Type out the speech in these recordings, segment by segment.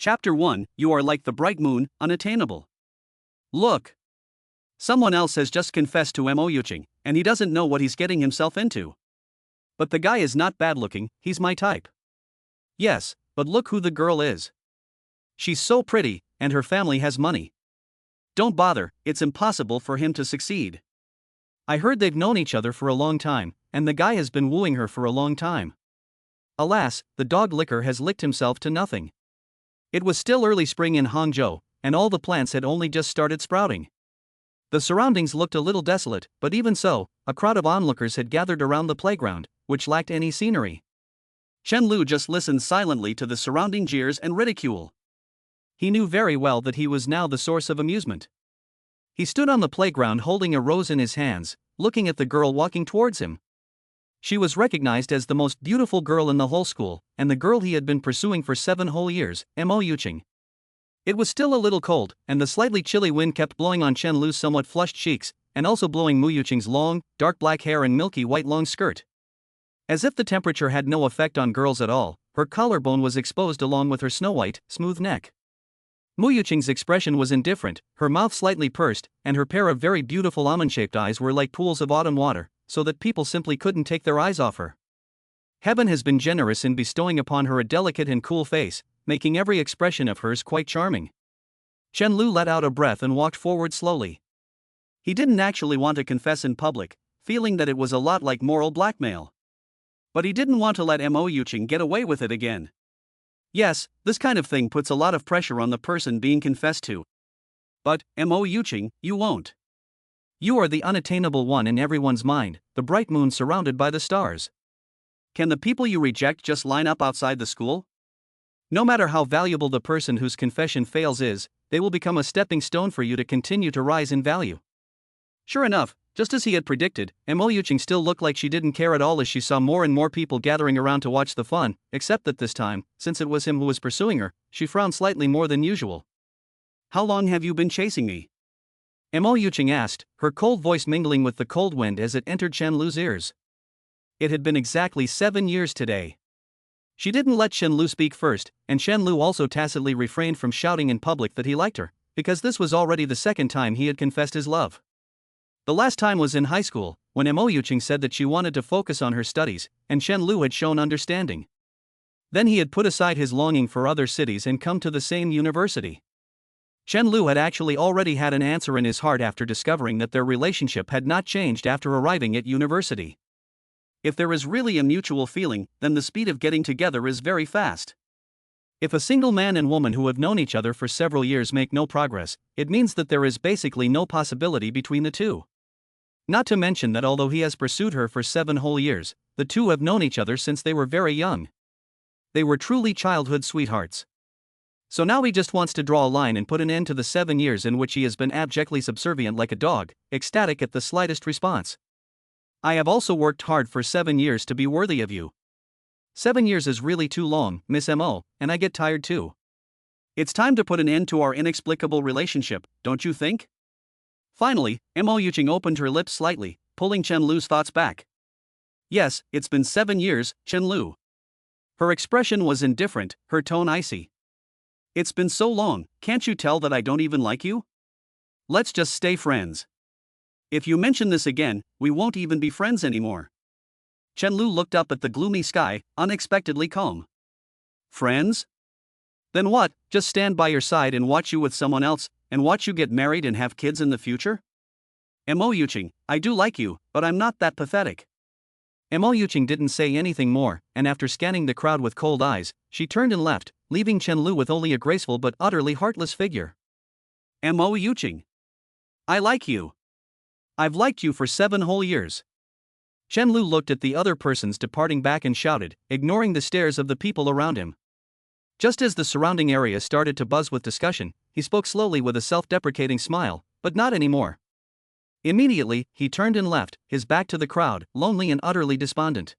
Chapter 1, You are like the bright moon, unattainable. Look. Someone else has just confessed to Mo Yuching, and he doesn't know what he's getting himself into. But the guy is not bad looking, he's my type. Yes, but look who the girl is. She's so pretty, and her family has money. Don't bother, it's impossible for him to succeed. I heard they've known each other for a long time, and the guy has been wooing her for a long time. Alas, the dog licker has licked himself to nothing. It was still early spring in Hangzhou, and all the plants had only just started sprouting. The surroundings looked a little desolate, but even so, a crowd of onlookers had gathered around the playground, which lacked any scenery. Chen Lu just listened silently to the surrounding jeers and ridicule. He knew very well that he was now the source of amusement. He stood on the playground holding a rose in his hands, looking at the girl walking towards him. She was recognized as the most beautiful girl in the whole school, and the girl he had been pursuing for 7 whole years, Mo Yuching. It was still a little cold, and the slightly chilly wind kept blowing on Chen Lu's somewhat flushed cheeks, and also blowing Mo Yuching's long, dark black hair and milky white long skirt. As if the temperature had no effect on girls at all, her collarbone was exposed along with her snow-white, smooth neck. Mo Yuching's expression was indifferent, her mouth slightly pursed, and her pair of very beautiful almond-shaped eyes were like pools of autumn water, so that people simply couldn't take their eyes off her. Heaven has been generous in bestowing upon her a delicate and cool face, making every expression of hers quite charming. Chen Lu let out a breath and walked forward slowly. He didn't actually want to confess in public, feeling that it was a lot like moral blackmail. But he didn't want to let Mo Yuching get away with it again. Yes, this kind of thing puts a lot of pressure on the person being confessed to. But, Mo Yuching, you won't. You are the unattainable one in everyone's mind, the bright moon surrounded by the stars. Can the people you reject just line up outside the school? No matter how valuable the person whose confession fails is, they will become a stepping stone for you to continue to rise in value. Sure enough, just as he had predicted, Mo Yuching still looked like she didn't care at all as she saw more and more people gathering around to watch the fun, except that this time, since it was him who was pursuing her, she frowned slightly more than usual. How long have you been chasing me? Mo Yuching asked, her cold voice mingling with the cold wind as it entered Chen Lu's ears. It had been exactly 7 years today. She didn't let Chen Lu speak first, and Chen Lu also tacitly refrained from shouting in public that he liked her, because this was already the second time he had confessed his love. The last time was in high school, when Mo Yuching said that she wanted to focus on her studies, and Chen Lu had shown understanding. Then he had put aside his longing for other cities and come to the same university. Chen Lu had actually already had an answer in his heart after discovering that their relationship had not changed after arriving at university. If there is really a mutual feeling, then the speed of getting together is very fast. If a single man and woman who have known each other for several years make no progress, it means that there is basically no possibility between the two. Not to mention that although he has pursued her for 7 whole years, the two have known each other since they were very young. They were truly childhood sweethearts. So now he just wants to draw a line and put an end to the 7 years in which he has been abjectly subservient like a dog, ecstatic at the slightest response. I have also worked hard for 7 years to be worthy of you. 7 years is really too long, Miss Mo, and I get tired too. It's time to put an end to our inexplicable relationship, don't you think? Finally, Mo Yuching opened her lips slightly, pulling Chen Lu's thoughts back. Yes, it's been 7 years, Chen Lu. Her expression was indifferent, her tone icy. It's been so long, can't you tell that I don't even like you? Let's just stay friends. If you mention this again, we won't even be friends anymore. Chen Lu looked up at the gloomy sky, unexpectedly calm. Friends? Then what, just stand by your side and watch you with someone else, and watch you get married and have kids in the future? Mo Yuching, I do like you, but I'm not that pathetic. Mo Yuching didn't say anything more, and after scanning the crowd with cold eyes, she turned and left, leaving Chen Lu with only a graceful but utterly heartless figure. Mo Yuching. I like you. I've liked you for 7 whole years. Chen Lu looked at the other persons departing back and shouted, ignoring the stares of the people around him. Just as the surrounding area started to buzz with discussion, he spoke slowly with a self-deprecating smile, but not anymore. Immediately, he turned and left, his back to the crowd, lonely and utterly despondent.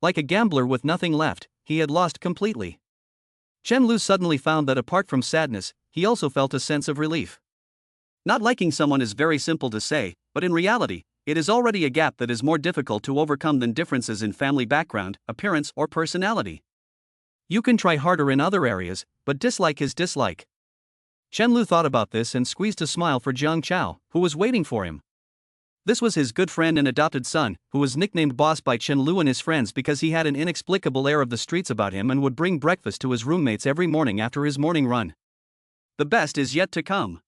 Like a gambler with nothing left, he had lost completely. Chen Lu suddenly found that apart from sadness, he also felt a sense of relief. Not liking someone is very simple to say, but in reality, it is already a gap that is more difficult to overcome than differences in family background, appearance, or personality. You can try harder in other areas, but dislike is dislike. Chen Lu thought about this and squeezed a smile for Jiang Chao, who was waiting for him. This was his good friend and adopted son, who was nicknamed Boss by Chen Lu and his friends because he had an inexplicable air of the streets about him and would bring breakfast to his roommates every morning after his morning run. The best is yet to come.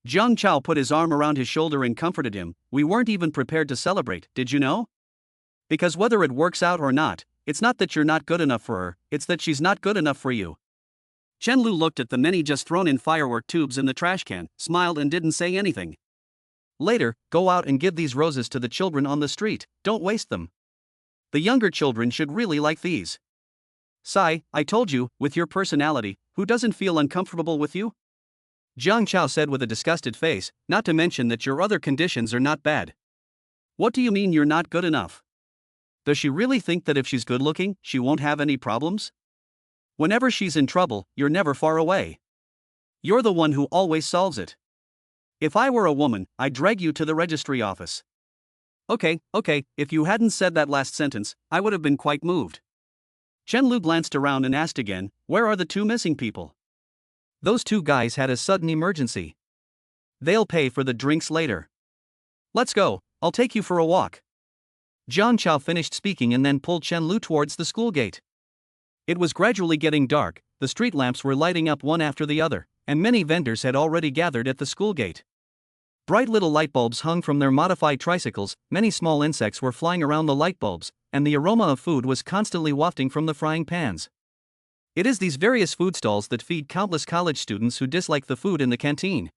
Jiang Chao put his arm around his shoulder and comforted him. We weren't even prepared to celebrate, did you know? Because whether it works out or not, it's not that you're not good enough for her, it's that she's not good enough for you. Chen Lu looked at the many just thrown in firework tubes in the trash can, smiled and didn't say anything. Later, go out and give these roses to the children on the street, don't waste them. The younger children should really like these. Sai, I told you, with your personality, who doesn't feel uncomfortable with you? Jiang Chao said with a disgusted face, not to mention that your other conditions are not bad. What do you mean you're not good enough? Does she really think that if she's good looking, she won't have any problems? Whenever she's in trouble, you're never far away. You're the one who always solves it. If I were a woman, I'd drag you to the registry office. Okay, if you hadn't said that last sentence, I would have been quite moved. Chen Lu glanced around and asked again, where are the two missing people? Those two guys had a sudden emergency. They'll pay for the drinks later. Let's go, I'll take you for a walk. Jiang Chao finished speaking and then pulled Chen Lu towards the school gate. It was gradually getting dark, the street lamps were lighting up one after the other, and many vendors had already gathered at the school gate. Bright little light bulbs hung from their modified tricycles, many small insects were flying around the light bulbs, and the aroma of food was constantly wafting from the frying pans. It is these various food stalls that feed countless college students who dislike the food in the canteen.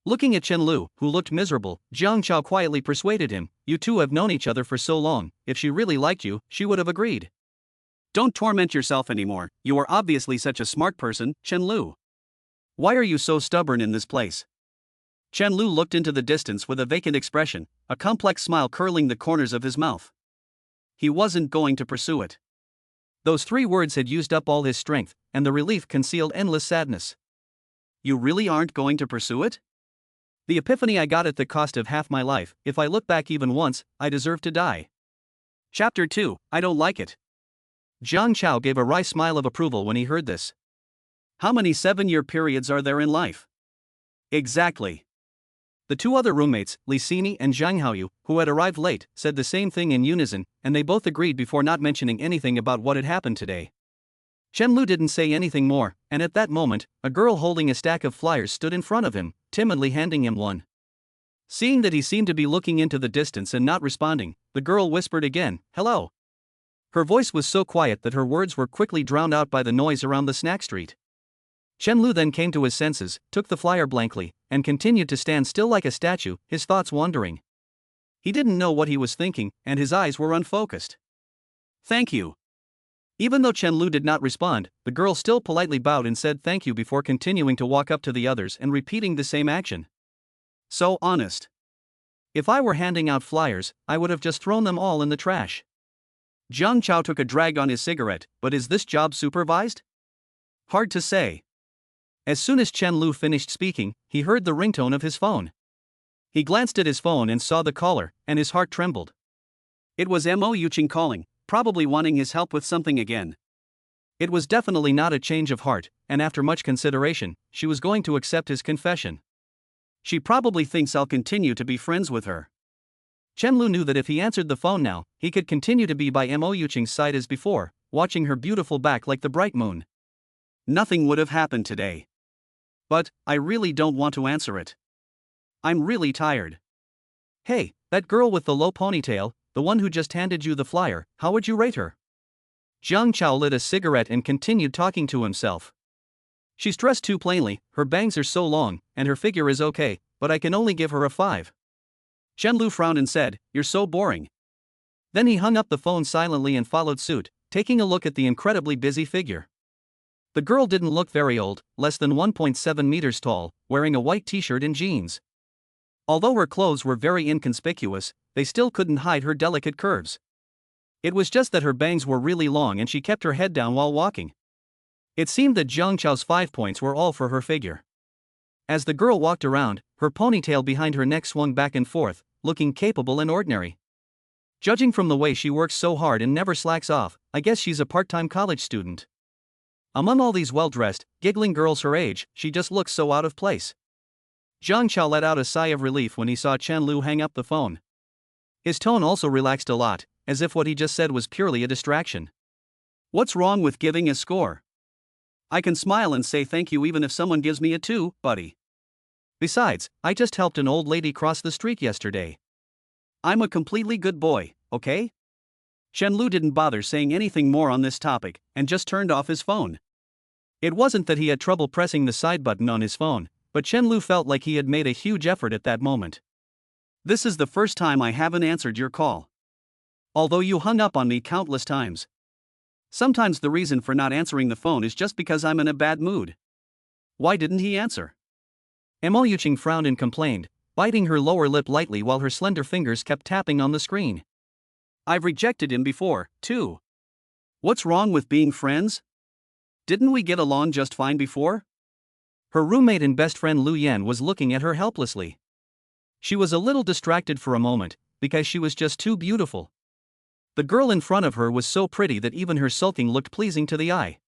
Looking at Chen Lu, who looked miserable, Jiang Chao quietly persuaded him, you two have known each other for so long, if she really liked you, she would have agreed. Don't torment yourself anymore, you are obviously such a smart person, Chen Lu. Why are you so stubborn in this place? Chen Lu looked into the distance with a vacant expression, a complex smile curling the corners of his mouth. He wasn't going to pursue it. Those 3 words had used up all his strength, and the relief concealed endless sadness. You really aren't going to pursue it? The epiphany I got at the cost of half my life, if I look back even once, I deserve to die. Chapter 2, I don't like it. Jiang Chao gave a wry smile of approval when he heard this. How many 7-year periods are there in life? Exactly. The 2 other roommates, Li Xini and Zhang Haoyu, who had arrived late, said the same thing in unison, and they both agreed before not mentioning anything about what had happened today. Chen Lu didn't say anything more, and at that moment, a girl holding a stack of flyers stood in front of him, timidly handing him one. Seeing that he seemed to be looking into the distance and not responding, the girl whispered again, hello. Her voice was so quiet that her words were quickly drowned out by the noise around the snack street. Chen Lu then came to his senses, took the flyer blankly, and continued to stand still like a statue, his thoughts wandering. He didn't know what he was thinking, and his eyes were unfocused. Thank you. Even though Chen Lu did not respond, the girl still politely bowed and said thank you before continuing to walk up to the others and repeating the same action. So honest. If I were handing out flyers, I would have just thrown them all in the trash. Jiang Chao took a drag on his cigarette, but is this job supervised? Hard to say. As soon as Chen Lu finished speaking, he heard the ringtone of his phone. He glanced at his phone and saw the caller, and his heart trembled. It was Mo Yuqing calling, probably wanting his help with something again. It was definitely not a change of heart, and after much consideration, she was going to accept his confession. She probably thinks I'll continue to be friends with her. Chen Lu knew that if he answered the phone now, he could continue to be by Mo Yuqing's side as before, watching her beautiful back like the bright moon. Nothing would have happened today. But, I really don't want to answer it. I'm really tired. Hey, that girl with the low ponytail, the one who just handed you the flyer, how would you rate her? Jiang Chao lit a cigarette and continued talking to himself. She's dressed too plainly, her bangs are so long, and her figure is okay, but I can only give her a 5. Chen Lu frowned and said, you're so boring. Then he hung up the phone silently and followed suit, taking a look at the incredibly busy figure. The girl didn't look very old, less than 1.7 meters tall, wearing a white t-shirt and jeans. Although her clothes were very inconspicuous, they still couldn't hide her delicate curves. It was just that her bangs were really long and she kept her head down while walking. It seemed that Jiang Chao's 5 points were all for her figure. As the girl walked around, her ponytail behind her neck swung back and forth, looking capable and ordinary. Judging from the way she works so hard and never slacks off, I guess she's a part-time college student. Among all these well-dressed, giggling girls her age, she just looks so out of place. Zhang Chao let out a sigh of relief when he saw Chen Lu hang up the phone. His tone also relaxed a lot, as if what he just said was purely a distraction. What's wrong with giving a score? I can smile and say thank you even if someone gives me a 2, buddy. Besides, I just helped an old lady cross the street yesterday. I'm a completely good boy, okay? Chen Lu didn't bother saying anything more on this topic, and just turned off his phone. It wasn't that he had trouble pressing the side button on his phone, but Chen Lu felt like he had made a huge effort at that moment. This is the first time I haven't answered your call. Although you hung up on me countless times. Sometimes the reason for not answering the phone is just because I'm in a bad mood. Why didn't he answer? Mo Yuqing frowned and complained, biting her lower lip lightly while her slender fingers kept tapping on the screen. I've rejected him before, too. What's wrong with being friends? Didn't we get along just fine before? Her roommate and best friend Lu Yan was looking at her helplessly. She was a little distracted for a moment, because she was just too beautiful. The girl in front of her was so pretty that even her sulking looked pleasing to the eye.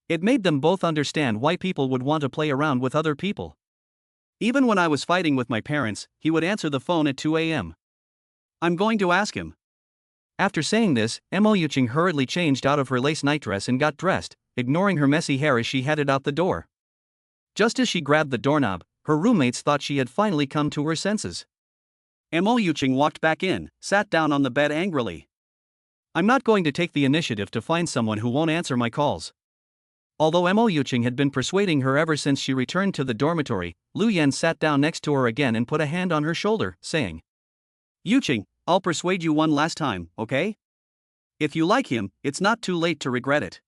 It made them both understand why people would want to play around with other people. Even when I was fighting with my parents, he would answer the phone at 2 a.m. I'm going to ask him. After saying this, Mo Yuqing hurriedly changed out of her lace nightdress and got dressed, ignoring her messy hair as she headed out the door. Just as she grabbed the doorknob, her roommates thought she had finally come to her senses. Mo Yuqing walked back in, sat down on the bed angrily. I'm not going to take the initiative to find someone who won't answer my calls. Although Mo Yuqing had been persuading her ever since she returned to the dormitory, Lu Yan sat down next to her again and put a hand on her shoulder, saying, Yuqing, I'll persuade you one last time, okay? If you like him, it's not too late to regret it.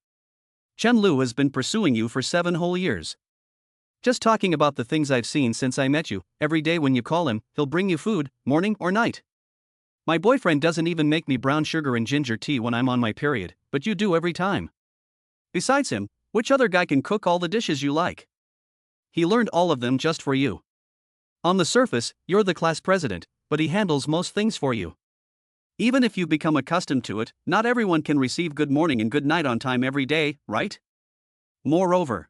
Chen Lu has been pursuing you for 7 whole years. Just talking about the things I've seen since I met you, every day when you call him, he'll bring you food, morning or night. My boyfriend doesn't even make me brown sugar and ginger tea when I'm on my period, but you do every time. Besides him, which other guy can cook all the dishes you like? He learned all of them just for you. On the surface, you're the class president, but he handles most things for you. Even if you become accustomed to it, not everyone can receive good morning and good night on time every day, right? Moreover,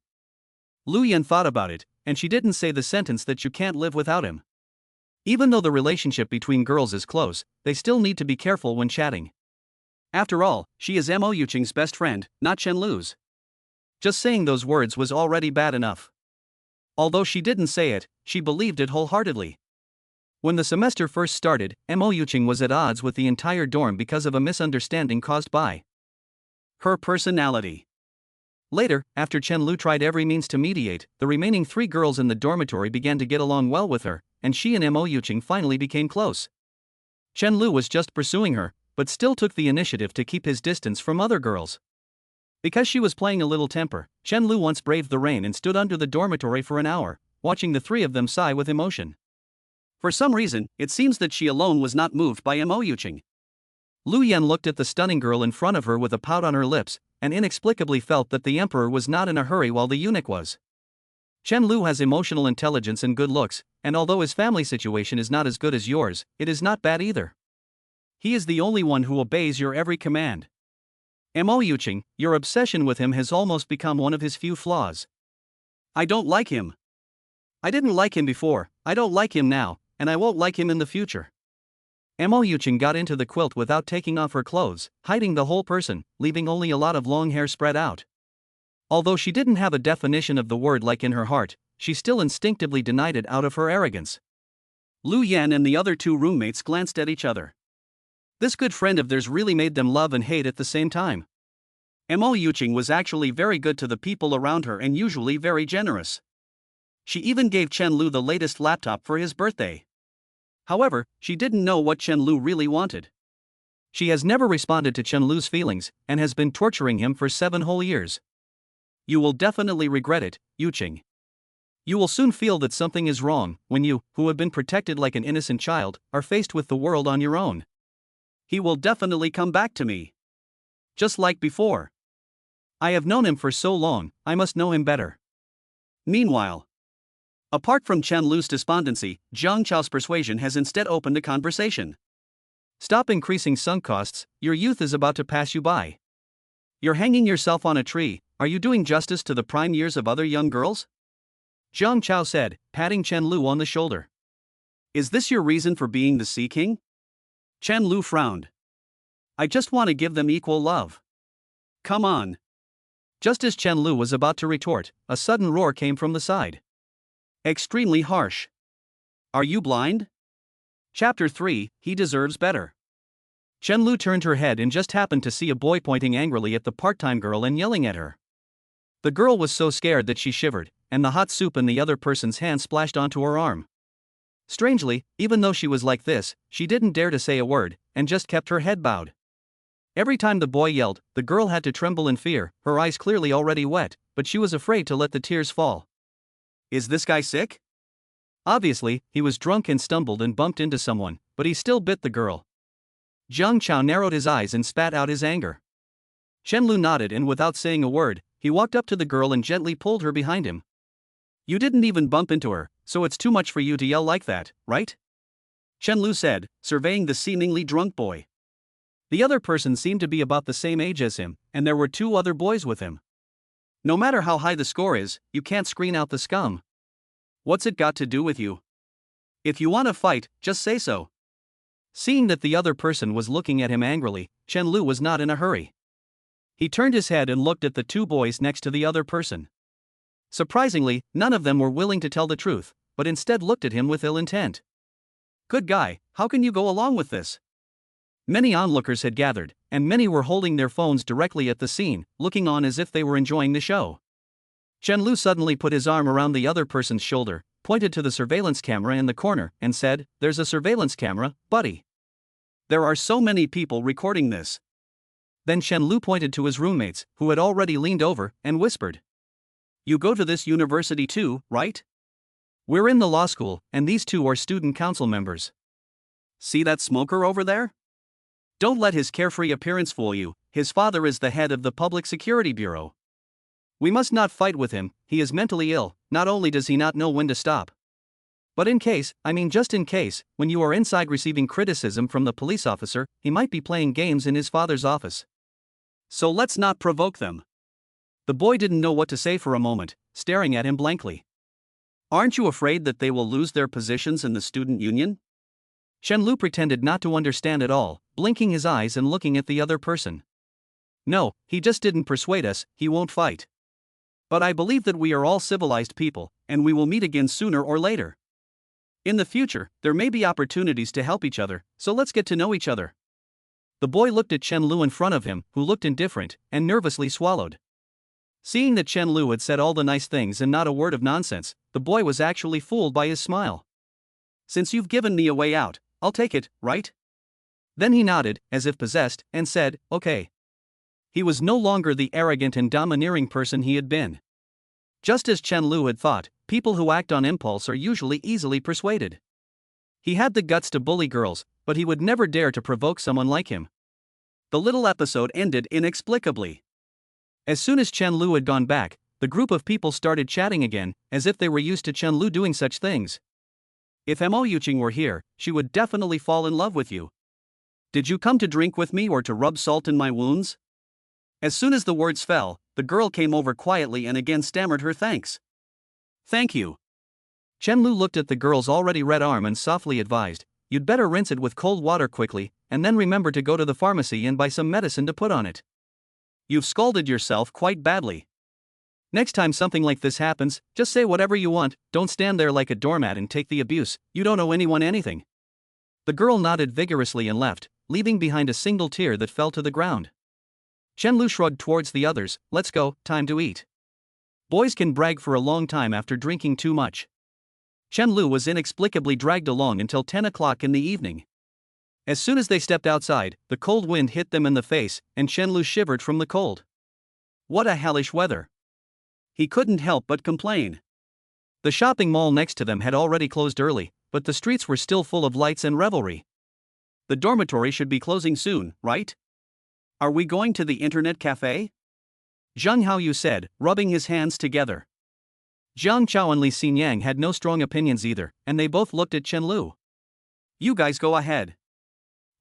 Lu Yan thought about it, and she didn't say the sentence that you can't live without him. Even though the relationship between girls is close, they still need to be careful when chatting. After all, she is Mo Yuqing's best friend, not Chen Lu's. Just saying those words was already bad enough. Although she didn't say it, she believed it wholeheartedly. When the semester first started, Mo Yuqing was at odds with the entire dorm because of a misunderstanding caused by her personality. Later, after Chen Lu tried every means to mediate, the remaining 3 girls in the dormitory began to get along well with her, and she and Mo Yuqing finally became close. Chen Lu was just pursuing her, but still took the initiative to keep his distance from other girls. Because she was playing a little temper, Chen Lu once braved the rain and stood under the dormitory for an hour, watching the 3 of them sigh with emotion. For some reason, it seems that she alone was not moved by Mo Yuqing. Lu Yan looked at the stunning girl in front of her with a pout on her lips, and inexplicably felt that the emperor was not in a hurry while the eunuch was. Chen Lu has emotional intelligence and good looks, and although his family situation is not as good as yours, it is not bad either. He is the only one who obeys your every command. Mo Yuqing, your obsession with him has almost become one of his few flaws. I don't like him. I didn't like him before, I don't like him now, and I won't like him in the future. Mo Yuqing got into the quilt without taking off her clothes, hiding the whole person, leaving only a lot of long hair spread out. Although she didn't have a definition of the word like in her heart, she still instinctively denied it out of her arrogance. Lu Yan and the other 2 roommates glanced at each other. This good friend of theirs really made them love and hate at the same time. Mo Yuqing was actually very good to the people around her and usually very generous. She even gave Chen Lu the latest laptop for his birthday. However, she didn't know what Chen Lu really wanted. She has never responded to Chen Lu's feelings, and has been torturing him for 7 whole years. You will definitely regret it, Yuqing. You will soon feel that something is wrong, when you, who have been protected like an innocent child, are faced with the world on your own. He will definitely come back to me. Just like before. I have known him for so long, I must know him better. Meanwhile, apart from Chen Lu's despondency, Zhang Chao's persuasion has instead opened a conversation. Stop increasing sunk costs, your youth is about to pass you by. You're hanging yourself on a tree, are you doing justice to the prime years of other young girls? Jiang Chao said, patting Chen Lu on the shoulder. Is this your reason for being the Sea King? Chen Lu frowned. I just want to give them equal love. Come on. Just as Chen Lu was about to retort, a sudden roar came from the side. Extremely harsh. Are you blind? Chapter 3, He Deserves Better. Chen Lu turned her head and just happened to see a boy pointing angrily at the part-time girl and yelling at her. The girl was so scared that she shivered, and the hot soup in the other person's hand splashed onto her arm. Strangely, even though she was like this, she didn't dare to say a word, and just kept her head bowed. Every time the boy yelled, the girl had to tremble in fear, her eyes clearly already wet, but she was afraid to let the tears fall. Is this guy sick? Obviously, he was drunk and stumbled and bumped into someone, but he still bit the girl. Jiang Chao narrowed his eyes and spat out his anger. Chen Lu nodded and without saying a word, he walked up to the girl and gently pulled her behind him. You didn't even bump into her, so it's too much for you to yell like that, right? Chen Lu said, surveying the seemingly drunk boy. The other person seemed to be about the same age as him, and there were 2 other boys with him. No matter how high the score is, you can't screen out the scum. What's it got to do with you? If you want to fight, just say so. Seeing that the other person was looking at him angrily, Chen Lu was not in a hurry. He turned his head and looked at the 2 boys next to the other person. Surprisingly, none of them were willing to tell the truth, but instead looked at him with ill intent. Good guy, how can you go along with this? Many onlookers had gathered, and many were holding their phones directly at the scene, looking on as if they were enjoying the show. Chen Lu suddenly put his arm around the other person's shoulder, pointed to the surveillance camera in the corner, and said, There's a surveillance camera, buddy. There are so many people recording this. Then Chen Lu pointed to his roommates, who had already leaned over, and whispered. You go to this university too, right? We're in the law school, and these 2 are student council members. See that smoker over there? Don't let his carefree appearance fool you, his father is the head of the Public Security Bureau. We must not fight with him, he is mentally ill, not only does he not know when to stop. But just in case, when you are inside receiving criticism from the police officer, he might be playing games in his father's office. So let's not provoke them. The boy didn't know what to say for a moment, staring at him blankly. Aren't you afraid that they will lose their positions in the student union? Chen Lu pretended not to understand at all, blinking his eyes and looking at the other person. No, he just didn't persuade us, he won't fight. But I believe that we are all civilized people, and we will meet again sooner or later. In the future, there may be opportunities to help each other, so let's get to know each other. The boy looked at Chen Lu in front of him, who looked indifferent, and nervously swallowed. Seeing that Chen Lu had said all the nice things and not a word of nonsense, the boy was actually fooled by his smile. Since you've given me a way out, I'll take it, right? Then he nodded, as if possessed, and said, okay. He was no longer the arrogant and domineering person he had been. Just as Chen Lu had thought, people who act on impulse are usually easily persuaded. He had the guts to bully girls, but he would never dare to provoke someone like him. The little episode ended inexplicably. As soon as Chen Lu had gone back, the group of people started chatting again, as if they were used to Chen Lu doing such things. If Mo Yuqing were here, she would definitely fall in love with you. Did you come to drink with me or to rub salt in my wounds? As soon as the words fell, the girl came over quietly and again stammered her thanks. Thank you. Chen Lu looked at the girl's already red arm and softly advised, you'd better rinse it with cold water quickly, and then remember to go to the pharmacy and buy some medicine to put on it. You've scalded yourself quite badly. Next time something like this happens, just say whatever you want, don't stand there like a doormat and take the abuse, you don't owe anyone anything. The girl nodded vigorously and left, leaving behind a single tear that fell to the ground. Chen Lu shrugged towards the others, let's go, time to eat. Boys can brag for a long time after drinking too much. Chen Lu was inexplicably dragged along until 10 o'clock in the evening. As soon as they stepped outside, the cold wind hit them in the face, and Chen Lu shivered from the cold. What a hellish weather. He couldn't help but complain. The shopping mall next to them had already closed early, but the streets were still full of lights and revelry. The dormitory should be closing soon, right? Are we going to the internet cafe? Zhang Haoyu said, rubbing his hands together. Jiang Chao and Li Xinyang had no strong opinions either, and they both looked at Chen Lu. You guys go ahead.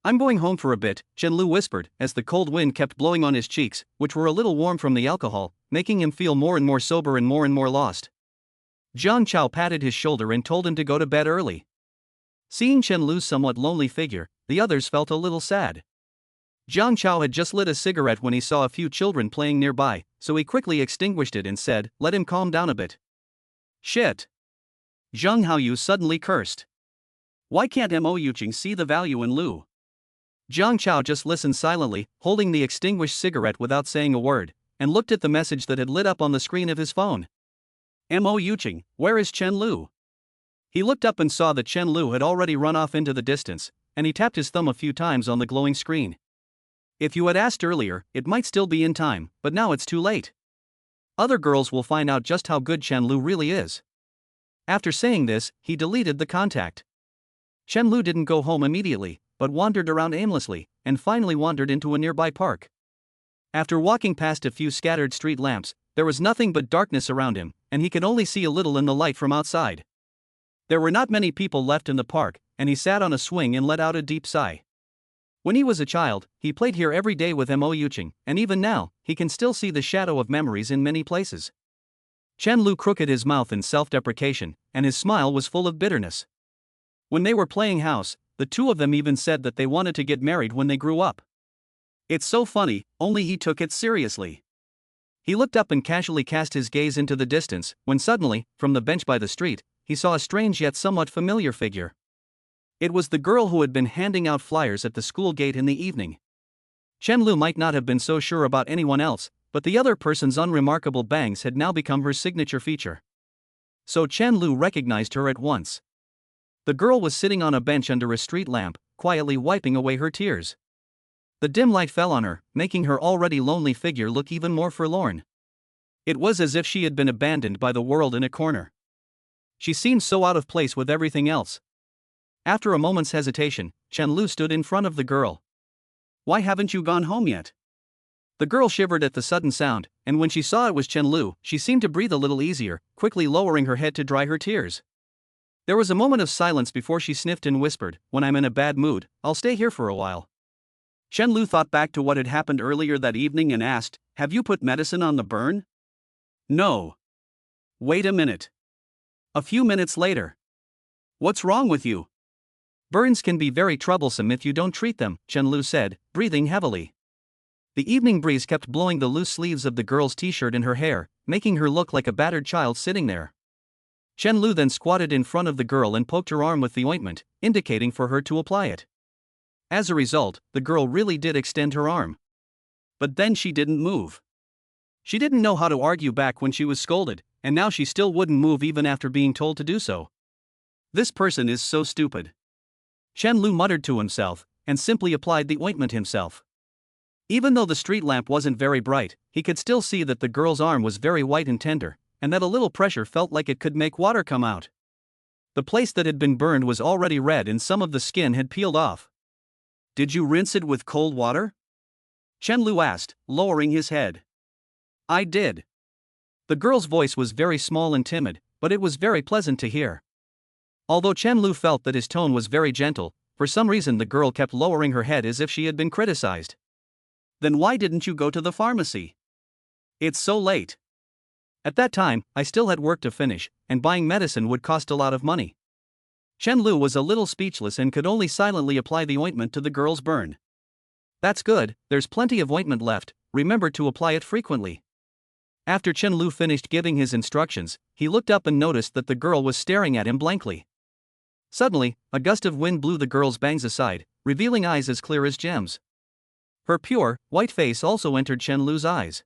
I'm going home for a bit, Chen-Lu whispered, as the cold wind kept blowing on his cheeks, which were a little warm from the alcohol, making him feel more and more sober and more lost. Jiang Chao patted his shoulder and told him to go to bed early. Seeing Chen-Lu's somewhat lonely figure, the others felt a little sad. Jiang Chao had just lit a cigarette when he saw a few children playing nearby, so he quickly extinguished it and said, "Let him calm down a bit." "Shit!" Zhang Haoyu suddenly cursed. "Why can't Mo Yuqing see the value in Lu?" Jiang Chao just listened silently, holding the extinguished cigarette without saying a word, and looked at the message that had lit up on the screen of his phone. "Mo Yuqing, where is Chen Lu?" He looked up and saw that Chen Lu had already run off into the distance, and he tapped his thumb a few times on the glowing screen. "If you had asked earlier, it might still be in time, but now it's too late. Other girls will find out just how good Chen Lu really is." After saying this, he deleted the contact. Chen Lu didn't go home immediately, but wandered around aimlessly, and finally wandered into a nearby park. After walking past a few scattered street lamps, there was nothing but darkness around him, and he could only see a little in the light from outside. There were not many people left in the park, and he sat on a swing and let out a deep sigh. When he was a child, he played here every day with Mo Yuqing, and even now, he can still see the shadow of memories in many places. Chen Lu crooked his mouth in self-deprecation, and his smile was full of bitterness. When they were playing house, the two of them even said that they wanted to get married when they grew up. It's so funny, only he took it seriously. He looked up and casually cast his gaze into the distance, when suddenly, from the bench by the street, he saw a strange yet somewhat familiar figure. It was the girl who had been handing out flyers at the school gate in the evening. Chen Lu might not have been so sure about anyone else, but the other person's unremarkable bangs had now become her signature feature. So Chen Lu recognized her at once. The girl was sitting on a bench under a street lamp, quietly wiping away her tears. The dim light fell on her, making her already lonely figure look even more forlorn. It was as if she had been abandoned by the world in a corner. She seemed so out of place with everything else. After a moment's hesitation, Chen Lu stood in front of the girl. "Why haven't you gone home yet?" The girl shivered at the sudden sound, and when she saw it was Chen Lu, she seemed to breathe a little easier, quickly lowering her head to dry her tears. There was a moment of silence before she sniffed and whispered, "When I'm in a bad mood, I'll stay here for a while." Chen Lu thought back to what had happened earlier that evening and asked, "Have you put medicine on the burn?" "No." "Wait a minute." A few minutes later. "What's wrong with you?" "Burns can be very troublesome if you don't treat them," Chen Lu said, breathing heavily. The evening breeze kept blowing the loose sleeves of the girl's t-shirt in her hair, making her look like a battered child sitting there. Chen Lu then squatted in front of the girl and poked her arm with the ointment, indicating for her to apply it. As a result, the girl really did extend her arm. But then she didn't move. She didn't know how to argue back when she was scolded, and now she still wouldn't move even after being told to do so. This person is so stupid. Chen Lu muttered to himself, and simply applied the ointment himself. Even though the street lamp wasn't very bright, he could still see that the girl's arm was very white and tender, and that a little pressure felt like it could make water come out. The place that had been burned was already red and some of the skin had peeled off. "Did you rinse it with cold water?" Chen Lu asked, lowering his head. "I did." The girl's voice was very small and timid, but it was very pleasant to hear. Although Chen Lu felt that his tone was very gentle, for some reason the girl kept lowering her head as if she had been criticized. "Then why didn't you go to the pharmacy?" "It's so late." At that time, I still had work to finish, and buying medicine would cost a lot of money. Chen Lu was a little speechless and could only silently apply the ointment to the girl's burn. "That's good, there's plenty of ointment left, remember to apply it frequently." After Chen Lu finished giving his instructions, he looked up and noticed that the girl was staring at him blankly. Suddenly, a gust of wind blew the girl's bangs aside, revealing eyes as clear as gems. Her pure, white face also entered Chen Lu's eyes.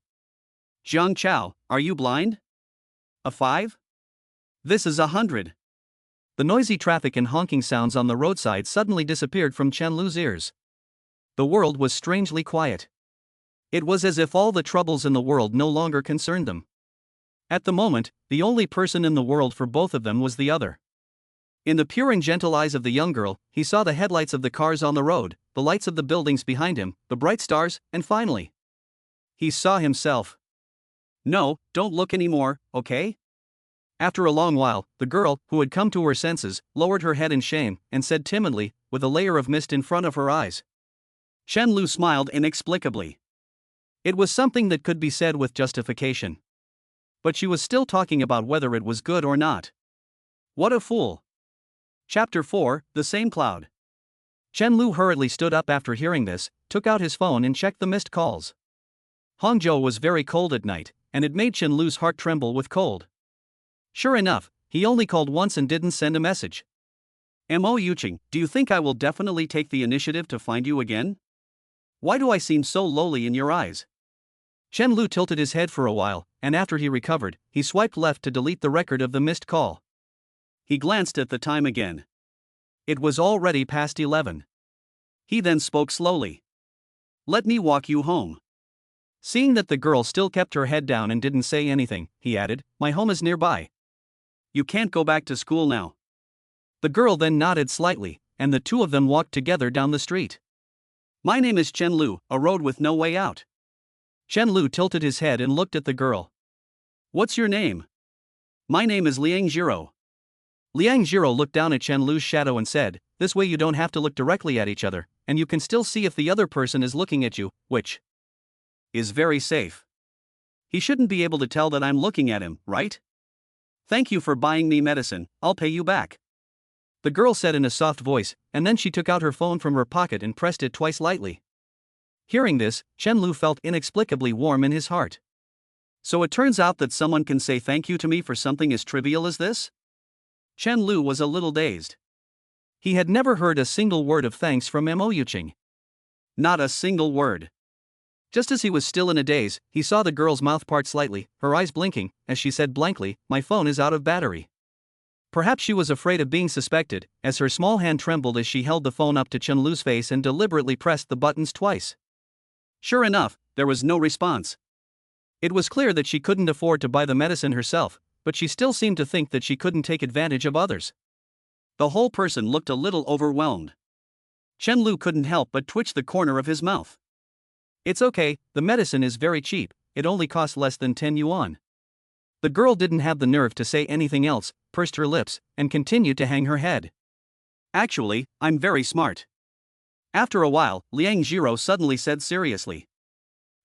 "Jiang Chao, are you blind? A 5? This is 100. The noisy traffic and honking sounds on the roadside suddenly disappeared from Chen Lu's ears. The world was strangely quiet. It was as if all the troubles in the world no longer concerned them. At the moment, the only person in the world for both of them was the other. In the pure and gentle eyes of the young girl, he saw the headlights of the cars on the road, the lights of the buildings behind him, the bright stars, and finally, he saw himself. "No, don't look anymore, okay?" After a long while, the girl, who had come to her senses, lowered her head in shame, and said timidly, with a layer of mist in front of her eyes, Chen Lu smiled inexplicably. It was something that could be said with justification. But she was still talking about whether it was good or not. What a fool. Chapter 4, The Same Cloud. Chen Lu hurriedly stood up after hearing this, took out his phone and checked the missed calls. Hangzhou was very cold at night, and it made Chen Lu's heart tremble with cold. Sure enough, he only called once and didn't send a message. Mo Yuqing, do you think I will definitely take the initiative to find you again? Why do I seem so lowly in your eyes? Chen Lu tilted his head for a while, and after he recovered, he swiped left to delete the record of the missed call. He glanced at the time again. It was already past 11. He then spoke slowly. Let me walk you home. Seeing that the girl still kept her head down and didn't say anything, he added, my home is nearby. You can't go back to school now. The girl then nodded slightly, and the two of them walked together down the street. My name is Chen Lu, a road with no way out. Chen Lu tilted his head and looked at the girl. What's your name? My name is Liang Zhiro. Liang Zhiro looked down at Chen Lu's shadow and said, this way you don't have to look directly at each other, and you can still see if the other person is looking at you, which is very safe. He shouldn't be able to tell that I'm looking at him, right? Thank you for buying me medicine, I'll pay you back. The girl said in a soft voice, and then she took out her phone from her pocket and pressed it twice lightly. Hearing this, Chen Lu felt inexplicably warm in his heart. So it turns out that someone can say thank you to me for something as trivial as this? Chen Lu was a little dazed. He had never heard a single word of thanks from Mo Yuqing. Not a single word. Just as he was still in a daze, he saw the girl's mouth part slightly, her eyes blinking, as she said blankly, my phone is out of battery. Perhaps she was afraid of being suspected, as her small hand trembled as she held the phone up to Chen Lu's face and deliberately pressed the buttons twice. Sure enough, there was no response. It was clear that she couldn't afford to buy the medicine herself, but she still seemed to think that she couldn't take advantage of others. The whole person looked a little overwhelmed. Chen Lu couldn't help but twitch the corner of his mouth. It's okay, the medicine is very cheap, it only costs less than 10 yuan. The girl didn't have the nerve to say anything else, pursed her lips, and continued to hang her head. Actually, I'm very smart. After a while, Liang Zhiro suddenly said seriously.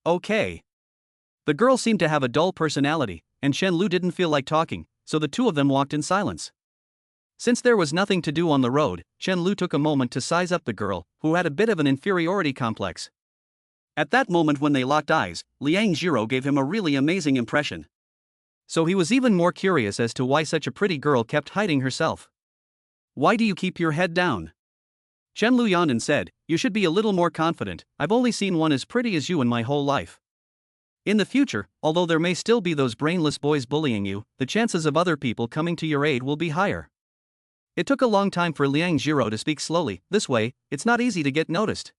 Okay. The girl seemed to have a dull personality, and Chen Lu didn't feel like talking, so the two of them walked in silence. Since there was nothing to do on the road, Chen Lu took a moment to size up the girl, who had a bit of an inferiority complex. At that moment when they locked eyes, Liang Zhiro gave him a really amazing impression. So he was even more curious as to why such a pretty girl kept hiding herself. Why do you keep your head down? Chen Lu yawned and said, you should be a little more confident, I've only seen one as pretty as you in my whole life. In the future, although there may still be those brainless boys bullying you, the chances of other people coming to your aid will be higher. It took a long time for Liang Zhiro to speak slowly, this way, it's not easy to get noticed.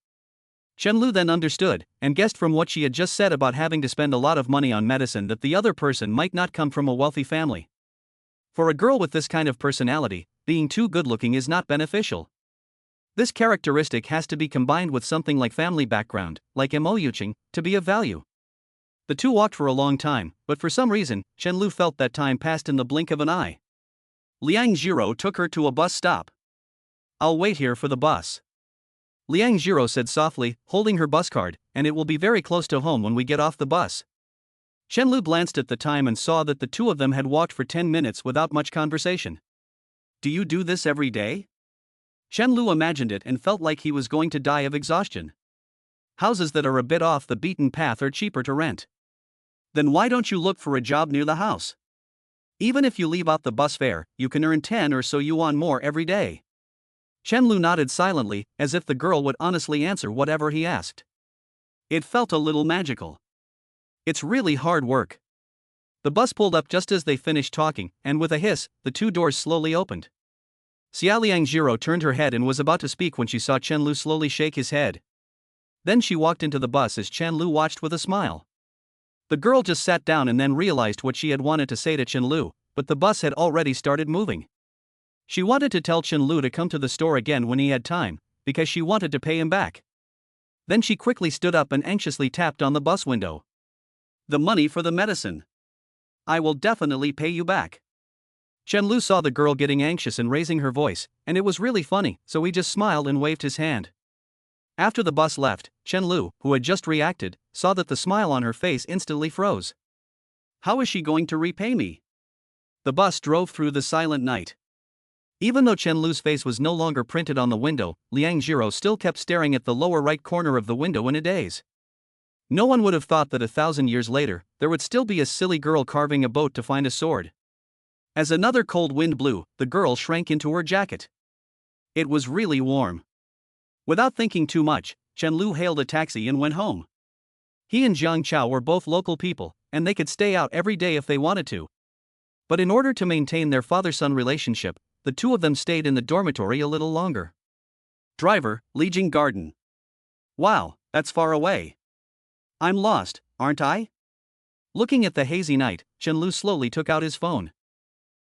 Chen Lu then understood, and guessed from what she had just said about having to spend a lot of money on medicine that the other person might not come from a wealthy family. For a girl with this kind of personality, being too good-looking is not beneficial. This characteristic has to be combined with something like family background, like Mo Yuqing, to be of value. The two walked for a long time, but for some reason, Chen Lu felt that time passed in the blink of an eye. Liang Zhiro took her to a bus stop. I'll wait here for the bus. Liang Zhiro said softly, holding her bus card, and it will be very close to home when we get off the bus. Chen Lu glanced at the time and saw that the two of them had walked for 10 minutes without much conversation. Do you do this every day? Chen Lu imagined it and felt like he was going to die of exhaustion. Houses that are a bit off the beaten path are cheaper to rent. Then why don't you look for a job near the house? Even if you leave out the bus fare, you can earn 10 or so yuan more every day. Chen Lu nodded silently, as if the girl would honestly answer whatever he asked. It felt a little magical. It's really hard work. The bus pulled up just as they finished talking, and with a hiss, the two doors slowly opened. Liang Zhiro turned her head and was about to speak when she saw Chen Lu slowly shake his head. Then she walked into the bus as Chen Lu watched with a smile. The girl just sat down and then realized what she had wanted to say to Chen Lu, but the bus had already started moving. She wanted to tell Chen Lu to come to the store again when he had time, because she wanted to pay him back. Then she quickly stood up and anxiously tapped on the bus window. The money for the medicine. I will definitely pay you back. Chen Lu saw the girl getting anxious and raising her voice, and it was really funny, so he just smiled and waved his hand. After the bus left, Chen Lu, who had just reacted, saw that the smile on her face instantly froze. How is she going to repay me? The bus drove through the silent night. Even though Chen Lu's face was no longer printed on the window, Liang Jiro still kept staring at the lower right corner of the window in a daze. No one would have thought that 1,000 years later, there would still be a silly girl carving a boat to find a sword. As another cold wind blew, the girl shrank into her jacket. It was really warm. Without thinking too much, Chen Lu hailed a taxi and went home. He and Jiang Chao were both local people, and they could stay out every day if they wanted to. But in order to maintain their father-son relationship, the two of them stayed in the dormitory a little longer. Driver, Lijiang Garden. Wow, that's far away. I'm lost, aren't I? Looking at the hazy night, Chen Lu slowly took out his phone.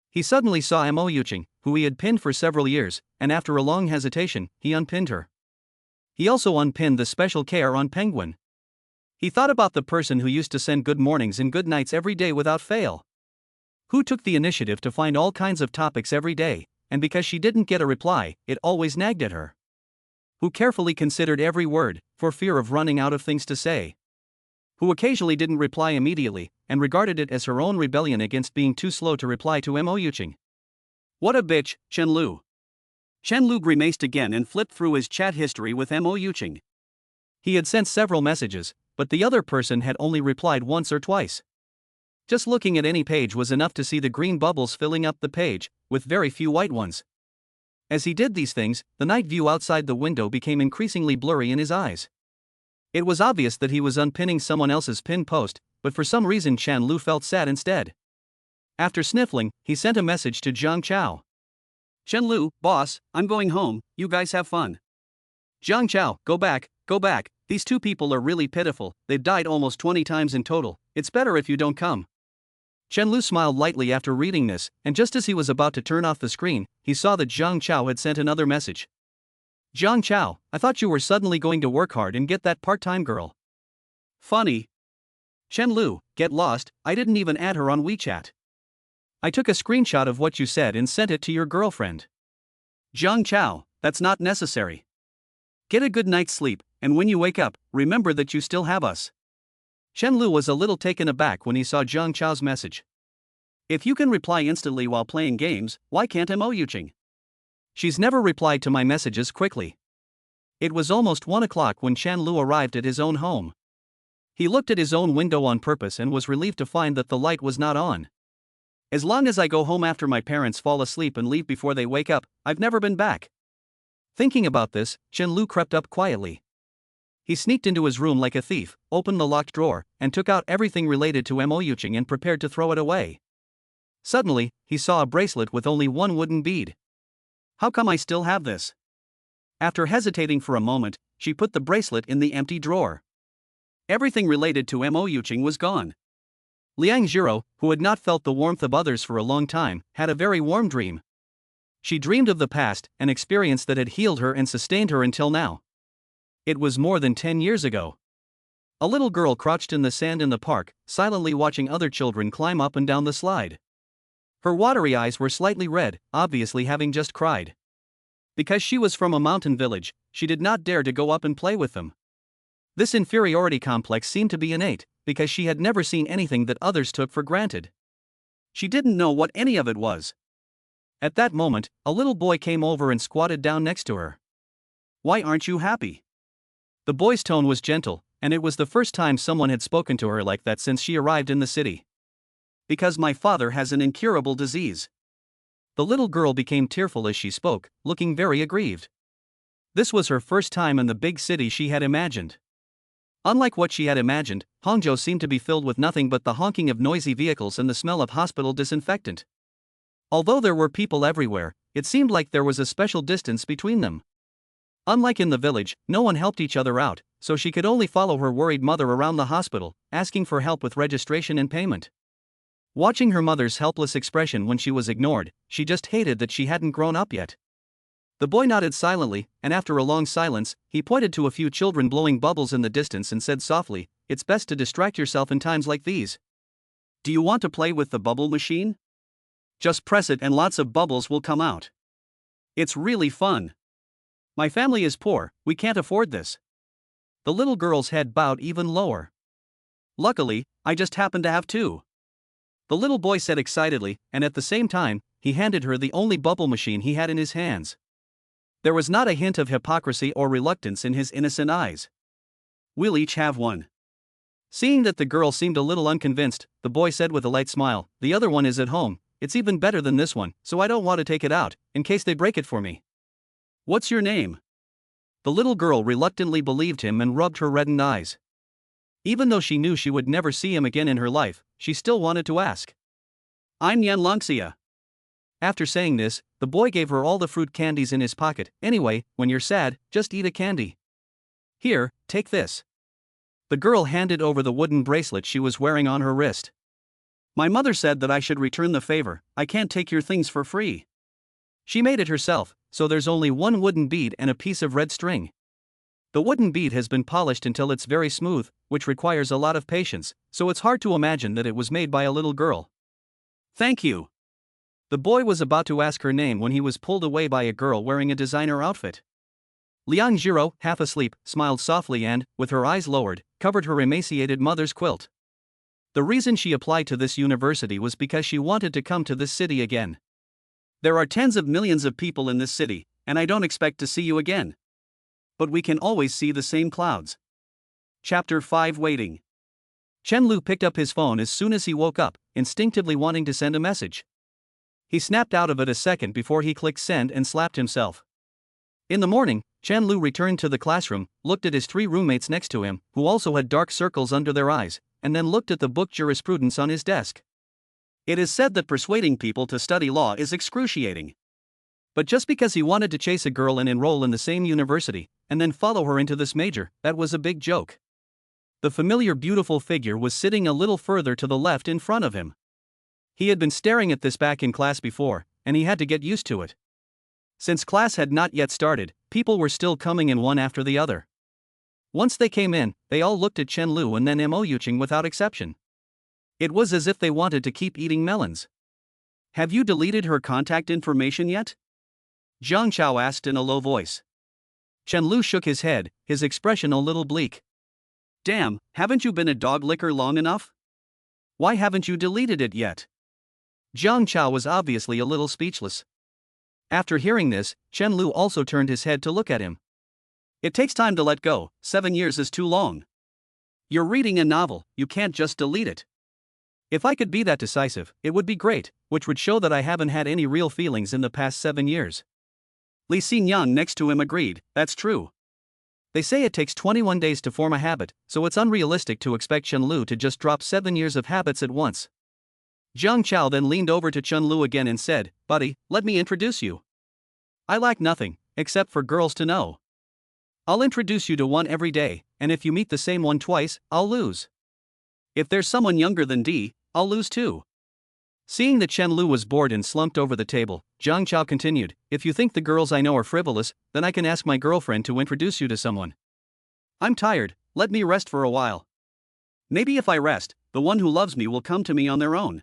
He suddenly saw Mo Yuqing, who he had pinned for several years, and after a long hesitation, he unpinned her. He also unpinned the special care on Penguin. He thought about the person who used to send good mornings and good nights every day without fail. Who took the initiative to find all kinds of topics every day, and because she didn't get a reply, it always nagged at her. Who carefully considered every word, for fear of running out of things to say. Who occasionally didn't reply immediately, and regarded it as her own rebellion against being too slow to reply to Mo Yuqing. What a bitch, Chen Lu. Chen Lu grimaced again and flipped through his chat history with Mo Yuqing. He had sent several messages, but the other person had only replied once or twice. Just looking at any page was enough to see the green bubbles filling up the page, with very few white ones. As he did these things, the night view outside the window became increasingly blurry in his eyes. It was obvious that he was unpinning someone else's pin post, but for some reason Chen Lu felt sad instead. After sniffling, he sent a message to Jiang Chao. Chen Lu, boss, I'm going home, you guys have fun. Jiang Chao, go back, these two people are really pitiful, they've died almost 20 times in total, it's better if you don't come. Chen Lu smiled lightly after reading this, and just as he was about to turn off the screen, he saw that Jiang Chao had sent another message. Jiang Chao, I thought you were suddenly going to work hard and get that part-time girl. Funny. Chen Lu, get lost, I didn't even add her on WeChat. I took a screenshot of what you said and sent it to your girlfriend. Jiang Chao, that's not necessary. Get a good night's sleep, and when you wake up, remember that you still have us. Chen Lu was a little taken aback when he saw Jiang Chao's message. If you can reply instantly while playing games, why can't Mo Yuqing? She's never replied to my messages quickly. It was almost 1 o'clock when Chen Lu arrived at his own home. He looked at his own window on purpose and was relieved to find that the light was not on. As long as I go home after my parents fall asleep and leave before they wake up, I've never been back. Thinking about this, Chen Lu crept up quietly. He sneaked into his room like a thief, opened the locked drawer, and took out everything related to Mo Yuqing and prepared to throw it away. Suddenly, he saw a bracelet with only one wooden bead. How come I still have this? After hesitating for a moment, she put the bracelet in the empty drawer. Everything related to Mo Yuqing was gone. Liang Jiro, who had not felt the warmth of others for a long time, had a very warm dream. She dreamed of the past, an experience that had healed her and sustained her until now. It was more than 10 years ago. A little girl crouched in the sand in the park, silently watching other children climb up and down the slide. Her watery eyes were slightly red, obviously having just cried. Because she was from a mountain village, she did not dare to go up and play with them. This inferiority complex seemed to be innate, because she had never seen anything that others took for granted. She didn't know what any of it was. At that moment, a little boy came over and squatted down next to her. Why aren't you happy? The boy's tone was gentle, and it was the first time someone had spoken to her like that since she arrived in the city. Because my father has an incurable disease. The little girl became tearful as she spoke, looking very aggrieved. This was her first time in the big city she had imagined. Unlike what she had imagined, Hangzhou seemed to be filled with nothing but the honking of noisy vehicles and the smell of hospital disinfectant. Although there were people everywhere, it seemed like there was a special distance between them. Unlike in the village, no one helped each other out, so she could only follow her worried mother around the hospital, asking for help with registration and payment. Watching her mother's helpless expression when she was ignored, she just hated that she hadn't grown up yet. The boy nodded silently, and after a long silence, he pointed to a few children blowing bubbles in the distance and said softly, "It's best to distract yourself in times like these. Do you want to play with the bubble machine? Just press it and lots of bubbles will come out. It's really fun." My family is poor, we can't afford this. The little girl's head bowed even lower. Luckily, I just happen to have two. The little boy said excitedly, and at the same time, he handed her the only bubble machine he had in his hands. There was not a hint of hypocrisy or reluctance in his innocent eyes. We'll each have one. Seeing that the girl seemed a little unconvinced, the boy said with a light smile, the other one is at home, it's even better than this one, so I don't want to take it out, in case they break it for me. What's your name? The little girl reluctantly believed him and rubbed her reddened eyes. Even though she knew she would never see him again in her life, she still wanted to ask. I'm Yan Longxia. After saying this, the boy gave her all the fruit candies in his pocket. Anyway, when you're sad, just eat a candy. Here, take this. The girl handed over the wooden bracelet she was wearing on her wrist. My mother said that I should return the favor, I can't take your things for free. She made it herself, so there's only one wooden bead and a piece of red string. The wooden bead has been polished until it's very smooth, which requires a lot of patience, so it's hard to imagine that it was made by a little girl. Thank you. The boy was about to ask her name when he was pulled away by a girl wearing a designer outfit. Liang Jiro, half asleep, smiled softly and, with her eyes lowered, covered her emaciated mother's quilt. The reason she applied to this university was because she wanted to come to this city again. There are tens of millions of people in this city, and I don't expect to see you again. But we can always see the same clouds. Chapter 5 Waiting. Chen Lu picked up his phone as soon as he woke up, instinctively wanting to send a message. He snapped out of it a second before he clicked send and slapped himself. In the morning, Chen Lu returned to the classroom, looked at his three roommates next to him, who also had dark circles under their eyes, and then looked at the book jurisprudence on his desk. It is said that persuading people to study law is excruciating. But just because he wanted to chase a girl and enroll in the same university, and then follow her into this major, that was a big joke. The familiar beautiful figure was sitting a little further to the left in front of him. He had been staring at this back in class before, and he had to get used to it. Since class had not yet started, people were still coming in one after the other. Once they came in, they all looked at Chen Lu and then Mo Yuqing without exception. It was as if they wanted to keep eating melons. Have you deleted her contact information yet? Zhang Chao asked in a low voice. Chen Lu shook his head, his expression a little bleak. Damn, haven't you been a dog licker long enough? Why haven't you deleted it yet? Zhang Chao was obviously a little speechless. After hearing this, Chen Lu also turned his head to look at him. It takes time to let go, 7 years is too long. You're reading a novel, you can't just delete it. If I could be that decisive, it would be great, which would show that I haven't had any real feelings in the past 7 years. Li Xinyan next to him agreed, that's true. They say it takes 21 days to form a habit, so it's unrealistic to expect Chen Lu to just drop 7 years of habits at once. Zhang Chao then leaned over to Chen Lu again and said, buddy, let me introduce you. I lack nothing, except for girls to know. I'll introduce you to one every day, and if you meet the same one twice, I'll lose. If there's someone younger than D, I'll lose too. Seeing that Chen Lu was bored and slumped over the table, Zhang Chao continued, if you think the girls I know are frivolous, then I can ask my girlfriend to introduce you to someone. I'm tired, let me rest for a while. Maybe if I rest, the one who loves me will come to me on their own.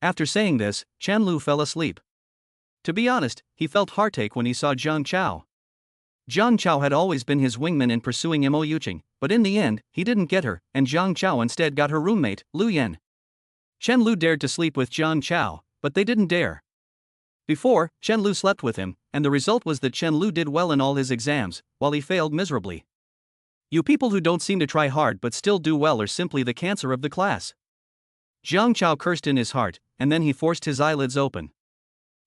After saying this, Chen Lu fell asleep. To be honest, he felt heartache when he saw Zhang Chao. Zhang Chao had always been his wingman in pursuing Mo Yuqing, but in the end, he didn't get her, and Zhang Chao instead got her roommate, Lu Yan. Chen Lu dared to sleep with Zhang Chao, but they didn't dare. Before, Chen Lu slept with him, and the result was that Chen Lu did well in all his exams, while he failed miserably. You people who don't seem to try hard but still do well are simply the cancer of the class. Zhang Chao cursed in his heart, and then he forced his eyelids open.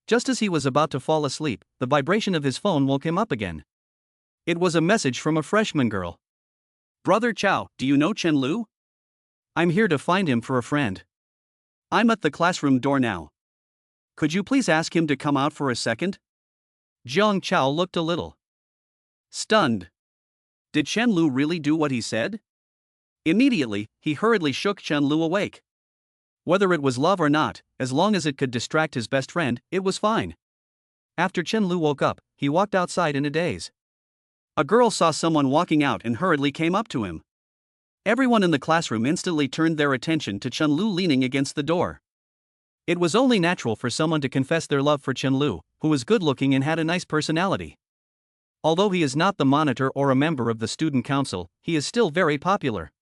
Just as he was about to fall asleep, the vibration of his phone woke him up again. It was a message from a freshman girl. Brother Chao, do you know Chen Lu? I'm here to find him for a friend. I'm at the classroom door now. Could you please ask him to come out for a second? Zhang Chao looked a little stunned. Did Chen Lu really do what he said? Immediately, he hurriedly shook Chen Lu awake. Whether it was love or not, as long as it could distract his best friend, it was fine. After Chen Lu woke up, he walked outside in a daze. A girl saw someone walking out and hurriedly came up to him. Everyone in the classroom instantly turned their attention to Chen Lu leaning against the door. It was only natural for someone to confess their love for Chen Lu, who was good-looking and had a nice personality. Although he is not the monitor or a member of the student council, he is still very popular.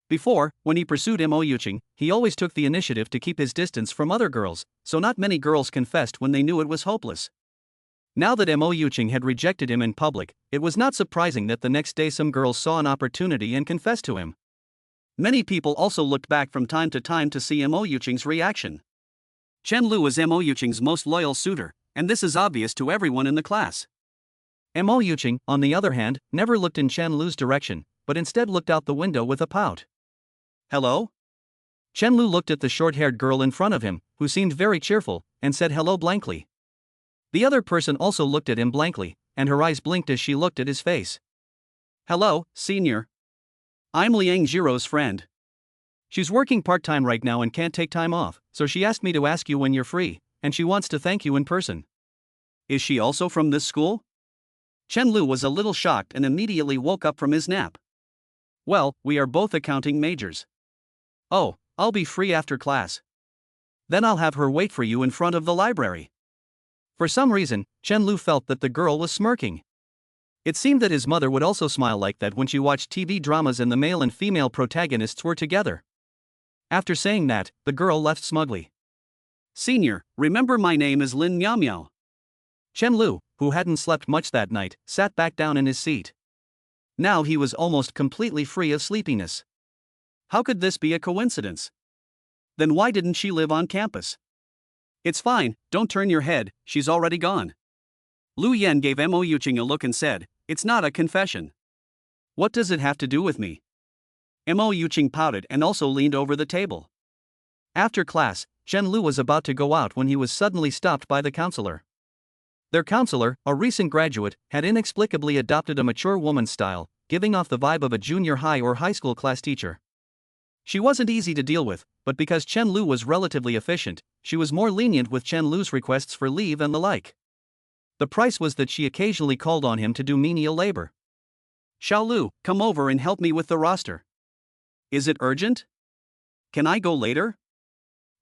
Before, when he pursued Mo Yuching, he always took the initiative to keep his distance from other girls, so not many girls confessed when they knew it was hopeless. Now that Mo Yuching had rejected him in public, it was not surprising that the next day some girls saw an opportunity and confessed to him. Many people also looked back from time to time to see Mo Yuching's reaction. Chen Lu is Mo Yuching's most loyal suitor, and this is obvious to everyone in the class. Mo Yuching, on the other hand, never looked in Chen Lu's direction, but instead looked out the window with a pout. Hello? Chen Lu looked at the short-haired girl in front of him, who seemed very cheerful, and said hello blankly. The other person also looked at him blankly, and her eyes blinked as she looked at his face. Hello, senior. I'm Liang Jiro's friend. She's working part-time right now and can't take time off, so she asked me to ask you when you're free, and she wants to thank you in person. Is she also from this school? Chen Lu was a little shocked and immediately woke up from his nap. Well, we are both accounting majors. Oh, I'll be free after class. Then I'll have her wait for you in front of the library. For some reason, Chen Lu felt that the girl was smirking. It seemed that his mother would also smile like that when she watched TV dramas and the male and female protagonists were together. After saying that, the girl left smugly. Senior, remember my name is Lin Miao Miao. Chen Lu, who hadn't slept much that night, sat back down in his seat. Now he was almost completely free of sleepiness. How could this be a coincidence? Then why didn't she live on campus? It's fine, don't turn your head, she's already gone. Lu Yan gave Mo Yuching a look and said, it's not a confession. What does it have to do with me? Mo Yuching pouted and also leaned over the table. After class, Chen Lu was about to go out when he was suddenly stopped by the counselor. Their counselor, a recent graduate, had inexplicably adopted a mature woman's style, giving off the vibe of a junior high or high school class teacher. She wasn't easy to deal with, but because Chen Lu was relatively efficient, she was more lenient with Chen Lu's requests for leave and the like. The price was that she occasionally called on him to do menial labor. Xiao Lu, come over and help me with the roster. Is it urgent? Can I go later?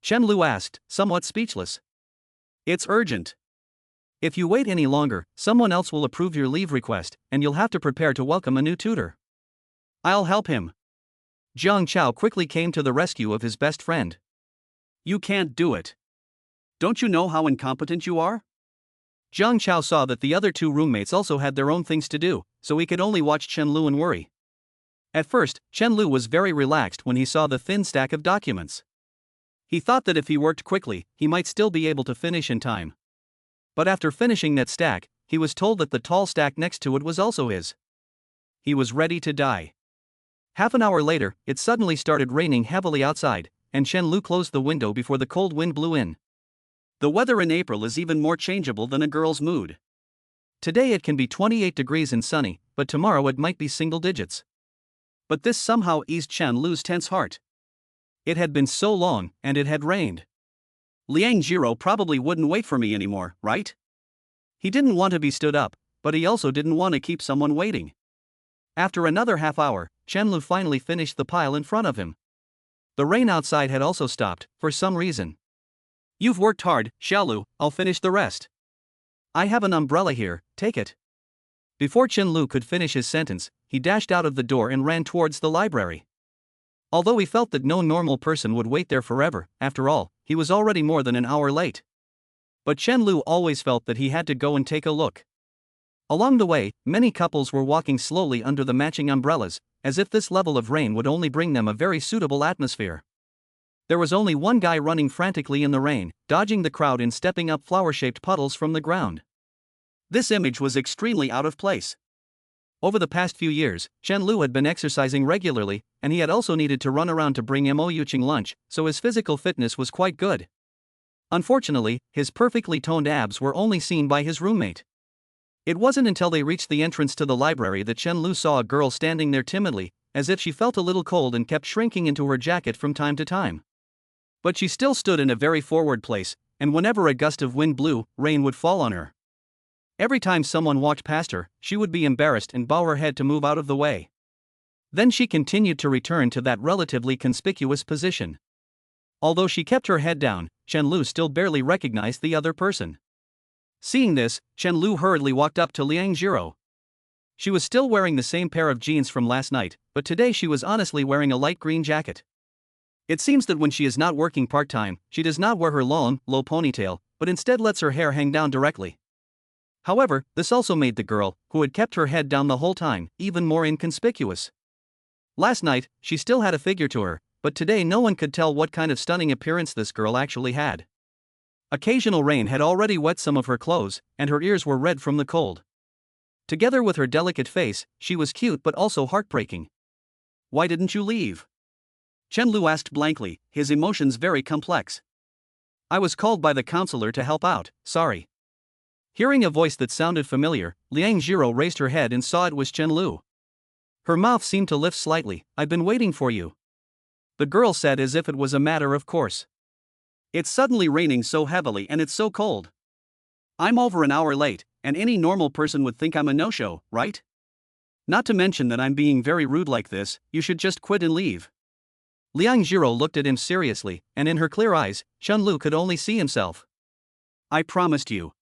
Chen Lu asked, somewhat speechless. It's urgent. If you wait any longer, someone else will approve your leave request, and you'll have to prepare to welcome a new tutor. I'll help him. Jiang Chao quickly came to the rescue of his best friend. You can't do it. Don't you know how incompetent you are? Jiang Chao saw that the other two roommates also had their own things to do, so he could only watch Chen Lu and worry. At first, Chen Lu was very relaxed when he saw the thin stack of documents. He thought that if he worked quickly, he might still be able to finish in time. But after finishing that stack, he was told that the tall stack next to it was also his. He was ready to die. Half an hour later, it suddenly started raining heavily outside, and Chen Lu closed the window before the cold wind blew in. The weather in April is even more changeable than a girl's mood. Today it can be 28 degrees and sunny, but tomorrow it might be single digits. But this somehow eased Chen Lu's tense heart. It had been so long, and it had rained. Liang Jiro probably wouldn't wait for me anymore, right? He didn't want to be stood up, but he also didn't want to keep someone waiting. After another half hour, Chen Lu finally finished the pile in front of him. The rain outside had also stopped, for some reason. You've worked hard, Xiao Lu, I'll finish the rest. I have an umbrella here, take it. Before Chen Lu could finish his sentence, he dashed out of the door and ran towards the library. Although he felt that no normal person would wait there forever, after all, he was already more than an hour late. But Chen Lu always felt that he had to go and take a look. Along the way, many couples were walking slowly under the matching umbrellas, as if this level of rain would only bring them a very suitable atmosphere. There was only one guy running frantically in the rain, dodging the crowd and stepping up flower-shaped puddles from the ground. This image was extremely out of place. Over the past few years, Chen Lu had been exercising regularly, and he had also needed to run around to bring Mo Yuching lunch, so his physical fitness was quite good. Unfortunately, his perfectly toned abs were only seen by his roommate. It wasn't until they reached the entrance to the library that Chen Lu saw a girl standing there timidly, as if she felt a little cold and kept shrinking into her jacket from time to time. But she still stood in a very forward place, and whenever a gust of wind blew, rain would fall on her. Every time someone walked past her, she would be embarrassed and bow her head to move out of the way. Then she continued to return to that relatively conspicuous position. Although she kept her head down, Chen Lu still barely recognized the other person. Seeing this, Chen Lu hurriedly walked up to Liang Jiro. She was still wearing the same pair of jeans from last night, but today she was honestly wearing a light green jacket. It seems that when she is not working part-time, she does not wear her long, low ponytail, but instead lets her hair hang down directly. However, this also made the girl, who had kept her head down the whole time, even more inconspicuous. Last night, she still had a figure to her, but today no one could tell what kind of stunning appearance this girl actually had. Occasional rain had already wet some of her clothes, and her ears were red from the cold. Together with her delicate face, she was cute but also heartbreaking. "Why didn't you leave?" Chen-Lu asked blankly, his emotions very complex. "I was called by the counselor to help out, sorry." Hearing a voice that sounded familiar, Liang Jiro raised her head and saw it was Chen-Lu. Her mouth seemed to lift slightly. "I've been waiting for you," the girl said as if it was a matter of course. "It's suddenly raining so heavily and it's so cold. I'm over an hour late, and any normal person would think I'm a no-show, right? Not to mention that I'm being very rude like this, you should just quit and leave." Liang Jiro looked at him seriously, and in her clear eyes, Chen-Lu could only see himself. "I promised you."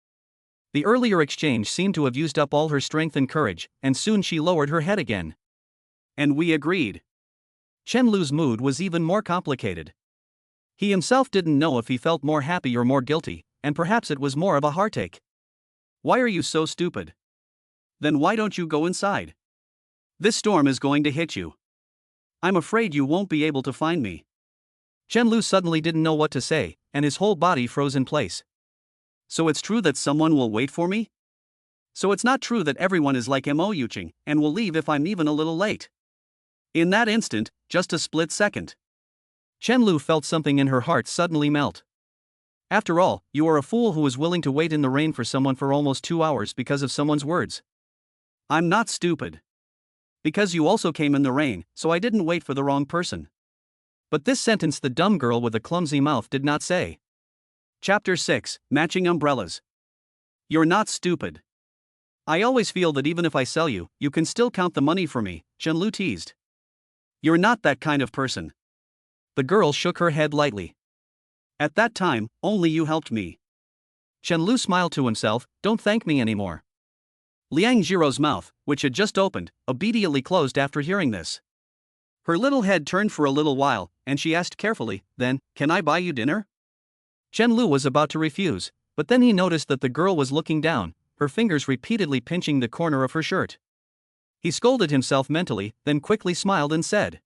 The earlier exchange seemed to have used up all her strength and courage, and soon she lowered her head again. "And we agreed." Chen-Lu's mood was even more complicated. He himself didn't know if he felt more happy or more guilty, and perhaps it was more of a heartache. "Why are you so stupid? Then why don't you go inside? This storm is going to hit you. I'm afraid you won't be able to find me." Chen-Lu suddenly didn't know what to say, and his whole body froze in place. "So it's true that someone will wait for me? So it's not true that everyone is like Mo Yuching, and will leave if I'm even a little late?" In that instant, just a split second, Chen-Lu felt something in her heart suddenly melt. After all, you are a fool who is willing to wait in the rain for someone for almost 2 hours because of someone's words. "I'm not stupid. Because you also came in the rain, so I didn't wait for the wrong person." But this sentence the dumb girl with a clumsy mouth did not say. Chapter 6, Matching Umbrellas. "You're not stupid. I always feel that even if I sell you, you can still count the money for me," Chen-Lu teased. "You're not that kind of person." The girl shook her head lightly. "At that time, only you helped me." Chen-Lu smiled to himself. "Don't thank me anymore." Liang Jiro's mouth, which had just opened, obediently closed after hearing this. Her little head turned for a little while, and she asked carefully, "Then, can I buy you dinner?" Chen-Lu was about to refuse, but then he noticed that the girl was looking down, her fingers repeatedly pinching the corner of her shirt. He scolded himself mentally, then quickly smiled and said,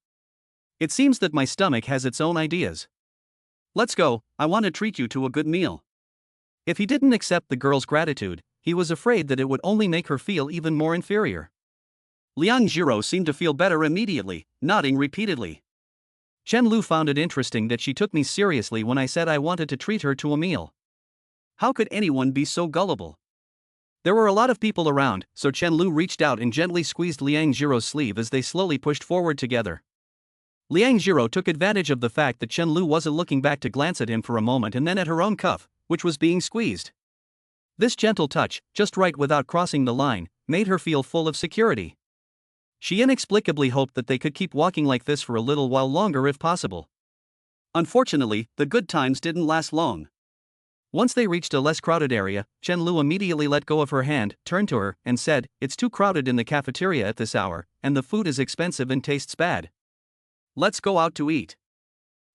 "It seems that my stomach has its own ideas. Let's go, I want to treat you to a good meal." If he didn't accept the girl's gratitude, he was afraid that it would only make her feel even more inferior. Liang Jiro seemed to feel better immediately, nodding repeatedly. Chen-Lu found it interesting that she took me seriously when I said I wanted to treat her to a meal. How could anyone be so gullible? There were a lot of people around, so Chen-Lu reached out and gently squeezed Liang Jiro's sleeve as they slowly pushed forward together. Liang Jiro took advantage of the fact that Chen-Lu wasn't looking back to glance at him for a moment and then at her own cuff, which was being squeezed. This gentle touch, just right without crossing the line, made her feel full of security. She inexplicably hoped that they could keep walking like this for a little while longer if possible. Unfortunately, the good times didn't last long. Once they reached a less crowded area, Chen-Lu immediately let go of her hand, turned to her, and said, "It's too crowded in the cafeteria at this hour, and the food is expensive and tastes bad. Let's go out to eat."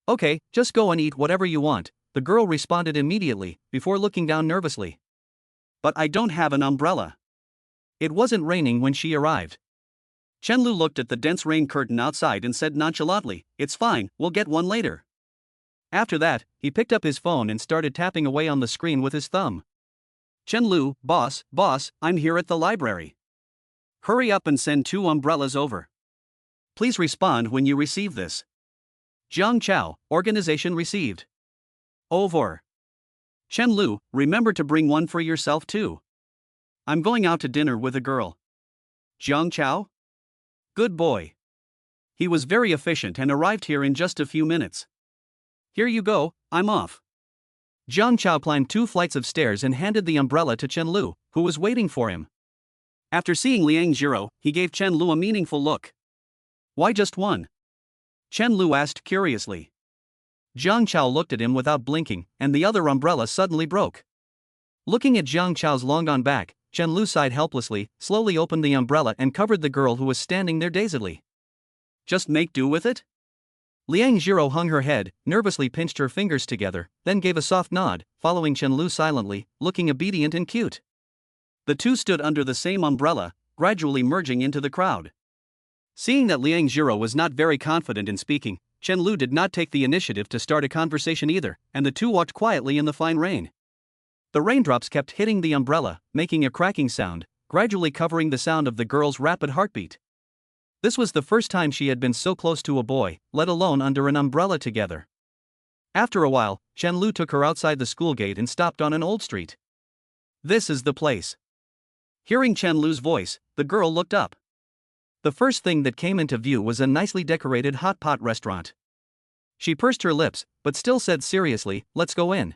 "Okay, just go and eat whatever you want," the girl responded immediately, before looking down nervously. "But I don't have an umbrella." It wasn't raining when she arrived. Chen-Lu looked at the dense rain curtain outside and said nonchalantly, "It's fine, we'll get one later." After that, he picked up his phone and started tapping away on the screen with his thumb. "Chen-Lu, boss, I'm here at the library. Hurry up and send 2 umbrellas over. Please respond when you receive this. Jiang Chao, organization received. Over. Chen-Lu, remember to bring one for yourself too. I'm going out to dinner with a girl. Jiang Chao? Good boy." He was very efficient and arrived here in just a few minutes. "Here you go, I'm off." Jiang Chao climbed 2 flights of stairs and handed the umbrella to Chen-Lu, who was waiting for him. After seeing Liang Jiro, he gave Chen-Lu a meaningful look. "Why just one?" Chen-Lu asked curiously. Jiang Chao looked at him without blinking, and the other umbrella suddenly broke. Looking at Jiang Chao's long gone back, Chen Lu sighed helplessly, slowly opened the umbrella and covered the girl who was standing there dazedly. Just make do with it? Liang Zhiro hung her head, nervously pinched her fingers together, then gave a soft nod, following Chen Lu silently, looking obedient and cute. The two stood under the same umbrella, gradually merging into the crowd. Seeing that Liang Zhiro was not very confident in speaking, Chen Lu did not take the initiative to start a conversation either, and the two walked quietly in the fine rain. The raindrops kept hitting the umbrella, making a cracking sound, gradually covering the sound of the girl's rapid heartbeat. This was the first time she had been so close to a boy, let alone under an umbrella together. After a while, Chen Lu took her outside the school gate and stopped on an old street. This is the place. Hearing Chen Lu's voice, the girl looked up. The first thing that came into view was a nicely decorated hot pot restaurant. She pursed her lips, but still said seriously, "Let's go in.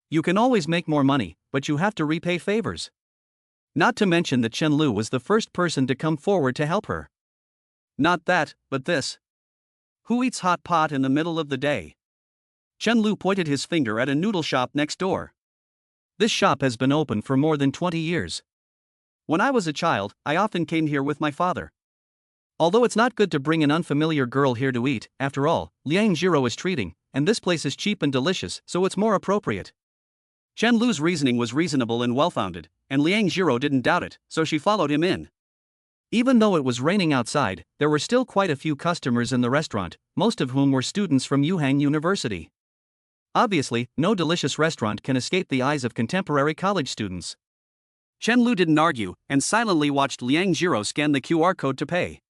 You can always make more money, but you have to repay favors." Not to mention that Chen Lu was the first person to come forward to help her. Not that, but this. Who eats hot pot in the middle of the day? Chen Lu pointed his finger at a noodle shop next door. This shop has been open for more than 20 years. When I was a child, I often came here with my father. Although it's not good to bring an unfamiliar girl here to eat, after all, Liang Zhiro is treating, and this place is cheap and delicious, so it's more appropriate. Chen Lu's reasoning was reasonable and well-founded, and Liang Zhiro didn't doubt it, so she followed him in. Even though it was raining outside, there were still quite a few customers in the restaurant, most of whom were students from Yuhang University. Obviously, no delicious restaurant can escape the eyes of contemporary college students. Chen Lu didn't argue, and silently watched Liang Zhiro scan the QR code to pay.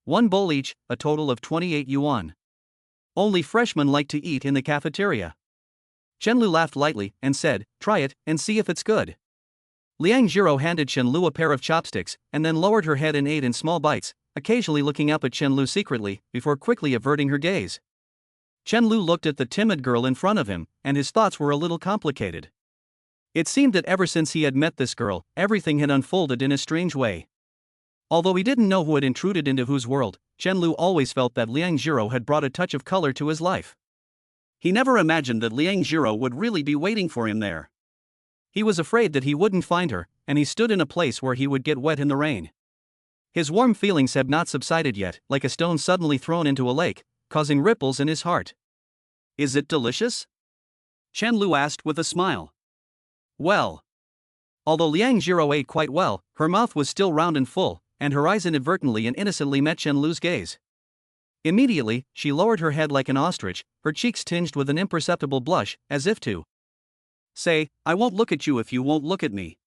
One bowl each, a total of 28 yuan. Only freshmen like to eat in the cafeteria. Chen Lu laughed lightly and said, "Try it, and see if it's good." Liang Zhiro handed Chen Lu a pair of chopsticks, and then lowered her head and ate in small bites, occasionally looking up at Chen Lu secretly, before quickly averting her gaze. Chen Lu looked at the timid girl in front of him, and his thoughts were a little complicated. It seemed that ever since he had met this girl, everything had unfolded in a strange way. Although he didn't know who had intruded into whose world, Chen Lu always felt that Liang Zhiro had brought a touch of color to his life. He never imagined that Liang Zhiro would really be waiting for him there. He was afraid that he wouldn't find her, and he stood in a place where he would get wet in the rain. His warm feelings had not subsided yet, like a stone suddenly thrown into a lake, causing ripples in his heart. "Is it delicious?" Chen Lu asked with a smile. Well. Although Liang Zhiro ate quite well, her mouth was still round and full, and her eyes inadvertently and innocently met Chen Lu's gaze. Immediately, she lowered her head like an ostrich, her cheeks tinged with an imperceptible blush, as if to say, "I won't look at you if you won't look at me."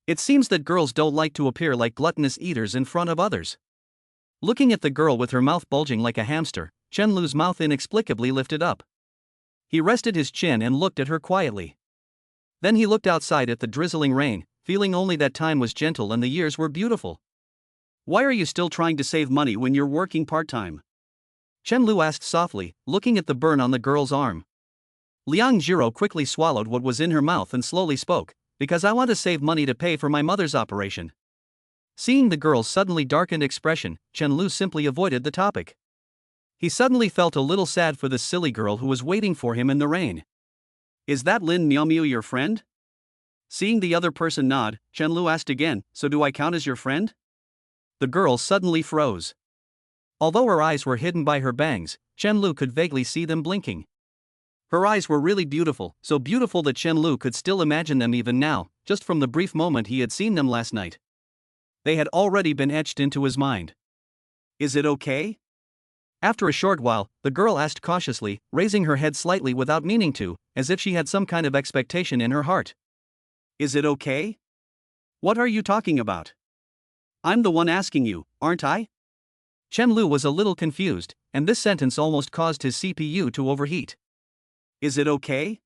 It seems that girls don't like to appear like gluttonous eaters in front of others. Looking at the girl with her mouth bulging like a hamster, Chen Lu's mouth inexplicably lifted up. He rested his chin and looked at her quietly. Then he looked outside at the drizzling rain, feeling only that time was gentle and the years were beautiful. "Why are you still trying to save money when you're working part-time?" Chen Lu asked softly, looking at the burn on the girl's arm. Liang Zhiro quickly swallowed what was in her mouth and slowly spoke, "Because I want to save money to pay for my mother's operation." Seeing the girl's suddenly darkened expression, Chen Lu simply avoided the topic. He suddenly felt a little sad for this silly girl who was waiting for him in the rain. "Is that Lin Miaomiu your friend?" Seeing the other person nod, Chen Lu asked again, "So do I count as your friend?" The girl suddenly froze. Although her eyes were hidden by her bangs, Chen Lu could vaguely see them blinking. Her eyes were really beautiful, so beautiful that Chen Lu could still imagine them even now, just from the brief moment he had seen them last night. They had already been etched into his mind. "Is it okay?" After a short while, the girl asked cautiously, raising her head slightly without meaning to, as if she had some kind of expectation in her heart. "Is it okay? What are you talking about? I'm the one asking you, aren't I?" Chen Lu was a little confused, and this sentence almost caused his CPU to overheat. "Is it okay?"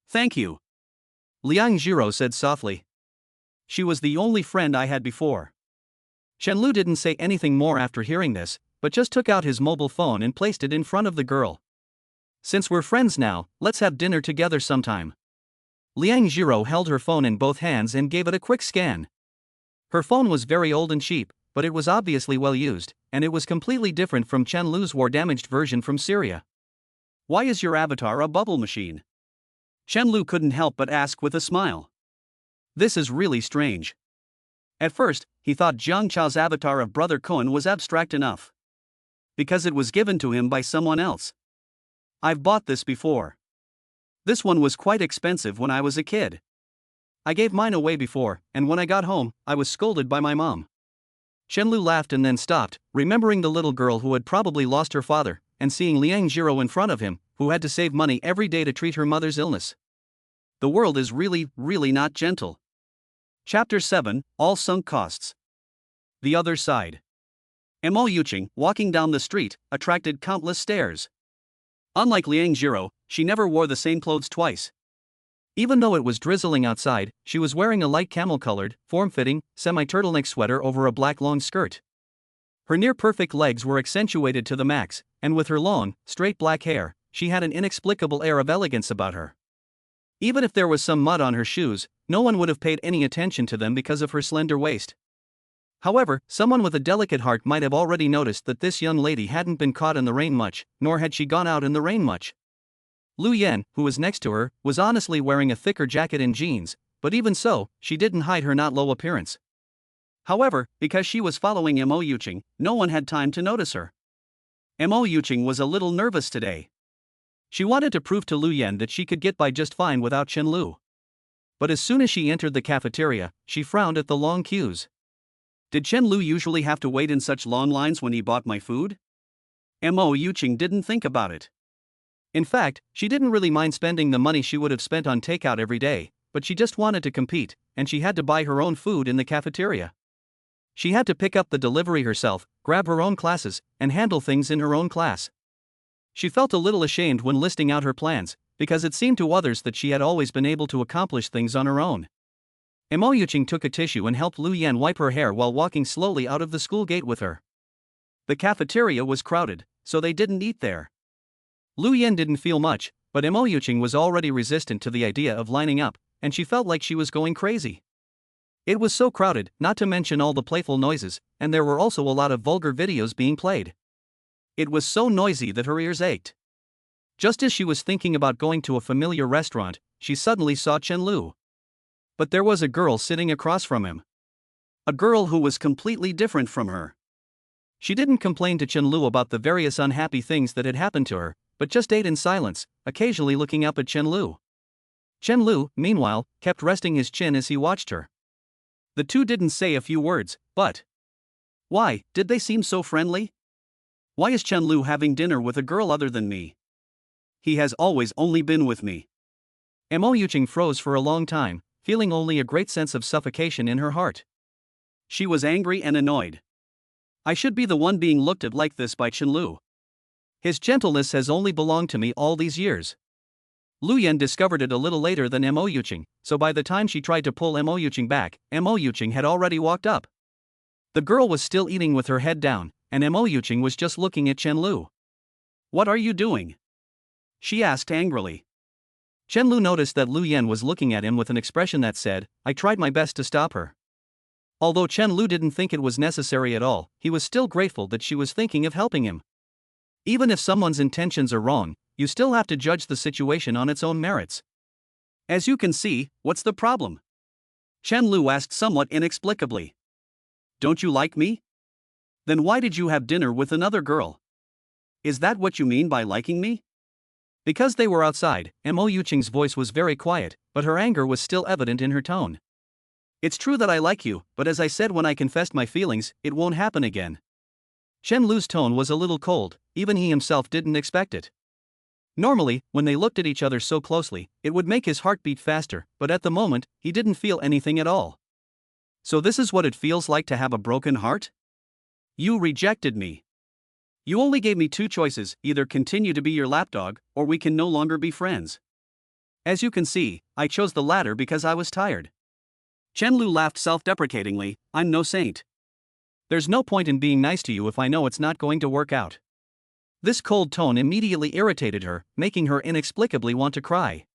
"Thank you," Liang Zhiro said softly. "She was the only friend I had before." Chen Lu didn't say anything more after hearing this, but just took out his mobile phone and placed it in front of the girl. "Since we're friends now, let's have dinner together sometime." Liang Zhiro held her phone in both hands and gave it a quick scan. Her phone was very old and cheap, but it was obviously well used, and it was completely different from Chen Lu's war-damaged version from Syria. "Why is your avatar a bubble machine?" Chen Lu couldn't help but ask with a smile. This is really strange. At first, he thought Jiang Chao's avatar of Brother Cohen was abstract enough. Because it was given to him by someone else. I've bought this before. This one was quite expensive when I was a kid. I gave mine away before, and when I got home, I was scolded by my mom. Chenlu laughed and then stopped, remembering the little girl who had probably lost her father, and seeing Liang Jiro in front of him, who had to save money every day to treat her mother's illness. The world is really not gentle. Chapter 7, All Sunk Costs. The Other Side. Mo Yuqing, walking down the street, attracted countless stares. Unlike Liang Jiro, she never wore the same clothes twice. Even though it was drizzling outside, she was wearing a light camel-colored, form-fitting, semi-turtleneck sweater over a black long skirt. Her near-perfect legs were accentuated to the max, and with her long, straight black hair, she had an inexplicable air of elegance about her. Even if there was some mud on her shoes, no one would have paid any attention to them because of her slender waist. However, someone with a delicate heart might have already noticed that this young lady hadn't been caught in the rain much, nor had she gone out in the rain much. Lu Yan, who was next to her, was honestly wearing a thicker jacket and jeans, but even so, she didn't hide her not low appearance. However, because she was following Mo Yuqing, no one had time to notice her. Mo Yuqing was a little nervous today. She wanted to prove to Lu Yan that she could get by just fine without Chen Lu. But as soon as she entered the cafeteria, she frowned at the long queues. Did Chen Lu usually have to wait in such long lines when he bought my food? Mo Yuqing didn't think about it. In fact, she didn't really mind spending the money she would have spent on takeout every day, but she just wanted to compete, and she had to buy her own food in the cafeteria. She had to pick up the delivery herself, grab her own classes, and handle things in her own class. She felt a little ashamed when listing out her plans, because it seemed to others that she had always been able to accomplish things on her own. Mo Yuqing took a tissue and helped Lu Yan wipe her hair while walking slowly out of the school gate with her. The cafeteria was crowded, so they didn't eat there. Lu Yan didn't feel much, but Mo Yuqing was already resistant to the idea of lining up, and she felt like she was going crazy. It was so crowded, not to mention all the playful noises, and there were also a lot of vulgar videos being played. It was so noisy that her ears ached. Just as she was thinking about going to a familiar restaurant, she suddenly saw Chen Lu. But there was a girl sitting across from him. A girl who was completely different from her. She didn't complain to Chen Lu about the various unhappy things that had happened to her, but just ate in silence, occasionally looking up at Chen Lu. Chen Lu, meanwhile, kept resting his chin as he watched her. The two didn't say a few words, but why did they seem so friendly? Why is Chen Lu having dinner with a girl other than me? He has always only been with me. Mo Yuqing froze for a long time, feeling only a great sense of suffocation in her heart. She was angry and annoyed. I should be the one being looked at like this by Chen Lu. His gentleness has only belonged to me all these years. Lu Yan discovered it a little later than Mo Yuqing, so by the time she tried to pull Mo Yuqing back, Mo Yuqing had already walked up. The girl was still eating with her head down, and Mo Yuqing was just looking at Chen Lu. What are you doing? She asked angrily. Chen Lu noticed that Lu Yan was looking at him with an expression that said, I tried my best to stop her. Although Chen Lu didn't think it was necessary at all, he was still grateful that she was thinking of helping him. Even if someone's intentions are wrong, you still have to judge the situation on its own merits. As you can see, what's the problem? Chen Lu asked somewhat inexplicably. Don't you like me? Then why did you have dinner with another girl? Is that what you mean by liking me? Because they were outside, Mo Yuqing's voice was very quiet, but her anger was still evident in her tone. It's true that I like you, but as I said when I confessed my feelings, it won't happen again. Chen Lu's tone was a little cold, even he himself didn't expect it. Normally, when they looked at each other so closely, it would make his heart beat faster, but at the moment, he didn't feel anything at all. So this is what it feels like to have a broken heart? You rejected me. You only gave me two choices, either continue to be your lapdog, or we can no longer be friends. As you can see, I chose the latter because I was tired. Chen Lu laughed self-deprecatingly, I'm no saint. There's no point in being nice to you if I know it's not going to work out. This cold tone immediately irritated her, making her inexplicably want to cry.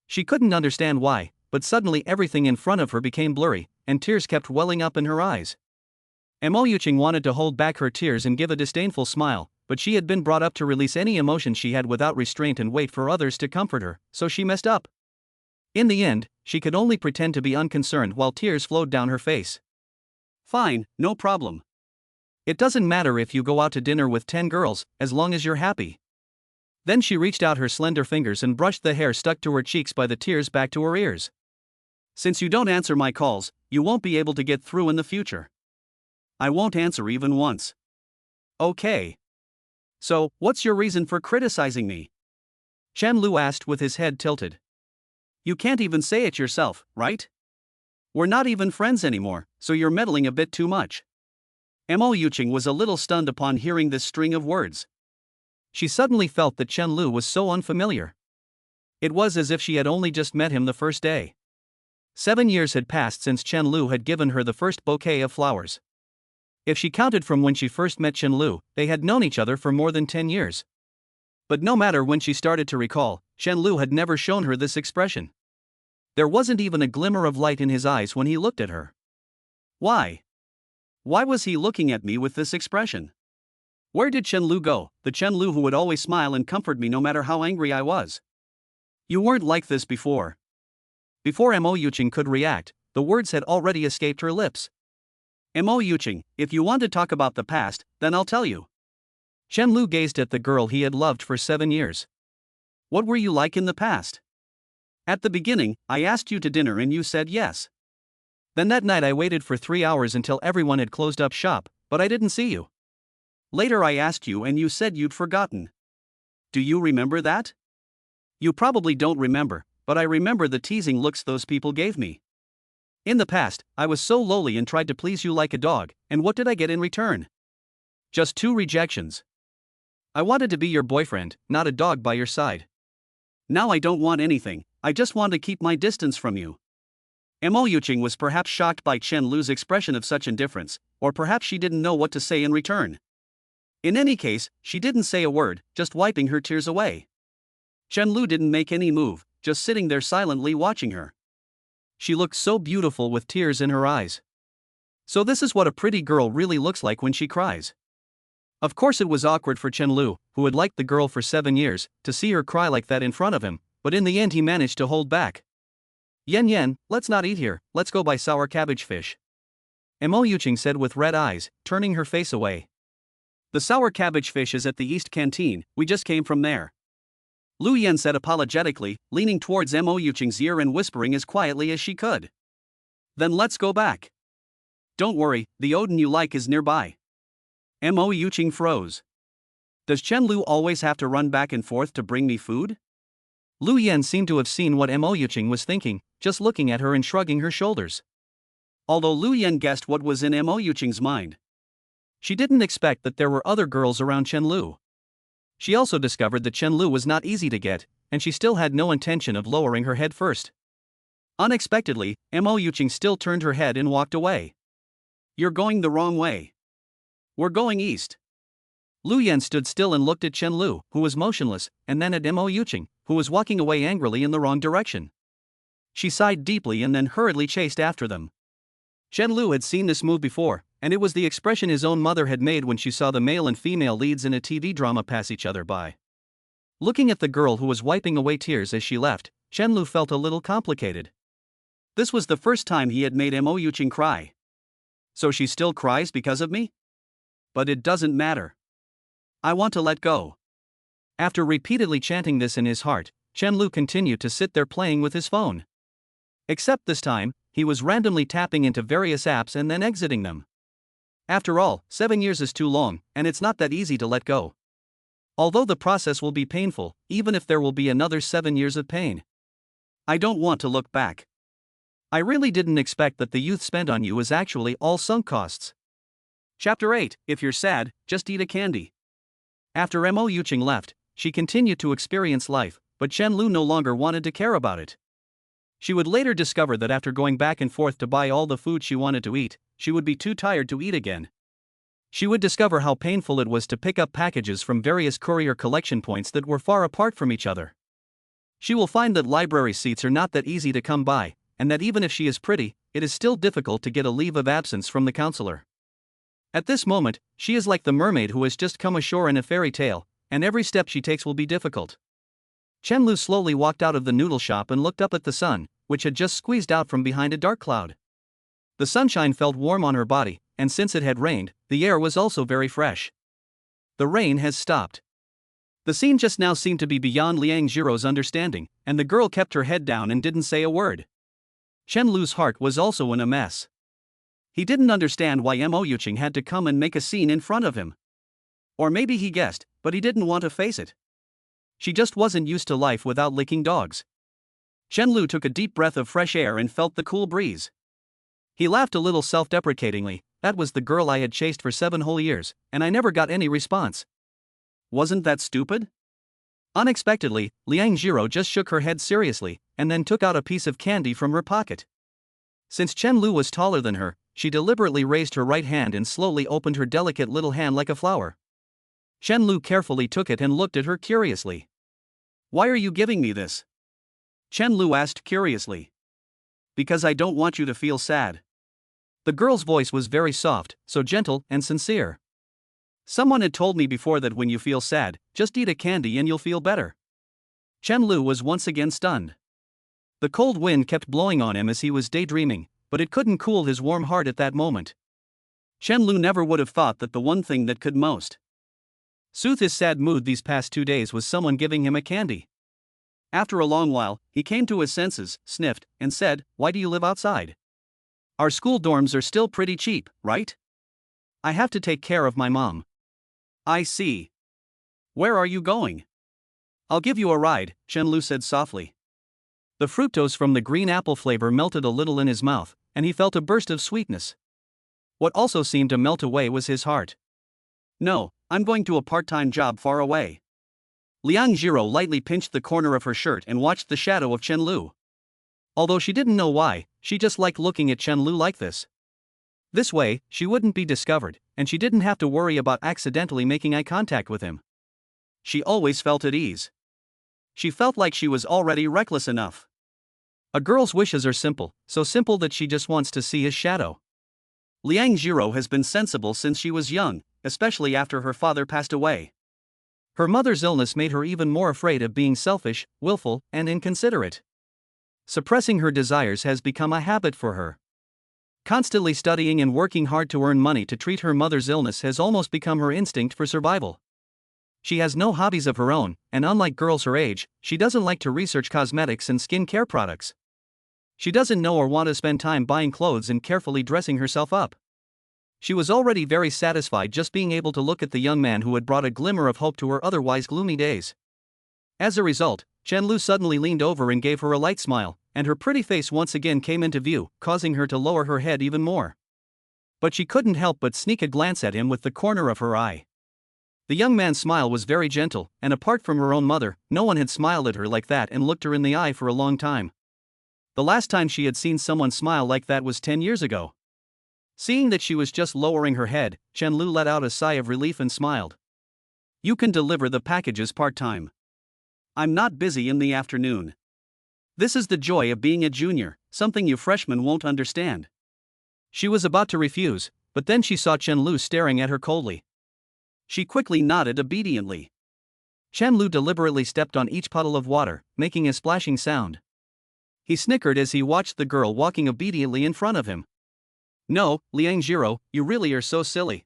She couldn't understand why, but suddenly everything in front of her became blurry, and tears kept welling up in her eyes. Mo Yuqing wanted to hold back her tears and give a disdainful smile, but she had been brought up to release any emotion she had without restraint and wait for others to comfort her, so she messed up. In the end, she could only pretend to be unconcerned while tears flowed down her face. Fine, no problem. It doesn't matter if you go out to dinner with 10 girls, as long as you're happy. Then she reached out her slender fingers and brushed the hair stuck to her cheeks by the tears back to her ears. Since you don't answer my calls, you won't be able to get through in the future. I won't answer even once. Okay. So, what's your reason for criticizing me? Chen Lu asked with his head tilted. You can't even say it yourself, right? We're not even friends anymore, so you're meddling a bit too much. Mo Yuqing was a little stunned upon hearing this string of words. She suddenly felt that Chen Lu was so unfamiliar. It was as if she had only just met him the first day. 7 years had passed since Chen Lu had given her the first bouquet of flowers. If she counted from when she first met Chen Lu, they had known each other for more than 10 years. But no matter when she started to recall, Chen Lu had never shown her this expression. There wasn't even a glimmer of light in his eyes when he looked at her. Why? Why was he looking at me with this expression? Where did Chen Lu go, the Chen Lu who would always smile and comfort me no matter how angry I was? You weren't like this before. Before Mo Yuqing could react, the words had already escaped her lips. Mo Yuqing, if you want to talk about the past, then I'll tell you. Chen Lu gazed at the girl he had loved for 7 years. What were you like in the past? At the beginning, I asked you to dinner and you said yes. Then that night I waited for 3 hours until everyone had closed up shop, but I didn't see you. Later I asked you and you said you'd forgotten. Do you remember that? You probably don't remember, but I remember the teasing looks those people gave me. In the past, I was so lowly and tried to please you like a dog, and what did I get in return? Just 2 rejections. I wanted to be your boyfriend, not a dog by your side. Now I don't want anything, I just want to keep my distance from you. Mo Yuqing was perhaps shocked by Chen Lu's expression of such indifference, or perhaps she didn't know what to say in return. In any case, she didn't say a word, just wiping her tears away. Chen Lu didn't make any move, just sitting there silently watching her. She looked so beautiful with tears in her eyes. So this is what a pretty girl really looks like when she cries. Of course it was awkward for Chen Lu, who had liked the girl for 7 years, to see her cry like that in front of him, but in the end he managed to hold back. Yen, let's not eat here, let's go buy sour cabbage fish. Mo Yuqing said with red eyes, turning her face away. The sour cabbage fish is at the East Canteen, we just came from there. Lu Yan said apologetically, leaning towards Mo Yuqing's ear and whispering as quietly as she could. Then let's go back. Don't worry, the Odin you like is nearby. Mo Yuqing froze. Does Chen Lu always have to run back and forth to bring me food? Lu Yan seemed to have seen what Mo Yuqing was thinking, just looking at her and shrugging her shoulders. Although Lu Yan guessed what was in Mo Yuqing's mind. She didn't expect that there were other girls around Chen Lu. She also discovered that Chen Lu was not easy to get, and she still had no intention of lowering her head first. Unexpectedly, Mo Yuqing still turned her head and walked away. You're going the wrong way. We're going east. Lu Yan stood still and looked at Chen Lu, who was motionless, and then at Mo Yuqing, who was walking away angrily in the wrong direction. She sighed deeply and then hurriedly chased after them. Chen Lu had seen this move before, and it was the expression his own mother had made when she saw the male and female leads in a TV drama pass each other by. Looking at the girl who was wiping away tears as she left, Chen Lu felt a little complicated. This was the first time he had made Mo Yuqing cry. So she still cries because of me? But it doesn't matter. I want to let go. After repeatedly chanting this in his heart, Chen Lu continued to sit there playing with his phone. Except this time, he was randomly tapping into various apps and then exiting them. After all, 7 years is too long, and it's not that easy to let go. Although the process will be painful, even if there will be another 7 years of pain. I don't want to look back. I really didn't expect that the youth spent on you was actually all sunk costs. Chapter 8, If you're sad, just eat a candy. After Mo Yuqing left, she continued to experience life, but Chen Lu no longer wanted to care about it. She would later discover that after going back and forth to buy all the food she wanted to eat, she would be too tired to eat again. She would discover how painful it was to pick up packages from various courier collection points that were far apart from each other. She will find that library seats are not that easy to come by, and that even if she is pretty, it is still difficult to get a leave of absence from the counselor. At this moment, she is like the mermaid who has just come ashore in a fairy tale, and every step she takes will be difficult. Chen Lu slowly walked out of the noodle shop and looked up at the sun, which had just squeezed out from behind a dark cloud. The sunshine felt warm on her body, and since it had rained, the air was also very fresh. The rain has stopped. The scene just now seemed to be beyond Liang Jiro's understanding, and the girl kept her head down and didn't say a word. Chen Lu's heart was also in a mess. He didn't understand why Mo Yuqing had to come and make a scene in front of him. Or maybe he guessed, but he didn't want to face it. She just wasn't used to life without licking dogs. Chen Lu took a deep breath of fresh air and felt the cool breeze. He laughed a little self-deprecatingly. That was the girl I had chased for 7 whole years, and I never got any response. Wasn't that stupid? Unexpectedly, Liang Jiro just shook her head seriously, and then took out a piece of candy from her pocket. Since Chen Lu was taller than her, she deliberately raised her right hand and slowly opened her delicate little hand like a flower. Chen Lu carefully took it and looked at her curiously. "Why are you giving me this?" Chen Lu asked curiously. "Because I don't want you to feel sad." The girl's voice was very soft, so gentle and sincere. "Someone had told me before that when you feel sad, just eat a candy and you'll feel better." Chen Lu was once again stunned. The cold wind kept blowing on him as he was daydreaming, but it couldn't cool his warm heart at that moment. Chen Lu never would have thought that the one thing that could most soothe his sad mood these past 2 days was someone giving him a candy. After a long while, he came to his senses, sniffed, and said, "Why do you live outside? Our school dorms are still pretty cheap, right? I have to take care of my mom." "I see. Where are you going?" "I'll give you a ride," Chen Lu said softly. The fructose from the green apple flavor melted a little in his mouth, and he felt a burst of sweetness. What also seemed to melt away was his heart. "No, I'm going to a part-time job far away." Liang Jiro lightly pinched the corner of her shirt and watched the shadow of Chen Lu. Although she didn't know why, she just liked looking at Chen Lu like this. This way, she wouldn't be discovered, and she didn't have to worry about accidentally making eye contact with him. She always felt at ease. She felt like she was already reckless enough. A girl's wishes are simple, so simple that she just wants to see his shadow. Liang Jiro has been sensible since she was young, especially after her father passed away. Her mother's illness made her even more afraid of being selfish, willful, and inconsiderate. Suppressing her desires has become a habit for her. Constantly studying and working hard to earn money to treat her mother's illness has almost become her instinct for survival. She has no hobbies of her own, and unlike girls her age, she doesn't like to research cosmetics and skin care products. She doesn't know or want to spend time buying clothes and carefully dressing herself up. She was already very satisfied just being able to look at the young man who had brought a glimmer of hope to her otherwise gloomy days. As a result, Chen Lu suddenly leaned over and gave her a light smile, and her pretty face once again came into view, causing her to lower her head even more. But she couldn't help but sneak a glance at him with the corner of her eye. The young man's smile was very gentle, and apart from her own mother, no one had smiled at her like that and looked her in the eye for a long time. The last time she had seen someone smile like that was 10 years ago. Seeing that she was just lowering her head, Chen Lu let out a sigh of relief and smiled. "You can deliver the packages part-time. I'm not busy in the afternoon. This is the joy of being a junior, something you freshmen won't understand." She was about to refuse, but then she saw Chen Lu staring at her coldly. She quickly nodded obediently. Chen Lu deliberately stepped on each puddle of water, making a splashing sound. He snickered as he watched the girl walking obediently in front of him. "No, Liang Jiro, you really are so silly."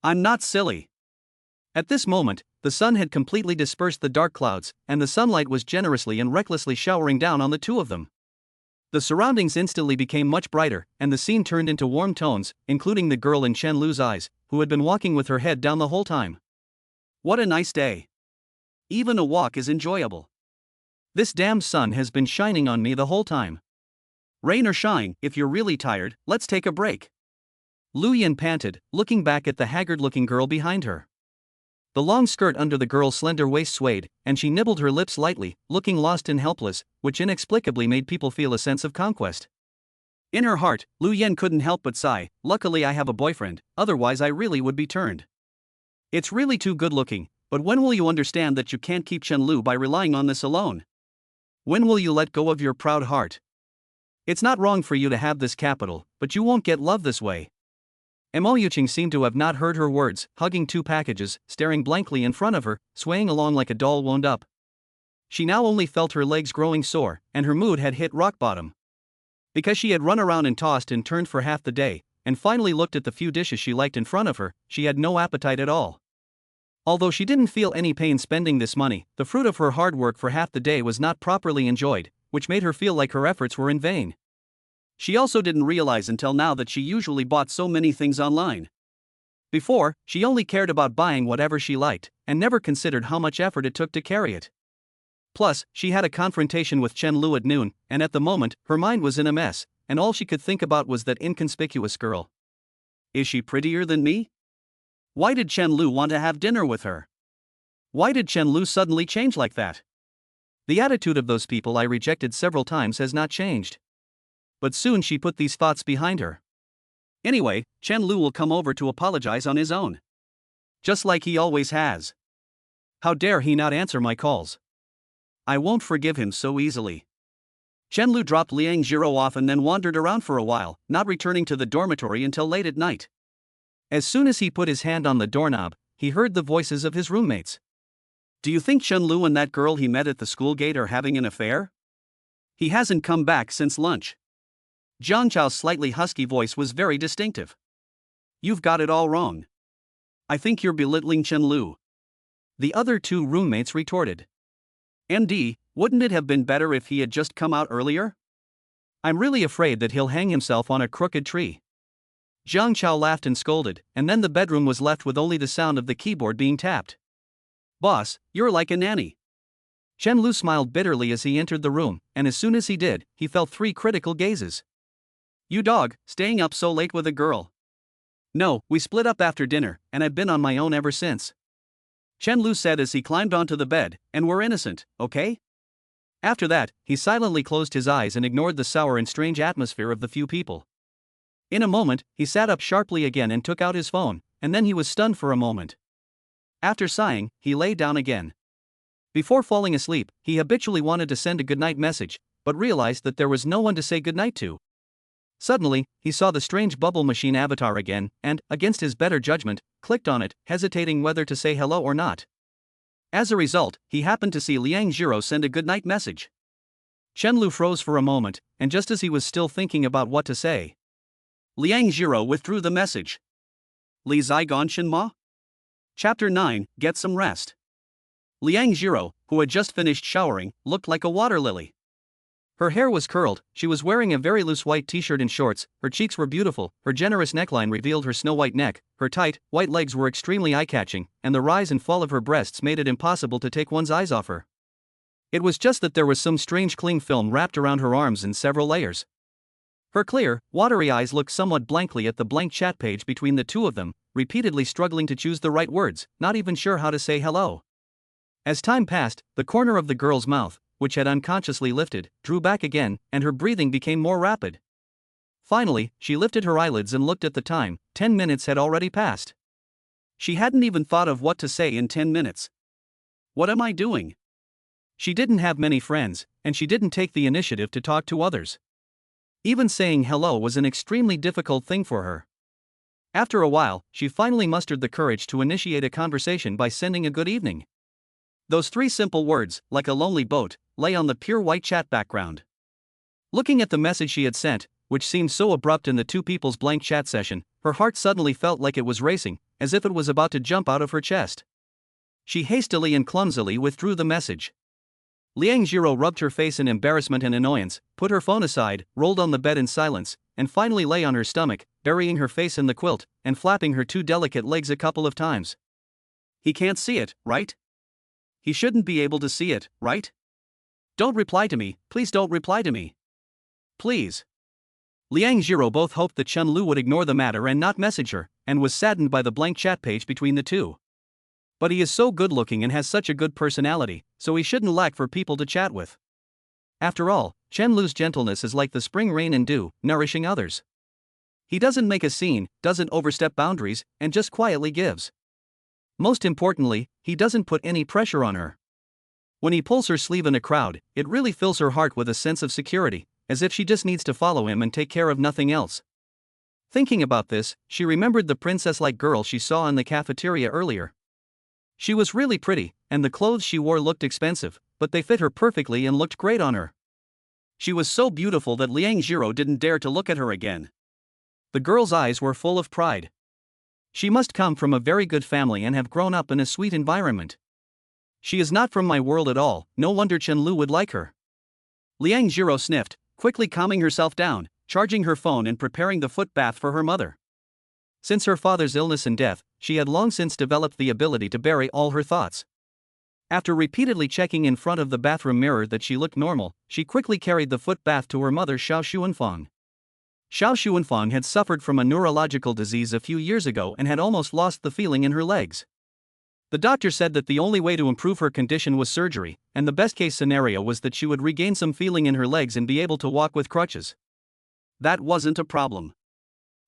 "I'm not silly." At this moment, the sun had completely dispersed the dark clouds, and the sunlight was generously and recklessly showering down on the two of them. The surroundings instantly became much brighter, and the scene turned into warm tones, including the girl in Chen Lu's eyes, who had been walking with her head down the whole time. "What a nice day. Even a walk is enjoyable. This damn sun has been shining on me the whole time. Rain or shine, if you're really tired, let's take a break." Lu Yan panted, looking back at the haggard-looking girl behind her. The long skirt under the girl's slender waist swayed, and she nibbled her lips lightly, looking lost and helpless, which inexplicably made people feel a sense of conquest. In her heart, Lu Yan couldn't help but sigh, "Luckily I have a boyfriend, otherwise I really would be turned. It's really too good looking, but when will you understand that you can't keep Chen Lu by relying on this alone? When will you let go of your proud heart? It's not wrong for you to have this capital, but you won't get love this way." Mo Yuqing seemed to have not heard her words, hugging 2 packages, staring blankly in front of her, swaying along like a doll wound up. She now only felt her legs growing sore, and her mood had hit rock bottom. Because she had run around and tossed and turned for half the day, and finally looked at the few dishes she liked in front of her, she had no appetite at all. Although she didn't feel any pain spending this money, the fruit of her hard work for half the day was not properly enjoyed, which made her feel like her efforts were in vain. She also didn't realize until now that she usually bought so many things online. Before, she only cared about buying whatever she liked, and never considered how much effort it took to carry it. Plus, she had a confrontation with Chen Lu at noon, and at the moment, her mind was in a mess, and all she could think about was that inconspicuous girl. Is she prettier than me? Why did Chen Lu want to have dinner with her? Why did Chen Lu suddenly change like that? The attitude of those people I rejected several times has not changed. But soon she put these thoughts behind her. Anyway, Chen Lu will come over to apologize on his own. Just like he always has. How dare he not answer my calls? I won't forgive him so easily. Chen Lu dropped Liang Jiro off and then wandered around for a while, not returning to the dormitory until late at night. As soon as he put his hand on the doorknob, he heard the voices of his roommates. Do you think Chen Lu and that girl he met at the school gate are having an affair? He hasn't come back since lunch. Jiang Chao's slightly husky voice was very distinctive. You've got it all wrong. I think you're belittling Chen Lu. The other two roommates retorted. MD, wouldn't it have been better if he had just come out earlier? I'm really afraid that he'll hang himself on a crooked tree. Jiang Chao laughed and scolded, and then the bedroom was left with only the sound of the keyboard being tapped. Boss, you're like a nanny. Chen Lu smiled bitterly as he entered the room, and as soon as he did, he felt 3 critical gazes. You dog, staying up so late with a girl. No, we split up after dinner, and I've been on my own ever since. Chen Lu said as he climbed onto the bed, and we're innocent, okay? After that, he silently closed his eyes and ignored the sour and strange atmosphere of the few people. In a moment, he sat up sharply again and took out his phone, and then he was stunned for a moment. After sighing, he lay down again. Before falling asleep, he habitually wanted to send a goodnight message, but realized that there was no one to say goodnight to. Suddenly, he saw the strange bubble machine avatar again, and, against his better judgment, clicked on it, hesitating whether to say hello or not. As a result, he happened to see Liang Jiro send a goodnight message. Chen Lu froze for a moment, and just as he was still thinking about what to say, Liang Jiro withdrew the message. Li Zaigon Shenma? Chapter 9, Get Some Rest. Liang Jiro, who had just finished showering, looked like a water lily. Her hair was curled, she was wearing a very loose white t-shirt and shorts, her cheeks were beautiful, her generous neckline revealed her snow-white neck, her tight, white legs were extremely eye-catching, and the rise and fall of her breasts made it impossible to take one's eyes off her. It was just that there was some strange cling film wrapped around her arms in several layers. Her clear, watery eyes looked somewhat blankly at the blank chat page between the two of them, repeatedly struggling to choose the right words, not even sure how to say hello. As time passed, the corner of the girl's mouth, which had unconsciously lifted, drew back again, and her breathing became more rapid. Finally, she lifted her eyelids and looked at the time. 10 minutes had already passed. She hadn't even thought of what to say in 10 minutes. What am I doing? She didn't have many friends, and she didn't take the initiative to talk to others. Even saying hello was an extremely difficult thing for her. After a while, she finally mustered the courage to initiate a conversation by sending a good evening. Those 3 simple words, like a lonely boat, lay on the pure white chat background. Looking at the message she had sent, which seemed so abrupt in the two people's blank chat session, her heart suddenly felt like it was racing, as if it was about to jump out of her chest. She hastily and clumsily withdrew the message. Liang Jiro rubbed her face in embarrassment and annoyance, put her phone aside, rolled on the bed in silence, and finally lay on her stomach, burying her face in the quilt, and flapping her 2 delicate legs a couple of times. He can't see it, right? He shouldn't be able to see it, right? Don't reply to me, please don't reply to me. Please. Liang Jiro both hoped that Chen Lu would ignore the matter and not message her, and was saddened by the blank chat page between the two. But he is so good-looking and has such a good personality, so he shouldn't lack for people to chat with. After all, Chen Lu's gentleness is like the spring rain and dew, nourishing others. He doesn't make a scene, doesn't overstep boundaries, and just quietly gives. Most importantly, he doesn't put any pressure on her. When he pulls her sleeve in a crowd, it really fills her heart with a sense of security, as if she just needs to follow him and take care of nothing else. Thinking about this, she remembered the princess-like girl she saw in the cafeteria earlier. She was really pretty, and the clothes she wore looked expensive, but they fit her perfectly and looked great on her. She was so beautiful that Liang Jiro didn't dare to look at her again. The girl's eyes were full of pride. She must come from a very good family and have grown up in a sweet environment. She is not from my world at all, no wonder Chen Lu would like her. Liang Jiro sniffed, quickly calming herself down, charging her phone and preparing the foot bath for her mother. Since her father's illness and death, she had long since developed the ability to bury all her thoughts. After repeatedly checking in front of the bathroom mirror that she looked normal, she quickly carried the foot bath to her mother Xiao Xuanfang. Xiao Xuanfang had suffered from a neurological disease a few years ago and had almost lost the feeling in her legs. The doctor said that the only way to improve her condition was surgery, and the best-case scenario was that she would regain some feeling in her legs and be able to walk with crutches. That wasn't a problem.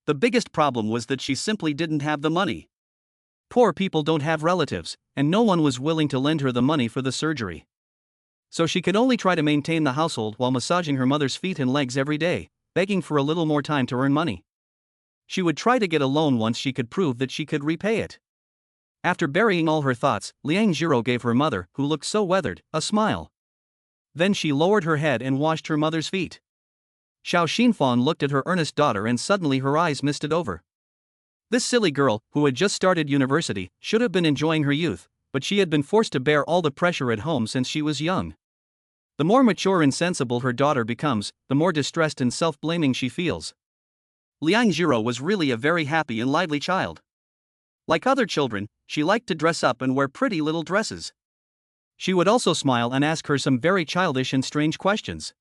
The biggest problem was that she simply didn't have the money. Poor people don't have relatives, and no one was willing to lend her the money for the surgery. So she could only try to maintain the household while massaging her mother's feet and legs every day, begging for a little more time to earn money. She would try to get a loan once she could prove that she could repay it. After burying all her thoughts, Liang Jiro gave her mother, who looked so weathered, a smile. Then she lowered her head and washed her mother's feet. Xiao Xinfang looked at her earnest daughter and suddenly her eyes misted over. This silly girl, who had just started university, should have been enjoying her youth, but she had been forced to bear all the pressure at home since she was young. The more mature and sensible her daughter becomes, the more distressed and self-blaming she feels. Liang Jiro was really a very happy and lively child. Like other children, she liked to dress up and wear pretty little dresses. She would also smile and ask her some very childish and strange questions.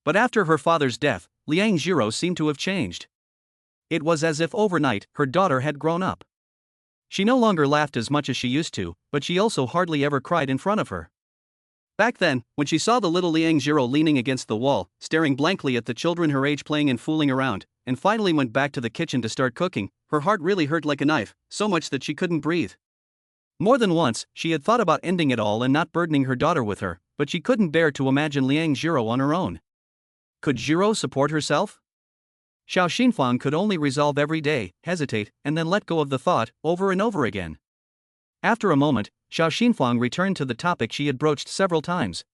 But after her father's death, Liang Jiro seemed to have changed. It was as if overnight, her daughter had grown up. She no longer laughed as much as she used to, but she also hardly ever cried in front of her. Back then, when she saw the little Liang Jiro leaning against the wall, staring blankly at the children her age playing and fooling around, and finally went back to the kitchen to start cooking, her heart really hurt like a knife, so much that she couldn't breathe. More than once, she had thought about ending it all and not burdening her daughter with her, but she couldn't bear to imagine Liang Jiro on her own. Could Jiro support herself? Xiao Xinfang could only resolve every day, hesitate, and then let go of the thought, over and over again. After a moment, Xiao Xinfang returned to the topic she had broached several times.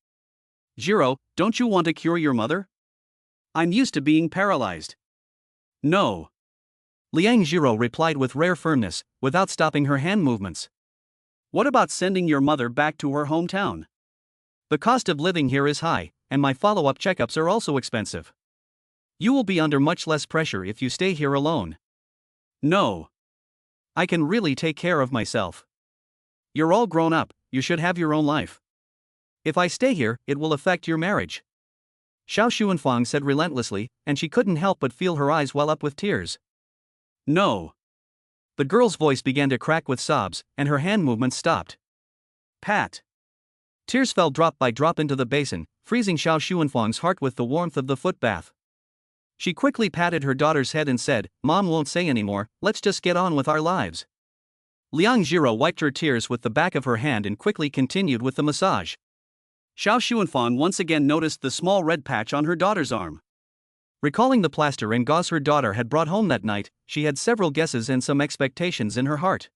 Jiro, don't you want to cure your mother? I'm used to being paralyzed. No. Liang Jiro replied with rare firmness, without stopping her hand movements. What about sending your mother back to her hometown? The cost of living here is high, and my follow-up checkups are also expensive. You will be under much less pressure if you stay here alone. No. I can really take care of myself. You're all grown up, you should have your own life. If I stay here, it will affect your marriage. Xiao Xuanfang said relentlessly, and she couldn't help but feel her eyes well up with tears. No. The girl's voice began to crack with sobs, and her hand movements stopped. Pat. Tears fell drop by drop into the basin, freezing Xiao Xuanfang's heart with the warmth of the foot bath. She quickly patted her daughter's head and said, Mom won't say anymore, let's just get on with our lives. Liang Jiro wiped her tears with the back of her hand and quickly continued with the massage. Xiao Xuanfang once again noticed the small red patch on her daughter's arm. Recalling the plaster and gauze her daughter had brought home that night, she had several guesses and some expectations in her heart.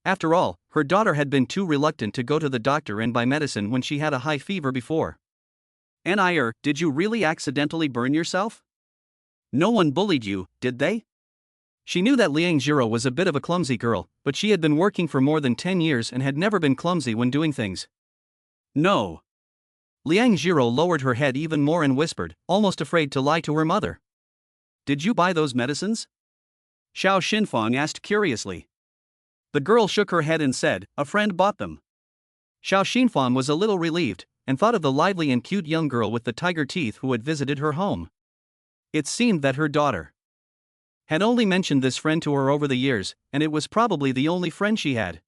After all, her daughter had been too reluctant to go to the doctor and buy medicine when she had a high fever before. Did you really accidentally burn yourself? No one bullied you, did they? She knew that Liang Jiro was a bit of a clumsy girl, but she had been working for more than 10 years and had never been clumsy when doing things. No. Liang Jiro lowered her head even more and whispered, almost afraid to lie to her mother. Did you buy those medicines? Xiao Xinfang asked curiously. The girl shook her head and said, a friend bought them. Xiao Xinfang was a little relieved, and thought of the lively and cute young girl with the tiger teeth who had visited her home. It seemed that her daughter had only mentioned this friend to her over the years, and it was probably the only friend she had.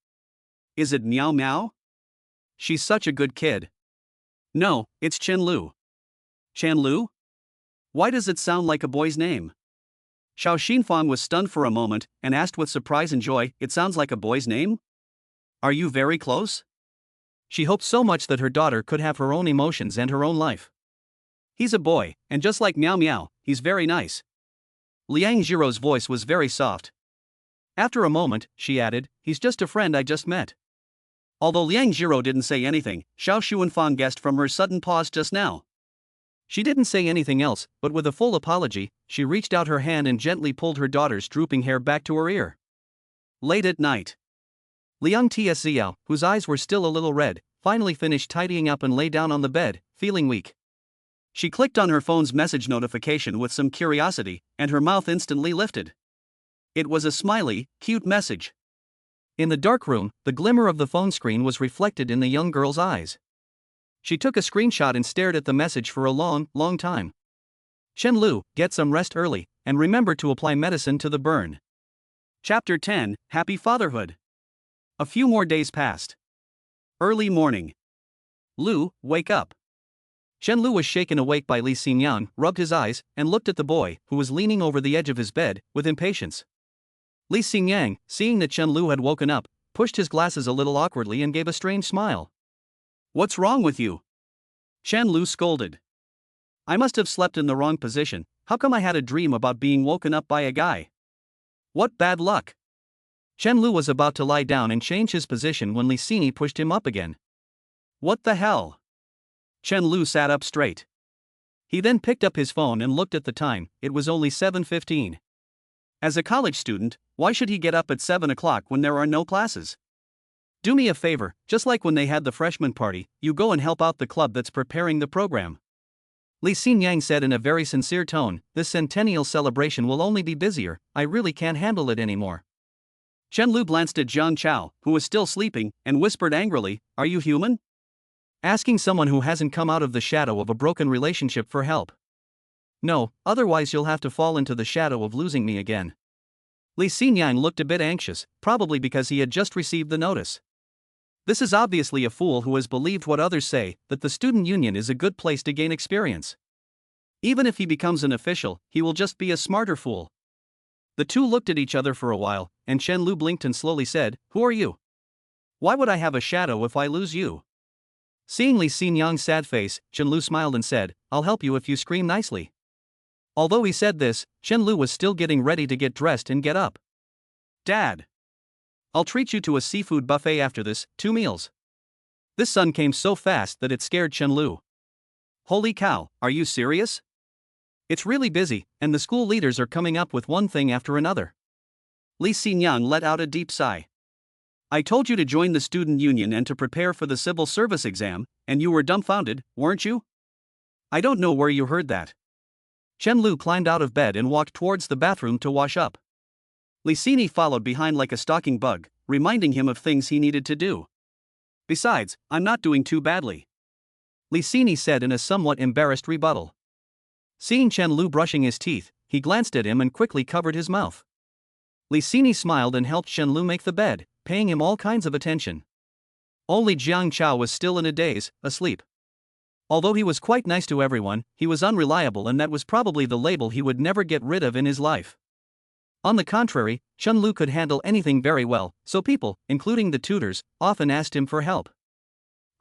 Is it Miao Miao? She's such a good kid. No, it's Chen Lu. Chen Lu? Why does it sound like a boy's name? Xiao Xinfang was stunned for a moment, and asked with surprise and joy, it sounds like a boy's name? Are you very close? She hoped so much that her daughter could have her own emotions and her own life. He's a boy, and just like Miao Miao, he's very nice. Liang Jiro's voice was very soft. After a moment, she added, he's just a friend I just met. Although Liang Jiro didn't say anything, Xiao Xuanfang guessed from her sudden pause just now. She didn't say anything else, but with a full apology, she reached out her hand and gently pulled her daughter's drooping hair back to her ear. Late at night, Liang Tziao, whose eyes were still a little red, finally finished tidying up and lay down on the bed, feeling weak. She clicked on her phone's message notification with some curiosity, and her mouth instantly lifted. It was a smiley, cute message. In the dark room, the glimmer of the phone screen was reflected in the young girl's eyes. She took a screenshot and stared at the message for a long, long time. Shen Lu, get some rest early, and remember to apply medicine to the burn. Chapter 10, Happy Fatherhood. A few more days passed. Early morning. Lu, wake up. Shen Lu was shaken awake by Li Xinyang, rubbed his eyes, and looked at the boy, who was leaning over the edge of his bed, with impatience. Li Xinyang, seeing that Shen Lu had woken up, pushed his glasses a little awkwardly and gave a strange smile. What's wrong with you? Shen Lu scolded. I must have slept in the wrong position. How come I had a dream about being woken up by a guy? What bad luck! Shen Lu was about to lie down and change his position when Li Xini pushed him up again. What the hell? Shen Lu sat up straight. He then picked up his phone and looked at the time. It was only 7:15. As a college student, why should he get up at 7 o'clock when there are no classes? Do me a favor, just like when they had the freshman party, you go and help out the club that's preparing the program. Li Xinyang said in a very sincere tone, this centennial celebration will only be busier, I really can't handle it anymore. Shen Lu glanced at Jiang Chao, who was still sleeping, and whispered angrily, are you human? Asking someone who hasn't come out of the shadow of a broken relationship for help. No, otherwise you'll have to fall into the shadow of losing me again. Li Xinyang looked a bit anxious, probably because he had just received the notice. This is obviously a fool who has believed what others say, that the student union is a good place to gain experience. Even if he becomes an official, he will just be a smarter fool. The two looked at each other for a while, and Shen Lu blinked and slowly said, who are you? Why would I have a shadow if I lose you? Seeing Li Xinyang's sad face, Shen Lu smiled and said, I'll help you if you scream nicely. Although he said this, Shen Lu was still getting ready to get dressed and get up. Dad! I'll treat you to a seafood buffet after this, 2 meals. This son came so fast that it scared Shen Lu. Holy cow, are you serious? It's really busy, and the school leaders are coming up with one thing after another. Li Xinyang let out a deep sigh. I told you to join the student union and to prepare for the civil service exam, and you were dumbfounded, weren't you? I don't know where you heard that. Shen Lu climbed out of bed and walked towards the bathroom to wash up. Li Xini followed behind like a stalking bug, reminding him of things he needed to do. Besides, I'm not doing too badly. Li Xini said in a somewhat embarrassed rebuttal. Seeing Shen Lu brushing his teeth, he glanced at him and quickly covered his mouth. Li Xini smiled and helped Shen Lu make the bed, paying him all kinds of attention. Only Jiang Chao was still in a daze, asleep. Although he was quite nice to everyone, he was unreliable, and that was probably the label he would never get rid of in his life. On the contrary, Shen Lu could handle anything very well, so people, including the tutors, often asked him for help.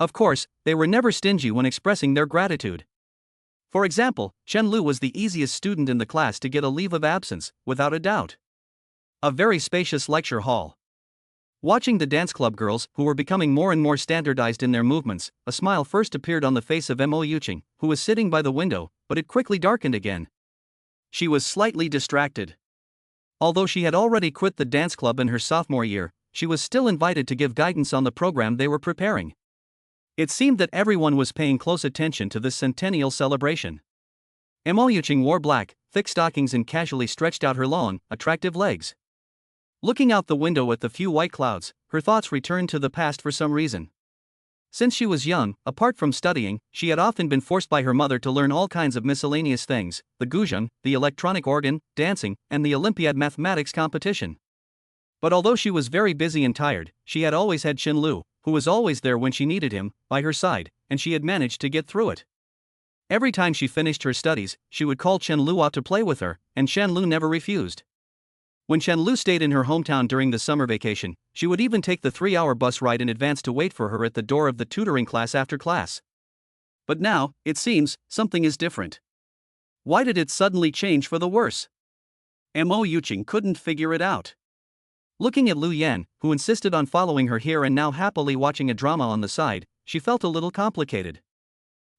Of course, they were never stingy when expressing their gratitude. For example, Shen Lu was the easiest student in the class to get a leave of absence, without a doubt. A very spacious lecture hall. Watching the dance club girls, who were becoming more and more standardized in their movements, a smile first appeared on the face of Mo Yuqing, who was sitting by the window, but it quickly darkened again. She was slightly distracted. Although she had already quit the dance club in her sophomore year, she was still invited to give guidance on the program they were preparing. It seemed that everyone was paying close attention to this centennial celebration. Mo Yuqing wore black, thick stockings and casually stretched out her long, attractive legs. Looking out the window at the few white clouds, her thoughts returned to the past for some reason. Since she was young, apart from studying, she had often been forced by her mother to learn all kinds of miscellaneous things, the guzheng, the electronic organ, dancing, and the Olympiad mathematics competition. But although she was very busy and tired, she had always had Shen Lu, who was always there when she needed him, by her side, and she had managed to get through it. Every time she finished her studies, she would call Shen Lu out to play with her, and Shen Lu never refused. When Shen Lu stayed in her hometown during the summer vacation, she would even take the 3-hour bus ride in advance to wait for her at the door of the tutoring class after class. But now, it seems, something is different. Why did it suddenly change for the worse? Mo Yuqing couldn't figure it out. Looking at Lu Yan, who insisted on following her here and now happily watching a drama on the side, she felt a little complicated.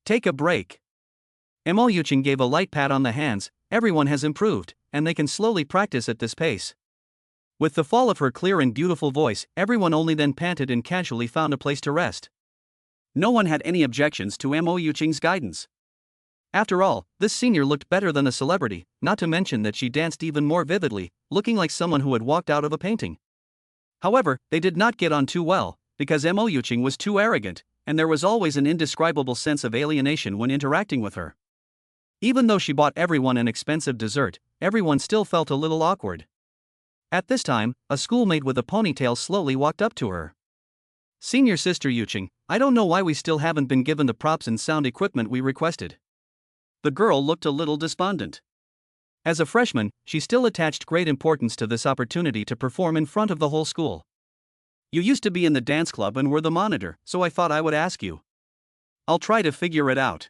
Take a break. Mo Yuqing gave a light pat on the hands. Everyone has improved, and they can slowly practice at this pace. With the fall of her clear and beautiful voice, everyone only then panted and casually found a place to rest. No one had any objections to Mo Yuqing's guidance. After all, this senior looked better than a celebrity, not to mention that she danced even more vividly, looking like someone who had walked out of a painting. However, they did not get on too well, because Mo Yuqing was too arrogant, and there was always an indescribable sense of alienation when interacting with her. Even though she bought everyone an expensive dessert, everyone still felt a little awkward. At this time, a schoolmate with a ponytail slowly walked up to her. Senior Sister Yuqing, I don't know why we still haven't been given the props and sound equipment we requested. The girl looked a little despondent. As a freshman, she still attached great importance to this opportunity to perform in front of the whole school. You used to be in the dance club and were the monitor, so I thought I would ask you. I'll try to figure it out.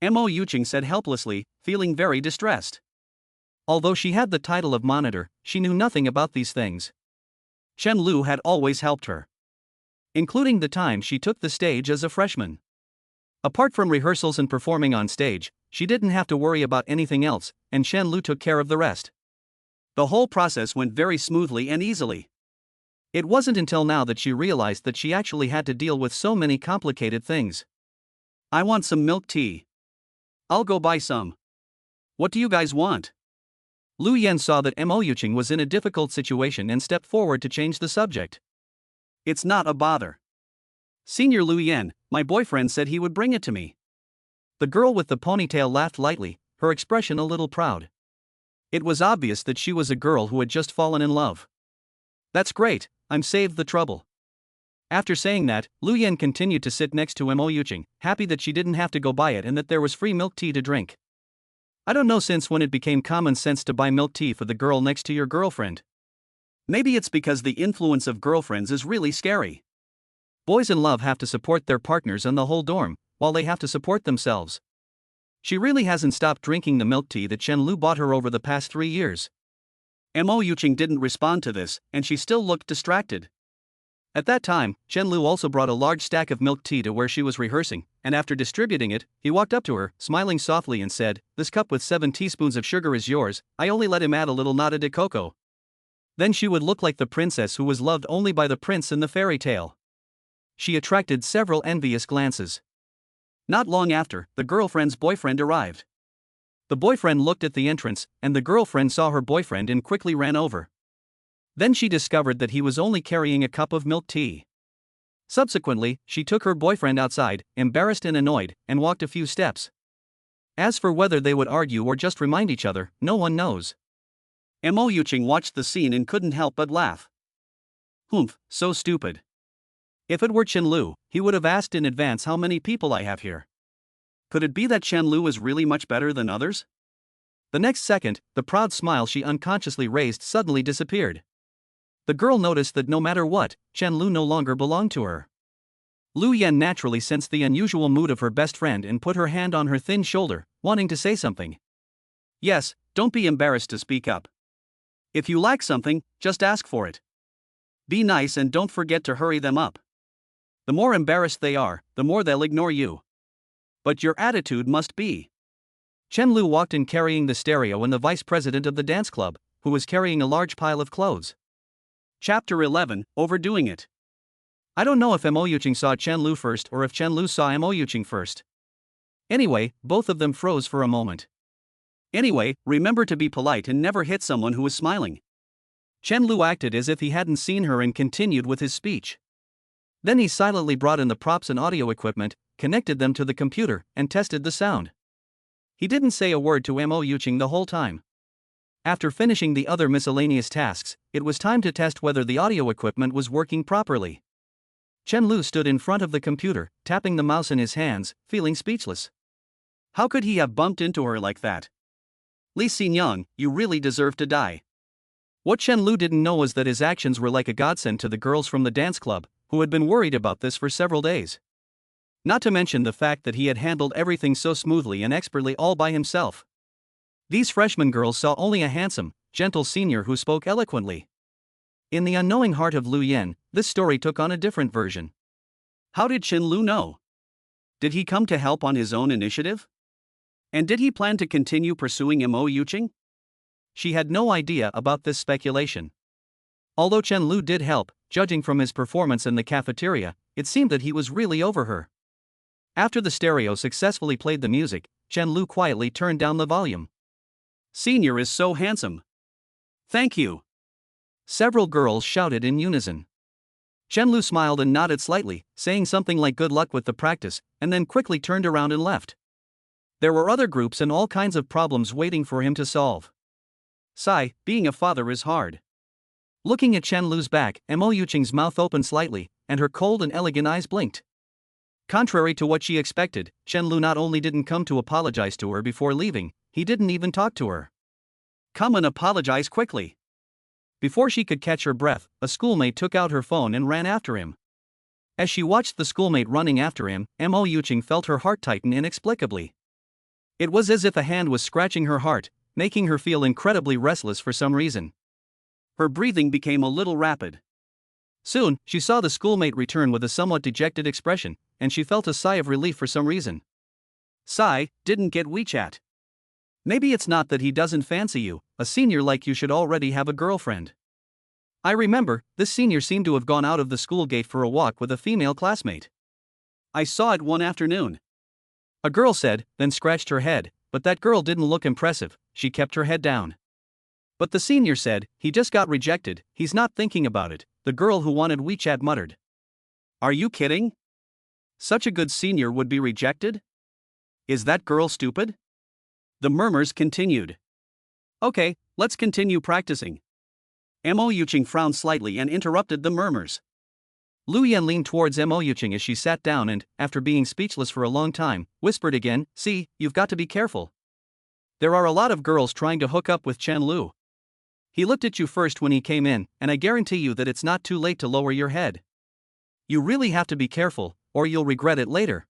Mo Yuqing said helplessly, feeling very distressed. Although she had the title of monitor, she knew nothing about these things. Chen Lu had always helped her, including the time she took the stage as a freshman. Apart from rehearsals and performing on stage, she didn't have to worry about anything else, and Chen Lu took care of the rest. The whole process went very smoothly and easily. It wasn't until now that she realized that she actually had to deal with so many complicated things. I want some milk tea. I'll go buy some. What do you guys want? Lu Yan saw that Mo Yuqing was in a difficult situation and stepped forward to change the subject. It's not a bother. Senior Lu Yan, my boyfriend said he would bring it to me. The girl with the ponytail laughed lightly, her expression a little proud. It was obvious that she was a girl who had just fallen in love. That's great, I'm saved the trouble. After saying that, Lu Yan continued to sit next to Mo Yuqing, happy that she didn't have to go buy it and that there was free milk tea to drink. I don't know since when it became common sense to buy milk tea for the girl next to your girlfriend. Maybe it's because the influence of girlfriends is really scary. Boys in love have to support their partners and the whole dorm, while they have to support themselves. She really hasn't stopped drinking the milk tea that Chen Lu bought her over the past 3 years. Mo Yuqing didn't respond to this, and she still looked distracted. At that time, Chen Lu also brought a large stack of milk tea to where she was rehearsing, and after distributing it, he walked up to her, smiling softly and said, "This cup with 7 teaspoons of sugar is yours, I only let him add a little nata de coco." Then she would look like the princess who was loved only by the prince in the fairy tale. She attracted several envious glances. Not long after, the girlfriend's boyfriend arrived. The boyfriend looked at the entrance, and the girlfriend saw her boyfriend and quickly ran over. Then she discovered that he was only carrying a cup of milk tea. Subsequently, she took her boyfriend outside, embarrassed and annoyed, and walked a few steps. As for whether they would argue or just remind each other, no one knows. Mo Yuqing watched the scene and couldn't help but laugh. Humph, so stupid. If it were Chen Lu, he would have asked in advance how many people I have here. Could it be that Chen Lu is really much better than others? The next second, the proud smile she unconsciously raised suddenly disappeared. The girl noticed that no matter what, Chen Lu no longer belonged to her. Lu Yan naturally sensed the unusual mood of her best friend and put her hand on her thin shoulder, wanting to say something. Yes, don't be embarrassed to speak up. If you like something, just ask for it. Be nice and don't forget to hurry them up. The more embarrassed they are, the more they'll ignore you. But your attitude must be. Chen Lu walked in carrying the stereo and the vice president of the dance club, who was carrying a large pile of clothes. Chapter 11, Overdoing It. I don't know if Mo Yuqing saw Chen Lu first or if Chen Lu saw Mo Yuqing first. Anyway, both of them froze for a moment. Anyway, remember to be polite and never hit someone who is smiling. Chen Lu acted as if he hadn't seen her and continued with his speech. Then he silently brought in the props and audio equipment, connected them to the computer, and tested the sound. He didn't say a word to Mo Yuqing the whole time. After finishing the other miscellaneous tasks, it was time to test whether the audio equipment was working properly. Chen Lu stood in front of the computer, tapping the mouse in his hands, feeling speechless. How could he have bumped into her like that? Li Xinyang, you really deserve to die. What Chen Lu didn't know was that his actions were like a godsend to the girls from the dance club, who had been worried about this for several days. Not to mention the fact that he had handled everything so smoothly and expertly all by himself. These freshman girls saw only a handsome, gentle senior who spoke eloquently. In the unknowing heart of Lu Yan, this story took on a different version. How did Chen Lu know? Did he come to help on his own initiative? And did he plan to continue pursuing Mo Yuqing? She had no idea about this speculation. Although Chen Lu did help, judging from his performance in the cafeteria, it seemed that he was really over her. After the stereo successfully played the music, Chen Lu quietly turned down the volume. Senior is so handsome. Thank you. Several girls shouted in unison. Chen Lu smiled and nodded slightly, saying something like good luck with the practice, and then quickly turned around and left. There were other groups and all kinds of problems waiting for him to solve. Sigh, being a father is hard. Looking at Chen Lu's back, Mo Yuqing's mouth opened slightly, and her cold and elegant eyes blinked. Contrary to what she expected, Chen Lu not only didn't come to apologize to her before leaving, he didn't even talk to her. Come and apologize quickly. Before she could catch her breath, a schoolmate took out her phone and ran after him. As she watched the schoolmate running after him, Mo Yuqing felt her heart tighten inexplicably. It was as if a hand was scratching her heart, making her feel incredibly restless for some reason. Her breathing became a little rapid. Soon, she saw the schoolmate return with a somewhat dejected expression, and she felt a sigh of relief for some reason. Sigh, didn't get WeChat. Maybe it's not that he doesn't fancy you, a senior like you should already have a girlfriend. I remember, this senior seemed to have gone out of the school gate for a walk with a female classmate. I saw it one afternoon. A girl said, then scratched her head, but that girl didn't look impressive, she kept her head down. But the senior said, he just got rejected, he's not thinking about it, the girl who wanted WeChat muttered. Are you kidding? Such a good senior would be rejected? Is that girl stupid? The murmurs continued. Okay, let's continue practicing. Mo Yuqing frowned slightly and interrupted the murmurs. Lu Yan leaned towards Mo Yuqing as she sat down and, after being speechless for a long time, whispered again, see, you've got to be careful. There are a lot of girls trying to hook up with Chen Lu. He looked at you first when he came in, and I guarantee you that it's not too late to lower your head. You really have to be careful, or you'll regret it later.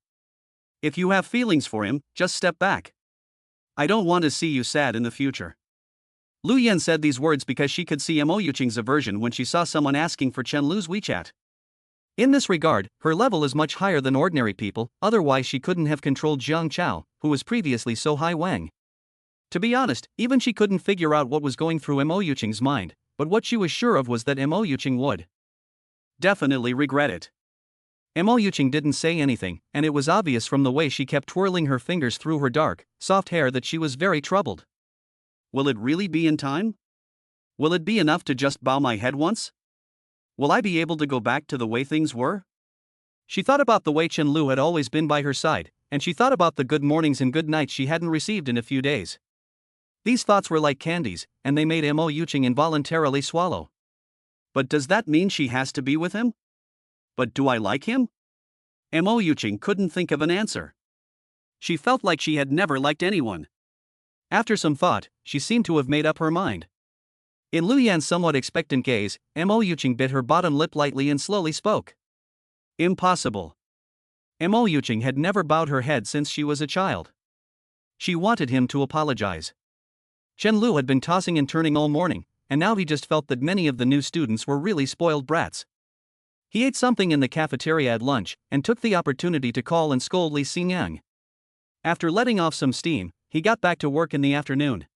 If you have feelings for him, just step back. I don't want to see you sad in the future. Lu Yan said these words because she could see Mo Yuqing's aversion when she saw someone asking for Chen Lu's WeChat. In this regard, her level is much higher than ordinary people, otherwise she couldn't have controlled Jiang Chao, who was previously so high Wang. To be honest, even she couldn't figure out what was going through Mo Yuqing's mind, but what she was sure of was that Mo Yuqing would definitely regret it. Mo Yuqing didn't say anything, and it was obvious from the way she kept twirling her fingers through her dark, soft hair that she was very troubled. Will it really be in time? Will it be enough to just bow my head once? Will I be able to go back to the way things were? She thought about the way Chen Lu had always been by her side, and she thought about the good mornings and good nights she hadn't received in a few days. These thoughts were like candies, and they made Mo Yuqing involuntarily swallow. But does that mean she has to be with him? But do I like him? Mo Yuqing couldn't think of an answer. She felt like she had never liked anyone. After some thought, she seemed to have made up her mind. In Lu Yan's somewhat expectant gaze, Mo Yuqing bit her bottom lip lightly and slowly spoke. Impossible. Mo Yuqing had never bowed her head since she was a child. She wanted him to apologize. Chen Lu had been tossing and turning all morning, and now he just felt that many of the new students were really spoiled brats. He ate something in the cafeteria at lunch, and took the opportunity to call and scold Li Xingyang. After letting off some steam, he got back to work in the afternoon.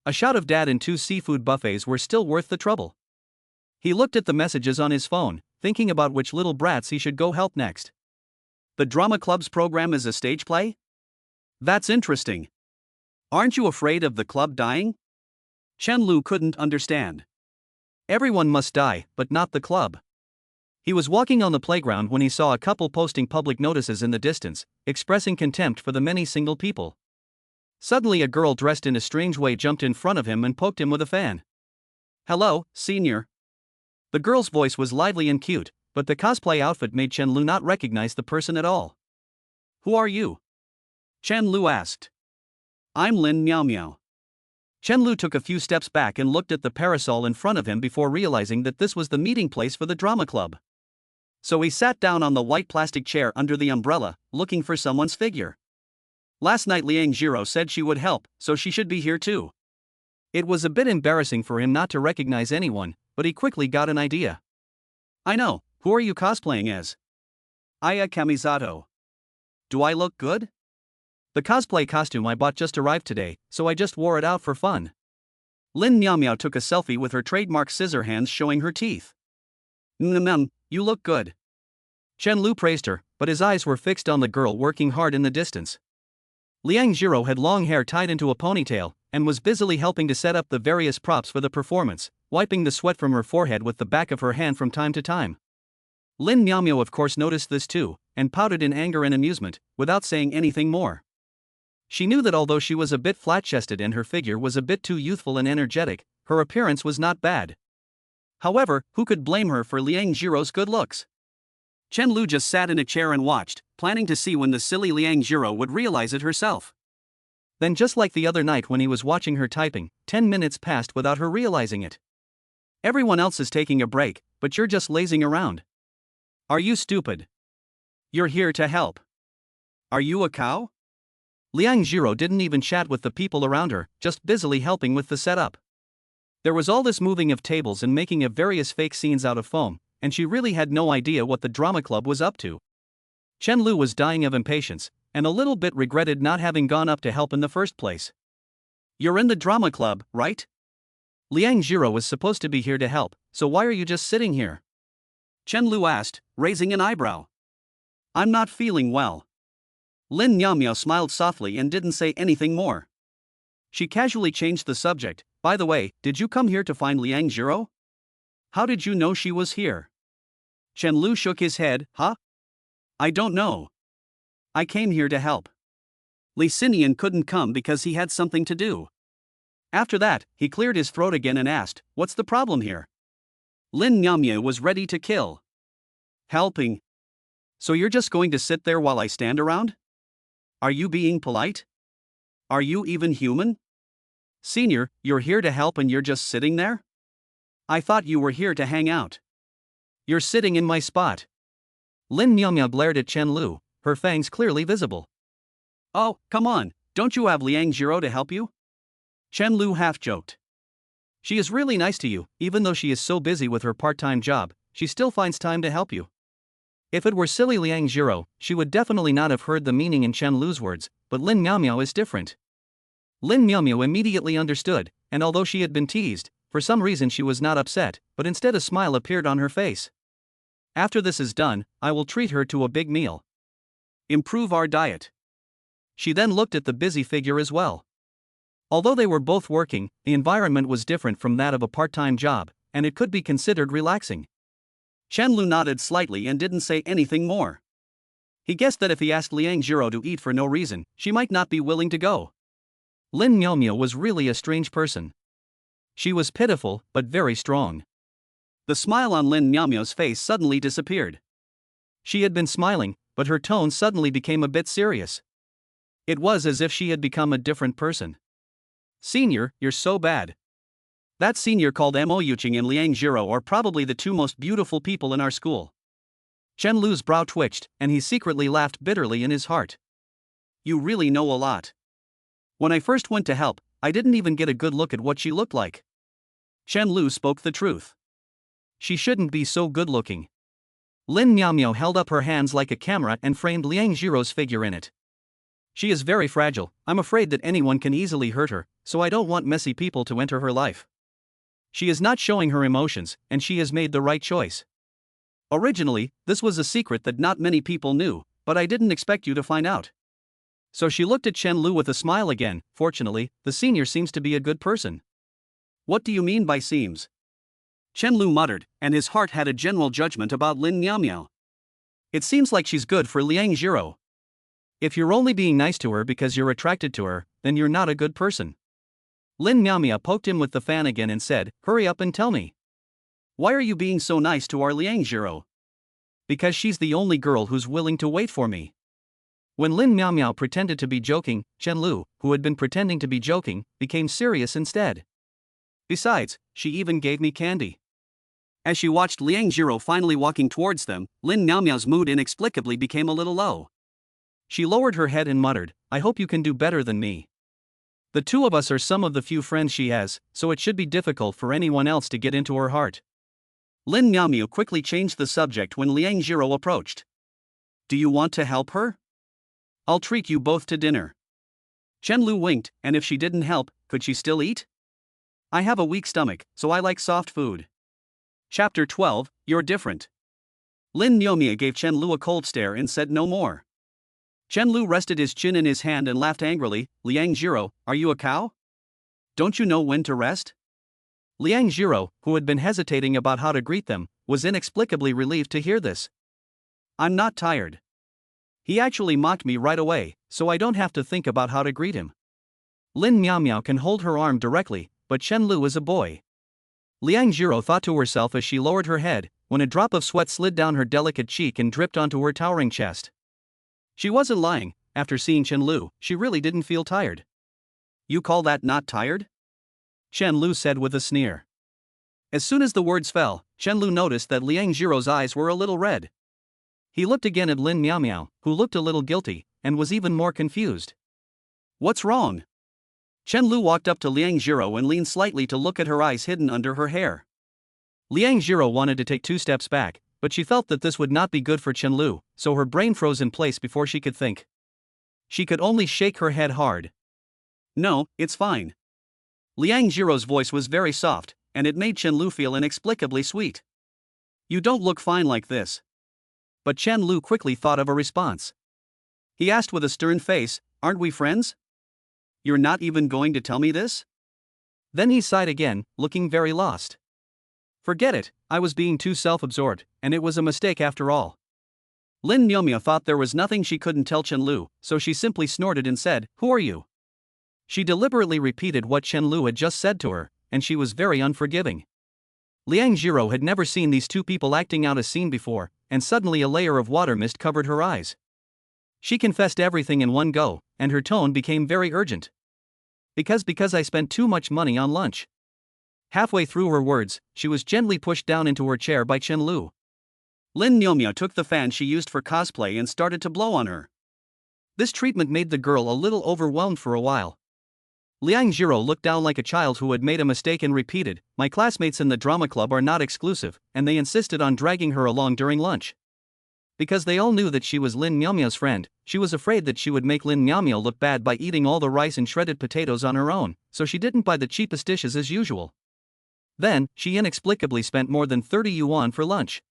A shot of dad and 2 seafood buffets were still worth the trouble. He looked at the messages on his phone, thinking about which little brats he should go help next. The drama club's program is a stage play? That's interesting. Aren't you afraid of the club dying? Chen Lu couldn't understand. Everyone must die, but not the club. He was walking on the playground when he saw a couple posting public notices in the distance, expressing contempt for the many single people. Suddenly a girl dressed in a strange way jumped in front of him and poked him with a fan. Hello, senior. The girl's voice was lively and cute, but the cosplay outfit made Chen Lu not recognize the person at all. Who are you? Chen Lu asked. I'm Lin Miao Miao. Chen Lu took a few steps back and looked at the parasol in front of him before realizing that this was the meeting place for the drama club. So he sat down on the white plastic chair under the umbrella, looking for someone's figure. Last night Liang Jiro said she would help, so she should be here too. It was a bit embarrassing for him not to recognize anyone, but he quickly got an idea. I know, who are you cosplaying as? Aya Kamisato. Do I look good? The cosplay costume I bought just arrived today, so I just wore it out for fun. Lin Miao Miao took a selfie with her trademark scissor hands showing her teeth. You look good. Chen Lu praised her, but his eyes were fixed on the girl working hard in the distance. Liang Jiro had long hair tied into a ponytail, and was busily helping to set up the various props for the performance, wiping the sweat from her forehead with the back of her hand from time to time. Lin Miao Miao of course noticed this too, and pouted in anger and amusement, without saying anything more. She knew that although she was a bit flat-chested and her figure was a bit too youthful and energetic, her appearance was not bad. However, who could blame her for Liang Jiro's good looks? Chen Lu just sat in a chair and watched, planning to see when the silly Liang Jiro would realize it herself. Then just like the other night when he was watching her typing, 10 minutes passed without her realizing it. Everyone else is taking a break, but you're just lazing around. Are you stupid? You're here to help. Are you a cow? Liang Jiro didn't even chat with the people around her, just busily helping with the setup. There was all this moving of tables and making of various fake scenes out of foam, and she really had no idea what the drama club was up to. Chen Lu was dying of impatience, and a little bit regretted not having gone up to help in the first place. You're in the drama club, right? Liang Jiro was supposed to be here to help, so why are you just sitting here? Chen Lu asked, raising an eyebrow. I'm not feeling well. Lin Miao Miao smiled softly and didn't say anything more. She casually changed the subject. By the way, did you come here to find Liang Jiro? How did you know she was here? Chen Lu shook his head. Huh? I don't know. I came here to help. Li Xinian couldn't come because he had something to do. After that, he cleared his throat again and asked, what's the problem here? Lin Miao Miao was ready to kill. Helping. So you're just going to sit there while I stand around? Are you being polite? Are you even human? Senior, you're here to help and you're just sitting there? I thought you were here to hang out. You're sitting in my spot. Lin Miao Miao glared at Chen Lu, her fangs clearly visible. Oh, come on, don't you have Liang Jiro to help you? Chen Lu half-joked. She is really nice to you, even though she is so busy with her part-time job, she still finds time to help you. If it were silly Liang Jiro, she would definitely not have heard the meaning in Chen Lu's words, but Lin Miao Miao is different. Lin Miao Miao immediately understood, and although she had been teased, for some reason she was not upset, but instead a smile appeared on her face. After this is done, I will treat her to a big meal. Improve our diet. She then looked at the busy figure as well. Although they were both working, the environment was different from that of a part-time job, and it could be considered relaxing. Chen Lu nodded slightly and didn't say anything more. He guessed that if he asked Liang Jiro to eat for no reason, she might not be willing to go. Lin Miao Miao was really a strange person. She was pitiful, but very strong. The smile on Lin Miao Miao's face suddenly disappeared. She had been smiling, but her tone suddenly became a bit serious. It was as if she had become a different person. Senior, you're so bad. That senior called Mo Yuqing and Liang Jiro are probably the two most beautiful people in our school. Chen Lu's brow twitched, and he secretly laughed bitterly in his heart. You really know a lot. When I first went to help, I didn't even get a good look at what she looked like. Chen Lu spoke the truth. She shouldn't be so good-looking. Lin Miao Miao held up her hands like a camera and framed Liang Jiro's figure in it. She is very fragile, I'm afraid that anyone can easily hurt her, so I don't want messy people to enter her life. She is not showing her emotions, and she has made the right choice. Originally, this was a secret that not many people knew, but I didn't expect you to find out. So she looked at Chen Lu with a smile again. Fortunately, the senior seems to be a good person. What do you mean by seems? Chen Lu muttered, and his heart had a general judgment about Lin Miao Miao. It seems like she's good for Liang Jiro. If you're only being nice to her because you're attracted to her, then you're not a good person. Lin Miao Miao poked him with the fan again and said, hurry up and tell me. Why are you being so nice to our Liang Jiro? Because she's the only girl who's willing to wait for me. When Lin Miao Miao pretended to be joking, Chen Lu, who had been pretending to be joking, became serious instead. Besides, she even gave me candy. As she watched Liang Jiro finally walking towards them, Lin Miao Miao's mood inexplicably became a little low. She lowered her head and muttered, I hope you can do better than me. The two of us are some of the few friends she has, so it should be difficult for anyone else to get into her heart. Lin Miaomiao quickly changed the subject when Liang Jiro approached. Do you want to help her? I'll treat you both to dinner. Chen Lu winked, and if she didn't help, could she still eat? I have a weak stomach, so I like soft food. Chapter 12, You're Different. Lin Miaomiao gave Chen Lu a cold stare and said no more. Chen Lu rested his chin in his hand and laughed angrily. Liang Jiro, are you a cow? Don't you know when to rest? Liang Jiro, who had been hesitating about how to greet them, was inexplicably relieved to hear this. I'm not tired. He actually mocked me right away, so I don't have to think about how to greet him. Lin Miaomiao can hold her arm directly, but Chen Lu is a boy. Liang Jiro thought to herself as she lowered her head, when a drop of sweat slid down her delicate cheek and dripped onto her towering chest. She wasn't lying. After seeing Chen Lu, she really didn't feel tired. You call that not tired? Chen Lu said with a sneer. As soon as the words fell, Chen Lu noticed that Liang Jiro's eyes were a little red. He looked again at Lin Miaomiao, who looked a little guilty, and was even more confused. What's wrong? Chen Lu walked up to Liang Jiro and leaned slightly to look at her eyes hidden under her hair. Liang Jiro wanted to take 2 steps back, but she felt that this would not be good for Chen Lu, so her brain froze in place before she could think. She could only shake her head hard. No, it's fine. Liang Jiro's voice was very soft, and it made Chen Lu feel inexplicably sweet. You don't look fine like this. But Chen Lu quickly thought of a response. He asked with a stern face, aren't we friends? You're not even going to tell me this? Then he sighed again, looking very lost. Forget it, I was being too self-absorbed, and it was a mistake after all. Lin Miaomiao thought there was nothing she couldn't tell Chen Lu, so she simply snorted and said, Who are you? She deliberately repeated what Chen Lu had just said to her, and she was very unforgiving. Liang Jiro had never seen these two people acting out a scene before, and suddenly a layer of water mist covered her eyes. She confessed everything in one go, and her tone became very urgent. Because I spent too much money on lunch. Halfway through her words, she was gently pushed down into her chair by Chen Lu. Lin Miaomiao took the fan she used for cosplay and started to blow on her. This treatment made the girl a little overwhelmed for a while. Liang Jiro looked down like a child who had made a mistake and repeated, My classmates in the drama club are not exclusive, and they insisted on dragging her along during lunch. Because they all knew that she was Lin Miaomiao's friend, she was afraid that she would make Lin Miaomiao look bad by eating all the rice and shredded potatoes on her own, so she didn't buy the cheapest dishes as usual. Then, she inexplicably spent more than 30 yuan for lunch.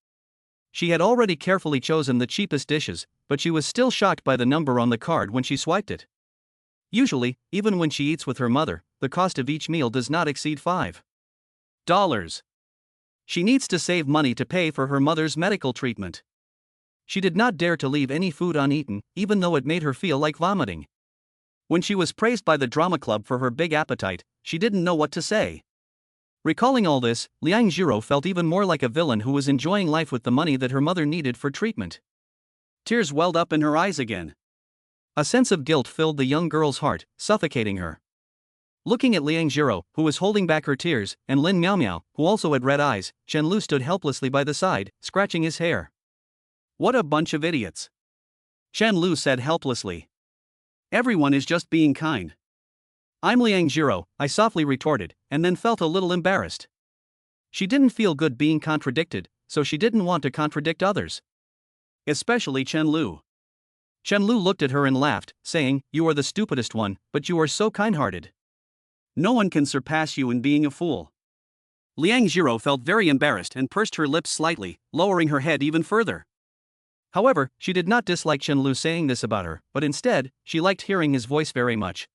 She had already carefully chosen the cheapest dishes, but she was still shocked by the number on the card when she swiped it. Usually, even when she eats with her mother, the cost of each meal does not exceed $5. She needs to save money to pay for her mother's medical treatment. She did not dare to leave any food uneaten, even though it made her feel like vomiting. When she was praised by the drama club for her big appetite, she didn't know what to say. Recalling all this, Liang Jiro felt even more like a villain who was enjoying life with the money that her mother needed for treatment. Tears welled up in her eyes again. A sense of guilt filled the young girl's heart, suffocating her. Looking at Liang Jiro, who was holding back her tears, and Lin Miaomiao, who also had red eyes, Chen Lu stood helplessly by the side, scratching his hair. What a bunch of idiots. Chen Lu said helplessly. Everyone is just being kind. I'm Liang Jiro, I softly retorted, and then felt a little embarrassed. She didn't feel good being contradicted, so she didn't want to contradict others. Especially Chen Lu. Chen Lu looked at her and laughed, saying, You are the stupidest one, but you are so kind-hearted. No one can surpass you in being a fool. Liang Jiro felt very embarrassed and pursed her lips slightly, lowering her head even further. However, she did not dislike Chen Lu saying this about her, but instead, she liked hearing his voice very much.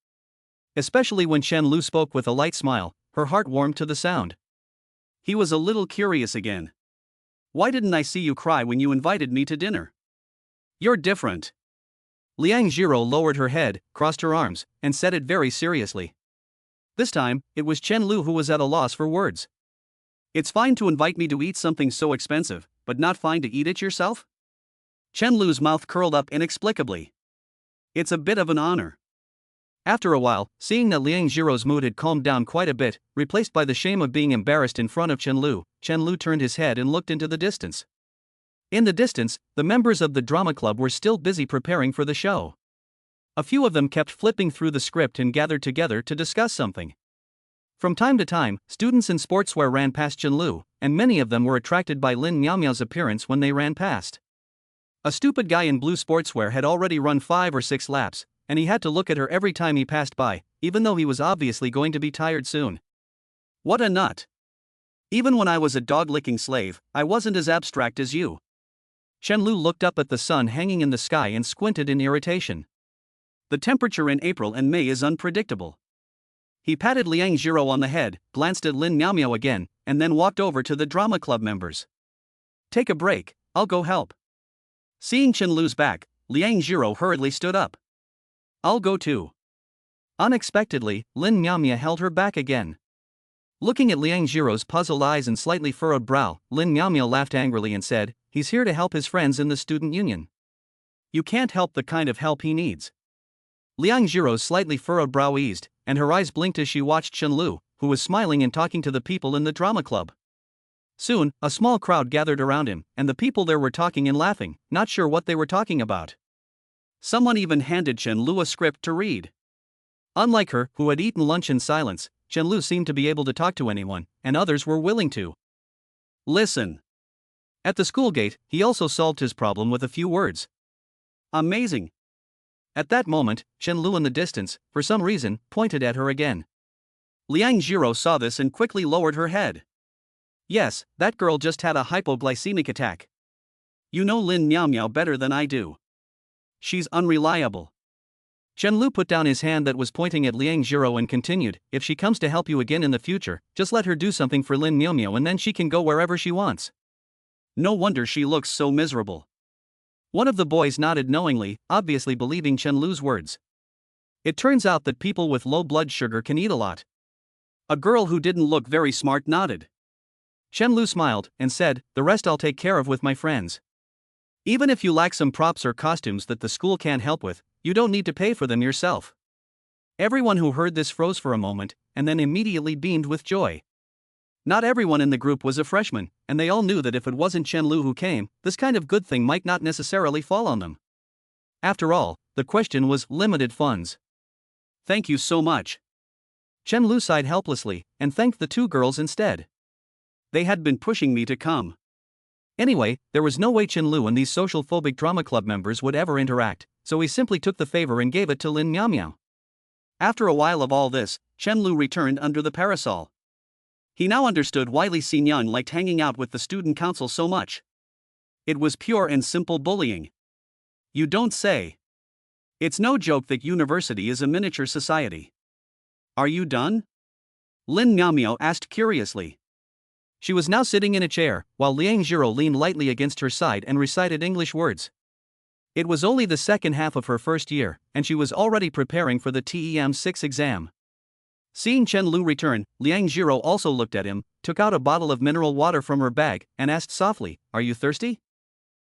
Especially when Chen Lu spoke with a light smile, her heart warmed to the sound. He was a little curious again. Why didn't I see you cry when you invited me to dinner? You're different. Liang Jiro lowered her head, crossed her arms, and said it very seriously. This time, it was Chen Lu who was at a loss for words. It's fine to invite me to eat something so expensive, but not fine to eat it yourself? Chen Lu's mouth curled up inexplicably. It's a bit of an honor. After a while, seeing that Liang Jiro's mood had calmed down quite a bit, replaced by the shame of being embarrassed in front of Chen Lu turned his head and looked into the distance. In the distance, the members of the drama club were still busy preparing for the show. A few of them kept flipping through the script and gathered together to discuss something. From time to time, students in sportswear ran past Chenlu, and many of them were attracted by Lin Miaomiao's appearance when they ran past. A stupid guy in blue sportswear had already run 5 or 6 laps, and he had to look at her every time he passed by, even though he was obviously going to be tired soon. What a nut. Even when I was a dog-licking slave, I wasn't as abstract as you. Chenlu looked up at the sun hanging in the sky and squinted in irritation. The temperature in April and May is unpredictable. He patted Liang Zhiro on the head, glanced at Lin Miaomiao again, and then walked over to the drama club members. Take a break, I'll go help. Seeing Chenlu's back, Liang Zhiro hurriedly stood up. I'll go too. Unexpectedly, Lin Miaomiao held her back again. Looking at Liang Zhiro's puzzled eyes and slightly furrowed brow, Lin Miaomiao laughed angrily and said, he's here to help his friends in the student union. You can't help the kind of help he needs. Liang Zhiro's slightly furrowed brow eased, and her eyes blinked as she watched Chenlu, who was smiling and talking to the people in the drama club. Soon, a small crowd gathered around him, and the people there were talking and laughing, not sure what they were talking about. Someone even handed Chenlu a script to read. Unlike her, who had eaten lunch in silence, Chenlu seemed to be able to talk to anyone, and others were willing to. Listen. At the school gate, he also solved his problem with a few words. Amazing. At that moment, Chenlu in the distance, for some reason, pointed at her again. Liang Zhiro saw this and quickly lowered her head. Yes, that girl just had a hypoglycemic attack. You know Lin Miaomiao better than I do. She's unreliable. Chenlu put down his hand that was pointing at Liang Zhiro and continued, if she comes to help you again in the future, just let her do something for Lin Miaomiao and then she can go wherever she wants. No wonder she looks so miserable. One of the boys nodded knowingly, obviously believing Chenlu's words. It turns out that people with low blood sugar can eat a lot. A girl who didn't look very smart nodded. Chenlu smiled and said, the rest I'll take care of with my friends. Even if you lack some props or costumes that the school can't help with, you don't need to pay for them yourself. Everyone who heard this froze for a moment, and then immediately beamed with joy. Not everyone in the group was a freshman, and they all knew that if it wasn't Chenlu who came, this kind of good thing might not necessarily fall on them. After all, the question was limited funds. Thank you so much. Chenlu sighed helplessly, and thanked the 2 girls instead. They had been pushing me to come. Anyway, there was no way Chenlu and these social-phobic drama club members would ever interact, so he simply took the favor and gave it to Lin Miaomiao. After a while of all this, Chenlu returned under the parasol. He now understood why Li Xinyan liked hanging out with the student council so much. It was pure and simple bullying. You don't say. It's no joke that university is a miniature society. Are you done? Lin Miaomiao asked curiously. She was now sitting in a chair, while Liang Zhiro leaned lightly against her side and recited English words. It was only the second half of her first year, and she was already preparing for the TEM 6 exam. Seeing Chenlu return, Liang Zhiro also looked at him, took out a bottle of mineral water from her bag, and asked softly, "Are you thirsty?"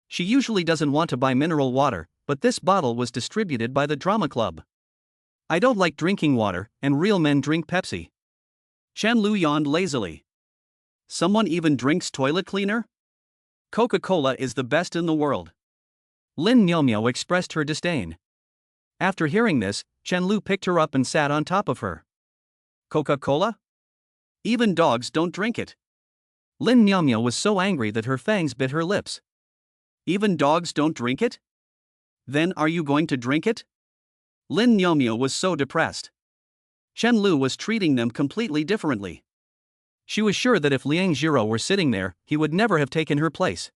She usually doesn't want to buy mineral water, but this bottle was distributed by the drama club. "I don't like drinking water, and real men drink Pepsi." Chenlu yawned lazily. Someone even drinks toilet cleaner? Coca-Cola is the best in the world. Lin Miaomiao expressed her disdain. After hearing this, Chenlu picked her up and sat on top of her. Coca-Cola? Even dogs don't drink it. Lin Miaomiao was so angry that her fangs bit her lips. Even dogs don't drink it? Then are you going to drink it? Lin Miaomiao was so depressed. Chenlu was treating them completely differently. She was sure that if Liang Zhiro were sitting there, he would never have taken her place.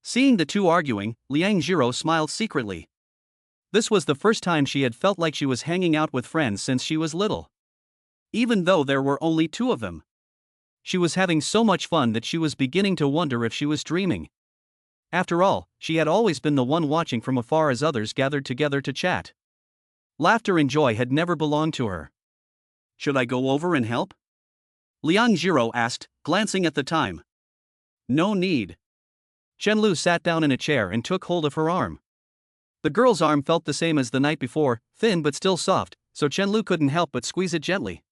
Seeing the two arguing, Liang Zhiro smiled secretly. This was the first time she had felt like she was hanging out with friends since she was little. Even though there were only 2 of them. She was having so much fun that she was beginning to wonder if she was dreaming. After all, she had always been the one watching from afar as others gathered together to chat. Laughter and joy had never belonged to her. Should I go over and help? Liang Zhiro asked, glancing at the time. No need. Chenlu sat down in a chair and took hold of her arm. The girl's arm felt the same as the night before, thin but still soft, so Chenlu couldn't help but squeeze it gently.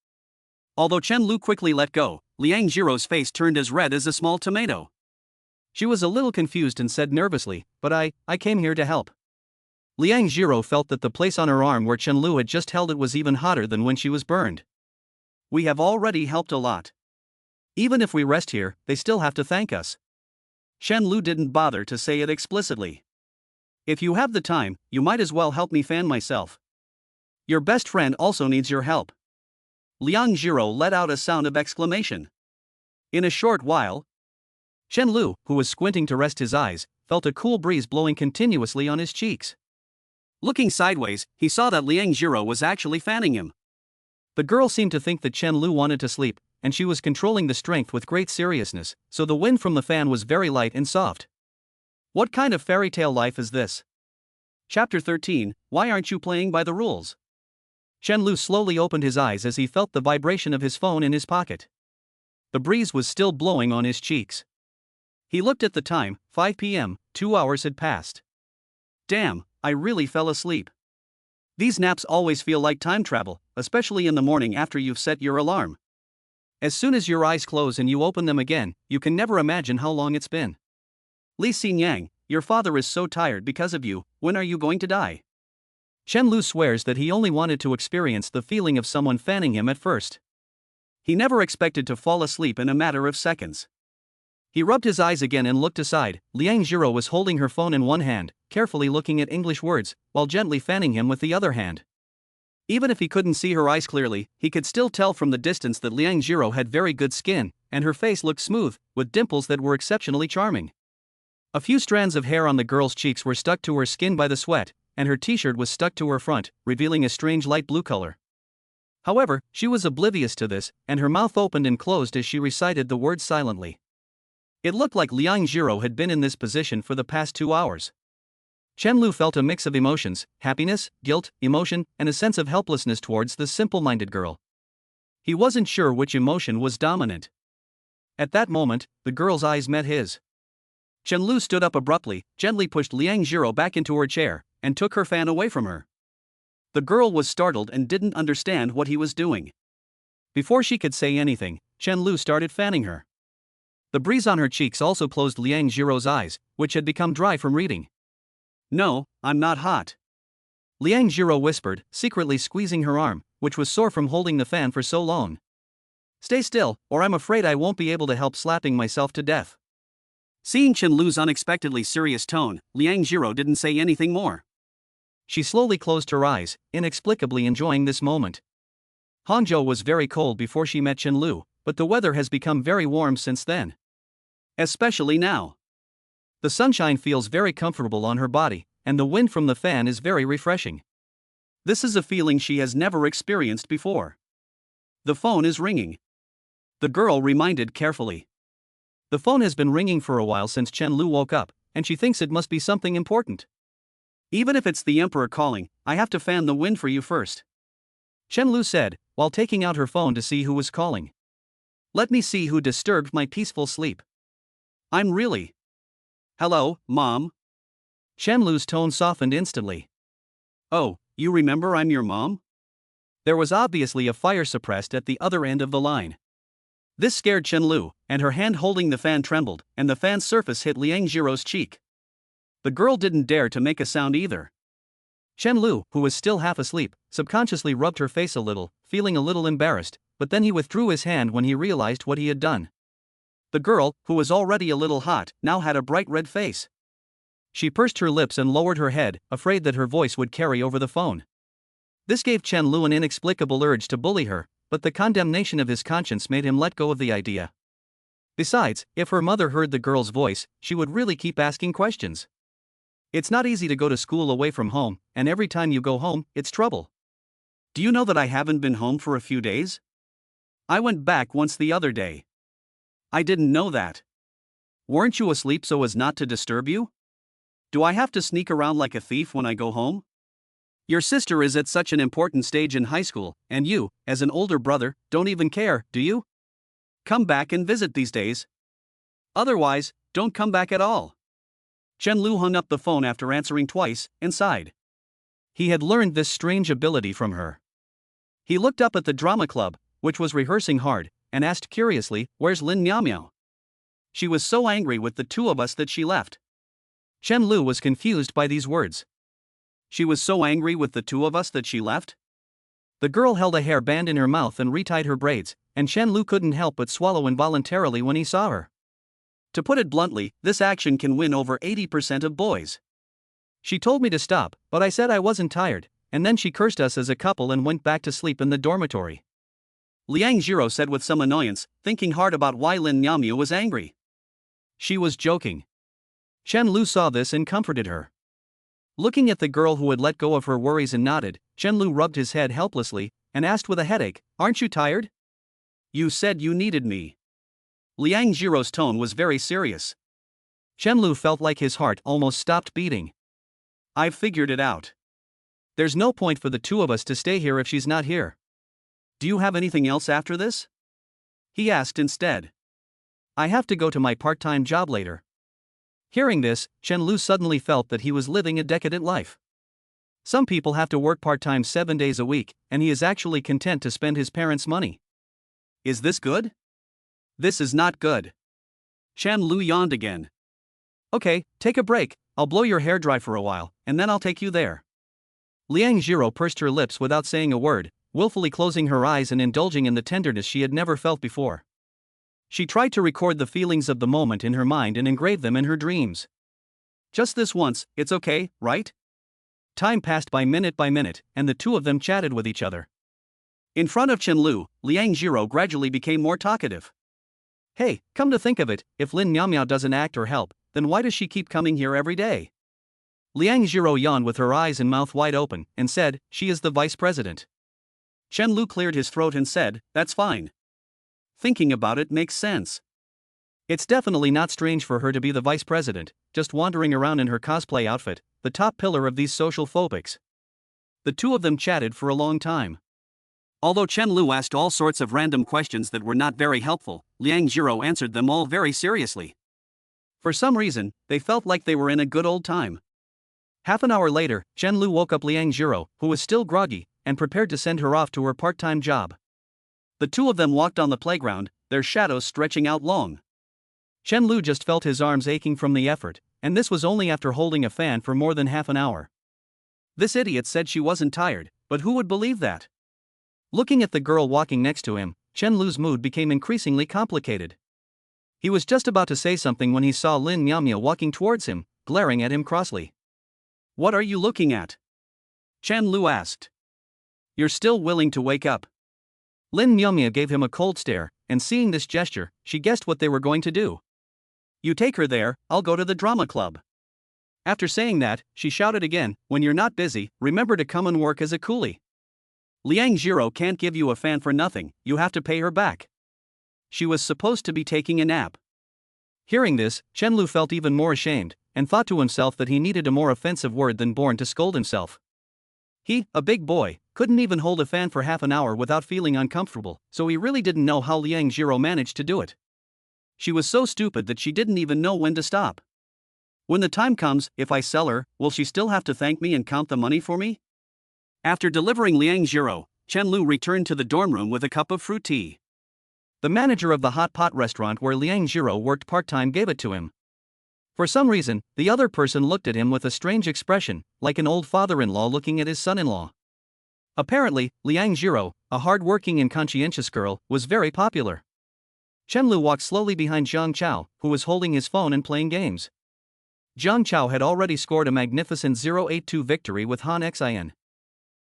Although Chenlu quickly let go, Liang Zhiro's face turned as red as a small tomato. She was a little confused and said nervously, "But I came here to help." Liang Zhiro felt that the place on her arm where Chenlu had just held it was even hotter than when she was burned. We have already helped a lot. Even if we rest here, they still have to thank us. Chen Lu didn't bother to say it explicitly. If you have the time, you might as well help me fan myself. Your best friend also needs your help. Liang Jiro let out a sound of exclamation. In a short while, Chen Lu, who was squinting to rest his eyes, felt a cool breeze blowing continuously on his cheeks. Looking sideways, he saw that Liang Jiro was actually fanning him. The girl seemed to think that Chen Lu wanted to sleep, and she was controlling the strength with great seriousness, so the wind from the fan was very light and soft. What kind of fairy tale life is this? Chapter 13, Why aren't you playing by the rules? Chen Lu slowly opened his eyes as he felt the vibration of his phone in his pocket. The breeze was still blowing on his cheeks. He looked at the time, 5 p.m., 2 hours had passed. Damn, I really fell asleep. These naps always feel like time travel, especially in the morning after you've set your alarm. As soon as your eyes close and you open them again, you can never imagine how long it's been. Li Xinyang, your father is so tired because of you, when are you going to die? Chen Lu swears that he only wanted to experience the feeling of someone fanning him at first. He never expected to fall asleep in a matter of seconds. He rubbed his eyes again and looked aside. Liang Jiro was holding her phone in one hand, carefully looking at English words, while gently fanning him with the other hand. Even if he couldn't see her eyes clearly, he could still tell from the distance that Liang Jiro had very good skin, and her face looked smooth, with dimples that were exceptionally charming. A few strands of hair on the girl's cheeks were stuck to her skin by the sweat, and her t-shirt was stuck to her front, revealing a strange light blue color. However, she was oblivious to this, and her mouth opened and closed as she recited the words silently. It looked like Liang Jiro had been in this position for the past 2 hours. Chen Lu felt a mix of emotions, happiness, guilt, emotion, and a sense of helplessness towards the simple-minded girl. He wasn't sure which emotion was dominant. At that moment, the girl's eyes met his. Chen Lu stood up abruptly, gently pushed Liang Jiro back into her chair, and took her fan away from her. The girl was startled and didn't understand what he was doing. Before she could say anything, Chen Lu started fanning her. The breeze on her cheeks also closed Liang Jiro's eyes, which had become dry from reading. No, I'm not hot. Liang Jiro whispered, secretly squeezing her arm, which was sore from holding the fan for so long. Stay still, or I'm afraid I won't be able to help slapping myself to death. Seeing Chen Lu's unexpectedly serious tone, Liang Jiro didn't say anything more. She slowly closed her eyes, inexplicably enjoying this moment. Hangzhou was very cold before she met Chen Lu, but the weather has become very warm since then. Especially now. The sunshine feels very comfortable on her body, and the wind from the fan is very refreshing. This is a feeling she has never experienced before. The phone is ringing. The girl reminded carefully. The phone has been ringing for a while since Chen Lu woke up, and she thinks it must be something important. Even if it's the emperor calling, I have to fan the wind for you first. Chen Lu said, while taking out her phone to see who was calling. Let me see who disturbed my peaceful sleep. I'm really. Hello, Mom. Chen Lu's tone softened instantly. Oh, you remember I'm your mom? There was obviously a fire suppressed at the other end of the line. This scared Chen Lu, and her hand holding the fan trembled, and the fan's surface hit Liang Jiro's cheek. The girl didn't dare to make a sound either. Chen Lu, who was still half asleep, subconsciously rubbed her face a little, feeling a little embarrassed, but then he withdrew his hand when he realized what he had done. The girl, who was already a little hot, now had a bright red face. She pursed her lips and lowered her head, afraid that her voice would carry over the phone. This gave Chen Lu an inexplicable urge to bully her, but the condemnation of his conscience made him let go of the idea. Besides, if her mother heard the girl's voice, she would really keep asking questions. It's not easy to go to school away from home, and every time you go home, it's trouble. Do you know that I haven't been home for a few days? I went back once the other day. I didn't know that. Weren't you asleep so as not to disturb you? Do I have to sneak around like a thief when I go home? Your sister is at such an important stage in high school, and you, as an older brother, don't even care, do you? Come back and visit these days. Otherwise, don't come back at all. Chen Lu hung up the phone after answering twice, and sighed. He had learned this strange ability from her. He looked up at the drama club, which was rehearsing hard, and asked curiously, "Where's Lin Miao Miao? She was so angry with the two of us that she left." Chen Lu was confused by these words. She was so angry with the two of us that she left? The girl held a hair band in her mouth and retied her braids, and Chen Lu couldn't help but swallow involuntarily when he saw her. To put it bluntly, this action can win over 80% of boys. She told me to stop, but I said I wasn't tired, and then she cursed us as a couple and went back to sleep in the dormitory. Liang Jiro said with some annoyance, thinking hard about why Lin Nyamyu was angry. She was joking. Chen Lu saw this and comforted her. Looking at the girl who had let go of her worries and nodded, Chen Lu rubbed his head helplessly and asked with a headache, "Aren't you tired?" You said you needed me. Liang Jiro's tone was very serious. Chen Lu felt like his heart almost stopped beating. I've figured it out. There's no point for the two of us to stay here if she's not here. Do you have anything else after this? He asked instead. I have to go to my part-time job later. Hearing this, Chen Lu suddenly felt that he was living a decadent life. Some people have to work part-time 7 days a week, and he is actually content to spend his parents' money. Is this good? This is not good. Chen Lu yawned again. Okay, take a break, I'll blow your hair dry for a while, and then I'll take you there. Liang Jiro pursed her lips without saying a word, willfully closing her eyes and indulging in the tenderness she had never felt before. She tried to record the feelings of the moment in her mind and engrave them in her dreams. Just this once, it's okay, right? Time passed by minute, and the two of them chatted with each other. In front of Chen Lu, Liang Jiro gradually became more talkative. Hey, come to think of it, if Lin Nyamyao doesn't act or help, then why does she keep coming here every day? Liang Jiro yawned with her eyes and mouth wide open, and said, she is the vice president. Chen Lu cleared his throat and said, that's fine. Thinking about it makes sense. It's definitely not strange for her to be the vice president, just wandering around in her cosplay outfit, the top pillar of these social phobics. The two of them chatted for a long time. Although Chen Lu asked all sorts of random questions that were not very helpful, Liang Jiro answered them all very seriously. For some reason, they felt like they were in a good old time. Half an hour later, Chen Lu woke up Liang Jiro, who was still groggy, and prepared to send her off to her part-time job. The two of them walked on the playground, their shadows stretching out long. Chen Lu just felt his arms aching from the effort, and this was only after holding a fan for more than half an hour. This idiot said she wasn't tired, but who would believe that? Looking at the girl walking next to him, Chen Lu's mood became increasingly complicated. He was just about to say something when he saw Lin Nyamyao walking towards him, glaring at him crossly. What are you looking at? Chen Lu asked. You're still willing to wake up? Lin Nyamyao gave him a cold stare, and seeing this gesture, she guessed what they were going to do. You take her there, I'll go to the drama club. After saying that, she shouted again, when you're not busy, remember to come and work as a coolie. Liang Jiro can't give you a fan for nothing, you have to pay her back. She was supposed to be taking a nap. Hearing this, Chen Lu felt even more ashamed, and thought to himself that he needed a more offensive word than born to scold himself. He, a big boy, couldn't even hold a fan for half an hour without feeling uncomfortable, so he really didn't know how Liang Jiro managed to do it. She was so stupid that she didn't even know when to stop. When the time comes, if I sell her, will she still have to thank me and count the money for me? After delivering Liang Jiro, Chen Lu returned to the dorm room with a cup of fruit tea. The manager of the hot pot restaurant where Liang Jiro worked part-time gave it to him. For some reason, the other person looked at him with a strange expression, like an old father-in-law looking at his son-in-law. Apparently, Liang Jiro, a hard-working and conscientious girl, was very popular. Chen Lu walked slowly behind Zhang Chao, who was holding his phone and playing games. Zhang Chao had already scored a magnificent 0-8-2 victory with Han Xin.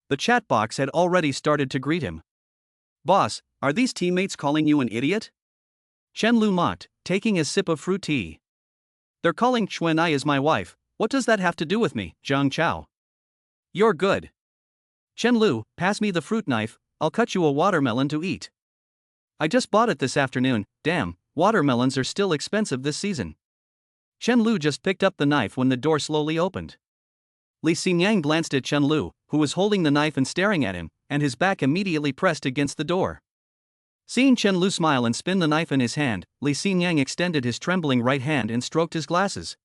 The chat box had already started to greet him. Boss, are these teammates calling you an idiot? Chen Lu mocked, taking a sip of fruit tea. They're calling Chuan I as my wife, what does that have to do with me, Zhang Chao? You're good. Chen Lu, pass me the fruit knife, I'll cut you a watermelon to eat. I just bought it this afternoon, damn, watermelons are still expensive this season. Chen Lu just picked up the knife when the door slowly opened. Li Xinyang glanced at Chen Lu, who was holding the knife and staring at him, and his back immediately pressed against the door. Seeing Chen Lu smile and spin the knife in his hand, Li Xinyang extended his trembling right hand and stroked his glasses.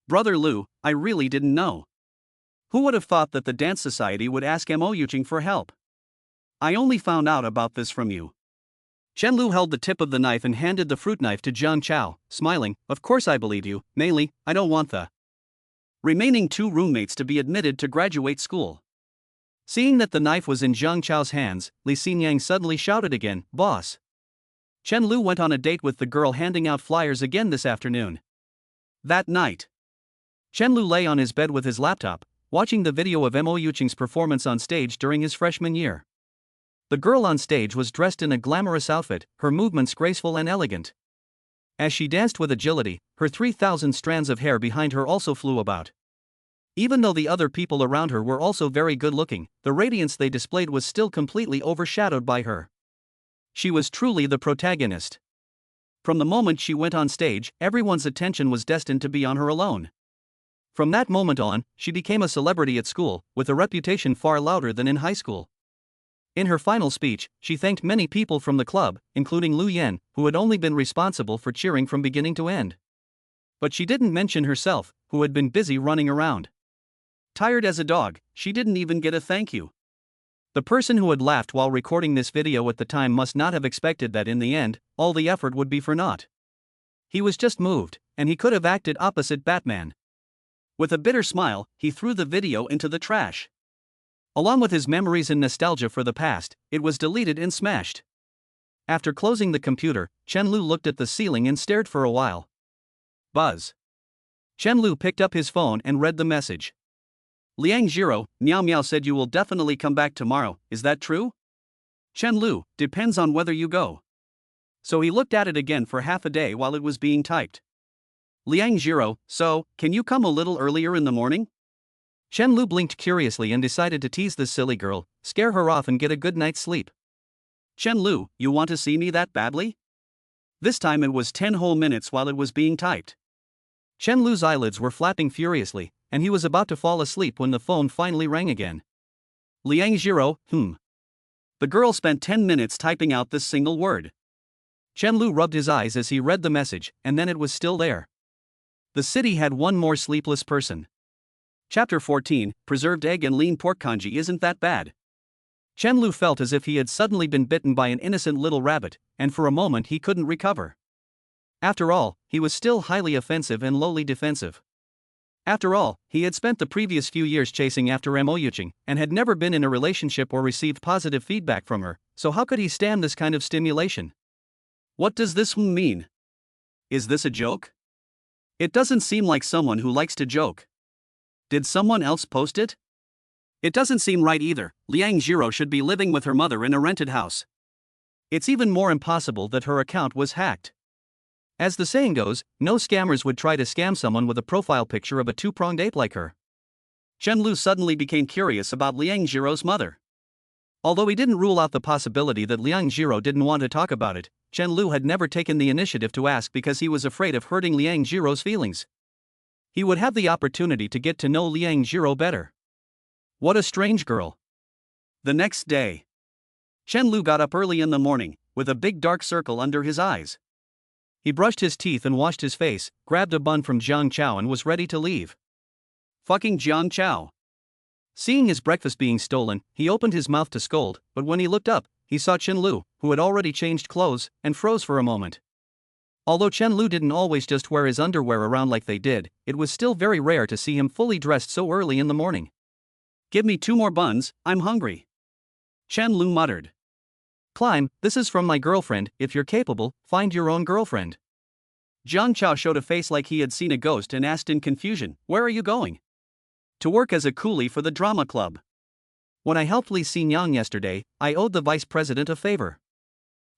Brother Lu, I really didn't know. Who would have thought that the dance society would ask Mo Yuching for help? I only found out about this from you. Chen Lu held the tip of the knife and handed the fruit knife to Zhang Chao, smiling, of course I believe you, Mei, I don't want the remaining 2 roommates to be admitted to graduate school. Seeing that the knife was in Jiang Chao's hands, Li Xinyang suddenly shouted again, "Boss!" Chen Lu went on a date with the girl handing out flyers again this afternoon. That night, Chen Lu lay on his bed with his laptop, watching the video of Mo Yuqing's performance on stage during his freshman year. The girl on stage was dressed in a glamorous outfit, her movements graceful and elegant. As she danced with agility, her 3,000 strands of hair behind her also flew about. Even though the other people around her were also very good-looking, the radiance they displayed was still completely overshadowed by her. She was truly the protagonist. From the moment she went on stage, everyone's attention was destined to be on her alone. From that moment on, she became a celebrity at school, with a reputation far louder than in high school. In her final speech, she thanked many people from the club, including Lu Yan, who had only been responsible for cheering from beginning to end. But she didn't mention herself, who had been busy running around. Tired as a dog, she didn't even get a thank you. The person who had laughed while recording this video at the time must not have expected that in the end, all the effort would be for naught. He was just moved, and he could have acted opposite Batman. With a bitter smile, he threw the video into the trash. Along with his memories and nostalgia for the past, it was deleted and smashed. After closing the computer, Chen Lu looked at the ceiling and stared for a while. Buzz. Chen Lu picked up his phone and read the message. Liang Zhiro, Miao Miao said you will definitely come back tomorrow, is that true? Chen Lu, depends on whether you go. So he looked at it again for half a day while it was being typed. Liang Zhiro, so, can you come a little earlier in the morning? Chen Lu blinked curiously and decided to tease this silly girl, scare her off and get a good night's sleep. Chen Lu, you want to see me that badly? This time it was 10 whole minutes while it was being typed. Chen Lu's eyelids were flapping furiously, and he was about to fall asleep when the phone finally rang again. Liang Zhiro, The girl spent 10 minutes typing out this single word. Chen Lu rubbed his eyes as he read the message, and then it was still there. The city had one more sleepless person. Chapter 14, Preserved Egg and Lean Pork Congee isn't that bad. Chen Lu felt as if he had suddenly been bitten by an innocent little rabbit, and for a moment he couldn't recover. After all, he was still highly offensive and lowly defensive. After all, he had spent the previous few years chasing after Mo Yuqing, and had never been in a relationship or received positive feedback from her, so how could he stand this kind of stimulation? What does this mean? Is this a joke? It doesn't seem like someone who likes to joke. Did someone else post it? It doesn't seem right either. Liang Zhiro should be living with her mother in a rented house. It's even more impossible that her account was hacked. As the saying goes, no scammers would try to scam someone with a profile picture of a two-pronged ape like her. Chen Lu suddenly became curious about Liang Zhiro's mother. Although he didn't rule out the possibility that Liang Zhiro didn't want to talk about it, Chen Lu had never taken the initiative to ask because he was afraid of hurting Liang Zhiro's feelings. He would have the opportunity to get to know Liang Zhiro better. What a strange girl. The next day, Chen Lu got up early in the morning, with a big dark circle under his eyes. He brushed his teeth and washed his face, grabbed a bun from Jiang Chao and was ready to leave. Fucking Jiang Chao. Seeing his breakfast being stolen, he opened his mouth to scold, but when he looked up, he saw Chen Lu, who had already changed clothes, and froze for a moment. Although Chen Lu didn't always just wear his underwear around like they did, it was still very rare to see him fully dressed so early in the morning. Give me 2 more buns, I'm hungry. Chen Lu muttered. Climb, this is from my girlfriend, if you're capable, find your own girlfriend. Jiang Chao showed a face like he had seen a ghost and asked in confusion, where are you going? To work as a coolie for the drama club. When I helped Li Xinyang yesterday, I owed the vice president a favor.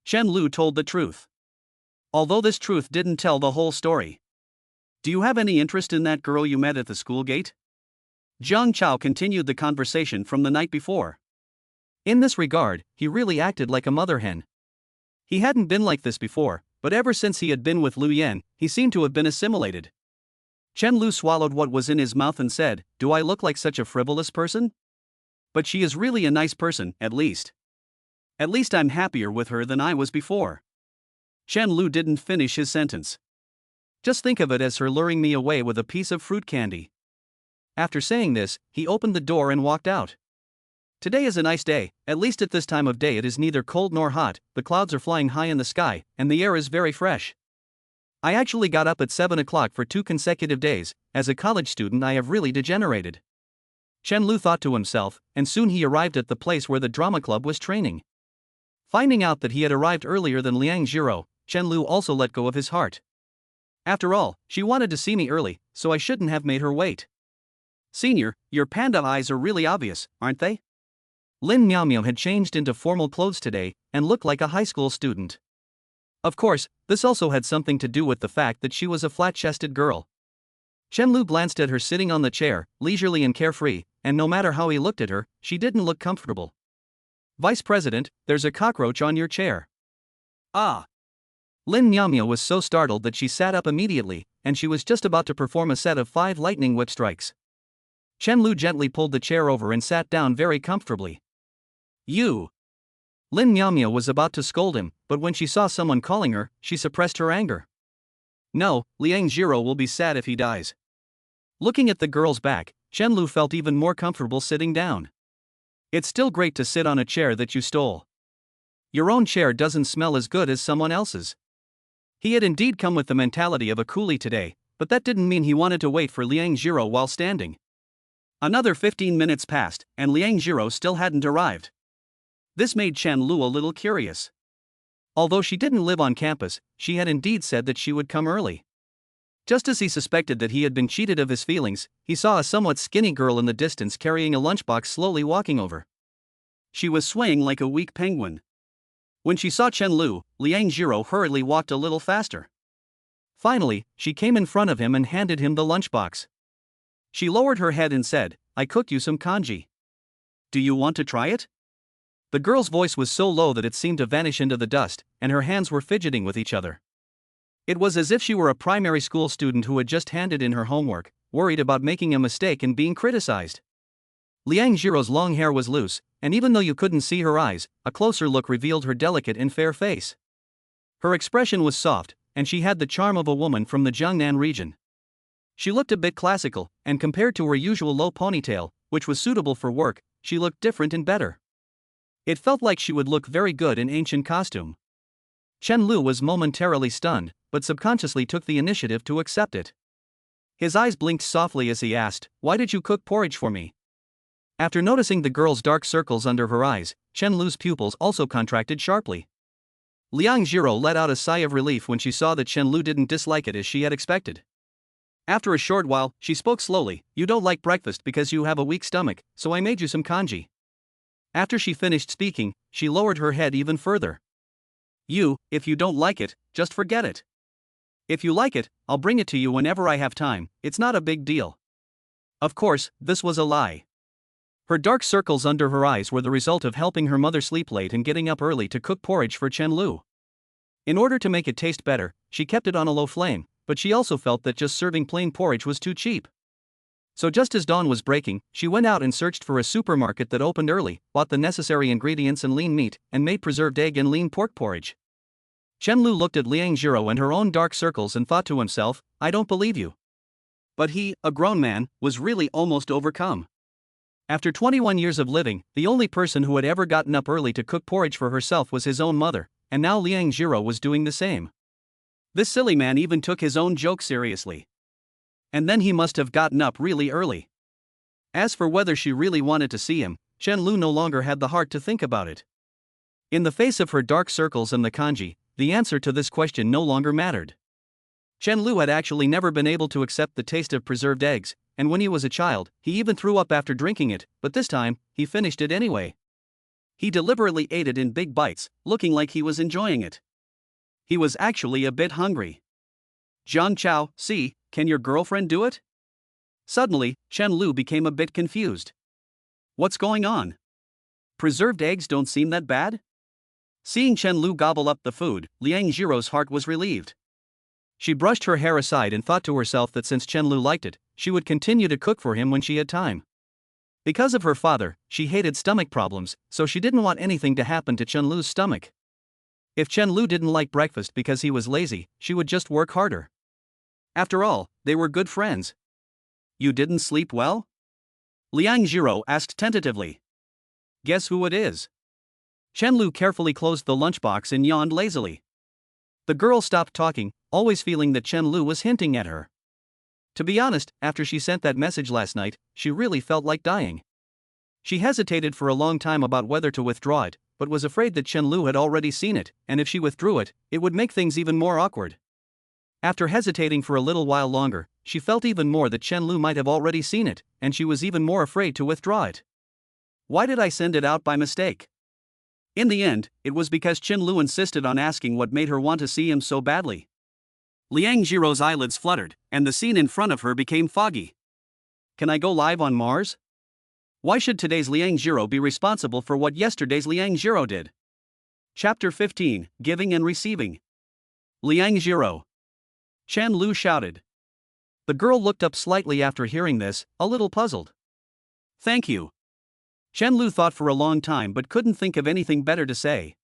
Chen Lu told the truth. Although this truth didn't tell the whole story. Do you have any interest in that girl you met at the school gate? Jiang Chao continued the conversation from the night before. In this regard, he really acted like a mother hen. He hadn't been like this before, but ever since he had been with Lu Yan, he seemed to have been assimilated. Chen Lu swallowed what was in his mouth and said, do I look like such a frivolous person? But she is really a nice person, at least. At least I'm happier with her than I was before. Chen Lu didn't finish his sentence. Just think of it as her luring me away with a piece of fruit candy. After saying this, he opened the door and walked out. Today is a nice day, at least at this time of day it is neither cold nor hot, the clouds are flying high in the sky, and the air is very fresh. I actually got up at 7 o'clock for 2 consecutive days. As a college student I have really degenerated. Chen Lu thought to himself, and soon he arrived at the place where the drama club was training. Finding out that he had arrived earlier than Liang Jiro, Chen Lu also let go of his heart. After all, she wanted to see me early, so I shouldn't have made her wait. Senior, your panda eyes are really obvious, aren't they? Lin Miao Miao had changed into formal clothes today and looked like a high school student. Of course, this also had something to do with the fact that she was a flat-chested girl. Chen Lu glanced at her sitting on the chair, leisurely and carefree, and no matter how he looked at her, she didn't look comfortable. Vice President, there's a cockroach on your chair. Ah! Lin Miao Miao was so startled that she sat up immediately, and she was just about to perform a set of 5 lightning whip strikes. Chen Lu gently pulled the chair over and sat down very comfortably. You! Lin Miao Miao was about to scold him, but when she saw someone calling her, she suppressed her anger. No, Liang Jiro will be sad if he dies. Looking at the girl's back, Chen Lu felt even more comfortable sitting down. It's still great to sit on a chair that you stole. Your own chair doesn't smell as good as someone else's. He had indeed come with the mentality of a coolie today, but that didn't mean he wanted to wait for Liang Jiro while standing. Another 15 minutes passed, and Liang Jiro still hadn't arrived. This made Chen Lu a little curious. Although she didn't live on campus, she had indeed said that she would come early. Just as he suspected that he had been cheated of his feelings, he saw a somewhat skinny girl in the distance carrying a lunchbox slowly walking over. She was swaying like a weak penguin. When she saw Chen Lu, Liang Jiro hurriedly walked a little faster. Finally, she came in front of him and handed him the lunchbox. She lowered her head and said, "I cooked you some kanji. Do you want to try it?" The girl's voice was so low that it seemed to vanish into the dust, and her hands were fidgeting with each other. It was as if she were a primary school student who had just handed in her homework, worried about making a mistake and being criticized. Liang Jiro's long hair was loose, and even though you couldn't see her eyes, a closer look revealed her delicate and fair face. Her expression was soft, and she had the charm of a woman from the Jiangnan region. She looked a bit classical, and compared to her usual low ponytail, which was suitable for work, she looked different and better. It felt like she would look very good in ancient costume. Chen Lu was momentarily stunned, but subconsciously took the initiative to accept it. His eyes blinked softly as he asked, "Why did you cook porridge for me?" After noticing the girl's dark circles under her eyes, Chen Lu's pupils also contracted sharply. Liang Jiro let out a sigh of relief when she saw that Chen Lu didn't dislike it as she had expected. After a short while, she spoke slowly, "You don't like breakfast because you have a weak stomach, so I made you some kanji." After she finished speaking, she lowered her head even further. If you don't like it, just forget it. If you like it, I'll bring it to you whenever I have time, it's not a big deal." Of course, this was a lie. Her dark circles under her eyes were the result of helping her mother sleep late and getting up early to cook porridge for Chen Lu. In order to make it taste better, she kept it on a low flame, but she also felt that just serving plain porridge was too cheap. So just as dawn was breaking, she went out and searched for a supermarket that opened early, bought the necessary ingredients and lean meat, and made preserved egg and lean pork porridge. Chen Lu looked at Liang Jiro and her own dark circles and thought to himself, "I don't believe you." But he, a grown man, was really almost overcome. After 21 years of living, the only person who had ever gotten up early to cook porridge for herself was his own mother, and now Liang Jiro was doing the same. This silly man even took his own joke seriously. And then he must have gotten up really early. As for whether she really wanted to see him, Chen Lu no longer had the heart to think about it. In the face of her dark circles and the kanji, the answer to this question no longer mattered. Chen Lu had actually never been able to accept the taste of preserved eggs, and when he was a child, he even threw up after drinking it, but this time, he finished it anyway. He deliberately ate it in big bites, looking like he was enjoying it. He was actually a bit hungry. "Jiang Chao, see, can your girlfriend do it?" Suddenly, Chen Lu became a bit confused. What's going on? Preserved eggs don't seem that bad? Seeing Chen Lu gobble up the food, Liang Jiro's heart was relieved. She brushed her hair aside and thought to herself that since Chen Lu liked it, she would continue to cook for him when she had time. Because of her father, she hated stomach problems, so she didn't want anything to happen to Chen Lu's stomach. If Chen Lu didn't like breakfast because he was lazy, she would just work harder. After all, they were good friends. "You didn't sleep well?" Liang Jiro asked tentatively. "Guess who it is?" Chen Lu carefully closed the lunchbox and yawned lazily. The girl stopped talking, always feeling that Chen Lu was hinting at her. To be honest, after she sent that message last night, she really felt like dying. She hesitated for a long time about whether to withdraw it, but was afraid that Chen Lu had already seen it, and if she withdrew it, it would make things even more awkward. After hesitating for a little while longer, she felt even more that Chen Lu might have already seen it, and she was even more afraid to withdraw it. Why did I send it out by mistake? In the end, it was because Chen Lu insisted on asking what made her want to see him so badly. Liang Jiro's eyelids fluttered, and the scene in front of her became foggy. Can I go live on Mars? Why should today's Liang Jiro be responsible for what yesterday's Liang Jiro did? Chapter 15, Giving and Receiving. Liang Jiro. Chen Lu shouted. The girl looked up slightly after hearing this, a little puzzled. Thank you. Chen Lu thought for a long time but couldn't think of anything better to say.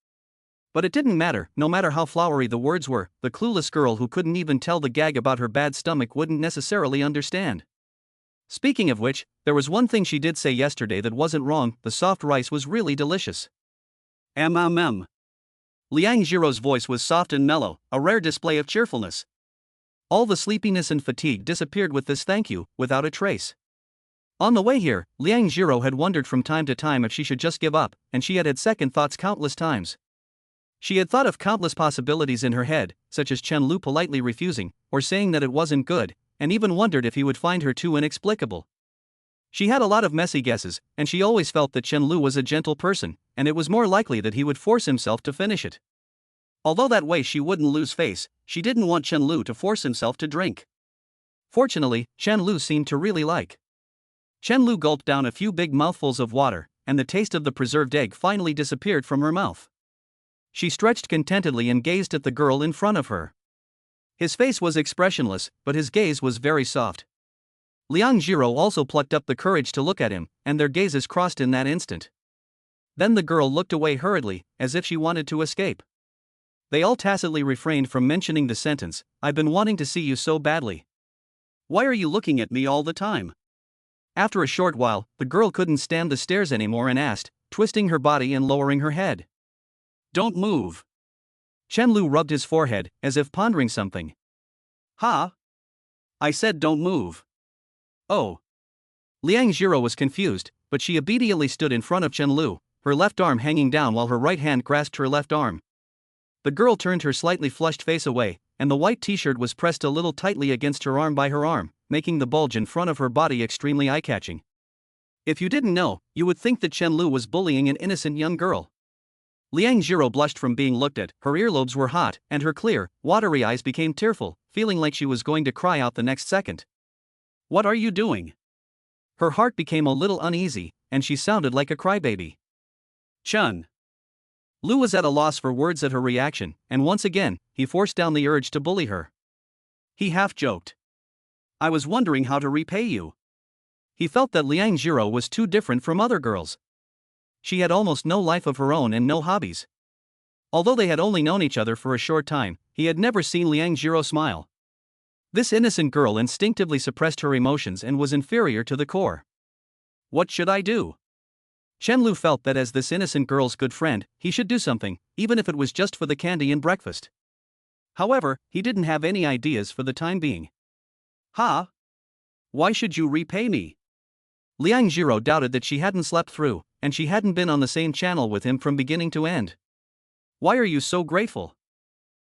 But it didn't matter, no matter how flowery the words were, the clueless girl who couldn't even tell the gag about her bad stomach wouldn't necessarily understand. Speaking of which, there was one thing she did say yesterday that wasn't wrong: the soft rice was really delicious. Liang Jiro's voice was soft and mellow, a rare display of cheerfulness. All the sleepiness and fatigue disappeared with this thank you, without a trace. On the way here, Liang Jiro had wondered from time to time if she should just give up, and she had had second thoughts countless times. She had thought of countless possibilities in her head, such as Chen Lu politely refusing, or saying that it wasn't good, and even wondered if he would find her too inexplicable. She had a lot of messy guesses, and she always felt that Chen Lu was a gentle person, and it was more likely that he would force himself to finish it. Although that way she wouldn't lose face, she didn't want Chen Lu to force himself to drink. Fortunately, Chen Lu seemed to really like. Chen Lu gulped down a few big mouthfuls of water, and the taste of the preserved egg finally disappeared from her mouth. She stretched contentedly and gazed at the girl in front of her. His face was expressionless, but his gaze was very soft. Liang Jiro also plucked up the courage to look at him, and their gazes crossed in that instant. Then the girl looked away hurriedly, as if she wanted to escape. They all tacitly refrained from mentioning the sentence, "I've been wanting to see you so badly." Why are you looking at me all the time? After a short while, the girl couldn't stand the stares anymore and asked, twisting her body and lowering her head. Don't move. Chen Lu rubbed his forehead, as if pondering something. Ha? I said don't move. Oh. Liang Jiro was confused, but she obediently stood in front of Chen Lu, her left arm hanging down while her right hand grasped her left arm. The girl turned her slightly flushed face away, and the white t-shirt was pressed a little tightly against her arm by her arm, making the bulge in front of her body extremely eye-catching. If you didn't know, you would think that Chen Lu was bullying an innocent young girl. Liang Jiro blushed from being looked at, her earlobes were hot, and her clear, watery eyes became tearful, feeling like she was going to cry out the next second. What are you doing? Her heart became a little uneasy, and she sounded like a crybaby. Chun. Lu was at a loss for words at her reaction, and once again, he forced down the urge to bully her. He half-joked. I was wondering how to repay you. He felt that Liang Jiro was too different from other girls. She had almost no life of her own and no hobbies. Although they had only known each other for a short time, he had never seen Liang Jiro smile. This innocent girl instinctively suppressed her emotions and was inferior to the core. What should I do? Chen Lu felt that as this innocent girl's good friend, he should do something, even if it was just for the candy and breakfast. However, he didn't have any ideas for the time being. Ha? Why should you repay me? Liang Jiro doubted that she hadn't slept through, and she hadn't been on the same channel with him from beginning to end. Why are you so grateful?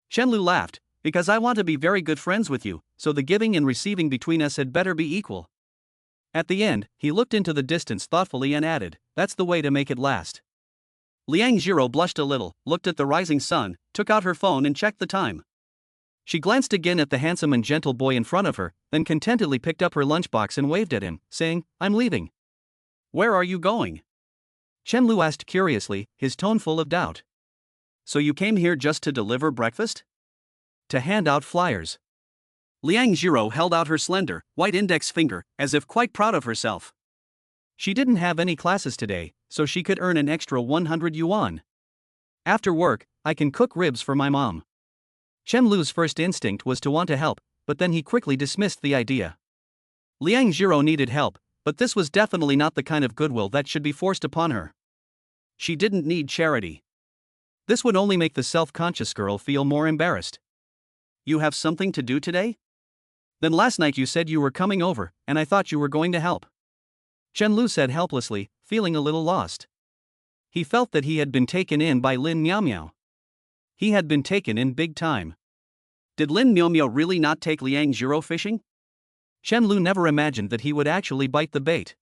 Chen Lu laughed, because I want to be very good friends with you, so the giving and receiving between us had better be equal. At the end, he looked into the distance thoughtfully and added, that's the way to make it last. Liang Jiro blushed a little, looked at the rising sun, took out her phone and checked the time. She glanced again at the handsome and gentle boy in front of her, then contentedly picked up her lunchbox and waved at him, saying, I'm leaving. Where are you going? Chen Lu asked curiously, his tone full of doubt. So you came here just to deliver breakfast? To hand out flyers. Liang Jiro held out her slender, white index finger, as if quite proud of herself. She didn't have any classes today, so she could earn an extra 100 yuan. After work, I can cook ribs for my mom. Chen Lu's first instinct was to want to help, but then he quickly dismissed the idea. Liang Jiro needed help, but this was definitely not the kind of goodwill that should be forced upon her. She didn't need charity. This would only make the self-conscious girl feel more embarrassed. You have something to do today? Then last night you said you were coming over, and I thought you were going to help. Chen Lu said helplessly, feeling a little lost. He felt that he had been taken in by Lin Miao Miao. He had been taken in big time. Did Lin Miao Miao really not take Liang Zhiro fishing? Chen Lu never imagined that he would actually bite the bait.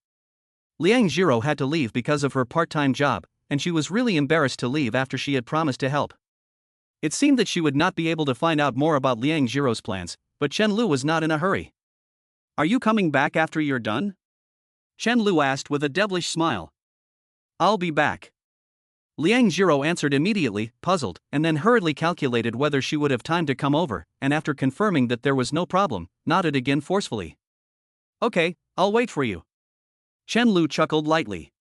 Liang Zhiro had to leave because of her part-time job, and she was really embarrassed to leave after she had promised to help. It seemed that she would not be able to find out more about Liang Zhiro's plans, but Chen Lu was not in a hurry. Are you coming back after you're done? Chen Lu asked with a devilish smile. I'll be back. Liang Zhiro answered immediately, puzzled, and then hurriedly calculated whether she would have time to come over, and after confirming that there was no problem, nodded again forcefully. Okay, I'll wait for you. Chen Lu chuckled lightly.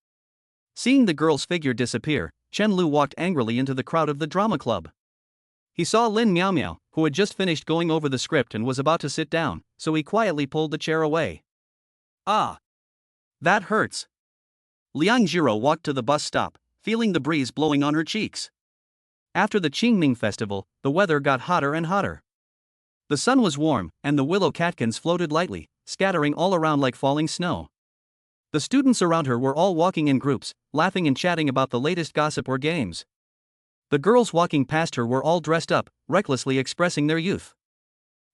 Seeing the girl's figure disappear, Chen Lu walked angrily into the crowd of the drama club. He saw Lin Miao Miao, who had just finished going over the script and was about to sit down, so he quietly pulled the chair away. Ah! That hurts. Liang Zhiro walked to the bus stop, feeling the breeze blowing on her cheeks. After the Qingming festival, the weather got hotter and hotter. The sun was warm, and the willow catkins floated lightly, scattering all around like falling snow. The students around her were all walking in groups, laughing and chatting about the latest gossip or games. The girls walking past her were all dressed up, recklessly expressing their youth.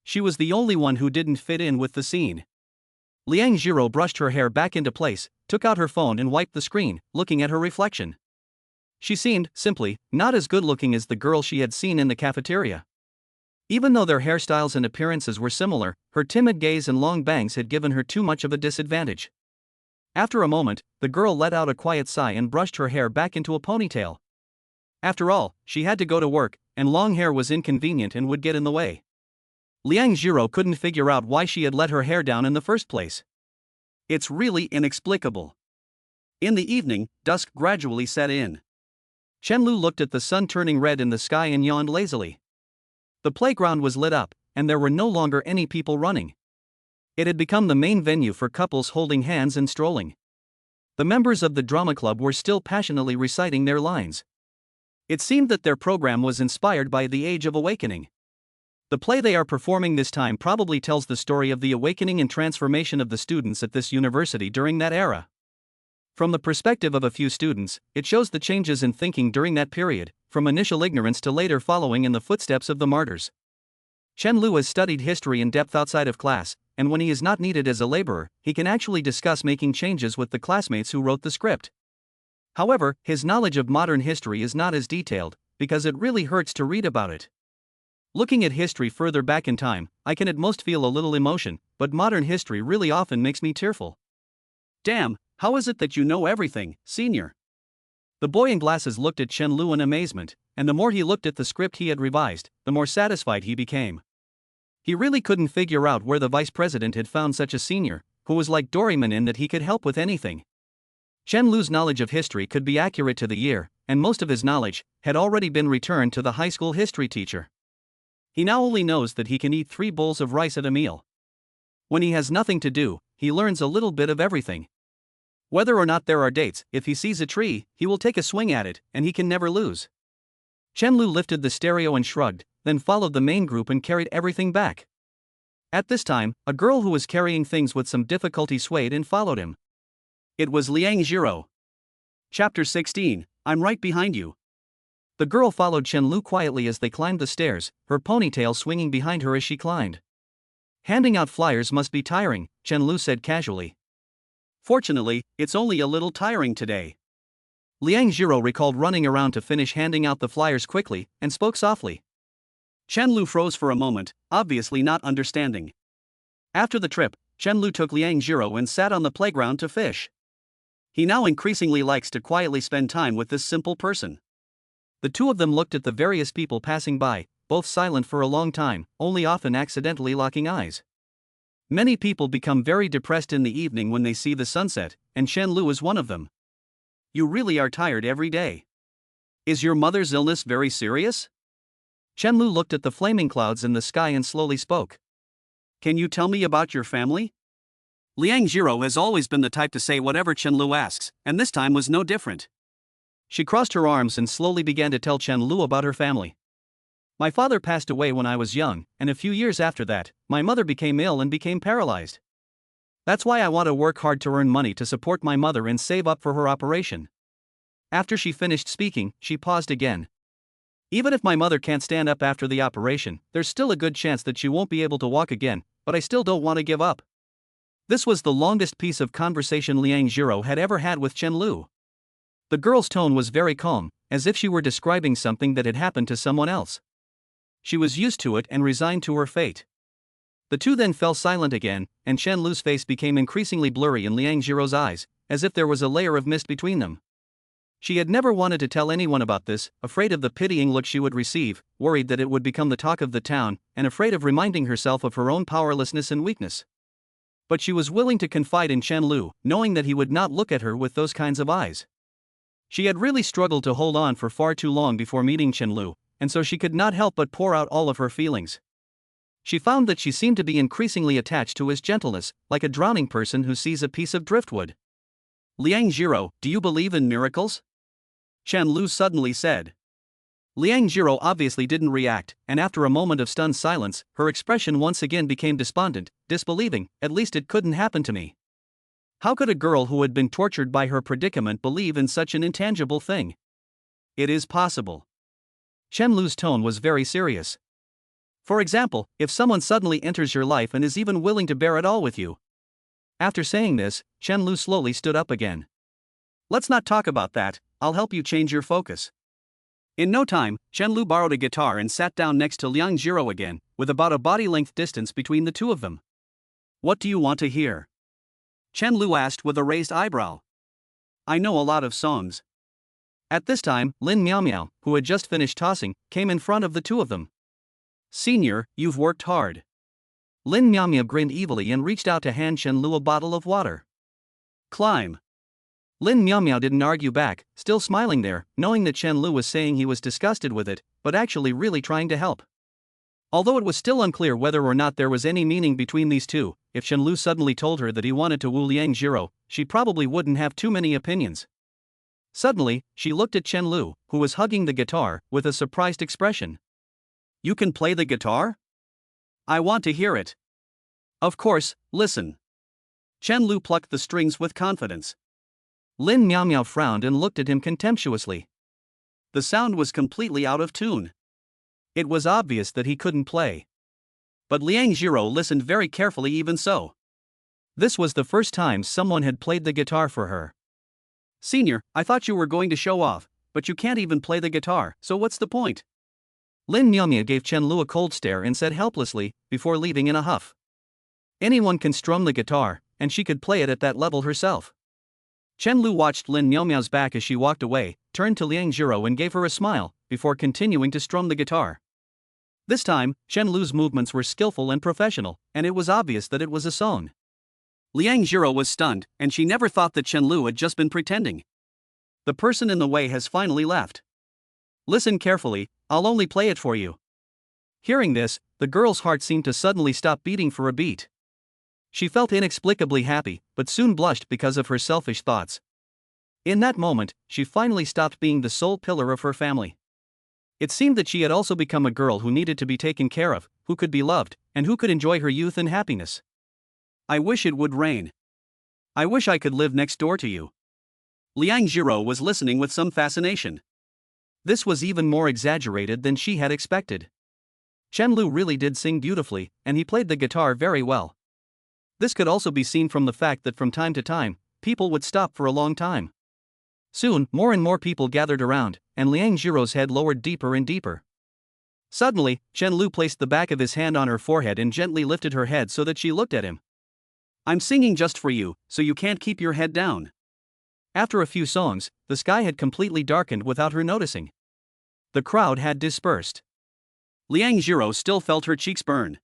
She was the only one who didn't fit in with the scene. Liang Zhiro brushed her hair back into place, took out her phone and wiped the screen, looking at her reflection. She seemed, simply, not as good-looking as the girl she had seen in the cafeteria. Even though their hairstyles and appearances were similar, her timid gaze and long bangs had given her too much of a disadvantage. After a moment, the girl let out a quiet sigh and brushed her hair back into a ponytail. After all, she had to go to work, and long hair was inconvenient and would get in the way. Liang Zhiro couldn't figure out why she had let her hair down in the first place. It's really inexplicable. In the evening, dusk gradually set in. Chen Lu looked at the sun turning red in the sky and yawned lazily. The playground was lit up, and there were no longer any people running. It had become the main venue for couples holding hands and strolling. The members of the drama club were still passionately reciting their lines. It seemed that their program was inspired by the Age of Awakening. The play they are performing this time probably tells the story of the awakening and transformation of the students at this university during that era. From the perspective of a few students, it shows the changes in thinking during that period, from initial ignorance to later following in the footsteps of the martyrs. Chen Lu has studied history in depth outside of class, and when he is not needed as a laborer, he can actually discuss making changes with the classmates who wrote the script. However, his knowledge of modern history is not as detailed, because it really hurts to read about it. Looking at history further back in time, I can at most feel a little emotion, but modern history really often makes me tearful. Damn, how is it that you know everything, senior? The boy in glasses looked at Chen Lu in amazement, and the more he looked at the script he had revised, the more satisfied he became. He really couldn't figure out where the vice president had found such a senior, who was like Doraemon in that he could help with anything. Chen Lu's knowledge of history could be accurate to the year, and most of his knowledge had already been returned to the high school history teacher. He now only knows that he can eat 3 bowls of rice at a meal. When he has nothing to do, he learns a little bit of everything. Whether or not there are dates, if he sees a tree, he will take a swing at it, and he can never lose. Chen Lu lifted the stereo and shrugged, then followed the main group and carried everything back. At this time, a girl who was carrying things with some difficulty swayed and followed him. It was Liang Zhiro. Chapter 16, I'm right behind you. The girl followed Chen Lu quietly as they climbed the stairs, her ponytail swinging behind her as she climbed. Handing out flyers must be tiring, Chen Lu said casually. Fortunately, it's only a little tiring today. Liang Zhiro recalled running around to finish handing out the flyers quickly, and spoke softly. Chen Lu froze for a moment, obviously not understanding. After the trip, Chen Lu took Liang Zhiro and sat on the playground to fish. He now increasingly likes to quietly spend time with this simple person. The two of them looked at the various people passing by, both silent for a long time, only often accidentally locking eyes. Many people become very depressed in the evening when they see the sunset, and Chen Lu is one of them. You really are tired every day. Is your mother's illness very serious? Chen Lu looked at the flaming clouds in the sky and slowly spoke. Can you tell me about your family? Liang Zhiro has always been the type to say whatever Chen Lu asks, and this time was no different. She crossed her arms and slowly began to tell Chen Lu about her family. My father passed away when I was young, and a few years after that, my mother became ill and became paralyzed. That's why I want to work hard to earn money to support my mother and save up for her operation." After she finished speaking, she paused again. "Even if my mother can't stand up after the operation, there's still a good chance that she won't be able to walk again, but I still don't want to give up." This was the longest piece of conversation Liang Jiro had ever had with Chen Lu. The girl's tone was very calm, as if she were describing something that had happened to someone else. She was used to it and resigned to her fate. The two then fell silent again, and Chen Lu's face became increasingly blurry in Liang Jiro's eyes, as if there was a layer of mist between them. She had never wanted to tell anyone about this, afraid of the pitying look she would receive, worried that it would become the talk of the town, and afraid of reminding herself of her own powerlessness and weakness. But she was willing to confide in Chen Lu, knowing that he would not look at her with those kinds of eyes. She had really struggled to hold on for far too long before meeting Chen Lu, and so she could not help but pour out all of her feelings. She found that she seemed to be increasingly attached to his gentleness, like a drowning person who sees a piece of driftwood. "Liang Jiro, do you believe in miracles?" Chen Lu suddenly said. Liang Jiro obviously didn't react, and after a moment of stunned silence, her expression once again became despondent, disbelieving. "At least it couldn't happen to me. How could a girl who had been tortured by her predicament believe in such an intangible thing?" "It is possible." Chen Lu's tone was very serious. "For example, if someone suddenly enters your life and is even willing to bear it all with you." After saying this, Chen Lu slowly stood up again. "Let's not talk about that, I'll help you change your focus." In no time, Chen Lu borrowed a guitar and sat down next to Liang Jiro again, with about a body-length distance between the two of them. "What do you want to hear?" Chen Lu asked with a raised eyebrow. "I know a lot of songs." At this time, Lin Miao Miao, who had just finished tossing, came in front of the two of them. "Senior, you've worked hard." Lin Miao Miao grinned evilly and reached out to hand Chen Lu a bottle of water. "Climb." Lin Miao Miao didn't argue back, still smiling there, knowing that Chen Lu was saying he was disgusted with it, but actually really trying to help. Although it was still unclear whether or not there was any meaning between these two, if Chen Lu suddenly told her that he wanted to woo Liang Jiro, she probably wouldn't have too many opinions. Suddenly, she looked at Chen Lu, who was hugging the guitar, with a surprised expression. "You can play the guitar? I want to hear it." "Of course, listen." Chen Lu plucked the strings with confidence. Lin Miao Miao frowned and looked at him contemptuously. The sound was completely out of tune. It was obvious that he couldn't play. But Liang Jiro listened very carefully even so. This was the first time someone had played the guitar for her. "Senior, I thought you were going to show off, but you can't even play the guitar, so what's the point?" Lin Miao Miao gave Chen Lu a cold stare and said helplessly, before leaving in a huff. "Anyone can strum the guitar, and she could play it at that level herself." Chen Lu watched Lin Miao Miao's back as she walked away, turned to Liang Jiro and gave her a smile, before continuing to strum the guitar. This time, Chen Lu's movements were skillful and professional, and it was obvious that it was a song. Liang Jiro was stunned, and she never thought that Chen Lu had just been pretending. The person in the way has finally left. "Listen carefully, I'll only play it for you." Hearing this, the girl's heart seemed to suddenly stop beating for a beat. She felt inexplicably happy, but soon blushed because of her selfish thoughts. In that moment, she finally stopped being the sole pillar of her family. It seemed that she had also become a girl who needed to be taken care of, who could be loved, and who could enjoy her youth and happiness. "I wish it would rain. I wish I could live next door to you." Liang Jiro was listening with some fascination. This was even more exaggerated than she had expected. Chen Lu really did sing beautifully, and he played the guitar very well. This could also be seen from the fact that from time to time, people would stop for a long time. Soon, more and more people gathered around, and Liang Jiro's head lowered deeper and deeper. Suddenly, Chen Lu placed the back of his hand on her forehead and gently lifted her head so that she looked at him. "I'm singing just for you, so you can't keep your head down." After a few songs, the sky had completely darkened without her noticing. The crowd had dispersed. Liang Jiro still felt her cheeks burn.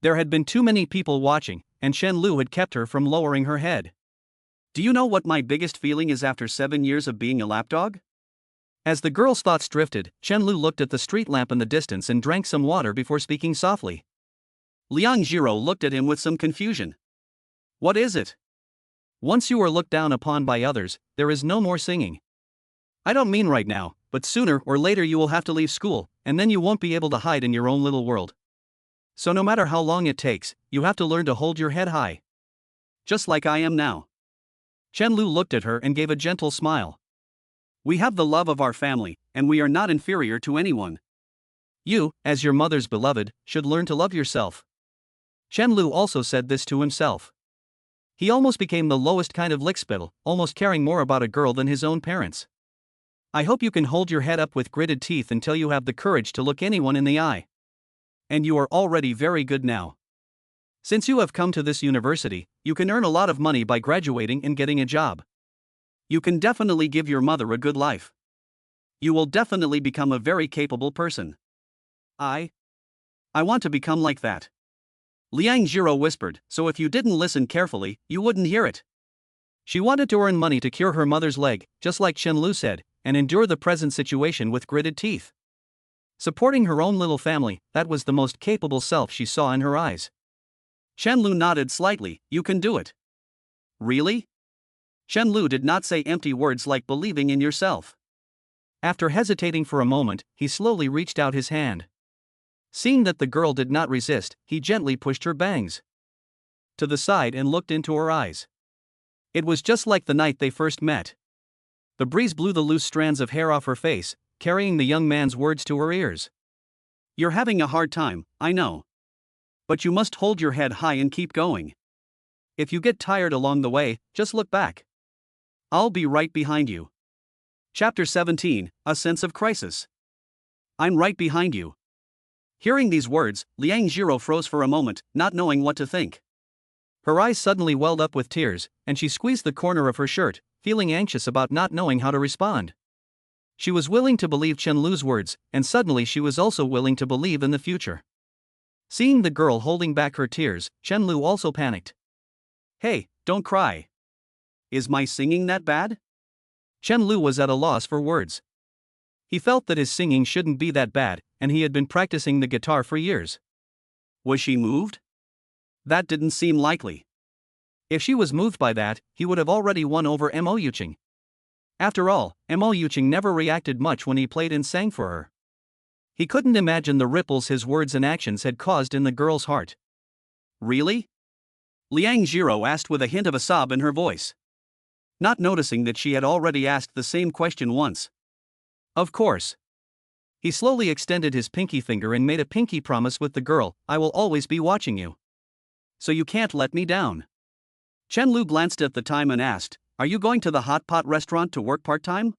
There had been too many people watching, and Chen Lu had kept her from lowering her head. "Do you know what my biggest feeling is after 7 years of being a lapdog?" As the girl's thoughts drifted, Chen Lu looked at the street lamp in the distance and drank some water before speaking softly. Liang Jiro looked at him with some confusion. "What is it?" "Once you are looked down upon by others, there is no more singing." "I don't mean right now, but sooner or later you will have to leave school, and then you won't be able to hide in your own little world. So no matter how long it takes, you have to learn to hold your head high. Just like I am now. Chenlu looked at her and gave a gentle smile. We have the love of our family, and we are not inferior to anyone. You, as your mother's beloved, should learn to love yourself. Chenlu also said this to himself. He almost became the lowest kind of lickspittle, almost caring more about a girl than his own parents. I hope you can hold your head up with gritted teeth until you have the courage to look anyone in the eye. And you are already very good now. Since you have come to this university, you can earn a lot of money by graduating and getting a job. You can definitely give your mother a good life. You will definitely become a very capable person. I want to become like that. Liang Jiro whispered, so if you didn't listen carefully, you wouldn't hear it. She wanted to earn money to cure her mother's leg, just like Chenlu said, and endure the present situation with gritted teeth. Supporting her own little family, that was the most capable self she saw in her eyes. Chenlu nodded slightly. You can do it. Really? Chenlu did not say empty words like believing in yourself. After hesitating for a moment, he slowly reached out his hand. Seeing that the girl did not resist, he gently pushed her bangs to the side and looked into her eyes. It was just like the night they first met. The breeze blew the loose strands of hair off her face, carrying the young man's words to her ears. You're having a hard time, I know. But you must hold your head high and keep going. If you get tired along the way, just look back. I'll be right behind you. Chapter 17, A Sense of Crisis. I'm right behind you. Hearing these words, Liang Jiro froze for a moment, not knowing what to think. Her eyes suddenly welled up with tears, and she squeezed the corner of her shirt, feeling anxious about not knowing how to respond. She was willing to believe Chenlu's words, and suddenly she was also willing to believe in the future. Seeing the girl holding back her tears, Chenlu also panicked. Hey, don't cry. Is my singing that bad? Chenlu was at a loss for words. He felt that his singing shouldn't be that bad, and he had been practicing the guitar for years. Was she moved? That didn't seem likely. If she was moved by that, he would have already won over Mo Yuqing. After all, Mo Yuqing never reacted much when he played and sang for her. He couldn't imagine the ripples his words and actions had caused in the girl's heart. Really? Liang Jiro asked with a hint of a sob in her voice. Not noticing that she had already asked the same question once. Of course. He slowly extended his pinky finger and made a pinky promise with the girl, I will always be watching you. So you can't let me down. Chenlu glanced at the time and asked, are you going to the hot pot restaurant to work part-time?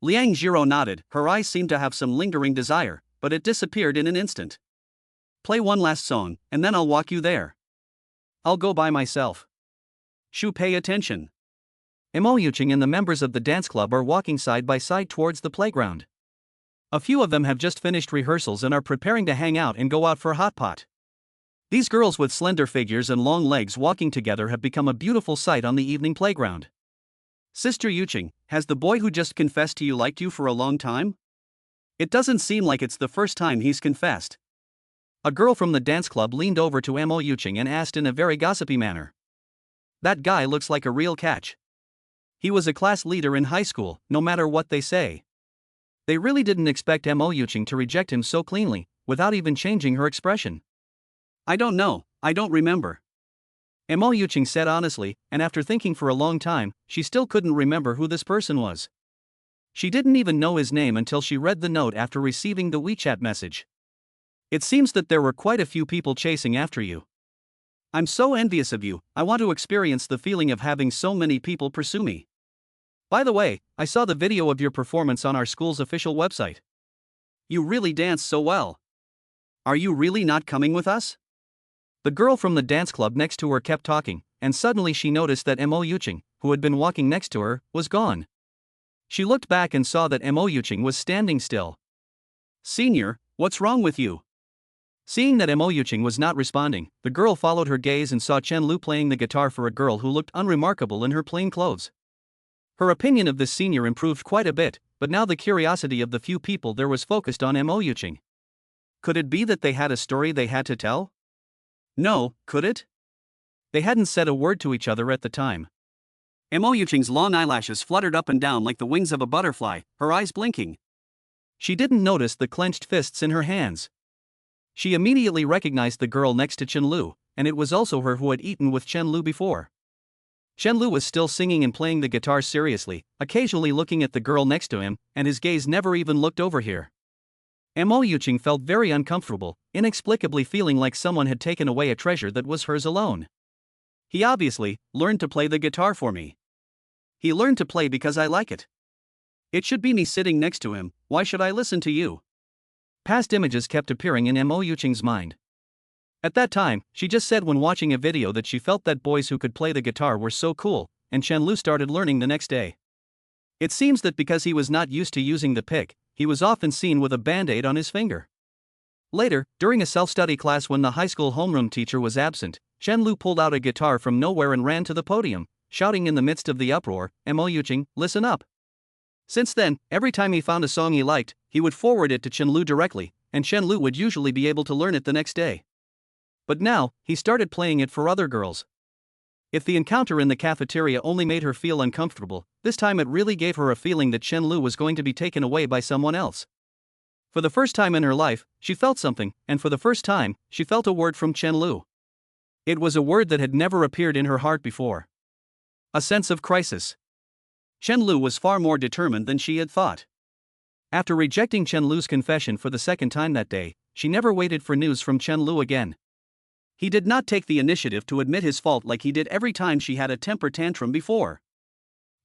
Liang Jiro nodded, her eyes seemed to have some lingering desire, but it disappeared in an instant. Play one last song, and then I'll walk you there. I'll go by myself. Shu, pay attention. Mo Yuqing and the members of the dance club are walking side by side towards the playground. A few of them have just finished rehearsals and are preparing to hang out and go out for hot pot. These girls with slender figures and long legs walking together have become a beautiful sight on the evening playground. Sister Yuqing, has the boy who just confessed to you liked you for a long time? It doesn't seem like it's the first time he's confessed. A girl from the dance club leaned over to Mo Yuqing and asked in a very gossipy manner. That guy looks like a real catch. He was a class leader in high school, no matter what they say. They really didn't expect Mo Yuqing to reject him so cleanly, without even changing her expression. I don't know, I don't remember. Mo Yuqing said honestly, and after thinking for a long time, she still couldn't remember who this person was. She didn't even know his name until she read the note after receiving the WeChat message. It seems that there were quite a few people chasing after you. I'm so envious of you, I want to experience the feeling of having so many people pursue me. By the way, I saw the video of your performance on our school's official website. You really dance so well. Are you really not coming with us? The girl from the dance club next to her kept talking, and suddenly she noticed that Mo Yuqing, who had been walking next to her, was gone. She looked back and saw that Mo Yuqing was standing still. Senior, what's wrong with you? Seeing that Mo Yuqing was not responding, the girl followed her gaze and saw Chenlu playing the guitar for a girl who looked unremarkable in her plain clothes. Her opinion of this senior improved quite a bit, but now the curiosity of the few people there was focused on Mo Yuqing. Could it be that they had a story they had to tell? No, could it? They hadn't said a word to each other at the time. Mo Yuching's long eyelashes fluttered up and down like the wings of a butterfly, her eyes blinking. She didn't notice the clenched fists in her hands. She immediately recognized the girl next to Chen Lu, and it was also her who had eaten with Chen Lu before. Chen Lu was still singing and playing the guitar seriously, occasionally looking at the girl next to him, and his gaze never even looked over here. Mo Yuching felt very uncomfortable, inexplicably feeling like someone had taken away a treasure that was hers alone. He obviously learned to play the guitar for me. He learned to play because I like it. It should be me sitting next to him, why should I listen to you? Past images kept appearing in Mo Yuching's mind. At that time, she just said when watching a video that she felt that boys who could play the guitar were so cool, and Chen Lu started learning the next day. It seems that because he was not used to using the pick, he was often seen with a band-aid on his finger. Later, during a self-study class when the high school homeroom teacher was absent, Chen Lu pulled out a guitar from nowhere and ran to the podium, shouting in the midst of the uproar, "Mo Yuching, listen up." Since then, every time he found a song he liked, he would forward it to Chen Lu directly, and Chen Lu would usually be able to learn it the next day. But now, he started playing it for other girls. If the encounter in the cafeteria only made her feel uncomfortable, this time it really gave her a feeling that Chen Lu was going to be taken away by someone else. For the first time in her life, she felt something, and for the first time, she felt a word from Chen Lu. It was a word that had never appeared in her heart before. A sense of crisis. Chen Lu was far more determined than she had thought. After rejecting Chen Lu's confession for the second time that day, she never waited for news from Chen Lu again. He did not take the initiative to admit his fault like he did every time she had a temper tantrum before.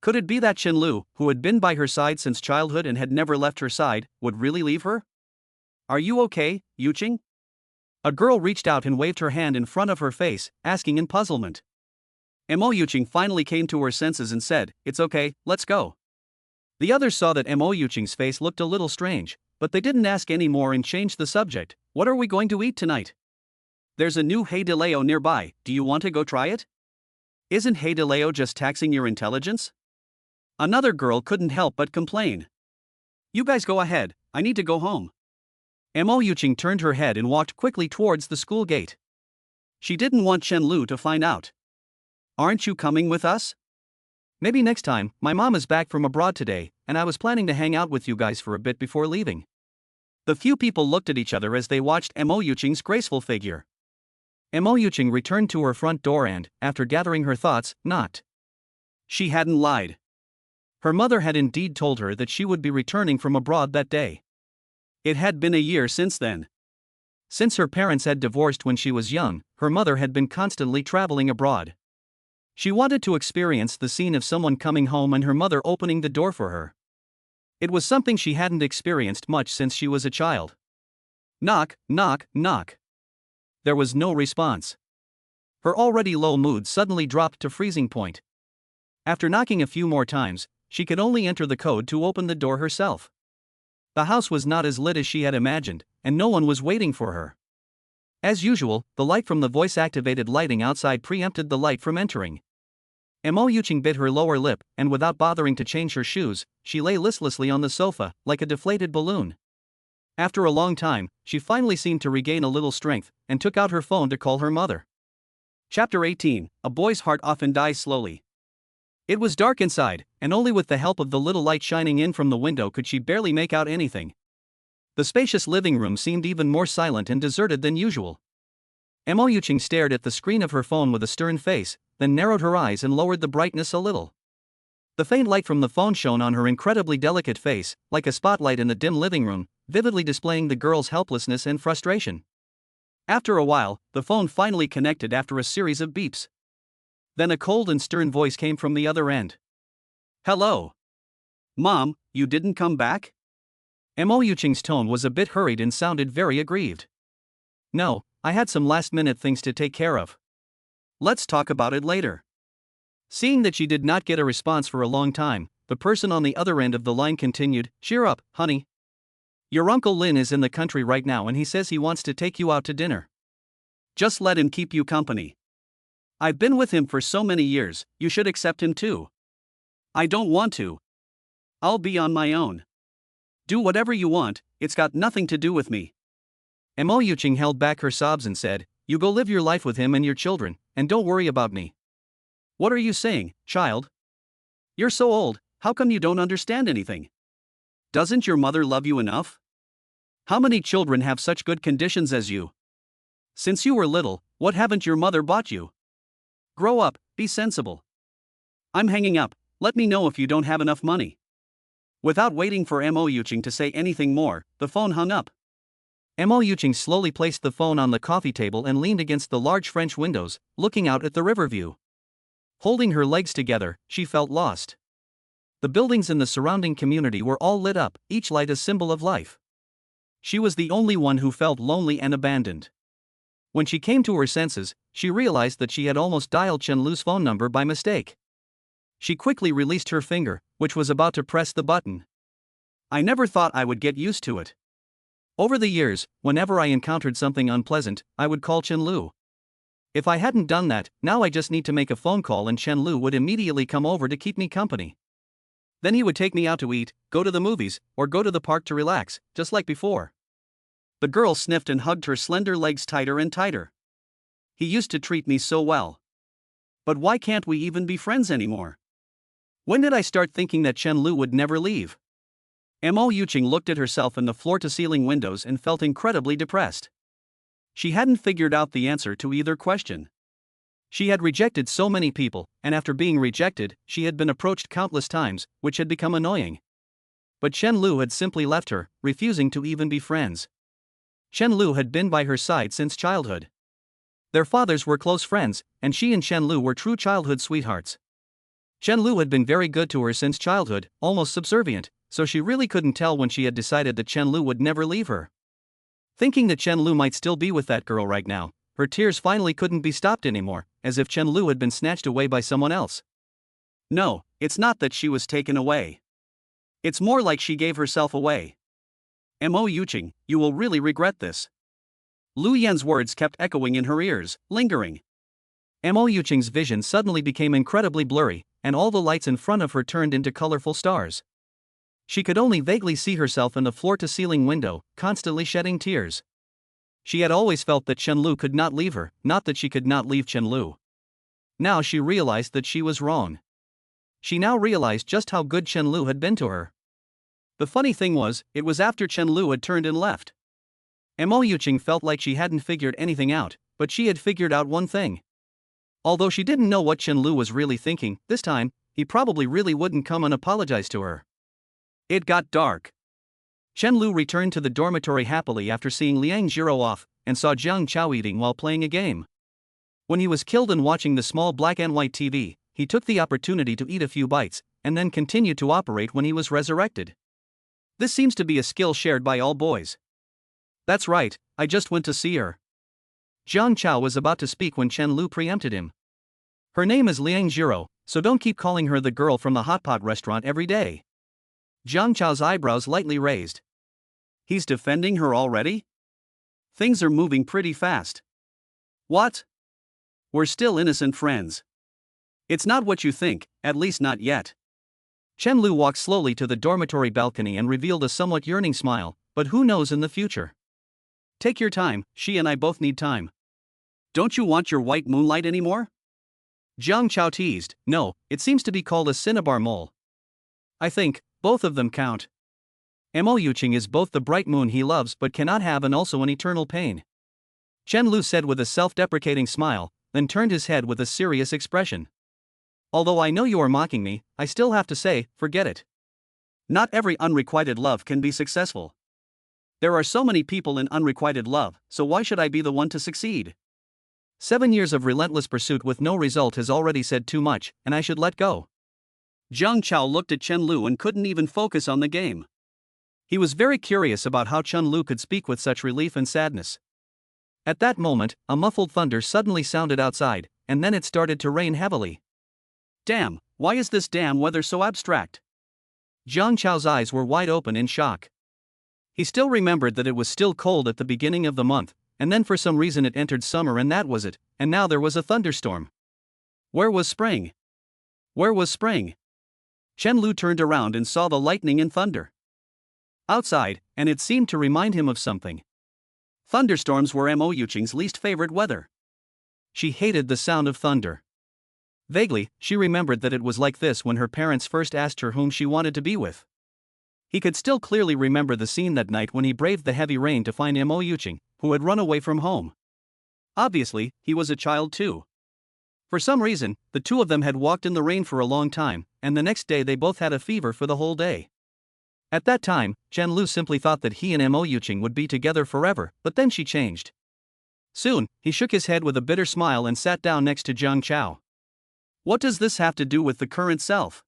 Could it be that Chen Lu, who had been by her side since childhood and had never left her side, would really leave her? "Are you okay, Yuching?" A girl reached out and waved her hand in front of her face, asking in puzzlement. Mo Yuching finally came to her senses and said, "It's okay, let's go." The others saw that Mo Yuching's face looked a little strange, but they didn't ask any more and changed the subject. "What are we going to eat tonight?" "There's a new Hay de Leo nearby, do you want to go try it?" "Isn't Hay de Leo just taxing your intelligence?" Another girl couldn't help but complain. "You guys go ahead, I need to go home." Mo Yuching turned her head and walked quickly towards the school gate. She didn't want Chen Lu to find out. "Aren't you coming with us?" "Maybe next time, my mom is back from abroad today, and I was planning to hang out with you guys for a bit before leaving." The few people looked at each other as they watched Mo Yuching's graceful figure. Mo Yuching returned to her front door and, after gathering her thoughts, knocked. She hadn't lied. Her mother had indeed told her that she would be returning from abroad that day. It had been a year since then. Since her parents had divorced when she was young, her mother had been constantly traveling abroad. She wanted to experience the scene of someone coming home and her mother opening the door for her. It was something she hadn't experienced much since she was a child. Knock, knock, knock. There was no response. Her already low mood suddenly dropped to freezing point. After knocking a few more times, she could only enter the code to open the door herself. The house was not as lit as she had imagined, and no one was waiting for her. As usual, the light from the voice-activated lighting outside preempted the light from entering. Mo Yuching bit her lower lip, and without bothering to change her shoes, she lay listlessly on the sofa, like a deflated balloon. After a long time, she finally seemed to regain a little strength, and took out her phone to call her mother. Chapter 18, A Boy's Heart Often Dies Slowly. It was dark inside, and only with the help of the little light shining in from the window could she barely make out anything. The spacious living room seemed even more silent and deserted than usual. Mo Yuching stared at the screen of her phone with a stern face, then narrowed her eyes and lowered the brightness a little. The faint light from the phone shone on her incredibly delicate face, like a spotlight in the dim living room, vividly displaying the girl's helplessness and frustration. After a while, the phone finally connected after a series of beeps. Then a cold and stern voice came from the other end. "Hello. Mom, you didn't come back?" Mo Yuching's tone was a bit hurried and sounded very aggrieved. "No, I had some last-minute things to take care of. Let's talk about it later." Seeing that she did not get a response for a long time, the person on the other end of the line continued, "Cheer up, honey. Your Uncle Lin is in the country right now and he says he wants to take you out to dinner. Just let him keep you company. I've been with him for so many years, you should accept him too." "I don't want to. I'll be on my own." "Do whatever you want, it's got nothing to do with me." Mo Yuching held back her sobs and said, "You go live your life with him and your children, and don't worry about me." "What are you saying, child? You're so old, how come you don't understand anything? Doesn't your mother love you enough? How many children have such good conditions as you? Since you were little, what haven't your mother bought you? Grow up, be sensible. I'm hanging up, let me know if you don't have enough money. Without waiting for Mo Yuching to say anything more, the phone hung up. Mo Yuching slowly placed the phone on the coffee table and leaned against the large French windows, looking out at the river view. Holding her legs together, she felt lost. The buildings in the surrounding community were all lit up, each light a symbol of life. She was the only one who felt lonely and abandoned. When she came to her senses, she realized that she had almost dialed Chen Lu's phone number by mistake. She quickly released her finger, which was about to press the button. I never thought I would get used to it. Over the years, whenever I encountered something unpleasant, I would call Chen Lu. If I hadn't done that, now I just need to make a phone call and Chen Lu would immediately come over to keep me company. Then he would take me out to eat, go to the movies, or go to the park to relax, just like before. The girl sniffed and hugged her slender legs tighter and tighter. He used to treat me so well. But why can't we even be friends anymore? When did I start thinking that Chen Lu would never leave? Mo Yuching looked at herself in the floor-to-ceiling windows and felt incredibly depressed. She hadn't figured out the answer to either question. She had rejected so many people, and after being rejected, she had been approached countless times, which had become annoying. But Chen Lu had simply left her, refusing to even be friends. Chen Lu had been by her side since childhood. Their fathers were close friends, and she and Chen Lu were true childhood sweethearts. Chen Lu had been very good to her since childhood, almost subservient, so she really couldn't tell when she had decided that Chen Lu would never leave her. Thinking that Chen Lu might still be with that girl right now, her tears finally couldn't be stopped anymore, as if Chen Lu had been snatched away by someone else. No, it's not that she was taken away. It's more like she gave herself away. Mo Yuching, you will really regret this. Lu Yan's words kept echoing in her ears, lingering. Mo Yuching's vision suddenly became incredibly blurry, and all the lights in front of her turned into colorful stars. She could only vaguely see herself in the floor-to-ceiling window, constantly shedding tears. She had always felt that Chen Lu could not leave her, not that she could not leave Chen Lu. Now she realized that she was wrong. She now realized just how good Chen Lu had been to her. The funny thing was, it was after Chen Lu had turned and left. Mo Yuching felt like she hadn't figured anything out, but she had figured out one thing. Although she didn't know what Chen Lu was really thinking, this time, he probably really wouldn't come and apologize to her. It got dark. Chen Lu returned to the dormitory happily after seeing Liang Jiro off, and saw Jiang Chao eating while playing a game. When he was killed and watching the small black and white TV, he took the opportunity to eat a few bites, and then continued to operate when he was resurrected. This seems to be a skill shared by all boys. That's right, I just went to see her. Jiang Chao was about to speak when Chen Lu preempted him. Her name is Liang Jiro, so don't keep calling her the girl from the hot pot restaurant every day. Jiang Chao's eyebrows lightly raised. He's defending her already? Things are moving pretty fast. What? We're still innocent friends. It's not what you think, at least not yet. Chen Lu walked slowly to the dormitory balcony and revealed a somewhat yearning smile, but who knows in the future? Take your time, she and I both need time. Don't you want your white moonlight anymore? Jiang Chao teased. No, it seems to be called a cinnabar mole. I think, both of them count. Mo Yuching is both the bright moon he loves but cannot have and also an eternal pain. Chen Lu said with a self-deprecating smile, then turned his head with a serious expression. Although I know you are mocking me, I still have to say, forget it. Not every unrequited love can be successful. There are so many people in unrequited love, so why should I be the one to succeed? 7 years of relentless pursuit with no result has already said too much, and I should let go. Jiang Chao looked at Chen Lu and couldn't even focus on the game. He was very curious about how Chen Lu could speak with such relief and sadness. At that moment, a muffled thunder suddenly sounded outside, and then it started to rain heavily. Damn, why is this damn weather so abstract? Jiang Chao's eyes were wide open in shock. He still remembered that it was still cold at the beginning of the month, and then for some reason it entered summer and that was it, and now there was a thunderstorm. Where was spring? Where was spring? Chen Lu turned around and saw the lightning and thunder outside, and it seemed to remind him of something. Thunderstorms were Mo Yuching's least favorite weather. She hated the sound of thunder. Vaguely, she remembered that it was like this when her parents first asked her whom she wanted to be with. He could still clearly remember the scene that night when he braved the heavy rain to find Mo Yuching, who had run away from home. Obviously, he was a child too. For some reason, the two of them had walked in the rain for a long time, and the next day they both had a fever for the whole day. At that time, Chen Lu simply thought that he and Mo Yuching would be together forever, but then she changed. Soon, he shook his head with a bitter smile and sat down next to Jiang Chao. What does this have to do with the current self?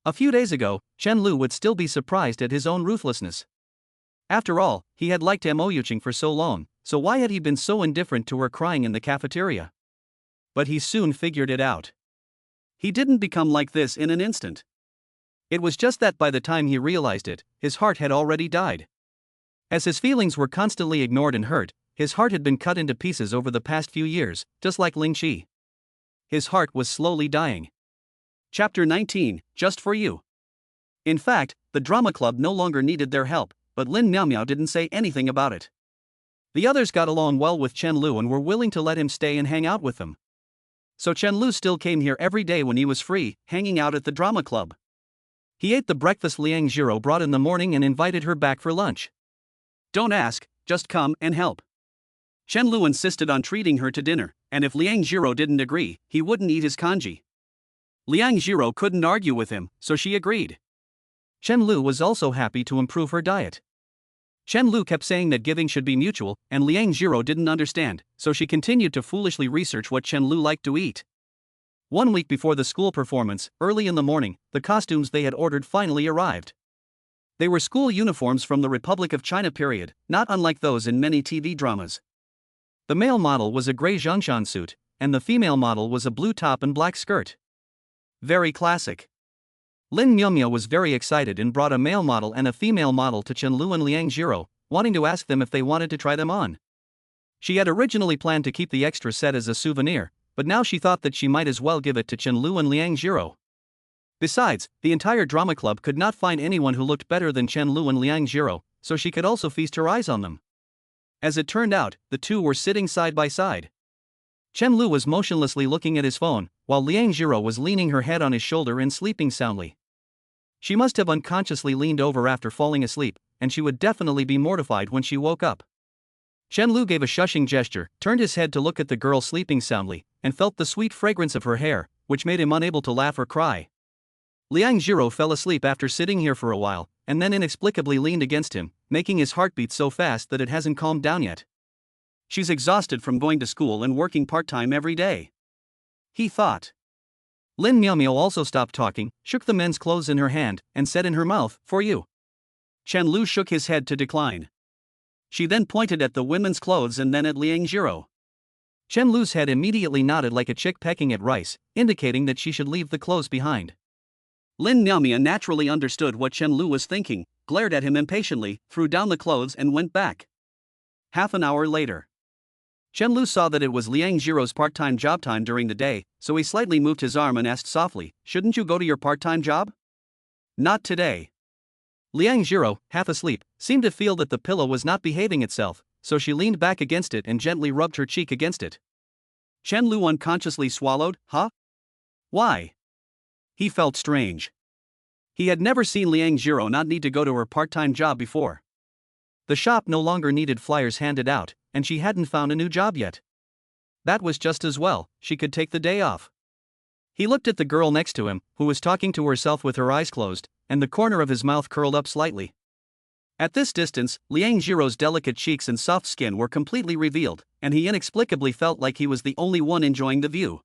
A few days ago, Chen Lu would still be surprised at his own ruthlessness. After all, he had liked Mo Yuching for so long, so why had he been so indifferent to her crying in the cafeteria? But he soon figured it out. He didn't become like this in an instant. It was just that by the time he realized it, his heart had already died. As his feelings were constantly ignored and hurt, his heart had been cut into pieces over the past few years, just like Ling Qi. His heart was slowly dying. Chapter 19, Just for You. In fact, the drama club no longer needed their help, but Lin Miaomiao didn't say anything about it. The others got along well with Chen Lu and were willing to let him stay and hang out with them. So Chen Lu still came here every day when he was free, hanging out at the drama club. He ate the breakfast Liang Zhiro brought in the morning and invited her back for lunch. Don't ask, just come and help. Chen Lu insisted on treating her to dinner, and if Liang Zhiro didn't agree, he wouldn't eat his kanji. Liang Zhiro couldn't argue with him, so she agreed. Chen Lu was also happy to improve her diet. Chen Lu kept saying that giving should be mutual, and Liang Zhiro didn't understand, so she continued to foolishly research what Chen Lu liked to eat. 1 week before the school performance, early in the morning, the costumes they had ordered finally arrived. They were school uniforms from the Republic of China period, not unlike those in many TV dramas. The male model was a gray zhongshan suit, and the female model was a blue top and black skirt. Very classic. Lin Miaomiao was very excited and brought a male model and a female model to Chen Lu and Liang Zhiro, wanting to ask them if they wanted to try them on. She had originally planned to keep the extra set as a souvenir, but now she thought that she might as well give it to Chen Lu and Liang Zhiro. Besides, the entire drama club could not find anyone who looked better than Chen Lu and Liang Zhiro, so she could also feast her eyes on them. As it turned out, the two were sitting side by side. Chen Lu was motionlessly looking at his phone, while Liang Zhiro was leaning her head on his shoulder and sleeping soundly. She must have unconsciously leaned over after falling asleep, and she would definitely be mortified when she woke up. Chen Lu gave a shushing gesture, turned his head to look at the girl sleeping soundly, and felt the sweet fragrance of her hair, which made him unable to laugh or cry. Liang Zhiro fell asleep after sitting here for a while, and then inexplicably leaned against him, making his heart beat so fast that it hasn't calmed down yet. She's exhausted from going to school and working part-time every day, he thought. Lin Miaomiao also stopped talking, shook the men's clothes in her hand, and said in her mouth, "For you." Chen Lu shook his head to decline. She then pointed at the women's clothes and then at Liang Zhiro. Chen Lu's head immediately nodded like a chick pecking at rice, indicating that she should leave the clothes behind. Lin Miaomiao naturally understood what Chen Lu was thinking, glared at him impatiently, threw down the clothes and went back. Half an hour later. Chen Lu saw that it was Liang Zhiro's part-time job time during the day, so he slightly moved his arm and asked softly, "Shouldn't you go to your part-time job?" "Not today." Liang Zhiro, half asleep, seemed to feel that the pillow was not behaving itself, so she leaned back against it and gently rubbed her cheek against it. Chen Lu unconsciously swallowed, "Huh? Why?" He felt strange. He had never seen Liang Zhiro not need to go to her part-time job before. The shop no longer needed flyers handed out, and she hadn't found a new job yet. That was just as well, she could take the day off. He looked at the girl next to him, who was talking to herself with her eyes closed, and the corner of his mouth curled up slightly. At this distance, Liang Zhiro's delicate cheeks and soft skin were completely revealed, and he inexplicably felt like he was the only one enjoying the view.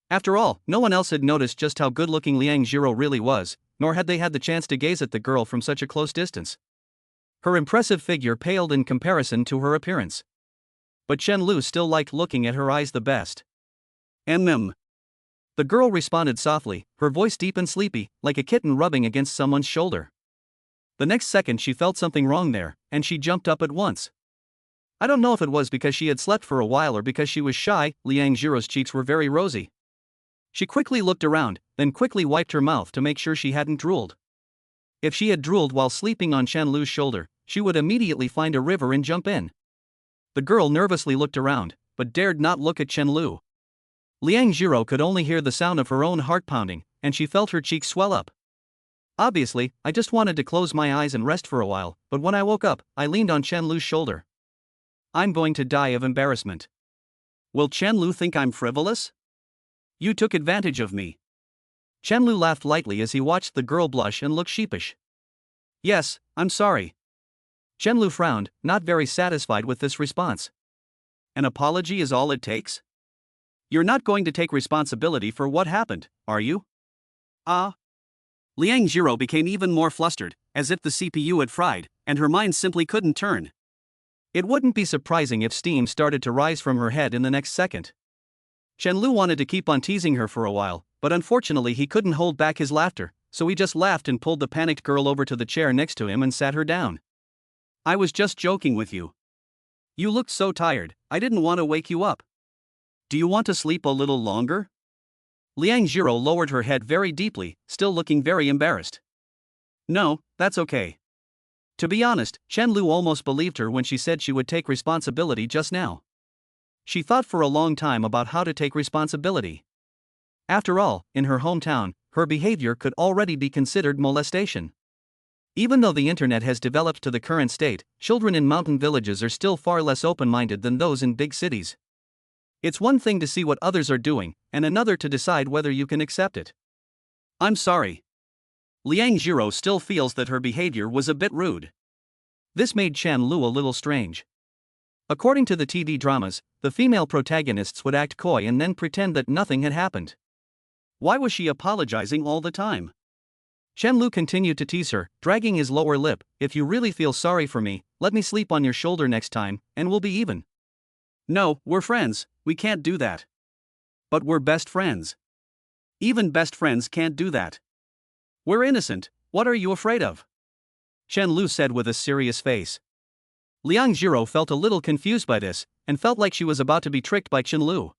After all, no one else had noticed just how good-looking Liang Zhiro really was, nor had they had the chance to gaze at the girl from such a close distance. Her impressive figure paled in comparison to her appearance. But Chen Lu still liked looking at her eyes the best. The girl responded softly, her voice deep and sleepy, like a kitten rubbing against someone's shoulder. The next second she felt something wrong there, and she jumped up at once. I don't know if it was because she had slept for a while or because she was shy. Liang Zhiro's cheeks were very rosy. She quickly looked around, then quickly wiped her mouth to make sure she hadn't drooled. If she had drooled while sleeping on Chen Lu's shoulder, she would immediately find a river and jump in. The girl nervously looked around, but dared not look at Chen Lu. Liang Jiro could only hear the sound of her own heart pounding, and she felt her cheeks swell up. Obviously, I just wanted to close my eyes and rest for a while, but when I woke up, I leaned on Chen Lu's shoulder. I'm going to die of embarrassment. Will Chen Lu think I'm frivolous? You took advantage of me. Chen Lu laughed lightly as he watched the girl blush and look sheepish. Yes, I'm sorry. Chen Lu frowned, not very satisfied with this response. An apology is all it takes? You're not going to take responsibility for what happened, are you? Liang Jiro became even more flustered, as if the CPU had fried, and her mind simply couldn't turn. It wouldn't be surprising if steam started to rise from her head in the next second. Chen Lu wanted to keep on teasing her for a while, but unfortunately he couldn't hold back his laughter, so he just laughed and pulled the panicked girl over to the chair next to him and sat her down. I was just joking with you. You looked so tired, I didn't want to wake you up. Do you want to sleep a little longer? Liang Jiro lowered her head very deeply, still looking very embarrassed. No, that's okay. To be honest, Chen Lu almost believed her when she said she would take responsibility just now. She thought for a long time about how to take responsibility. After all, in her hometown, her behavior could already be considered molestation. Even though the internet has developed to the current state, children in mountain villages are still far less open-minded than those in big cities. It's one thing to see what others are doing, and another to decide whether you can accept it. I'm sorry. Liang Jiro still feels that her behavior was a bit rude. This made Chen Lu a little strange. According to the TV dramas, the female protagonists would act coy and then pretend that nothing had happened. Why was she apologizing all the time? Chen Lu continued to tease her, dragging his lower lip. If you really feel sorry for me, let me sleep on your shoulder next time, and we'll be even. No, we're friends, we can't do that. But we're best friends. Even best friends can't do that. We're innocent, what are you afraid of? Chen Lu said with a serious face. Liang Jiro felt a little confused by this, and felt like she was about to be tricked by Chen Lu.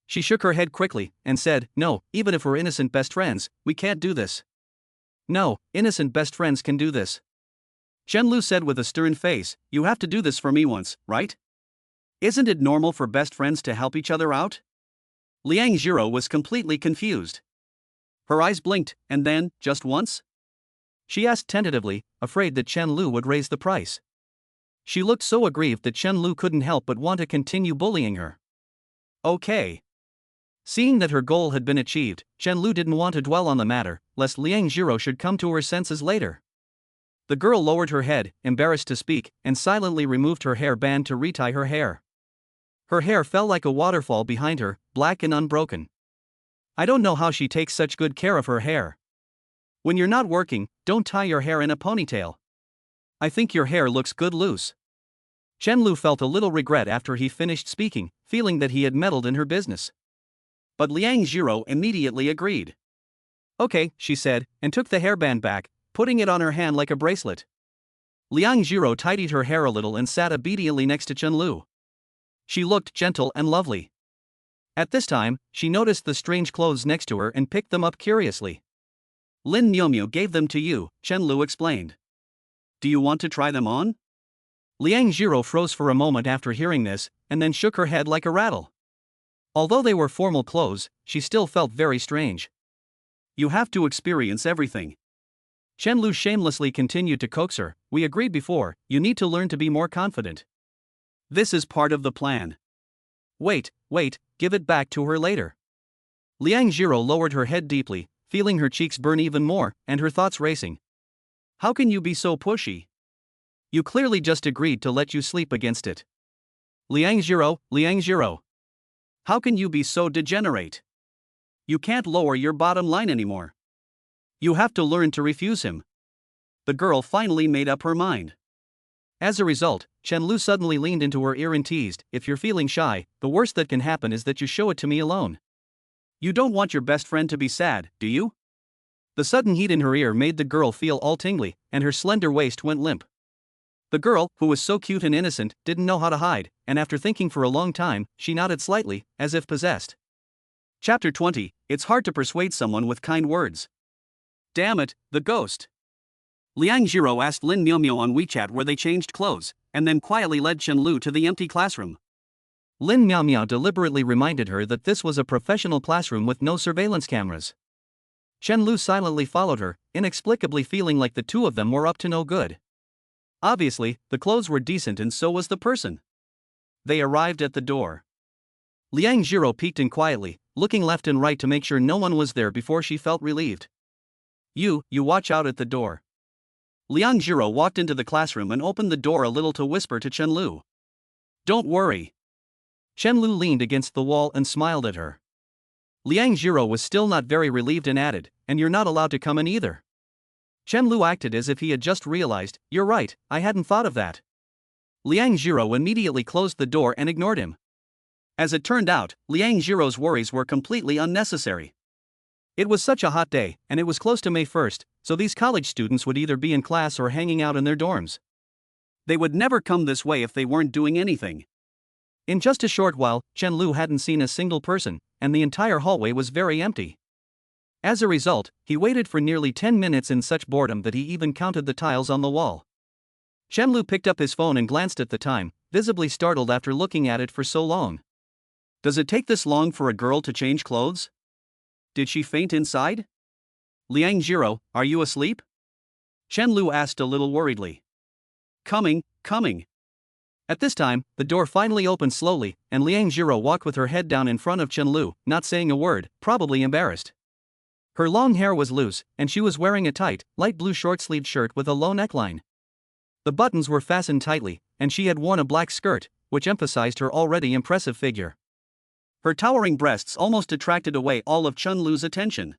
She shook her head quickly, and said, No, even if we're innocent best friends, we can't do this. No, innocent best friends can do this. Chen Lu said with a stern face, You have to do this for me once, right? Isn't it normal for best friends to help each other out? Liang Jiro was completely confused. Her eyes blinked, and then, just once? She asked tentatively, afraid that Chen Lu would raise the price. She looked so aggrieved that Chen Lu couldn't help but want to continue bullying her. Okay. Seeing that her goal had been achieved, Chen Lu didn't want to dwell on the matter, lest Liang Jiro should come to her senses later. The girl lowered her head, embarrassed to speak, and silently removed her hair band to retie her hair. Her hair fell like a waterfall behind her, black and unbroken. I don't know how she takes such good care of her hair. When you're not working, don't tie your hair in a ponytail. I think your hair looks good loose. Chen Lu felt a little regret after he finished speaking, feeling that he had meddled in her business. But Liang Jiro immediately agreed. Okay, she said, and took the hairband back, putting it on her hand like a bracelet. Liang Jiro tidied her hair a little and sat obediently next to Chen Lu. She looked gentle and lovely. At this time, she noticed the strange clothes next to her and picked them up curiously. Lin Miumiu gave them to you, Chen Lu explained. Do you want to try them on? Liang Jiro froze for a moment after hearing this, and then shook her head like a rattle. Although they were formal clothes, she still felt very strange. You have to experience everything. Chen Lu shamelessly continued to coax her. We agreed before, you need to learn to be more confident. This is part of the plan. Wait, give it back to her later. Liang Jiro lowered her head deeply, feeling her cheeks burn even more, and her thoughts racing. How can you be so pushy? You clearly just agreed to let you sleep against it. Liang Jiro. How can you be so degenerate? You can't lower your bottom line anymore. You have to learn to refuse him. The girl finally made up her mind. As a result, Chen Lu suddenly leaned into her ear and teased, If you're feeling shy, the worst that can happen is that you show it to me alone. You don't want your best friend to be sad, do you? The sudden heat in her ear made the girl feel all tingly, and her slender waist went limp. The girl, who was so cute and innocent, didn't know how to hide, and after thinking for a long time, she nodded slightly, as if possessed. Chapter 20, It's hard to persuade someone with kind words. Damn it, the ghost. Liang Jiro asked Lin Miumiu on WeChat where they changed clothes, and then quietly led Chen Lu to the empty classroom. Lin Miao Miao deliberately reminded her that this was a professional classroom with no surveillance cameras. Chen Lu silently followed her, inexplicably feeling like the two of them were up to no good. Obviously, the clothes were decent and so was the person. They arrived at the door. Liang Jiro peeked in quietly, looking left and right to make sure no one was there before she felt relieved. You watch out at the door." Liang Jiro walked into the classroom and opened the door a little to whisper to Chen Lu. "Don't worry." Chen Lu leaned against the wall and smiled at her. Liang Jiro was still not very relieved and added, "And you're not allowed to come in either." Chen Lu acted as if he had just realized, "You're right, I hadn't thought of that." Liang Jiro immediately closed the door and ignored him. As it turned out, Liang Jiro's worries were completely unnecessary. It was such a hot day, and it was close to May 1st, so these college students would either be in class or hanging out in their dorms. They would never come this way if they weren't doing anything. In just a short while, Chen Lu hadn't seen a single person, and the entire hallway was very empty. As a result, he waited for nearly 10 minutes in such boredom that he even counted the tiles on the wall. Chen Lu picked up his phone and glanced at the time, visibly startled after looking at it for so long. Does it take this long for a girl to change clothes? Did she faint inside? Liang Jiro, are you asleep? Chen Lu asked a little worriedly. Coming. At this time, the door finally opened slowly, and Liang Jiro walked with her head down in front of Chen Lu, not saying a word, probably embarrassed. Her long hair was loose, and she was wearing a tight, light blue short-sleeved shirt with a low neckline. The buttons were fastened tightly, and she had worn a black skirt, which emphasized her already impressive figure. Her towering breasts almost attracted away all of Chen Lu's attention.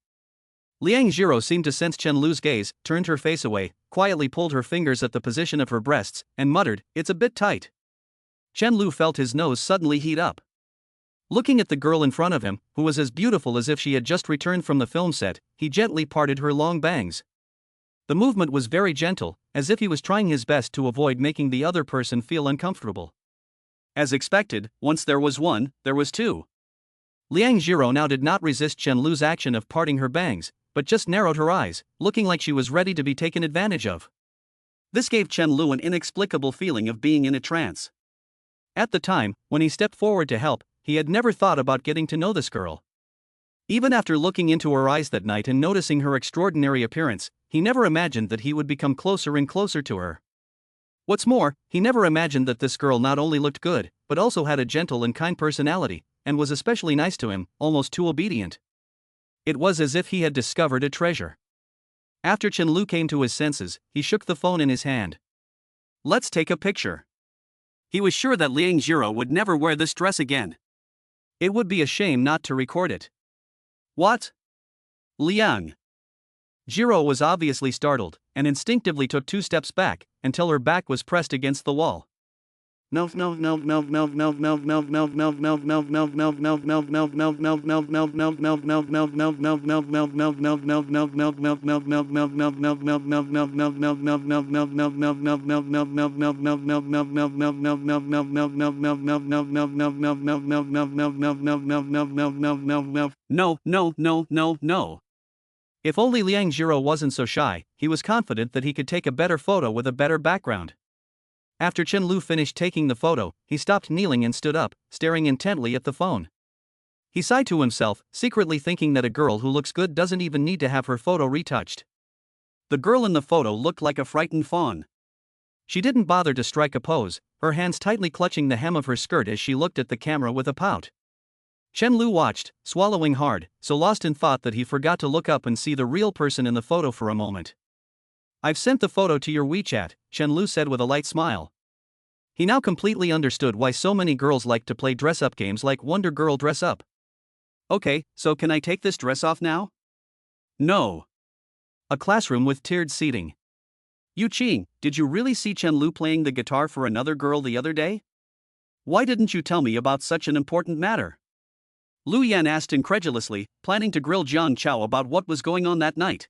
Liang Jiro seemed to sense Chen Lu's gaze, turned her face away, quietly pulled her fingers at the position of her breasts, and muttered, "It's a bit tight." Chen Lu felt his nose suddenly heat up. Looking at the girl in front of him, who was as beautiful as if she had just returned from the film set, he gently parted her long bangs. The movement was very gentle, as if he was trying his best to avoid making the other person feel uncomfortable. As expected, once there was one, there was two. Liang Jiro now did not resist Chen Lu's action of parting her bangs, but just narrowed her eyes, looking like she was ready to be taken advantage of. This gave Chen Lu an inexplicable feeling of being in a trance. At the time, when he stepped forward to help, he had never thought about getting to know this girl. Even after looking into her eyes that night and noticing her extraordinary appearance, he never imagined that he would become closer and closer to her. What's more, he never imagined that this girl not only looked good, but also had a gentle and kind personality, and was especially nice to him, almost too obedient. It was as if he had discovered a treasure. After Chen Lu came to his senses, he shook the phone in his hand. "Let's take a picture." He was sure that Liang Jiro would never wear this dress again. It would be a shame not to record it. What? Liang Jiro was obviously startled, and instinctively took 2 steps back, until her back was pressed against the wall. No. If only Liang Jiro wasn't so shy, he was confident that he could take a better photo with a better background. After Chen Lu finished taking the photo, he stopped kneeling and stood up, staring intently at the phone. He sighed to himself, secretly thinking that a girl who looks good doesn't even need to have her photo retouched. The girl in the photo looked like a frightened fawn. She didn't bother to strike a pose, her hands tightly clutching the hem of her skirt as she looked at the camera with a pout. Chen Lu watched, swallowing hard, so lost in thought that he forgot to look up and see the real person in the photo for a moment. "I've sent the photo to your WeChat," Chen Lu said with a light smile. He now completely understood why so many girls like to play dress-up games like Wonder Girl Dress Up. "Okay, so can I take this dress off now?" "No." A classroom with tiered seating. "Yu Qing, did you really see Chen Lu playing the guitar for another girl the other day? Why didn't you tell me about such an important matter?" Lu Yan asked incredulously, planning to grill Jiang Chao about what was going on that night.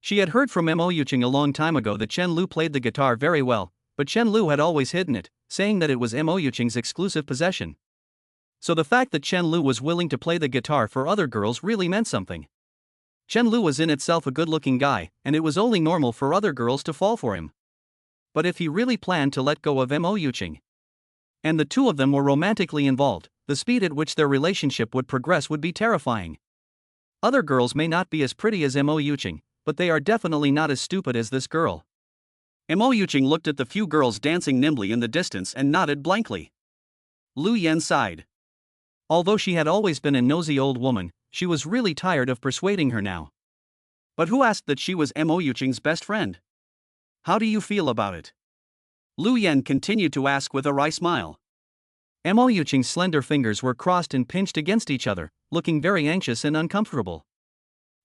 She had heard from Mo Yuqing a long time ago that Chen Lu played the guitar very well, but Chen Lu had always hidden it, saying that it was Mo Yuqing's exclusive possession. So the fact that Chen Lu was willing to play the guitar for other girls really meant something. Chen Lu was in itself a good-looking guy, and it was only normal for other girls to fall for him. But if he really planned to let go of Mo Yuqing, And the two of them were romantically involved. The speed at which their relationship would progress would be terrifying. Other girls may not be as pretty as Mo Yuching, but they are definitely not as stupid as this girl. Mo Yuching looked at the few girls dancing nimbly in the distance and nodded blankly. Lu Yan sighed. Although she had always been a nosy old woman, she was really tired of persuading her now. But who asked that she was Mo Yuching's best friend? How do you feel about it? Lu Yan continued to ask with a wry smile. Mo Yuching's slender fingers were crossed and pinched against each other, looking very anxious and uncomfortable.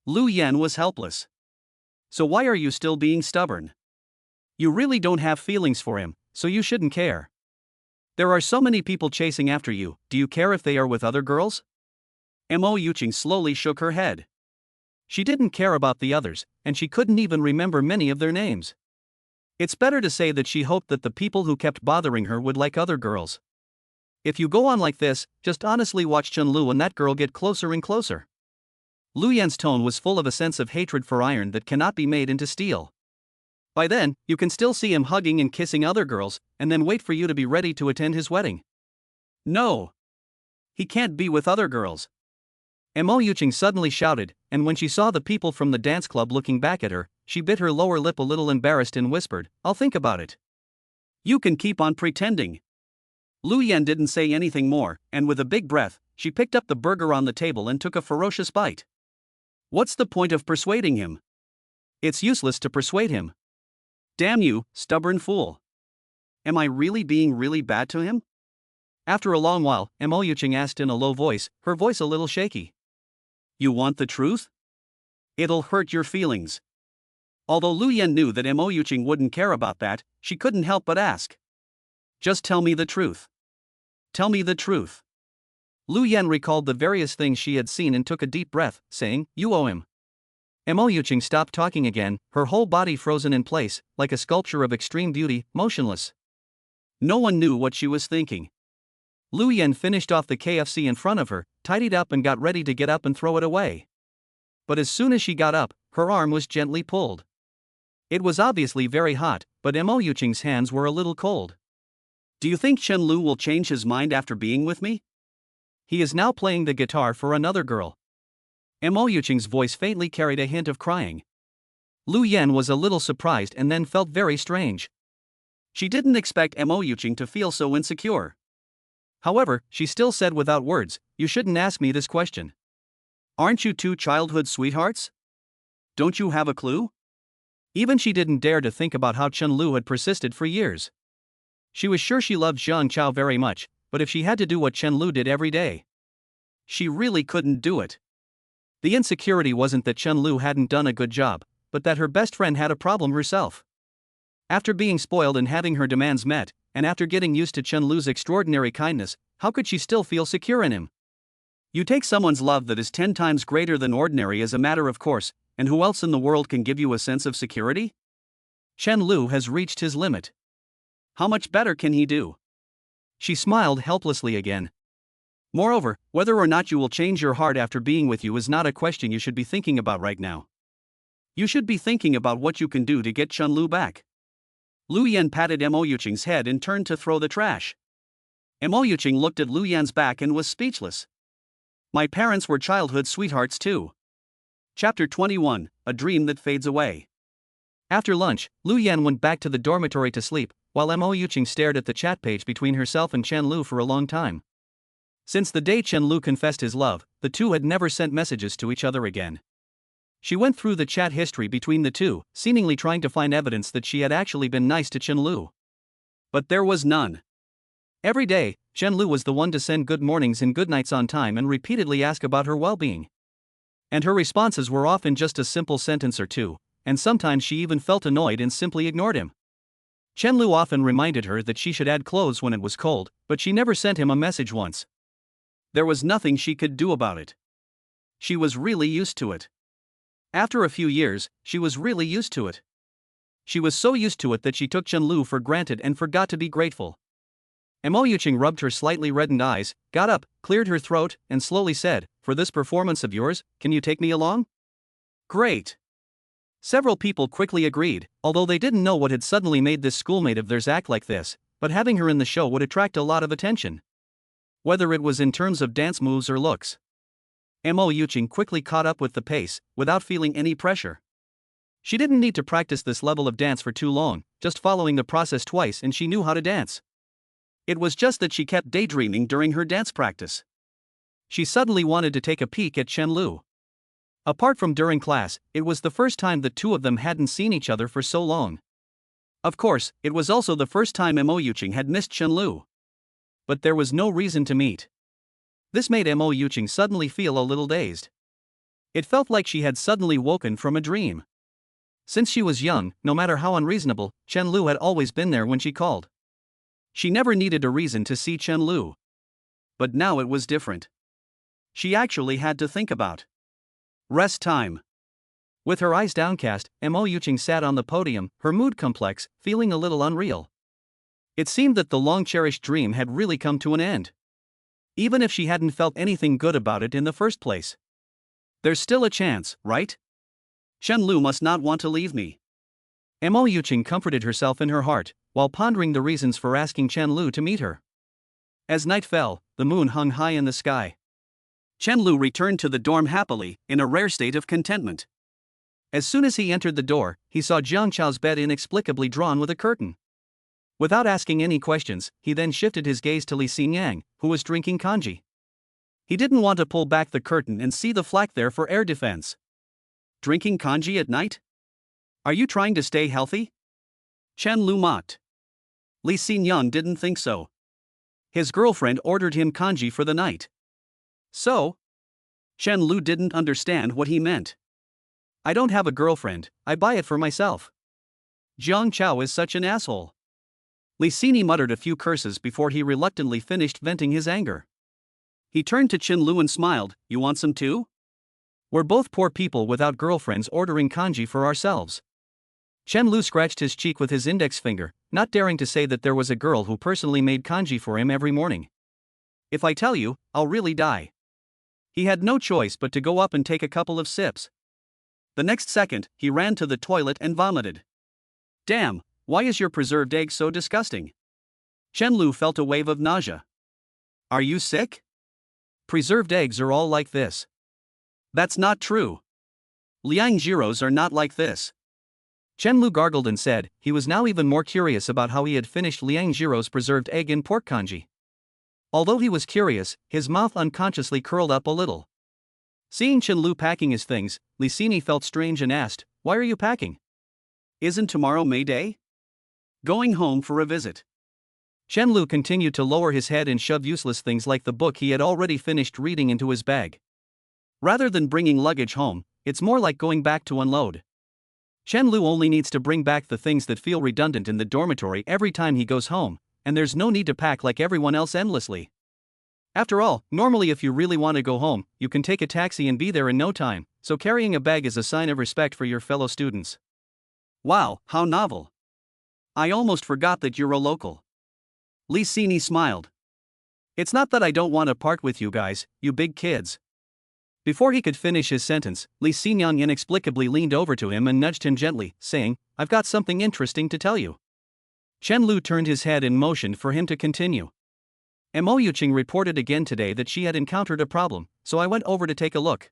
Lu Yan was helpless. So why are you still being stubborn? You really don't have feelings for him, so you shouldn't care. There are so many people chasing after you, do you care if they are with other girls? Mo Yuching slowly shook her head. She didn't care about the others, and she couldn't even remember many of their names. It's better to say that she hoped that the people who kept bothering her would like other girls. If you go on like this, just honestly watch Chun-Lu and that girl get closer and closer. Lu Yan's tone was full of a sense of hatred for iron that cannot be made into steel. By then, you can still see him hugging and kissing other girls, and then wait for you to be ready to attend his wedding. No. He can't be with other girls. Mo Yuching suddenly shouted, and when she saw the people from the dance club looking back at her, she bit her lower lip a little embarrassed and whispered, "I'll think about it." You can keep on pretending. Lu Yan didn't say anything more, and with a big breath, she picked up the burger on the table and took a ferocious bite. What's the point of persuading him? It's useless to persuade him. Damn you, stubborn fool. Am I really being really bad to him? After a long while, Mo Yuching asked in a low voice, her voice a little shaky. You want the truth? It'll hurt your feelings. Although Lu Yan knew that Mo Yuching wouldn't care about that, she couldn't help but ask. Just tell me the truth. Tell me the truth. Lu Yan recalled the various things she had seen and took a deep breath, saying, "You owe him." Mo Yuching stopped talking again, her whole body frozen in place, like a sculpture of extreme beauty, motionless. No one knew what she was thinking. Lu Yan finished off the KFC in front of her, tidied up and got ready to get up and throw it away. But as soon as she got up, her arm was gently pulled. It was obviously very hot, but Mo Yuching's hands were a little cold. Do you think Chun-Lu will change his mind after being with me? He is now playing the guitar for another girl. Mo Yuching's voice faintly carried a hint of crying. Lu Yan was a little surprised and then felt very strange. She didn't expect Mo Yuching to feel so insecure. However, she still said without words, "You shouldn't ask me this question. Aren't you two childhood sweethearts? Don't you have a clue?" Even she didn't dare to think about how Chun-Lu had persisted for years. She was sure she loved Zhang Chao very much, but if she had to do what Chun-Lu did every day, she really couldn't do it. The insecurity wasn't that Chun-Lu hadn't done a good job, but that her best friend had a problem herself. After being spoiled and having her demands met, and after getting used to Chun-Lu's extraordinary kindness, how could she still feel secure in him? You take someone's love that is 10 times greater than ordinary as a matter of course, and who else in the world can give you a sense of security? Chun-Lu has reached his limit. How much better can he do? She smiled helplessly again. Moreover, whether or not you will change your heart after being with you is not a question you should be thinking about right now. You should be thinking about what you can do to get Chun-Lu back. Lu Yan patted Mo Yuching's head and turned to throw the trash. Mo Yuching looked at Lu Yan's back and was speechless. My parents were childhood sweethearts too. Chapter 21, A Dream That Fades Away. After lunch, Lu Yan went back to the dormitory to sleep, while Mo Yuching stared at the chat page between herself and Chun-Lu for a long time. Since the day Chun-Lu confessed his love, the two had never sent messages to each other again. She went through the chat history between the two, seemingly trying to find evidence that she had actually been nice to Chun-Lu. But there was none. Every day, Chun-Lu was the one to send good mornings and good nights on time and repeatedly ask about her well-being. And her responses were often just a simple sentence or two, and sometimes she even felt annoyed and simply ignored him. Chun-Lu often reminded her that she should add clothes when it was cold, but she never sent him a message once. There was nothing she could do about it. She was really used to it. After a few years, she was really used to it. She was so used to it that she took Chun-Lu for granted and forgot to be grateful. Mo Yuching rubbed her slightly reddened eyes, got up, cleared her throat, and slowly said, "For this performance of yours, can you take me along?" Great. Several people quickly agreed, although they didn't know what had suddenly made this schoolmate of theirs act like this. but having her in the show would attract a lot of attention. Whether it was in terms of dance moves or looks. Mo Yuching quickly caught up with the pace, without feeling any pressure. She didn't need to practice this level of dance for too long, just following the process twice and she knew how to dance. It was just that she kept daydreaming during her dance practice. She suddenly wanted to take a peek at Chen Lu. Apart from during class, it was the first time the two of them hadn't seen each other for so long. Of course, it was also the first time Mo Yuching had missed Chen Lu. But there was no reason to meet. This made Mo Yuching suddenly feel a little dazed. It felt like she had suddenly woken from a dream. Since she was young, no matter how unreasonable, Chen Lu had always been there when she called. She never needed a reason to see Chen Lu. But now it was different. She actually had to think about rest time. With her eyes downcast, Mo Yuching sat on the podium, her mood complex, feeling a little unreal. It seemed that the long-cherished dream had really come to an end. Even if she hadn't felt anything good about it in the first place. There's still a chance, right? Chen Lu must not want to leave me. Mo Yuching comforted herself in her heart, while pondering the reasons for asking Chen Lu to meet her. As night fell, the moon hung high in the sky. Chen Lu returned to the dorm happily, in a rare state of contentment. As soon as he entered the door, he saw Jiang Chao's bed inexplicably drawn with a curtain. Without asking any questions, he then shifted his gaze to Li Xinyang, who was drinking kanji. He didn't want to pull back the curtain and see the flak there for air defense. Drinking kanji at night? Are you trying to stay healthy? Chen Lu mocked. Li Xinyang didn't think so. His girlfriend ordered him kanji for the night. So? Chen Lu didn't understand what he meant. I don't have a girlfriend, I buy it for myself. Jiang Chao is such an asshole. Li Xini muttered a few curses before he reluctantly finished venting his anger. He turned to Chen Lu and smiled, you want some too? We're both poor people without girlfriends ordering kanji for ourselves. Chen Lu scratched his cheek with his index finger, not daring to say that there was a girl who personally made kanji for him every morning. If I tell you, I'll really die. He had no choice but to go up and take a couple of sips. The next second, he ran to the toilet and vomited. Damn, why is your preserved egg so disgusting? Chen Lu felt a wave of nausea. Are you sick? Preserved eggs are all like this. That's not true. Liang Jiros are not like this. Chen Lu gargled and said, he was now even more curious about how he had finished Liang Jiro's preserved egg in pork kanji. Although he was curious, his mouth unconsciously curled up a little. Seeing Chen Lu packing his things, Li Xini felt strange and asked, why are you packing? Isn't tomorrow May Day? Going home for a visit. Chen Lu continued to lower his head and shove useless things like the book he had already finished reading into his bag. Rather than bringing luggage home, it's more like going back to unload. Chen Lu only needs to bring back the things that feel redundant in the dormitory every time he goes home, and there's no need to pack like everyone else endlessly. After all, normally if you really want to go home, you can take a taxi and be there in no time, so carrying a bag is a sign of respect for your fellow students. Wow, how novel. I almost forgot that you're a local. Li Xini smiled. It's not that I don't want to part with you guys, you big kids. Before he could finish his sentence, Li Xinyang inexplicably leaned over to him and nudged him gently, saying, I've got something interesting to tell you. Chen Lu turned his head and motioned for him to continue. Mo Yuching reported again today that she had encountered a problem, so I went over to take a look.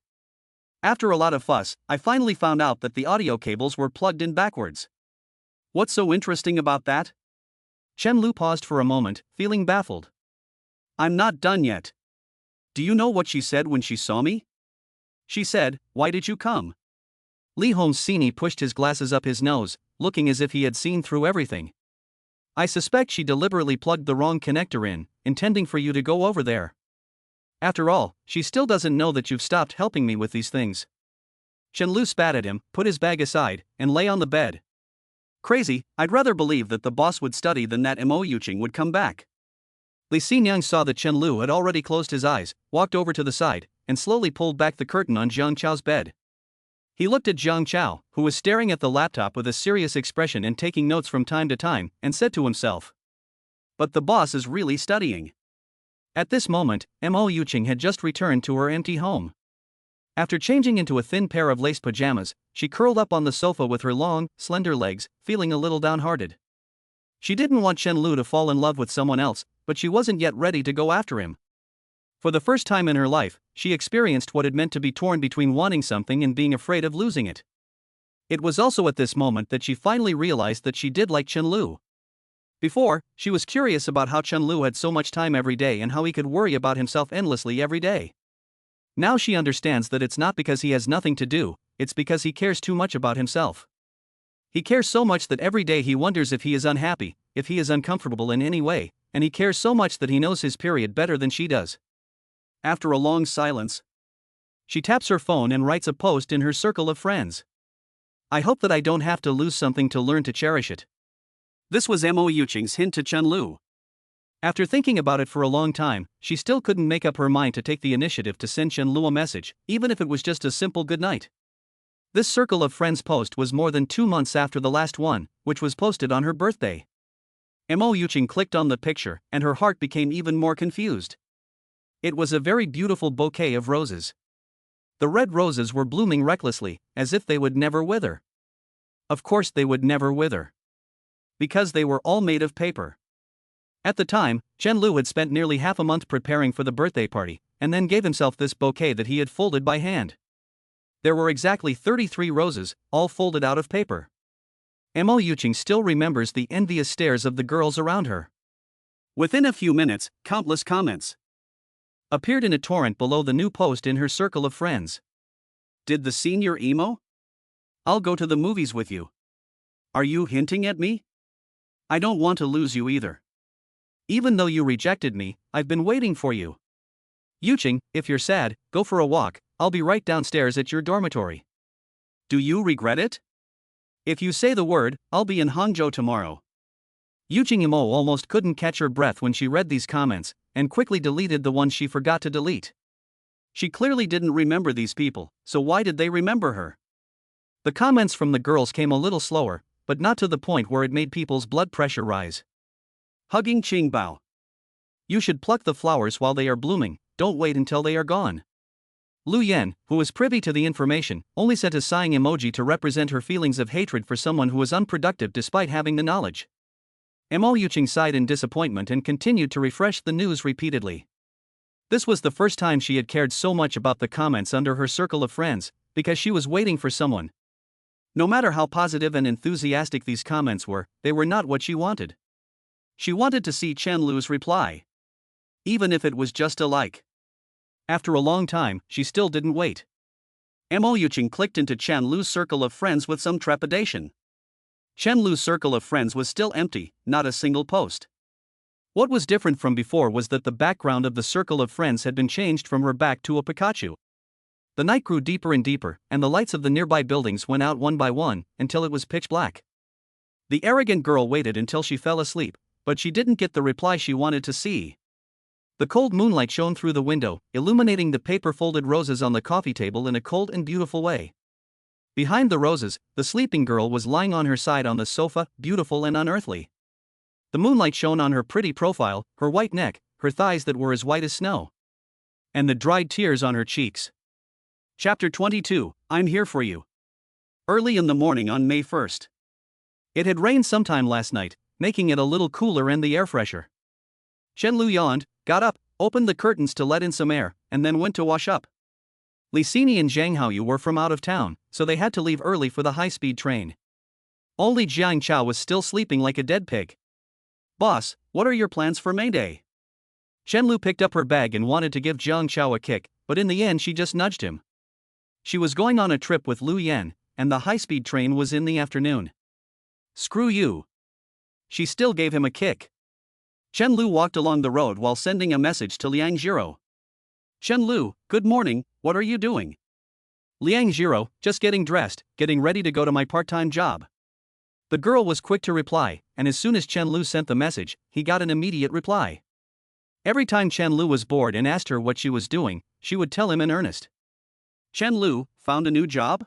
After a lot of fuss, I finally found out that the audio cables were plugged in backwards. What's so interesting about that? Chen Lu paused for a moment, feeling baffled. I'm not done yet. Do you know what she said when she saw me? She said, why did you come? Li Hongxini pushed his glasses up his nose, looking as if he had seen through everything. I suspect she deliberately plugged the wrong connector in, intending for you to go over there. After all, she still doesn't know that you've stopped helping me with these things. Chen Lu spat at him, put his bag aside, and lay on the bed. Crazy, I'd rather believe that the boss would study than that Mo Yuching would come back. Li Xinyang saw that Chen Lu had already closed his eyes, walked over to the side, and slowly pulled back the curtain on Jiang Chao's bed. He looked at Jiang Chao, who was staring at the laptop with a serious expression and taking notes from time to time, and said to himself, but the boss is really studying. At this moment, Mo Yuching had just returned to her empty home. After changing into a thin pair of lace pajamas, she curled up on the sofa with her long, slender legs, feeling a little downhearted. She didn't want Chen Lu to fall in love with someone else, but she wasn't yet ready to go after him. For the first time in her life, she experienced what it meant to be torn between wanting something and being afraid of losing it. It was also at this moment that she finally realized that she did like Chen Lu. Before, she was curious about how Chen Lu had so much time every day and how he could worry about himself endlessly every day. Now she understands that it's not because he has nothing to do, it's because he cares too much about himself. He cares so much that every day he wonders if he is unhappy, if he is uncomfortable in any way, and he cares so much that he knows his period better than she does. After a long silence, she taps her phone and writes a post in her circle of friends. I hope that I don't have to lose something to learn to cherish it. This was Mo Yuqing's hint to Chen Lu. After thinking about it for a long time, she still couldn't make up her mind to take the initiative to send Chen Lu a message, even if it was just a simple goodnight. This circle of friends post was more than 2 months after the last one, which was posted on her birthday. Mo Yuqing clicked on the picture, and her heart became even more confused. It was a very beautiful bouquet of roses. The red roses were blooming recklessly, as if they would never wither. Of course they would never wither. Because they were all made of paper. At the time, Chen Lu had spent nearly half a month preparing for the birthday party, and then gave himself this bouquet that he had folded by hand. There were exactly 33 roses, all folded out of paper. Mo Yuqing still remembers the envious stares of the girls around her. Within a few minutes, countless comments appeared in a torrent below the new post in her circle of friends. Did the senior emo? I'll go to the movies with you. Are you hinting at me? I don't want to lose you either. Even though you rejected me, I've been waiting for you. Yuqing, if you're sad, go for a walk, I'll be right downstairs at your dormitory. Do you regret it? If you say the word, I'll be in Hangzhou tomorrow. Yuqing Imo almost couldn't catch her breath when she read these comments, and quickly deleted the ones she forgot to delete. She clearly didn't remember these people, so why did they remember her? The comments from the girls came a little slower, but not to the point where it made people's blood pressure rise. Hugging Qingbao. You should pluck the flowers while they are blooming, don't wait until they are gone. Lu Yan, who was privy to the information, only sent a sighing emoji to represent her feelings of hatred for someone who was unproductive despite having the knowledge. Mo Yuqing sighed in disappointment and continued to refresh the news repeatedly. This was the first time she had cared so much about the comments under her circle of friends, because she was waiting for someone. No matter how positive and enthusiastic these comments were, they were not what she wanted. She wanted to see Chen Lu's reply. Even if it was just a like. After a long time, she still didn't wait. Mo Yuqing clicked into Chen Lu's circle of friends with some trepidation. Chen Lu's circle of friends was still empty, not a single post. What was different from before was that the background of the circle of friends had been changed from her back to a Pikachu. The night grew deeper and deeper, and the lights of the nearby buildings went out one by one, until it was pitch black. The arrogant girl waited until she fell asleep, but she didn't get the reply she wanted to see. The cold moonlight shone through the window, illuminating the paper-folded roses on the coffee table in a cold and beautiful way. Behind the roses, the sleeping girl was lying on her side on the sofa, beautiful and unearthly. The moonlight shone on her pretty profile, her white neck, her thighs that were as white as snow. And the dried tears on her cheeks. Chapter 22, I'm Here For You. Early in the morning on May 1st. It had rained sometime last night, making it a little cooler and the air fresher. Chen Lu yawned, got up, opened the curtains to let in some air, and then went to wash up. Li Xini and Zhang Haoyu were from out of town, so they had to leave early for the high-speed train. Only Jiang Chao was still sleeping like a dead pig. Boss, what are your plans for May Day? Chen Lu picked up her bag and wanted to give Jiang Chao a kick, but in the end she just nudged him. She was going on a trip with Lu Yan, and the high-speed train was in the afternoon. Screw you. She still gave him a kick. Chen Lu walked along the road while sending a message to Liang Zhiro. Chen Lu, good morning, what are you doing? Liang Zhiro, just getting dressed, getting ready to go to my part-time job. The girl was quick to reply, and as soon as Chen Lu sent the message, he got an immediate reply. Every time Chen Lu was bored and asked her what she was doing, she would tell him in earnest. Chen Lu, found a new job?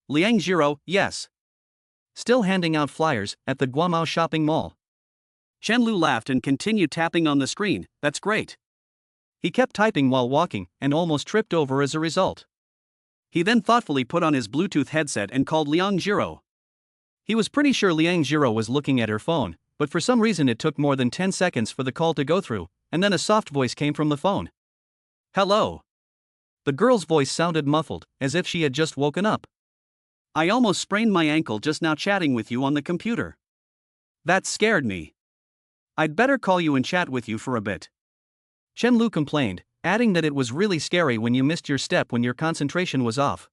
Liang Zhiro, yes. Still handing out flyers at the Guamao shopping mall. Chen Lu laughed and continued tapping on the screen, that's great. He kept typing while walking and almost tripped over as a result. He then thoughtfully put on his Bluetooth headset and called Liang Zhiro. He was pretty sure Liang Zhiro was looking at her phone, but for some reason it took more than 10 seconds for the call to go through, and then a soft voice came from the phone. Hello. The girl's voice sounded muffled, as if she had just woken up. I almost sprained my ankle just now chatting with you on the computer. That scared me. I'd better call you and chat with you for a bit. Chen Lu complained, adding that it was really scary when you missed your step when your concentration was off.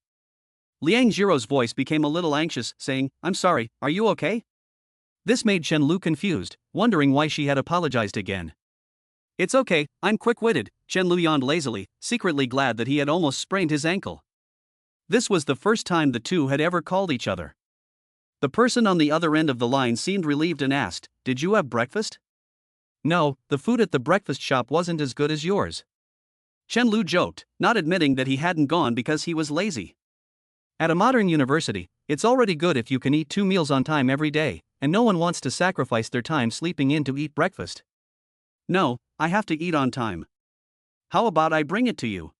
Liang Jiro's voice became a little anxious, saying, I'm sorry, are you okay? This made Chen Lu confused, wondering why she had apologized again. It's okay, I'm quick-witted, Chen Lu yawned lazily, secretly glad that he had almost sprained his ankle. This was the first time the two had ever called each other. The person on the other end of the line seemed relieved and asked, Did you have breakfast? No, the food at the breakfast shop wasn't as good as yours. Chen Lu joked, not admitting that he hadn't gone because he was lazy. At a modern university, it's already good if you can eat 2 meals on time every day, and no one wants to sacrifice their time sleeping in to eat breakfast. No, I have to eat on time. How about I bring it to you?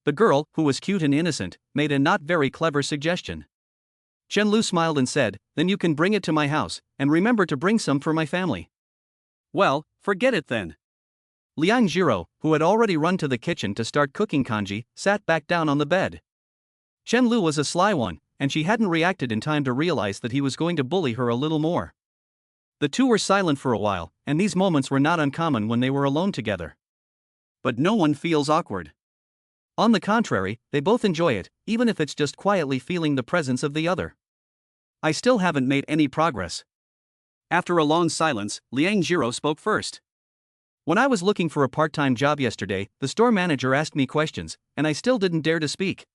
The girl, who was cute and innocent, made a not very clever suggestion. Chen Lu smiled and said, Then you can bring it to my house, and remember to bring some for my family. Well, forget it then. Liang Jiro, who had already run to the kitchen to start cooking kanji, sat back down on the bed. Chen Lu was a sly one, and she hadn't reacted in time to realize that he was going to bully her a little more. The two were silent for a while, and these moments were not uncommon when they were alone together. But no one feels awkward. On the contrary, they both enjoy it, even if it's just quietly feeling the presence of the other. I still haven't made any progress. After a long silence, Liang Jiro spoke first. When I was looking for a part-time job yesterday, the store manager asked me questions, and I still didn't dare to speak.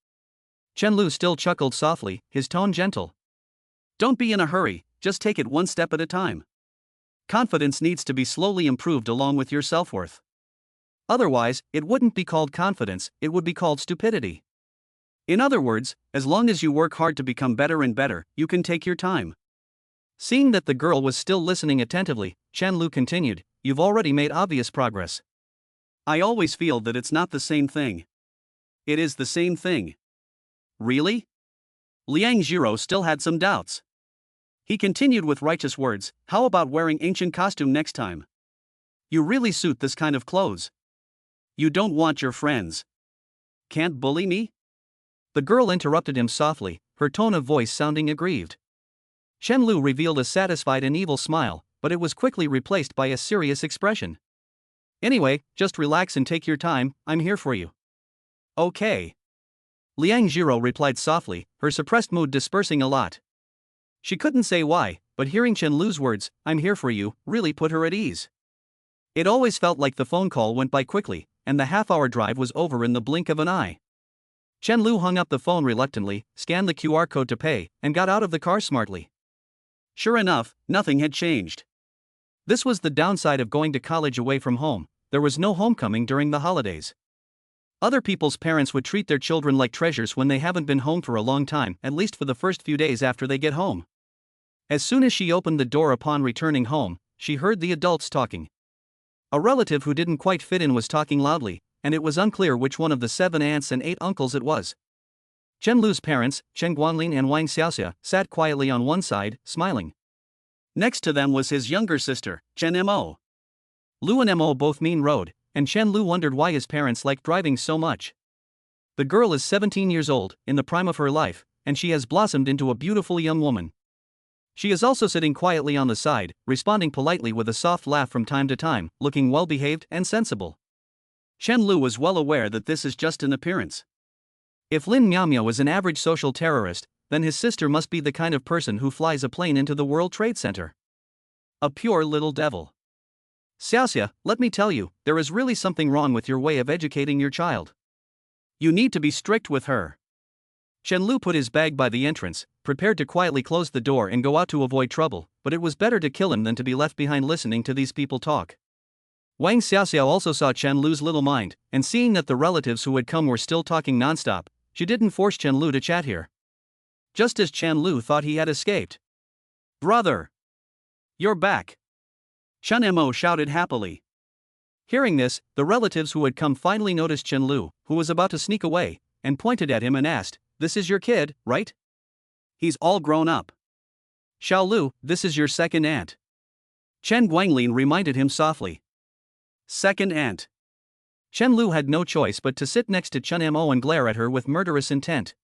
Chen Lu still chuckled softly, his tone gentle. Don't be in a hurry, just take it one step at a time. Confidence needs to be slowly improved along with your self-worth. Otherwise, it wouldn't be called confidence, it would be called stupidity. In other words, as long as you work hard to become better and better, you can take your time. Seeing that the girl was still listening attentively, Chen Lu continued, You've already made obvious progress. I always feel that it's not the same thing. It is the same thing. Really? Liang Jiro still had some doubts. He continued with righteous words, How about wearing ancient costume next time? You really suit this kind of clothes. You don't want your friends. Can't bully me? The girl interrupted him softly, her tone of voice sounding aggrieved. Chen Lu revealed a satisfied and evil smile, but it was quickly replaced by a serious expression. Anyway, just relax and take your time, I'm here for you. Okay. Liang Jiro replied softly, her suppressed mood dispersing a lot. She couldn't say why, but hearing Chen Lu's words, I'm here for you, really put her at ease. It always felt like the phone call went by quickly, and the half-hour drive was over in the blink of an eye. Chen Lu hung up the phone reluctantly, scanned the QR code to pay, and got out of the car smartly. Sure enough, nothing had changed. This was the downside of going to college away from home, there was no homecoming during the holidays. Other people's parents would treat their children like treasures when they haven't been home for a long time, at least for the first few days after they get home. As soon as she opened the door upon returning home, she heard the adults talking. A relative who didn't quite fit in was talking loudly, and it was unclear which one of the 7 aunts and 8 uncles it was. Chen Lu's parents, Chen Guanlin and Wang Xiaoxia, sat quietly on one side, smiling. Next to them was his younger sister, Chen Mo. Lu and Mo both mean road, and Chen Lu wondered why his parents liked driving so much. The girl is 17 years old, in the prime of her life, and she has blossomed into a beautiful young woman. She is also sitting quietly on the side, responding politely with a soft laugh from time to time, looking well-behaved and sensible. Chen Lu was well aware that this is just an appearance. If Lin Miaomia was an average social terrorist, then his sister must be the kind of person who flies a plane into the World Trade Center. A pure little devil. Xiaoxia, let me tell you, there is really something wrong with your way of educating your child. You need to be strict with her. Chen Lu put his bag by the entrance, prepared to quietly close the door and go out to avoid trouble, but it was better to kill him than to be left behind listening to these people talk. Wang Xiaoxiao also saw Chen Lu's little mind, and seeing that the relatives who had come were still talking nonstop, she didn't force Chen Lu to chat here. Just as Chen Lu thought he had escaped. Brother! You're back! Chen Mo shouted happily. Hearing this, the relatives who had come finally noticed Chen Lu, who was about to sneak away, and pointed at him and asked, This is your kid, right? He's all grown up. Xiao Lu, this is your second aunt. Chen Guanglin reminded him softly. Second aunt. Chen Lu had no choice but to sit next to Chen Mo and glare at her with murderous intent.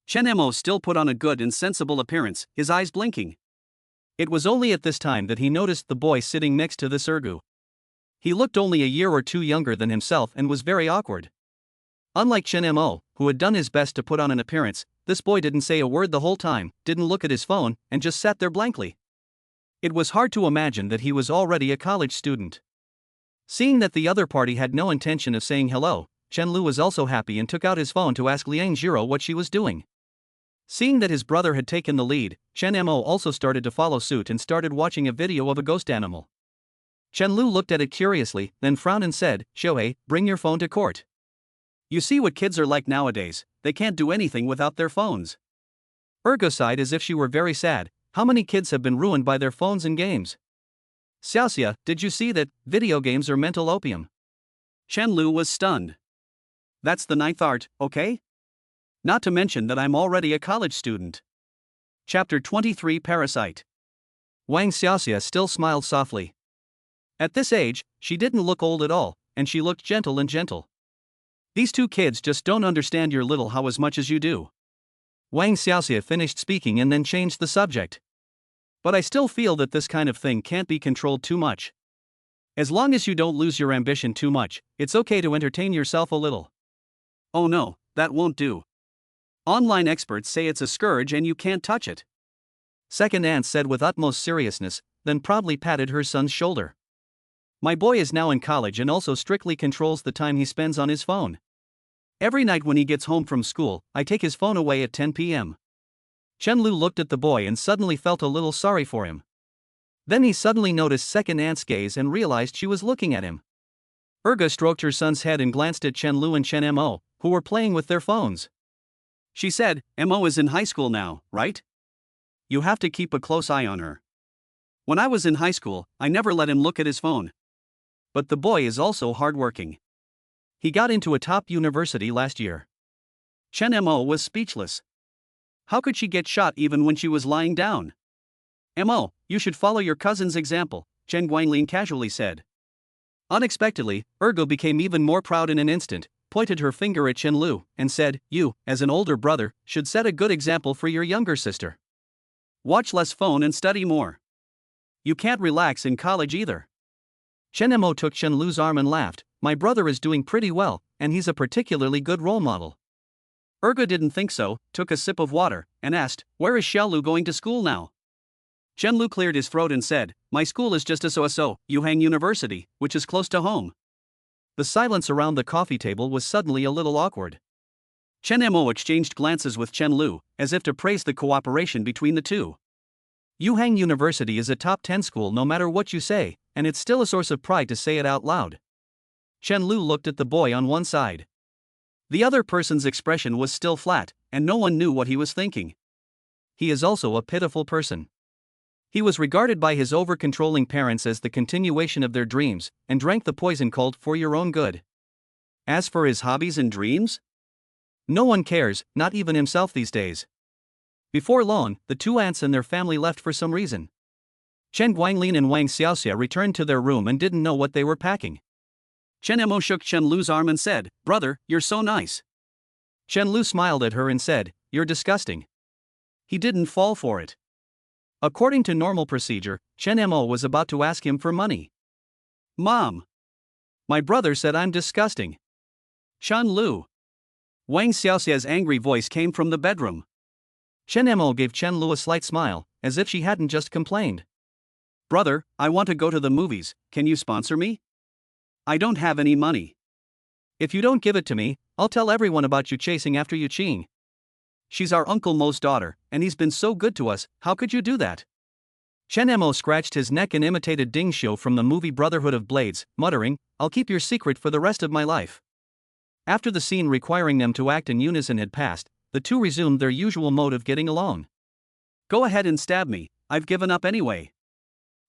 Chen Mo still put on a good and sensible appearance, his eyes blinking. It was only at this time that he noticed the boy sitting next to this Ergu. He looked only a year or two younger than himself and was very awkward. Unlike Chen Mo, who had done his best to put on an appearance, this boy didn't say a word the whole time, didn't look at his phone, and just sat there blankly. It was hard to imagine that he was already a college student. Seeing that the other party had no intention of saying hello, Chen Lu was also happy and took out his phone to ask Liang Jiro what she was doing. Seeing that his brother had taken the lead, Chen Mo also started to follow suit and started watching a video of a ghost animal. Chen Lu looked at it curiously, then frowned and said, "Shohei, bring your phone to court." You see what kids are like nowadays, they can't do anything without their phones. Ergo sighed as if she were very sad. How many kids have been ruined by their phones and games? Xiaoxia, did you see that video games are mental opium? Chen Lu was stunned. That's the ninth art, okay? Not to mention that I'm already a college student. Chapter 23 Parasite. Wang Xiaoxia still smiled softly. At this age, she didn't look old at all, and she looked gentle and gentle. These two kids just don't understand your little how as much as you do. Wang Xiaoxia finished speaking and then changed the subject. But I still feel that this kind of thing can't be controlled too much. As long as you don't lose your ambition too much, it's okay to entertain yourself a little. Oh no, that won't do. Online experts say it's a scourge and you can't touch it. Second aunt said with utmost seriousness, then proudly patted her son's shoulder. My boy is now in college and also strictly controls the time he spends on his phone. Every night when he gets home from school, I take his phone away at 10 p.m. Chen Lu looked at the boy and suddenly felt a little sorry for him. Then he suddenly noticed second aunt's gaze and realized she was looking at him. Erga stroked her son's head and glanced at Chen Lu and Chen Mo, who were playing with their phones. She said, Mo is in high school now, right? You have to keep a close eye on her. When I was in high school, I never let him look at his phone. But the boy is also hardworking. He got into a top university last year. Chen Mo was speechless. How could she get shot even when she was lying down? Mo, you should follow your cousin's example, Chen Guanglin casually said. Unexpectedly, Ergo became even more proud in an instant, pointed her finger at Chen Lu, and said, You, as an older brother, should set a good example for your younger sister. Watch less phone and study more. You can't relax in college either. Chen Mo took Chen Lu's arm and laughed. My brother is doing pretty well, and he's a particularly good role model. Ergo didn't think so, took a sip of water, and asked, Where is Xiaolu going to school now? Chen Lu cleared his throat and said, My school is just a so-so, Yuhang University, which is close to home. The silence around the coffee table was suddenly a little awkward. Chen Mo exchanged glances with Chen Lu, as if to praise the cooperation between the two. Yuhang University is a top 10 school no matter what you say, and it's still a source of pride to say it out loud. Chen Lu looked at the boy on one side. The other person's expression was still flat, and no one knew what he was thinking. He is also a pitiful person. He was regarded by his over-controlling parents as the continuation of their dreams, and drank the poison called for your own good. As for his hobbies and dreams? No one cares, not even himself these days. Before long, the two aunts and their family left for some reason. Chen Guanglin and Wang Xiaoxia returned to their room and didn't know what they were packing. Chen Mo shook Chen Lu's arm and said, Brother, you're so nice. Chen Lu smiled at her and said, You're disgusting. He didn't fall for it. According to normal procedure, Chen Mo was about to ask him for money. Mom. My brother said I'm disgusting. Chen Lu. Wang Xiaoxia's angry voice came from the bedroom. Chen Mo gave Chen Lu a slight smile, as if she hadn't just complained. Brother, I want to go to the movies, can you sponsor me? I don't have any money. If you don't give it to me, I'll tell everyone about you chasing after Yu Qing. She's our Uncle Mo's daughter, and he's been so good to us, how could you do that? Chen Mo scratched his neck and imitated Ding Xiu from the movie Brotherhood of Blades, muttering, I'll keep your secret for the rest of my life. After the scene requiring them to act in unison had passed, the two resumed their usual mode of getting along. Go ahead and stab me, I've given up anyway.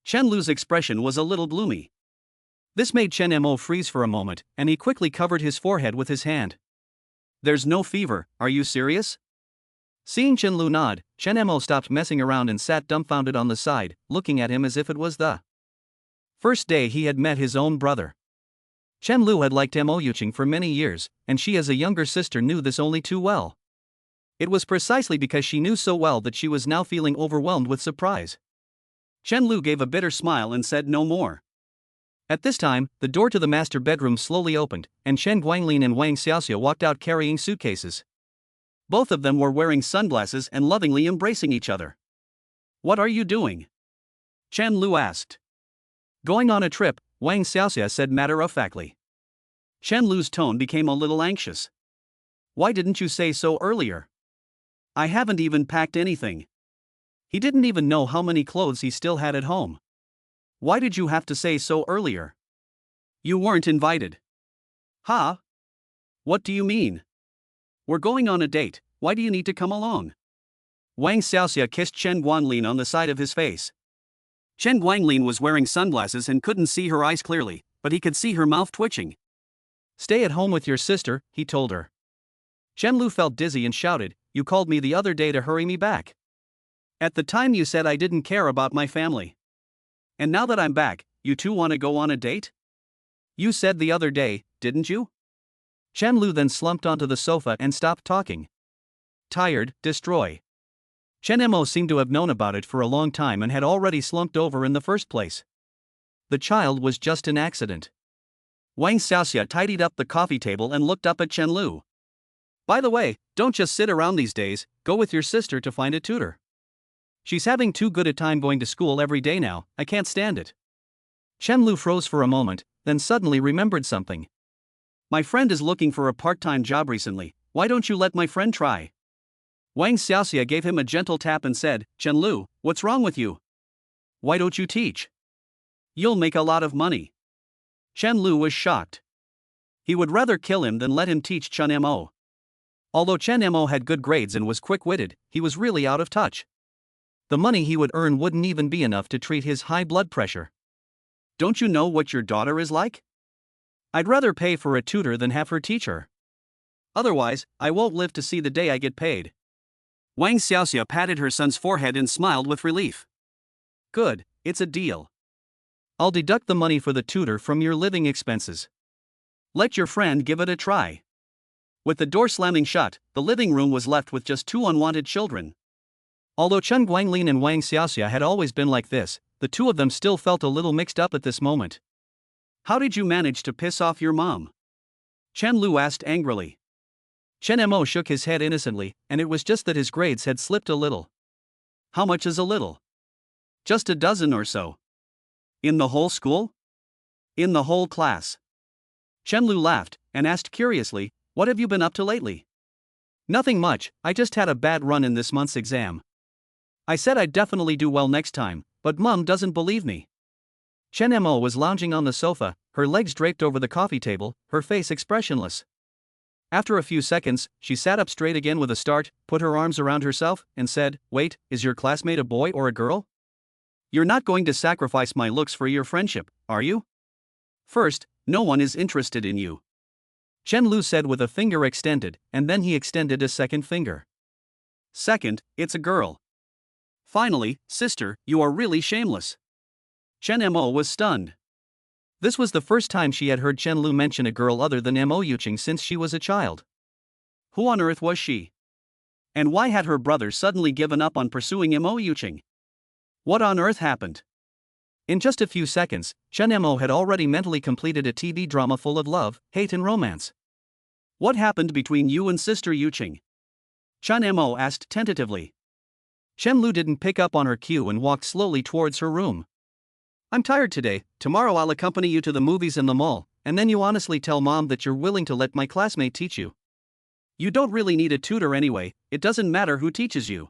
Chen Lu's expression was a little gloomy. This made Chen Mo freeze for a moment, and he quickly covered his forehead with his hand. There's no fever, are you serious? Seeing Chen Lu nod, Chen Mo stopped messing around and sat dumbfounded on the side, looking at him as if it was the First day he had met his own brother. Chen Lu had liked Mo Yuqing for many years, and she as a younger sister knew this only too well. It was precisely because she knew so well that she was now feeling overwhelmed with surprise. Chen Lu gave a bitter smile and said no more. At this time, the door to the master bedroom slowly opened, and Chen Guanglin and Wang Xiaoxia walked out carrying suitcases. Both of them were wearing sunglasses and lovingly embracing each other. "What are you doing?" Chen Lu asked. "Going on a trip," Wang Xiaoxia said matter-of-factly. Chen Lu's tone became a little anxious. "Why didn't you say so earlier? I haven't even packed anything." He didn't even know how many clothes he still had at home. "Why did you have to say so earlier? You weren't invited." "Huh? What do you mean? We're going on a date, why do you need to come along?" Wang Xiaoxia kissed Chen Guanlin on the side of his face. Chen Guanglin was wearing sunglasses and couldn't see her eyes clearly, but he could see her mouth twitching. "Stay at home with your sister," he told her. Chen Lu felt dizzy and shouted, "You called me the other day to hurry me back. At the time you said I didn't care about my family. And now that I'm back, you two want to go on a date? You said the other day, didn't you?" Chen Lu then slumped onto the sofa and stopped talking. Tired, destroy. Chen Mo seemed to have known about it for a long time and had already slumped over in the first place. The child was just an accident. Wang Xiaoxia tidied up the coffee table and looked up at Chen Lu. "By the way, don't just sit around these days, go with your sister to find a tutor. She's having too good a time going to school every day now, I can't stand it." Chen Lu froze for a moment, then suddenly remembered something. "My friend is looking for a part-time job recently, why don't you let my friend try?" Wang Xiaoxia gave him a gentle tap and said, "Chen Lu, what's wrong with you? Why don't you teach? You'll make a lot of money." Chen Lu was shocked. He would rather kill him than let him teach Chen Mo. Although Chen Mo had good grades and was quick-witted, he was really out of touch. The money he would earn wouldn't even be enough to treat his high blood pressure. "Don't you know what your daughter is like? I'd rather pay for a tutor than have her teach her. Otherwise, I won't live to see the day I get paid." Wang Xiaoxia patted her son's forehead and smiled with relief. "Good, it's a deal. I'll deduct the money for the tutor from your living expenses. Let your friend give it a try." With the door slamming shut, the living room was left with just two unwanted children. Although Chen Guanglin and Wang Xiaoxia had always been like this, the two of them still felt a little mixed up at this moment. "How did you manage to piss off your mom?" Chen Lu asked angrily. Chen Mo shook his head innocently, and it was just that his grades had slipped a little. "How much is a little? Just a dozen or so. In the whole school? In the whole class?" Chen Lu laughed, and asked curiously, "What have you been up to lately?" "Nothing much, I just had a bad run in this month's exam. I said I'd definitely do well next time, but Mum doesn't believe me." Chen Mo was lounging on the sofa, her legs draped over the coffee table, her face expressionless. After a few seconds, she sat up straight again with a start, put her arms around herself, and said, "Wait, is your classmate a boy or a girl? You're not going to sacrifice my looks for your friendship, are you? First, no one is interested in you." Chen Lu said with a finger extended, and then he extended a second finger. "Second, it's a girl. Finally, sister, you are really shameless." Chen Mo was stunned. This was the first time she had heard Chen Lu mention a girl other than Mo Yuqing since she was a child. Who on earth was she? And why had her brother suddenly given up on pursuing Mo Yuqing? What on earth happened? In just a few seconds, Chen Mo had already mentally completed a TV drama full of love, hate and romance. "What happened between you and Sister Yuqing?" Chen Mo asked tentatively. Chen Lu didn't pick up on her cue and walked slowly towards her room. "I'm tired today, tomorrow I'll accompany you to the movies and the mall, and then you honestly tell Mom that you're willing to let my classmate teach you. You don't really need a tutor anyway, it doesn't matter who teaches you."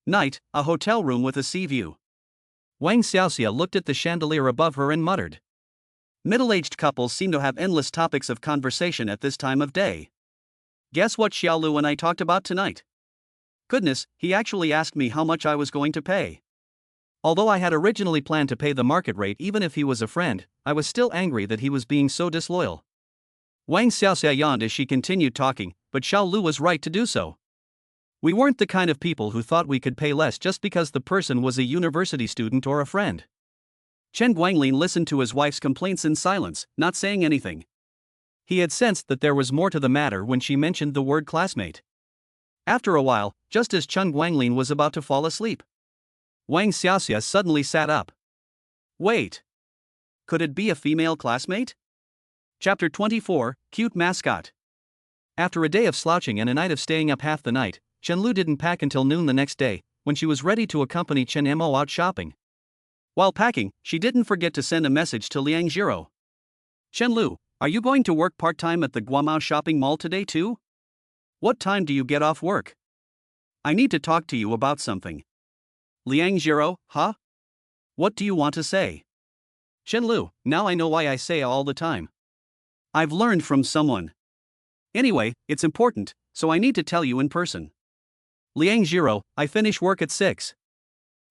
Night, a hotel room with a sea view. Wang Xiaoxia looked at the chandelier above her and muttered. Middle-aged couples seem to have endless topics of conversation at this time of day. Guess what Xiaolu and I talked about tonight? Goodness, he actually asked me how much I was going to pay. Although I had originally planned to pay the market rate even if he was a friend, I was still angry that he was being so disloyal. Wang Xiaoxia yawned as she continued talking, but Xiao Lu was right to do so. We weren't the kind of people who thought we could pay less just because the person was a university student or a friend. Chen Guanglin listened to his wife's complaints in silence, not saying anything. He had sensed that there was more to the matter when she mentioned the word classmate. After a while, just as Chen Guanglin was about to fall asleep, Wang Xiaoxia suddenly sat up. Wait. Could it be a female classmate? Chapter 24, Cute Mascot. After a day of slouching and a night of staying up half the night, Chen Lu didn't pack until noon the next day, when she was ready to accompany Chen Mo out shopping. While packing, she didn't forget to send a message to Liang Jiro. Chen Lu, are you going to work part-time at the Guamao shopping mall today too? What time do you get off work? I need to talk to you about something. Liang Jiro, huh? What do you want to say? Chen Lu, now I know why I say all the time. I've learned from someone. Anyway, it's important, so I need to tell you in person. Liang Jiro, I finish work at 6.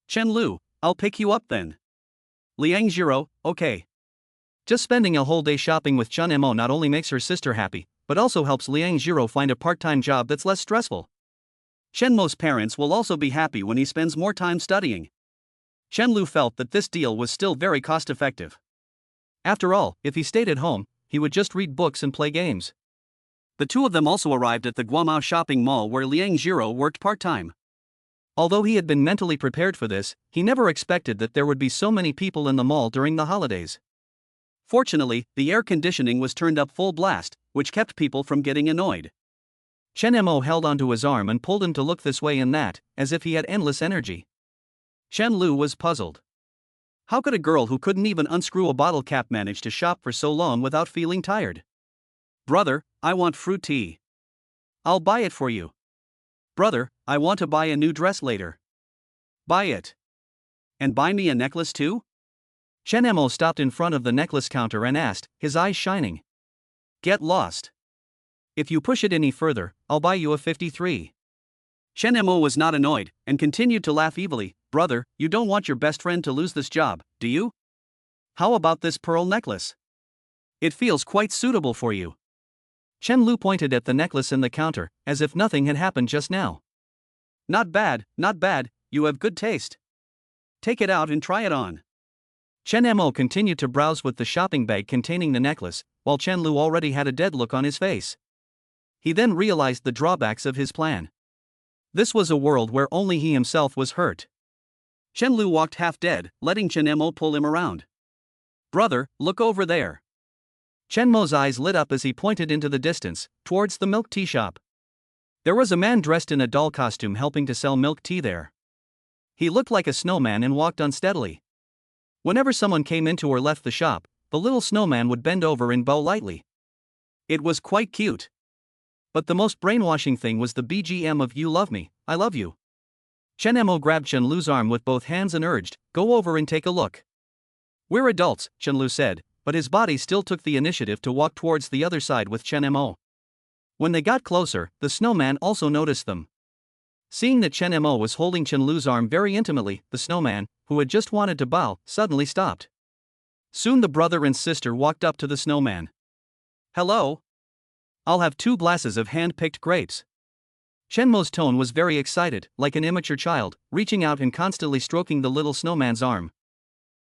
Chen Lu, I'll pick you up then. Liang Jiro, okay. Just spending a whole day shopping with Chen Mo not only makes her sister happy, but also helps Liang Jiro find a part-time job that's less stressful. Chen Mo's parents will also be happy when he spends more time studying. Chen Lu felt that this deal was still very cost-effective. After all, if he stayed at home, he would just read books and play games. The two of them also arrived at the Guamao shopping mall where Liang Jiro worked part-time. Although he had been mentally prepared for this, he never expected that there would be so many people in the mall during the holidays. Fortunately, the air conditioning was turned up full blast, which kept people from getting annoyed. Chen Mo held onto his arm and pulled him to look this way and that, as if he had endless energy. Chen Lu was puzzled. How could a girl who couldn't even unscrew a bottle cap manage to shop for so long without feeling tired? Brother, I want fruit tea. I'll buy it for you. Brother, I want to buy a new dress later. Buy it. And buy me a necklace too? Chen Mo stopped in front of the necklace counter and asked, his eyes shining. Get lost. If you push it any further, I'll buy you a 53. Chen Mo was not annoyed, and continued to laugh evilly. Brother, you don't want your best friend to lose this job, do you? How about this pearl necklace? It feels quite suitable for you. Chen Lu pointed at the necklace in the counter, as if nothing had happened just now. Not bad, you have good taste. Take it out and try it on. Chen Mo continued to browse with the shopping bag containing the necklace, while Chen Lu already had a dead look on his face. He then realized the drawbacks of his plan. This was a world where only he himself was hurt. Chen Lu walked half dead, letting Chen Mo pull him around. Brother, look over there. Chen Mo's eyes lit up as he pointed into the distance, towards the milk tea shop. There was a man dressed in a doll costume helping to sell milk tea there. He looked like a snowman and walked unsteadily. Whenever someone came into or left the shop, the little snowman would bend over and bow lightly. It was quite cute. But the most brainwashing thing was the BGM of "You love me, I love you." Chen Mo grabbed Chen Lu's arm with both hands and urged, "Go over and take a look." "We're adults," Chen Lu said, but his body still took the initiative to walk towards the other side with Chen Mo. When they got closer, the snowman also noticed them. Seeing that Chen Mo was holding Chen Lu's arm very intimately, the snowman, who had just wanted to bow, suddenly stopped. Soon the brother and sister walked up to the snowman. "Hello? I'll have 2 glasses of hand-picked grapes." Chen Mo's tone was very excited, like an immature child, reaching out and constantly stroking the little snowman's arm.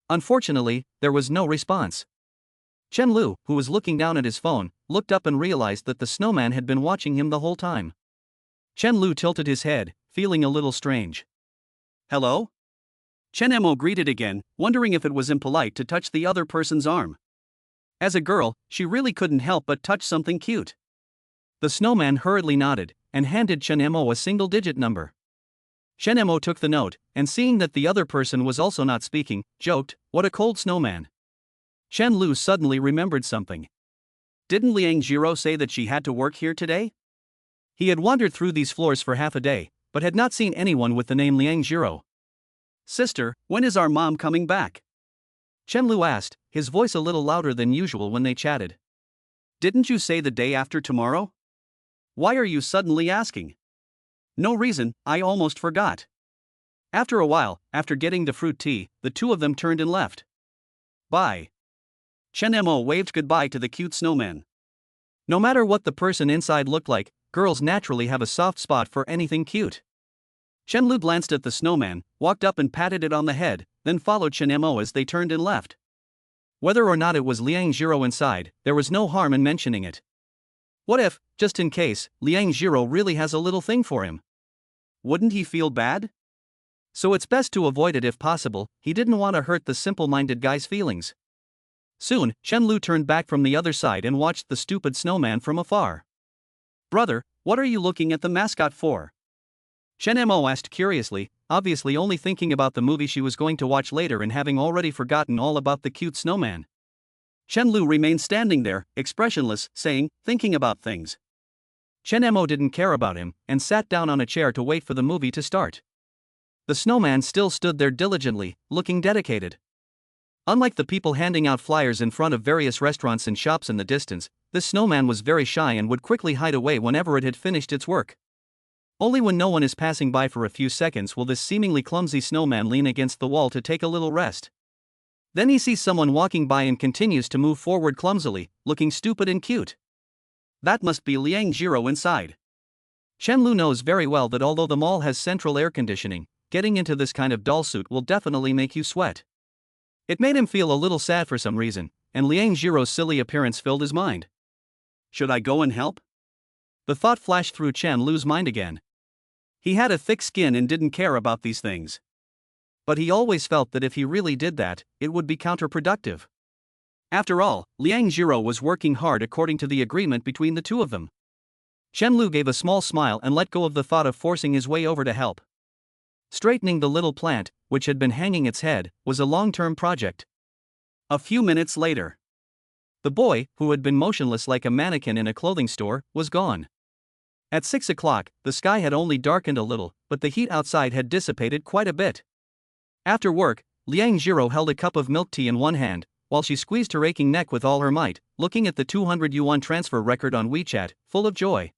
Unfortunately, there was no response. Chen Lu, who was looking down at his phone, looked up and realized that the snowman had been watching him the whole time. Chen Lu tilted his head, feeling a little strange. "Hello?" Chen Mo greeted again, wondering if it was impolite to touch the other person's arm. As a girl, she really couldn't help but touch something cute. The snowman hurriedly nodded, and handed Chen Mo a single-digit number. Chen Mo took the note, and seeing that the other person was also not speaking, joked, "What a cold snowman." Chen Lu suddenly remembered something. Didn't Liang Jiro say that she had to work here today? He had wandered through these floors for half a day, but had not seen anyone with the name Liang Jiro. "Sister, when is our mom coming back?" Chen Lu asked, his voice a little louder than usual when they chatted. "Didn't you say the day after tomorrow? Why are you suddenly asking?" "No reason, I almost forgot." After a while, after getting the fruit tea, the two of them turned and left. "Bye." Chen Mo waved goodbye to the cute snowman. No matter what the person inside looked like, girls naturally have a soft spot for anything cute. Chen Lu glanced at the snowman, walked up and patted it on the head, then followed Chen Mo as they turned and left. Whether or not it was Liang Jiro inside, there was no harm in mentioning it. What if, just in case, Liang Jiro really has a little thing for him? Wouldn't he feel bad? So it's best to avoid it if possible. He didn't want to hurt the simple-minded guy's feelings. Soon, Chen Lu turned back from the other side and watched the stupid snowman from afar. Brother, what are you looking at the mascot for? Chen Mo asked curiously, obviously only thinking about the movie she was going to watch later and having already forgotten all about the cute snowman. Chen Lu remained standing there, expressionless, saying, thinking about things. Chen Mo didn't care about him, and sat down on a chair to wait for the movie to start. The snowman still stood there diligently, looking dedicated. Unlike the people handing out flyers in front of various restaurants and shops in the distance, this snowman was very shy and would quickly hide away whenever it had finished its work. Only when no one is passing by for a few seconds will this seemingly clumsy snowman lean against the wall to take a little rest. Then he sees someone walking by and continues to move forward clumsily, looking stupid and cute. That must be Liang Jiro inside. Chen Lu knows very well that although the mall has central air conditioning, getting into this kind of doll suit will definitely make you sweat. It made him feel a little sad for some reason, and Liang Jiro's silly appearance filled his mind. Should I go and help? The thought flashed through Chen Lu's mind again. He had a thick skin and didn't care about these things. But he always felt that if he really did that, it would be counterproductive. After all, Liang Jiro was working hard according to the agreement between the two of them. Chen Lu gave a small smile and let go of the thought of forcing his way over to help. Straightening the little plant, which had been hanging its head, was a long-term project. A few minutes later, the boy, who had been motionless like a mannequin in a clothing store, was gone. At 6 o'clock, the sky had only darkened a little, but the heat outside had dissipated quite a bit. After work, Liang Jiro held a cup of milk tea in one hand, while she squeezed her aching neck with all her might, looking at the 200 yuan transfer record on WeChat, full of joy.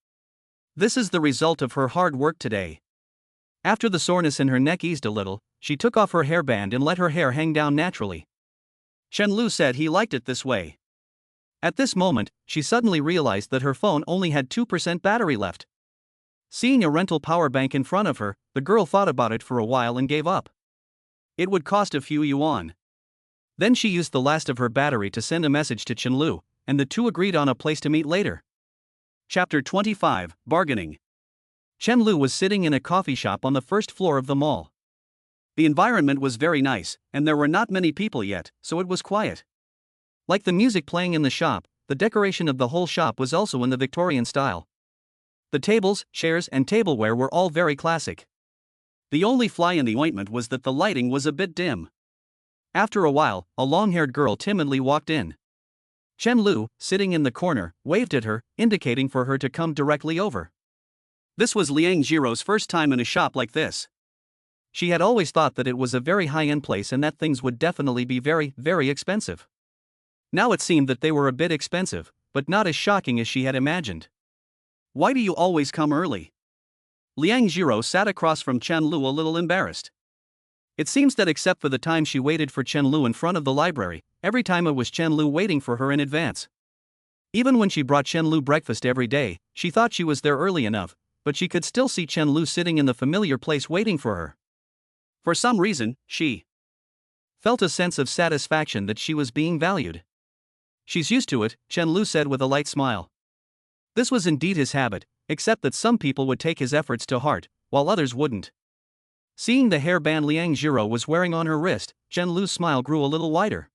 This is the result of her hard work today. After the soreness in her neck eased a little, she took off her hairband and let her hair hang down naturally. Chen Lu said he liked it this way. At this moment, she suddenly realized that her phone only had 2% battery left. Seeing a rental power bank in front of her, the girl thought about it for a while and gave up. It would cost a few yuan. Then she used the last of her battery to send a message to Chen Lu, and the two agreed on a place to meet later. Chapter 25, Bargaining. Chen Lu was sitting in a coffee shop on the first floor of the mall. The environment was very nice, and there were not many people yet, so it was quiet. Like the music playing in the shop, the decoration of the whole shop was also in the Victorian style. The tables, chairs, and tableware were all very classic. The only fly in the ointment was that the lighting was a bit dim. After a while, a long-haired girl timidly walked in. Chen Lu, sitting in the corner, waved at her, indicating for her to come directly over. This was Liang Jiro's first time in a shop like this. She had always thought that it was a very high-end place and that things would definitely be very, very expensive. Now it seemed that they were a bit expensive, but not as shocking as she had imagined. Why do you always come early? Liang Jiro sat across from Chen Lu a little embarrassed. It seems that except for the time she waited for Chen Lu in front of the library, every time it was Chen Lu waiting for her in advance. Even when she brought Chen Lu breakfast every day, she thought she was there early enough, but she could still see Chen Lu sitting in the familiar place waiting for her. For some reason, she felt a sense of satisfaction that she was being valued. She's used to it, Chen Lu said with a light smile. This was indeed his habit, except that some people would take his efforts to heart, while others wouldn't. Seeing the hairband Liang Jiro was wearing on her wrist, Chen Lu's smile grew a little wider.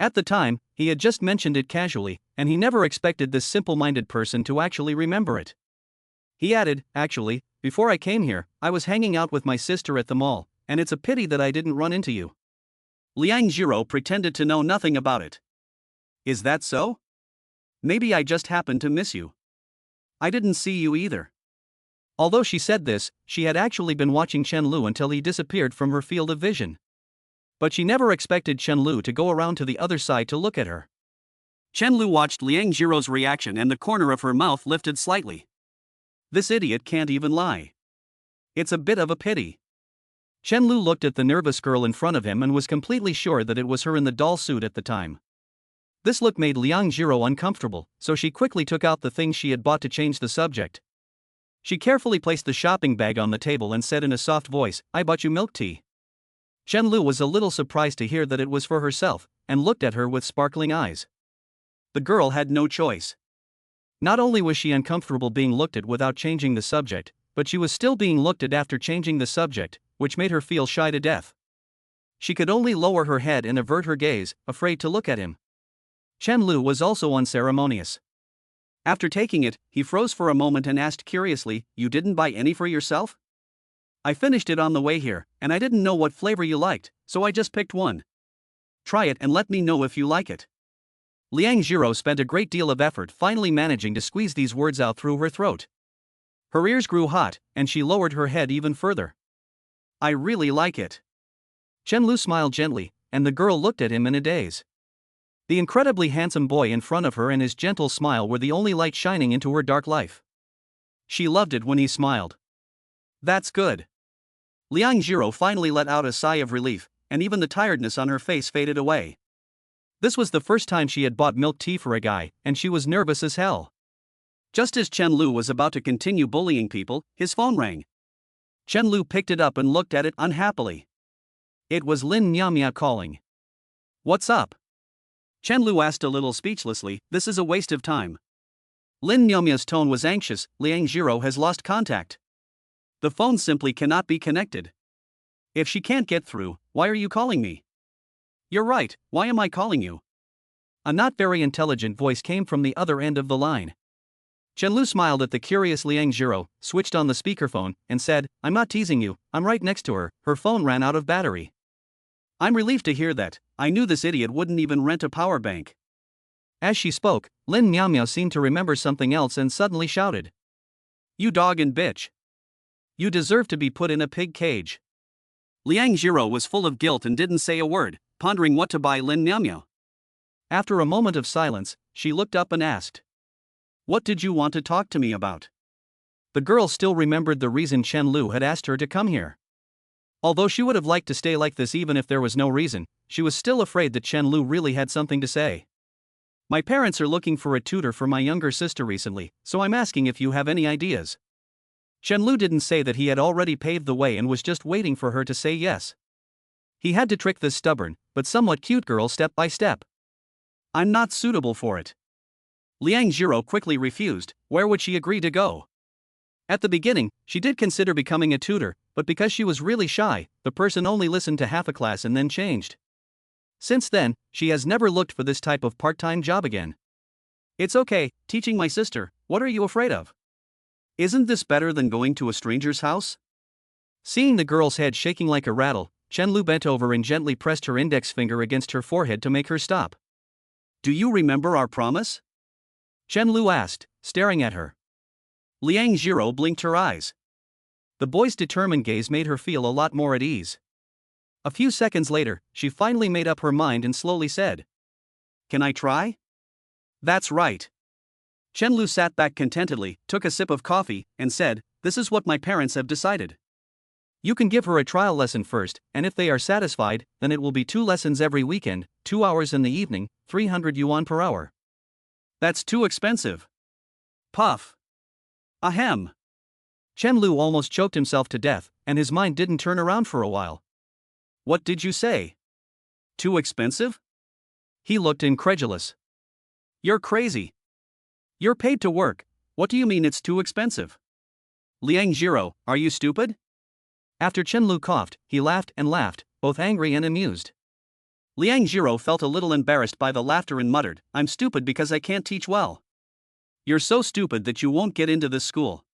At the time, he had just mentioned it casually, and he never expected this simple-minded person to actually remember it. He added, actually, before I came here, I was hanging out with my sister at the mall, and it's a pity that I didn't run into you. Liang Jiro pretended to know nothing about it. Is that so? Maybe I just happened to miss you. I didn't see you either. Although she said this, she had actually been watching Chen Lu until he disappeared from her field of vision. But she never expected Chen Lu to go around to the other side to look at her. Chen Lu watched Liang Jiro's reaction and the corner of her mouth lifted slightly. This idiot can't even lie. It's a bit of a pity. Chen Lu looked at the nervous girl in front of him and was completely sure that it was her in the doll suit at the time. This look made Liang Jiro uncomfortable, so she quickly took out the things she had bought to change the subject. She carefully placed the shopping bag on the table and said in a soft voice, I bought you milk tea. Chen Lu was a little surprised to hear that it was for herself, and looked at her with sparkling eyes. The girl had no choice. Not only was she uncomfortable being looked at without changing the subject, but she was still being looked at after changing the subject, which made her feel shy to death. She could only lower her head and avert her gaze, afraid to look at him. Chen Lu was also unceremonious. After taking it, he froze for a moment and asked curiously, "You didn't buy any for yourself?" "I finished it on the way here, and I didn't know what flavor you liked, so I just picked one. Try it and let me know if you like it." Liang Jiro spent a great deal of effort finally managing to squeeze these words out through her throat. Her ears grew hot, and she lowered her head even further. "I really like it." Chen Lu smiled gently, and the girl looked at him in a daze. The incredibly handsome boy in front of her and his gentle smile were the only light shining into her dark life. She loved it when he smiled. "That's good." Liang Jiro finally let out a sigh of relief, and even the tiredness on her face faded away. This was the first time she had bought milk tea for a guy, and she was nervous as hell. Just as Chen Lu was about to continue bullying people, his phone rang. Chen Lu picked it up and looked at it unhappily. It was Lin Nyamya calling. "What's up?" Chen Lu asked a little speechlessly. "This is a waste of time." Lin Nyamya's tone was anxious. "Liang Jiro has lost contact. The phone simply cannot be connected. If she can't get through, why are you calling me?" "You're right, why am I calling you?" A not very intelligent voice came from the other end of the line. Chen Lu smiled at the curious Liang Jiro, switched on the speakerphone, and said, "I'm not teasing you, I'm right next to her, her phone ran out of battery." "I'm relieved to hear that. I knew this idiot wouldn't even rent a power bank." As she spoke, Lin Miao seemed to remember something else and suddenly shouted, "You dog and bitch. You deserve to be put in a pig cage." Liang Jiro was full of guilt and didn't say a word, pondering what to buy Lin Miao. After a moment of silence, she looked up and asked, "What did you want to talk to me about?" The girl still remembered the reason Chen Lu had asked her to come here. Although she would have liked to stay like this even if there was no reason, she was still afraid that Chen Lu really had something to say. "My parents are looking for a tutor for my younger sister recently, so I'm asking if you have any ideas." Chen Lu didn't say that he had already paved the way and was just waiting for her to say yes. He had to trick this stubborn, but somewhat cute girl step by step. "I'm not suitable for it." Liang Jiro quickly refused. Where would she agree to go? At the beginning, she did consider becoming a tutor, but because she was really shy, the person only listened to half a class and then changed. Since then, she has never looked for this type of part-time job again. "It's okay, teaching my sister, what are you afraid of? Isn't this better than going to a stranger's house?" Seeing the girl's head shaking like a rattle, Chen Lu bent over and gently pressed her index finger against her forehead to make her stop. "Do you remember our promise?" Chen Lu asked, staring at her. Liang Jiro blinked her eyes. The boy's determined gaze made her feel a lot more at ease. A few seconds later, she finally made up her mind and slowly said, "Can I try?" "That's right." Chen Lu sat back contentedly, took a sip of coffee, and said, "This is what my parents have decided. You can give her a trial lesson first, and if they are satisfied, then it will be 2 lessons every weekend, 2 hours in the evening, 300 yuan per hour." "That's too expensive." Puff. Ahem. Chen Lu almost choked himself to death, and his mind didn't turn around for a while. "What did you say? Too expensive?" He looked incredulous. "You're crazy. You're paid to work, what do you mean it's too expensive? Liang Jiro, are you stupid?" After Chen Lu coughed, he laughed and laughed, both angry and amused. Liang Jiro felt a little embarrassed by the laughter and muttered, "I'm stupid because I can't teach well." "You're so stupid that you won't get into this school."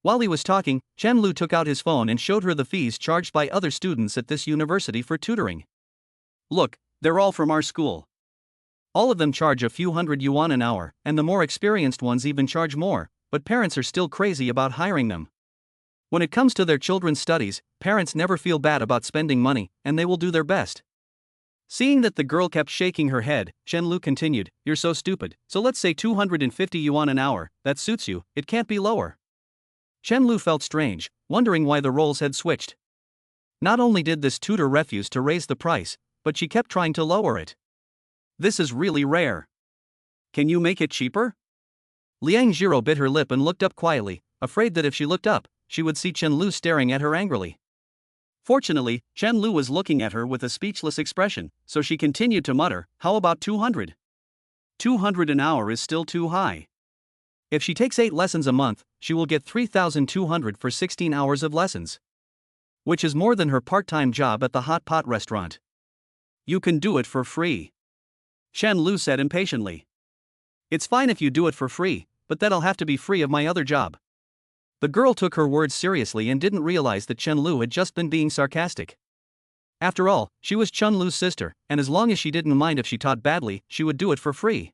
While he was talking, Chen Lu took out his phone and showed her the fees charged by other students at this university for tutoring. "Look, they're all from our school." All of them charge a few hundred yuan an hour, and the more experienced ones even charge more, but parents are still crazy about hiring them. When it comes to their children's studies, parents never feel bad about spending money, and they will do their best. Seeing that the girl kept shaking her head, Chen Lu continued, "You're so stupid, so let's say 250 yuan an hour, that suits you, it can't be lower." Chen Lu felt strange, wondering why the roles had switched. Not only did this tutor refuse to raise the price, but she kept trying to lower it. "This is really rare. Can you make it cheaper?" Liang Jiro bit her lip and looked up quietly, afraid that if she looked up, she would see Chen Lu staring at her angrily. Fortunately, Chen Lu was looking at her with a speechless expression, so she continued to mutter, "How about 200? 200 an hour is still too high. If she takes 8 lessons a month, she will get 3,200 for 16 hours of lessons. Which is more than her part-time job at the hot pot restaurant. You can do it for free," Chen Lu said impatiently. "It's fine if you do it for free, but that'll have to be free of my other job." The girl took her words seriously and didn't realize that Chen Lu had just been being sarcastic. After all, she was Chen Lu's sister, and as long as she didn't mind if she taught badly, she would do it for free.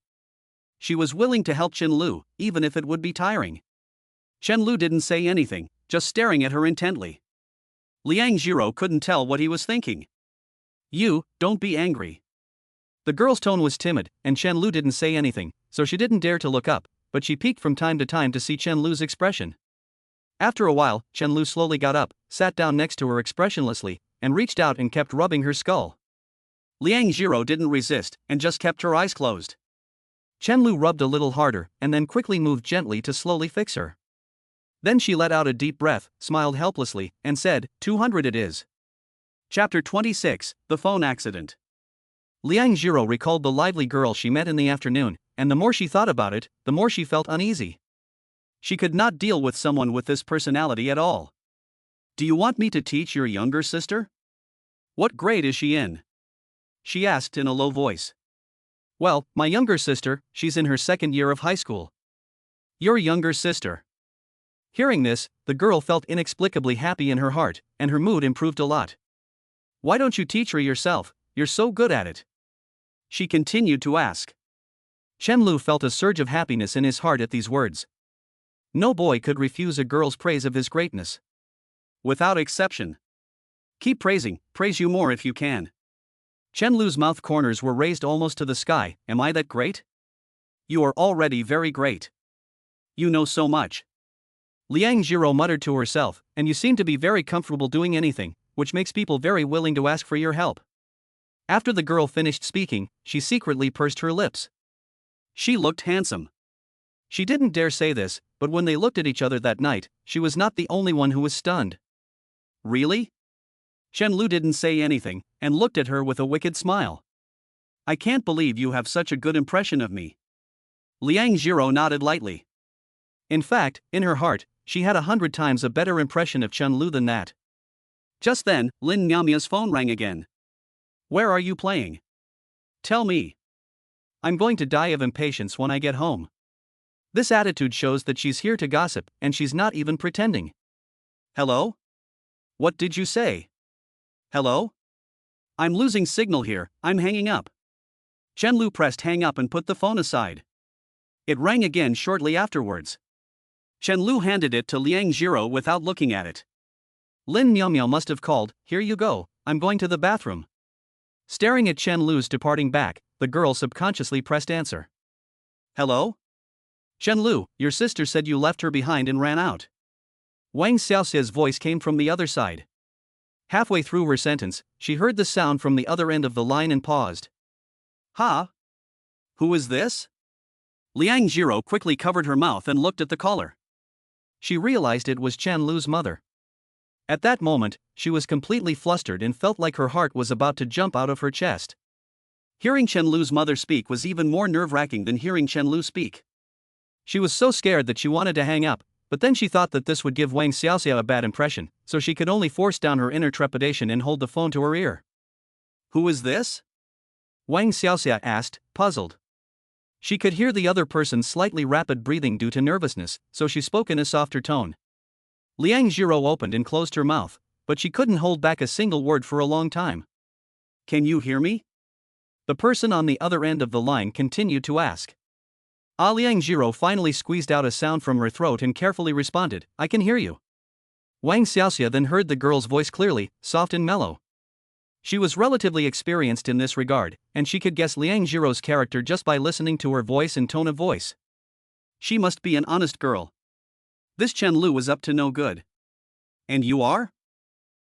She was willing to help Chen Lu, even if it would be tiring. Chen Lu didn't say anything, just staring at her intently. Liang Jiro couldn't tell what he was thinking. "You, don't be angry." The girl's tone was timid, and Chen Lu didn't say anything, so she didn't dare to look up, but she peeked from time to time to see Chen Lu's expression. After a while, Chen Lu slowly got up, sat down next to her expressionlessly, and reached out and kept rubbing her skull. Liang Jiro didn't resist, and just kept her eyes closed. Chen Lu rubbed a little harder, and then quickly moved gently to slowly fix her. Then she let out a deep breath, smiled helplessly, and said, 200 it is. Chapter 26, The Phone Accident. Liang Jiro recalled the lively girl she met in the afternoon, and the more she thought about it, the more she felt uneasy. She could not deal with someone with this personality at all. "Do you want me to teach your younger sister? What grade is she in?" she asked in a low voice. "Well, my younger sister, she's in her second year of high school." "Your younger sister." Hearing this, the girl felt inexplicably happy in her heart, and her mood improved a lot. "Why don't you teach her yourself? You're so good at it," she continued to ask. Chen Lu felt a surge of happiness in his heart at these words. No boy could refuse a girl's praise of his greatness. Without exception. "Keep praising, praise you more if you can." Chen Lu's mouth corners were raised almost to the sky. "Am I that great?" "You are already very great. You know so much." Liang Jiro muttered to herself, "And you seem to be very comfortable doing anything, which makes people very willing to ask for your help." After the girl finished speaking, she secretly pursed her lips. She looked handsome. She didn't dare say this, but when they looked at each other that night, she was not the only one who was stunned. "Really?" Chen Lu didn't say anything, and looked at her with a wicked smile. "I can't believe you have such a good impression of me." Liang Jiro nodded lightly. In fact, in her heart, she had 100 times a better impression of Chen Lu than that. Just then, Lin Nyamia's phone rang again. "Where are you playing? Tell me. I'm going to die of impatience when I get home." This attitude shows that she's here to gossip, and she's not even pretending. "Hello? What did you say? Hello? I'm losing signal here, I'm hanging up." Chen Lu pressed hang up and put the phone aside. It rang again shortly afterwards. Chen Lu handed it to Liang Jiro without looking at it. Lin Nyamiao must have called, "Here you go, I'm going to the bathroom." Staring at Chen Lu's departing back, the girl subconsciously pressed answer. "Hello? Chen Lu, your sister said you left her behind and ran out." Wang Xiaoxia's voice came from the other side. Halfway through her sentence, she heard the sound from the other end of the line and paused. "Huh? Who is this?" Liang Jiro quickly covered her mouth and looked at the caller. She realized it was Chen Lu's mother. At that moment, she was completely flustered and felt like her heart was about to jump out of her chest. Hearing Chen Lu's mother speak was even more nerve-wracking than hearing Chen Lu speak. She was so scared that she wanted to hang up, but then she thought that this would give Wang Xiaoxia a bad impression, so she could only force down her inner trepidation and hold the phone to her ear. "Who is this?" Wang Xiaoxia asked, puzzled. She could hear the other person's slightly rapid breathing due to nervousness, so she spoke in a softer tone. Liang Jiro opened and closed her mouth, but she couldn't hold back a single word for a long time. "Can you hear me?" The person on the other end of the line continued to ask. Liang Jiro finally squeezed out a sound from her throat and carefully responded, "I can hear you." Wang Xiaoxia then heard the girl's voice clearly, soft and mellow. She was relatively experienced in this regard, and she could guess Liang Jiro's character just by listening to her voice and tone of voice. She must be an honest girl. This Chen Lu is up to no good. "And you are?"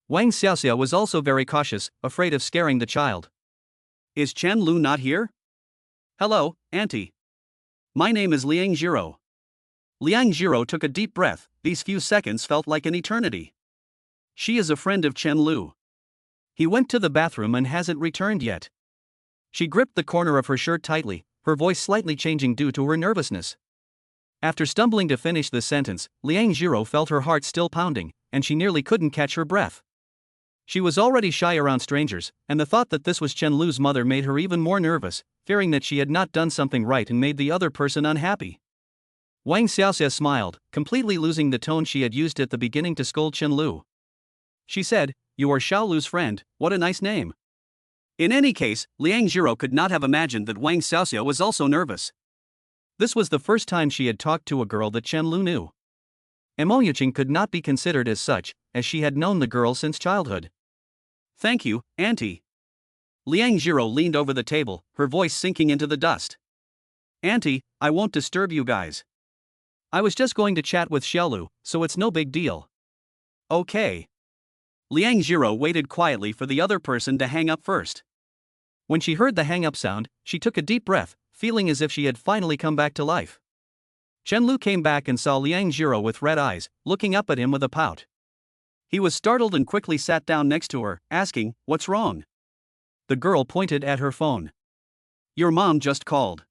Wang Xiaoxia was also very cautious, afraid of scaring the child. "Is Chen Lu not here?" "Hello, Auntie. My name is Liang Jiro." Liang Jiro took a deep breath. These few seconds felt like an eternity. She is a friend of Chen Lu. He went to the bathroom and hasn't returned yet. She gripped the corner of her shirt tightly, her voice slightly changing due to her nervousness. After stumbling to finish the sentence, Liang Jiro felt her heart still pounding, and she nearly couldn't catch her breath. She was already shy around strangers, and the thought that this was Chen Lu's mother made her even more nervous, fearing that she had not done something right and made the other person unhappy. Wang Xiaoxia smiled, completely losing the tone she had used at the beginning to scold Chen Lu. She said, "You are Xiaolu's friend, what a nice name." In any case, Liang Jiro could not have imagined that Wang Xiaoxia was also nervous. This was the first time she had talked to a girl that Chen Lu knew. Mo Yuqing could not be considered as such, as she had known the girl since childhood. "Thank you, Auntie." Liang Jiro leaned over the table, her voice sinking into the dust. "Auntie, I won't disturb you guys. I was just going to chat with Xiaolu, so it's no big deal." "Okay." Liang Jiro waited quietly for the other person to hang up first. When she heard the hang-up sound, she took a deep breath, feeling as if she had finally come back to life. Chen Lu came back and saw Liang Jiro with red eyes, looking up at him with a pout. He was startled and quickly sat down next to her, asking, "What's wrong?" The girl pointed at her phone. "Your mom just called."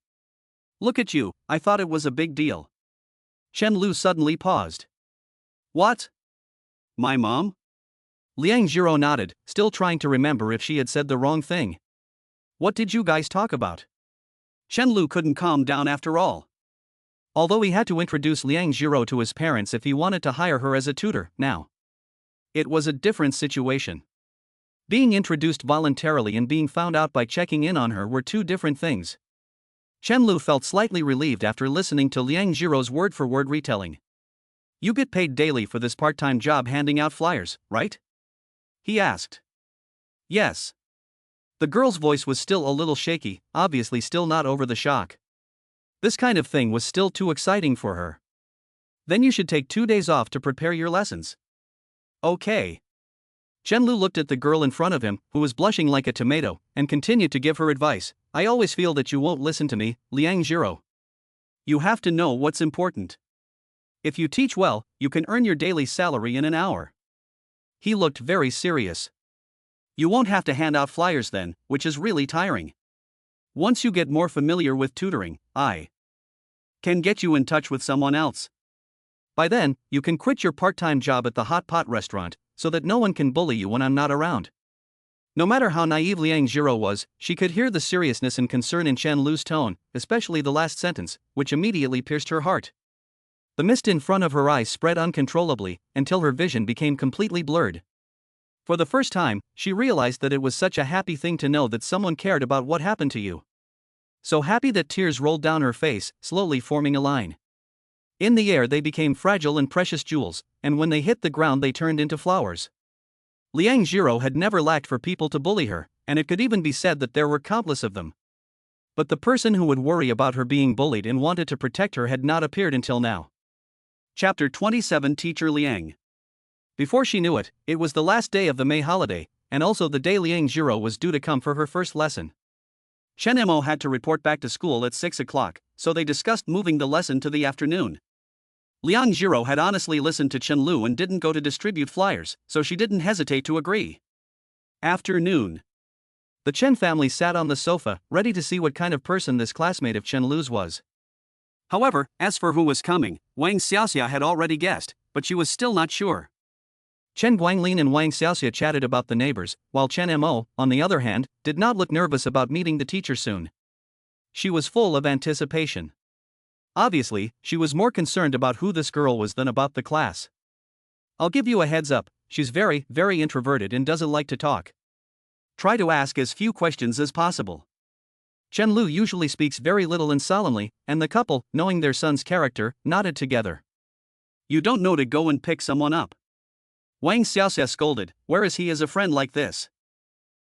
"Look at you, I thought it was a big deal." Chen Lu suddenly paused. "What? My mom?" Liang Jiro nodded, still trying to remember if she had said the wrong thing. "What did you guys talk about?" Chen Lu couldn't calm down after all. Although he had to introduce Liang Jiro to his parents if he wanted to hire her as a tutor, now. It was a different situation. Being introduced voluntarily and being found out by checking in on her were two different things. Chen Lu felt slightly relieved after listening to Liang Jiro's word-for-word retelling. "You get paid daily for this part-time job handing out flyers, right?" he asked. "Yes." The girl's voice was still a little shaky, obviously still not over the shock. This kind of thing was still too exciting for her. "Then you should take 2 days off to prepare your lessons." "Okay." Chen Lu looked at the girl in front of him, who was blushing like a tomato, and continued to give her advice. "I always feel that you won't listen to me, Liang Jiro. You have to know what's important. If you teach well, you can earn your daily salary in an hour." He looked very serious. "You won't have to hand out flyers then, which is really tiring. Once you get more familiar with tutoring, I can get you in touch with someone else. By then, you can quit your part-time job at the hot pot restaurant, so that no one can bully you when I'm not around." No matter how naive Liang Jiro was, she could hear the seriousness and concern in Chen Lu's tone, especially the last sentence, which immediately pierced her heart. The mist in front of her eyes spread uncontrollably, until her vision became completely blurred. For the first time, she realized that it was such a happy thing to know that someone cared about what happened to you. So happy that tears rolled down her face, slowly forming a line. In the air they became fragile and precious jewels, and when they hit the ground they turned into flowers. Liang Jiro had never lacked for people to bully her, and it could even be said that there were countless of them. But the person who would worry about her being bullied and wanted to protect her had not appeared until now. Chapter 27 Teacher Liang. Before she knew it, it was the last day of the May holiday, and also the day Liang Jiro was due to come for her first lesson. Chen Mo had to report back to school at 6 o'clock, so they discussed moving the lesson to the afternoon. Liang Jiro had honestly listened to Chen Lu and didn't go to distribute flyers, so she didn't hesitate to agree. Afternoon. The Chen family sat on the sofa, ready to see what kind of person this classmate of Chen Lu's was. However, as for who was coming, Wang Xiaoxia had already guessed, but she was still not sure. Chen Guanglin and Wang Xiaoxia chatted about the neighbors, while Chen Mo, on the other hand, did not look nervous about meeting the teacher soon. She was full of anticipation. Obviously, she was more concerned about who this girl was than about the class. "I'll give you a heads up, she's very, very introverted and doesn't like to talk. Try to ask as few questions as possible." Chen Lu usually speaks very little and solemnly, and the couple, knowing their son's character, nodded together. "You don't know to go and pick someone up." Wang Xiaoxia scolded, "Where is he as a friend like this?"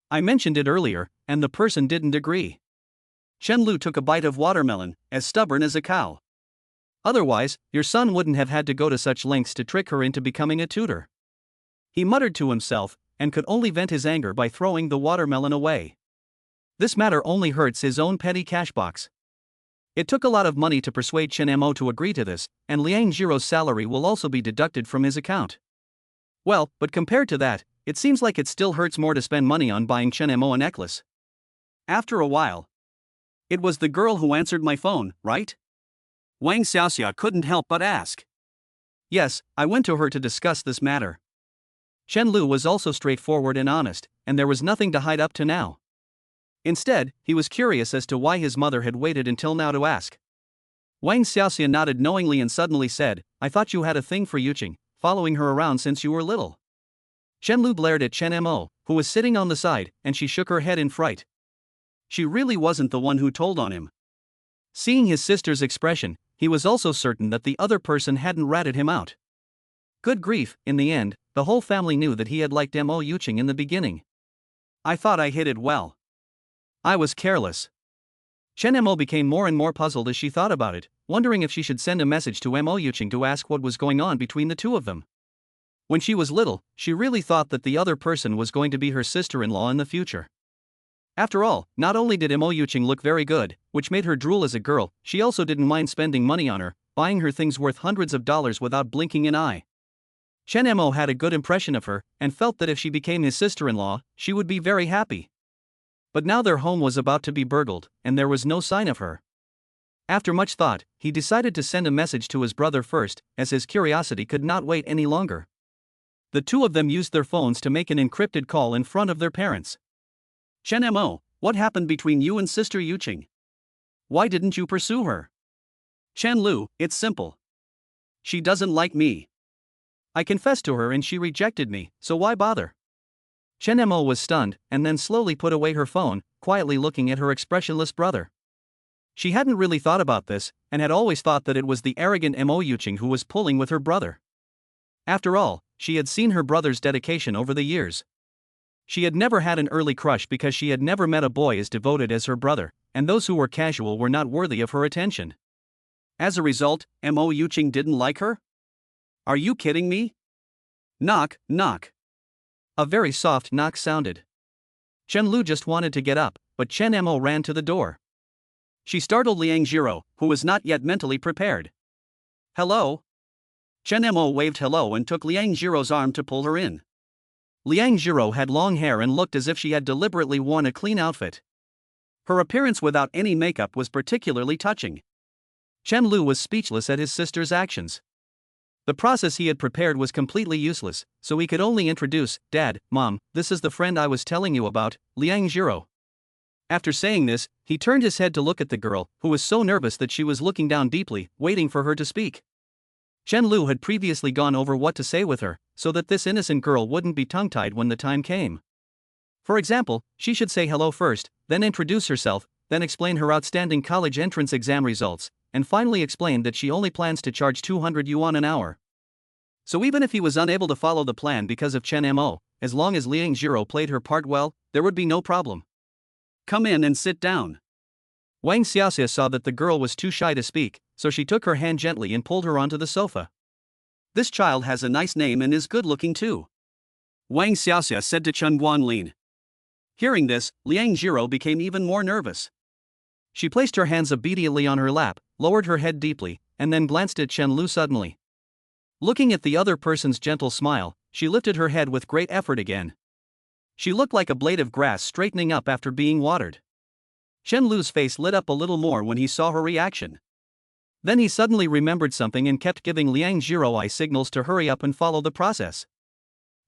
"I mentioned it earlier, and the person didn't agree." Chen Lu took a bite of watermelon, as stubborn as a cow. "Otherwise, your son wouldn't have had to go to such lengths to trick her into becoming a tutor." He muttered to himself, and could only vent his anger by throwing the watermelon away. This matter only hurts his own petty cash box. It took a lot of money to persuade Chen Mo to agree to this, and Liang Jiro's salary will also be deducted from his account. Well, but compared to that, it seems like it still hurts more to spend money on buying Chen Mo a necklace. After a while, it was the girl who answered my phone, right? Wang Xiaoxia couldn't help but ask. Yes, I went to her to discuss this matter. Chen Lu was also straightforward and honest, and there was nothing to hide up to now. Instead, he was curious as to why his mother had waited until now to ask. Wang Xiaoxia nodded knowingly and suddenly said, I thought you had a thing for Yuqing, following her around since you were little. Chen Lu glared at Chen Mo, who was sitting on the side, and she shook her head in fright. She really wasn't the one who told on him. Seeing his sister's expression, he was also certain that the other person hadn't ratted him out. Good grief, in the end, the whole family knew that he had liked Mo Yuqing in the beginning. I thought I hid it well. I was careless. Chen Mo became more and more puzzled as she thought about it, wondering if she should send a message to Mo Yuqing to ask what was going on between the two of them. When she was little, she really thought that the other person was going to be her sister-in-law in the future. After all, not only did Mo Yuqing look very good, which made her drool as a girl, she also didn't mind spending money on her, buying her things worth hundreds of dollars without blinking an eye. Chen Mo had a good impression of her, and felt that if she became his sister-in-law, she would be very happy. But now their home was about to be burgled, and there was no sign of her. After much thought, he decided to send a message to his brother first, as his curiosity could not wait any longer. The two of them used their phones to make an encrypted call in front of their parents. Chen Mo, what happened between you and Sister Yuqing? Why didn't you pursue her? Chen Lu, it's simple. She doesn't like me. I confessed to her and she rejected me, so why bother? Chen Mo was stunned, and then slowly put away her phone, quietly looking at her expressionless brother. She hadn't really thought about this, and had always thought that it was the arrogant Mo Yuqing who was pulling with her brother. After all, she had seen her brother's dedication over the years. She had never had an early crush because she had never met a boy as devoted as her brother, and those who were casual were not worthy of her attention. As a result, Mo Yuqing didn't like her? Are you kidding me? Knock, knock. A very soft knock sounded. Chen Lu just wanted to get up, but Chen Mo ran to the door. She startled Liang Jiro, who was not yet mentally prepared. Hello? Chen Mo waved hello and took Liang Jiro's arm to pull her in. Liang Jiro had long hair and looked as if she had deliberately worn a clean outfit. Her appearance without any makeup was particularly touching. Chen Lu was speechless at his sister's actions. The process he had prepared was completely useless, so he could only introduce, Dad, Mom, this is the friend I was telling you about, Liang Jiro. After saying this, he turned his head to look at the girl, who was so nervous that she was looking down deeply, waiting for her to speak. Chen Lu had previously gone over what to say with her, so that this innocent girl wouldn't be tongue-tied when the time came. For example, she should say hello first, then introduce herself, then explain her outstanding college entrance exam results, and finally explain that she only plans to charge 200 yuan an hour. So even if he was unable to follow the plan because of Chen Mo, as long as Liang Jiro played her part well, there would be no problem. Come in and sit down. Wang Xiaoxia saw that the girl was too shy to speak, so she took her hand gently and pulled her onto the sofa. This child has a nice name and is good-looking too, Wang Xiaoxia said to Chen Guanlin. Hearing this, Liang Jiro became even more nervous. She placed her hands obediently on her lap, lowered her head deeply, and then glanced at Chen Lu suddenly. Looking at the other person's gentle smile, she lifted her head with great effort again. She looked like a blade of grass straightening up after being watered. Chen Lu's face lit up a little more when he saw her reaction. Then he suddenly remembered something and kept giving Liang Jiro eye signals to hurry up and follow the process.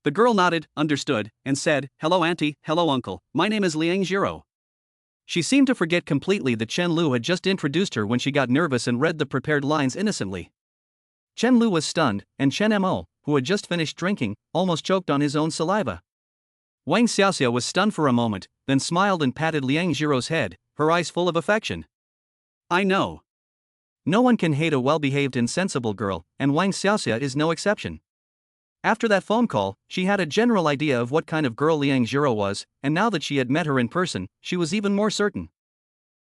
The girl nodded, understood, and said, Hello auntie, hello uncle, my name is Liang Jiro. She seemed to forget completely that Chen Lu had just introduced her when she got nervous and read the prepared lines innocently. Chen Lu was stunned, and Chen Mo, who had just finished drinking, almost choked on his own saliva. Wang Xiaoxia was stunned for a moment, then smiled and patted Liang Jiro's head, her eyes full of affection. I know. No one can hate a well-behaved and sensible girl, and Wang Xiaoxia is no exception. After that phone call, she had a general idea of what kind of girl Liang Jiro was, and now that she had met her in person, she was even more certain.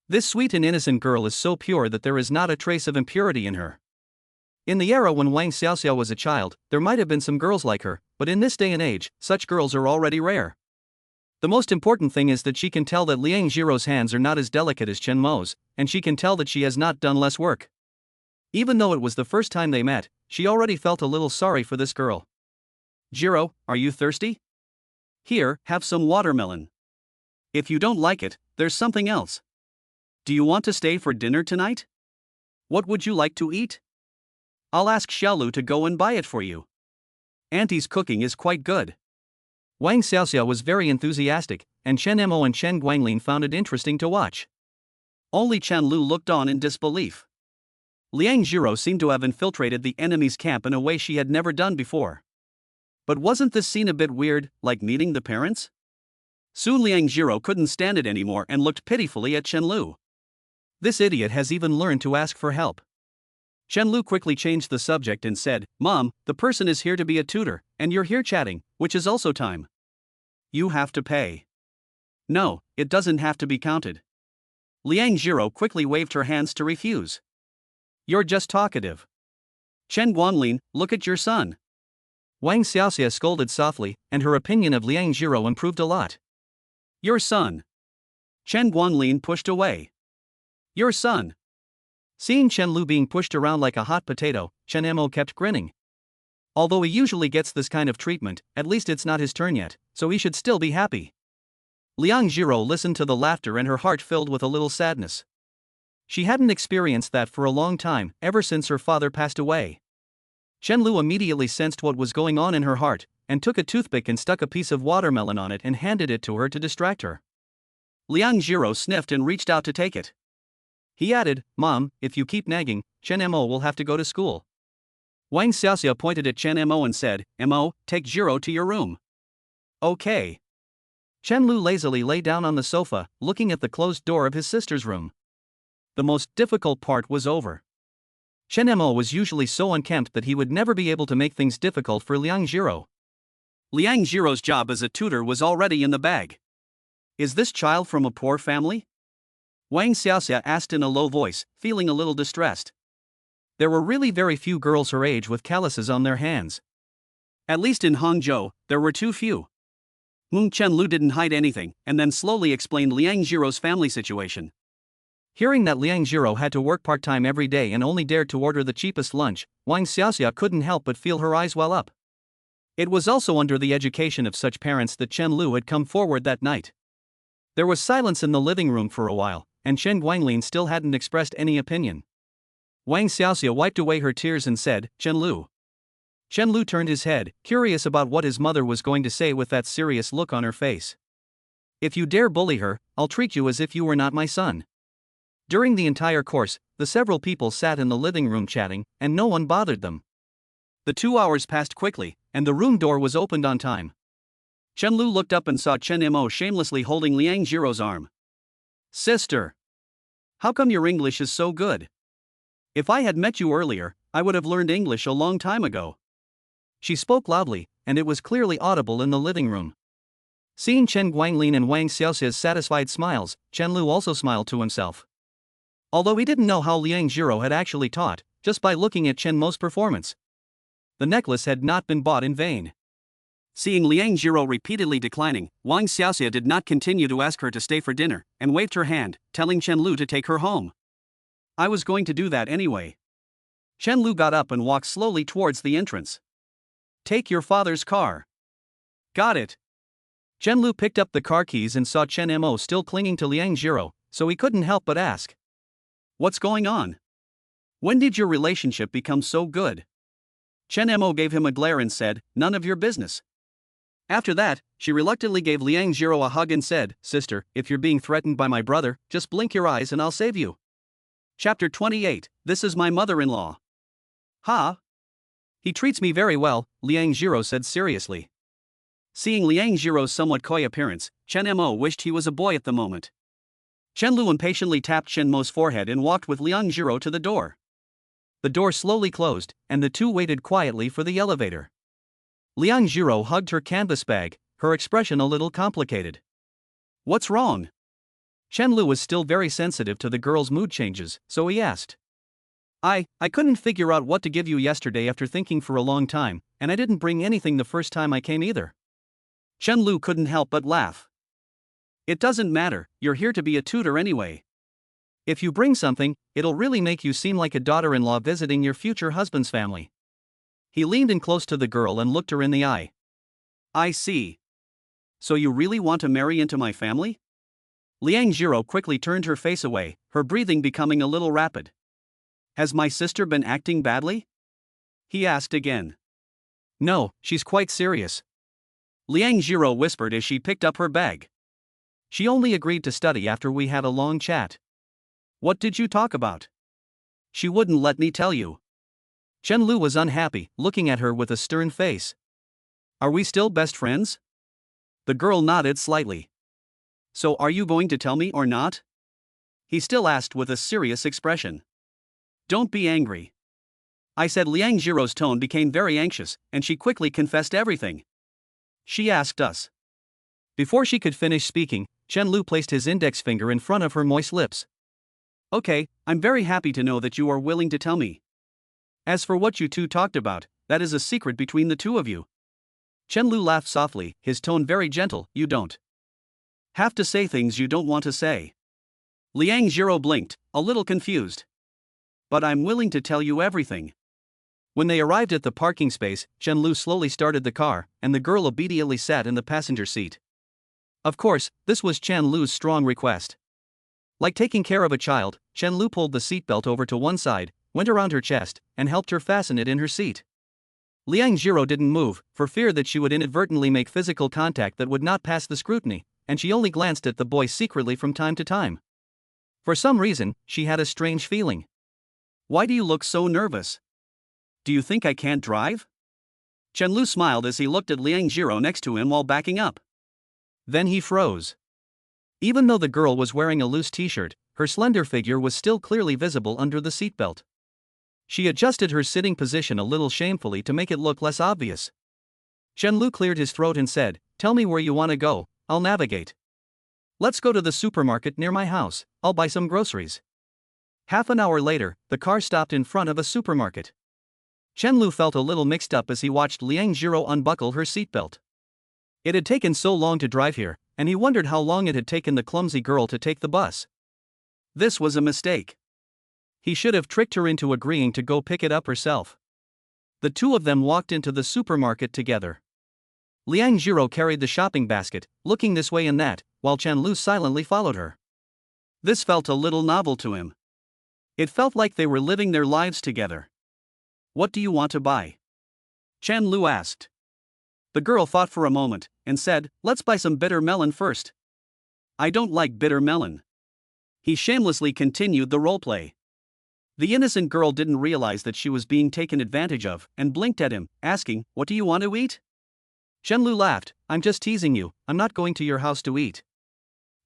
This sweet and innocent girl is so pure that there is not a trace of impurity in her. In the era when Wang Xiaoxia was a child, there might have been some girls like her, but in this day and age, such girls are already rare. The most important thing is that she can tell that Liang Jiro's hands are not as delicate as Chen Mo's, and she can tell that she has not done less work. Even though it was the first time they met, she already felt a little sorry for this girl. Jiro, are you thirsty? Here, have some watermelon. If you don't like it, there's something else. Do you want to stay for dinner tonight? What would you like to eat? I'll ask Xiaolu to go and buy it for you. Auntie's cooking is quite good. Wang Xiaoxia was very enthusiastic, and Chen Mo and Chen Guanglin found it interesting to watch. Only Chen Lu looked on in disbelief. Liang Jiro seemed to have infiltrated the enemy's camp in a way she had never done before. But wasn't this scene a bit weird, like meeting the parents? Soon Liang Jiro couldn't stand it anymore and looked pitifully at Chen Lu. This idiot has even learned to ask for help. Chen Lu quickly changed the subject and said, Mom, the person is here to be a tutor, and you're here chatting, which is also time. You have to pay. No, it doesn't have to be counted. Liang Jiro quickly waved her hands to refuse. You're just talkative. Chen Guanlin, look at your son. Wang Xiaoxia scolded softly, and her opinion of Liang Jiro improved a lot. Your son. Chen Guanlin pushed away. Your son. Seeing Chen Lu being pushed around like a hot potato, Chen Mo kept grinning. Although he usually gets this kind of treatment, at least it's not his turn yet, so he should still be happy. Liang Jiro listened to the laughter and her heart filled with a little sadness. She hadn't experienced that for a long time, ever since her father passed away. Chen Lu immediately sensed what was going on in her heart, and took a toothpick and stuck a piece of watermelon on it and handed it to her to distract her. Liang Jiro sniffed and reached out to take it. He added, Mom, if you keep nagging, Chen Mo will have to go to school. Wang Xiaoxia pointed at Chen Mo and said, Mo, take Jiro to your room. Okay. Chen Lu lazily lay down on the sofa, looking at the closed door of his sister's room. The most difficult part was over. Chen Mo was usually so unkempt that he would never be able to make things difficult for Liang Jiro. Liang Jiro's job as a tutor was already in the bag. Is this child from a poor family? Wang Xiaoxia asked in a low voice, feeling a little distressed. There were really very few girls her age with calluses on their hands. At least in Hangzhou, there were too few. Chen Lu didn't hide anything, and then slowly explained Liang Jiro's family situation. Hearing that Liang Jiro had to work part-time every day and only dared to order the cheapest lunch, Wang Xiaoxia couldn't help but feel her eyes well up. It was also under the education of such parents that Chen Lu had come forward that night. There was silence in the living room for a while, and Chen Guanglin still hadn't expressed any opinion. Wang Xiaoxia wiped away her tears and said, Chen Lu. Chen Lu turned his head, curious about what his mother was going to say with that serious look on her face. If you dare bully her, I'll treat you as if you were not my son. During the entire course, the several people sat in the living room chatting, and no one bothered them. The 2 hours passed quickly, and the room door was opened on time. Chen Lu looked up and saw Chen Mo shamelessly holding Liang Jiro's arm. Sister! How come your English is so good? If I had met you earlier, I would have learned English a long time ago. She spoke loudly, and it was clearly audible in the living room. Seeing Chen Guanglin and Wang Xiaoxia's satisfied smiles, Chen Lu also smiled to himself. Although he didn't know how Liang Jiro had actually taught, just by looking at Chen Mo's performance. The necklace had not been bought in vain. Seeing Liang Jiro repeatedly declining, Wang Xiaoxia did not continue to ask her to stay for dinner, and waved her hand, telling Chen Lu to take her home. I was going to do that anyway. Chen Lu got up and walked slowly towards the entrance. Take your father's car. Got it. Chen Lu picked up the car keys and saw Chen Mo still clinging to Liang Jiro, so he couldn't help but ask. What's going on? When did your relationship become so good? Chen Mo gave him a glare and said, none of your business. After that, she reluctantly gave Liang Jiro a hug and said, Sister, if you're being threatened by my brother, just blink your eyes and I'll save you. Chapter 28, This is my mother-in-law. Ha! He treats me very well, Liang Jiro said seriously. Seeing Liang Jiro's somewhat coy appearance, Chen Mo wished he was a boy at the moment. Chen Lu impatiently tapped Chen Mo's forehead and walked with Liang Jiro to the door. The door slowly closed, and the two waited quietly for the elevator. Liang Jiro hugged her canvas bag, her expression a little complicated. What's wrong? Chen Lu was still very sensitive to the girl's mood changes, so he asked. I couldn't figure out what to give you yesterday after thinking for a long time, and I didn't bring anything the first time I came either. Chen Lu couldn't help but laugh. It doesn't matter, you're here to be a tutor anyway. If you bring something, it'll really make you seem like a daughter-in-law visiting your future husband's family. He leaned in close to the girl and looked her in the eye. I see. So you really want to marry into my family? Liang Jiro quickly turned her face away, her breathing becoming a little rapid. Has my sister been acting badly? He asked again. No, she's quite serious. Liang Jiro whispered as she picked up her bag. She only agreed to study after we had a long chat. What did you talk about? She wouldn't let me tell you. Chen Lu was unhappy, looking at her with a stern face. Are we still best friends? The girl nodded slightly. So are you going to tell me or not? He still asked with a serious expression. Don't be angry. I said. Liang Jiro's tone became very anxious, and she quickly confessed everything. She asked us. Before she could finish speaking, Chen Lu placed his index finger in front of her moist lips. Okay, I'm very happy to know that you are willing to tell me. As for what you two talked about, that is a secret between the two of you. Chen Lu laughed softly, his tone very gentle. You don't have to say things you don't want to say. Liang Jiro blinked, a little confused. But I'm willing to tell you everything. When they arrived at the parking space, Chen Lu slowly started the car, and the girl obediently sat in the passenger seat. Of course, this was Chen Lu's strong request. Like taking care of a child, Chen Lu pulled the seatbelt over to one side, went around her chest, and helped her fasten it in her seat. Liang Jiro didn't move, for fear that she would inadvertently make physical contact that would not pass the scrutiny, and she only glanced at the boy secretly from time to time. For some reason, she had a strange feeling. Why do you look so nervous? Do you think I can't drive? Chen Lu smiled as he looked at Liang Jiro next to him while backing up. Then he froze. Even though the girl was wearing a loose t-shirt, her slender figure was still clearly visible under the seatbelt. She adjusted her sitting position a little shamefully to make it look less obvious. Chen Lu cleared his throat and said, "Tell me where you want to go, I'll navigate. Let's go to the supermarket near my house, I'll buy some groceries." Half an hour later, the car stopped in front of a supermarket. Chen Lu felt a little mixed up as he watched Liang Jiro unbuckle her seatbelt. It had taken so long to drive here, and he wondered how long it had taken the clumsy girl to take the bus. This was a mistake. He should have tricked her into agreeing to go pick it up herself. The two of them walked into the supermarket together. Liang Jiro carried the shopping basket, looking this way and that, while Chen Lu silently followed her. This felt a little novel to him. It felt like they were living their lives together. What do you want to buy? Chen Lu asked. The girl thought for a moment, and said, let's buy some bitter melon first. I don't like bitter melon. He shamelessly continued the roleplay. The innocent girl didn't realize that she was being taken advantage of, and blinked at him, asking, what do you want to eat? Chen Lu laughed, I'm just teasing you, I'm not going to your house to eat.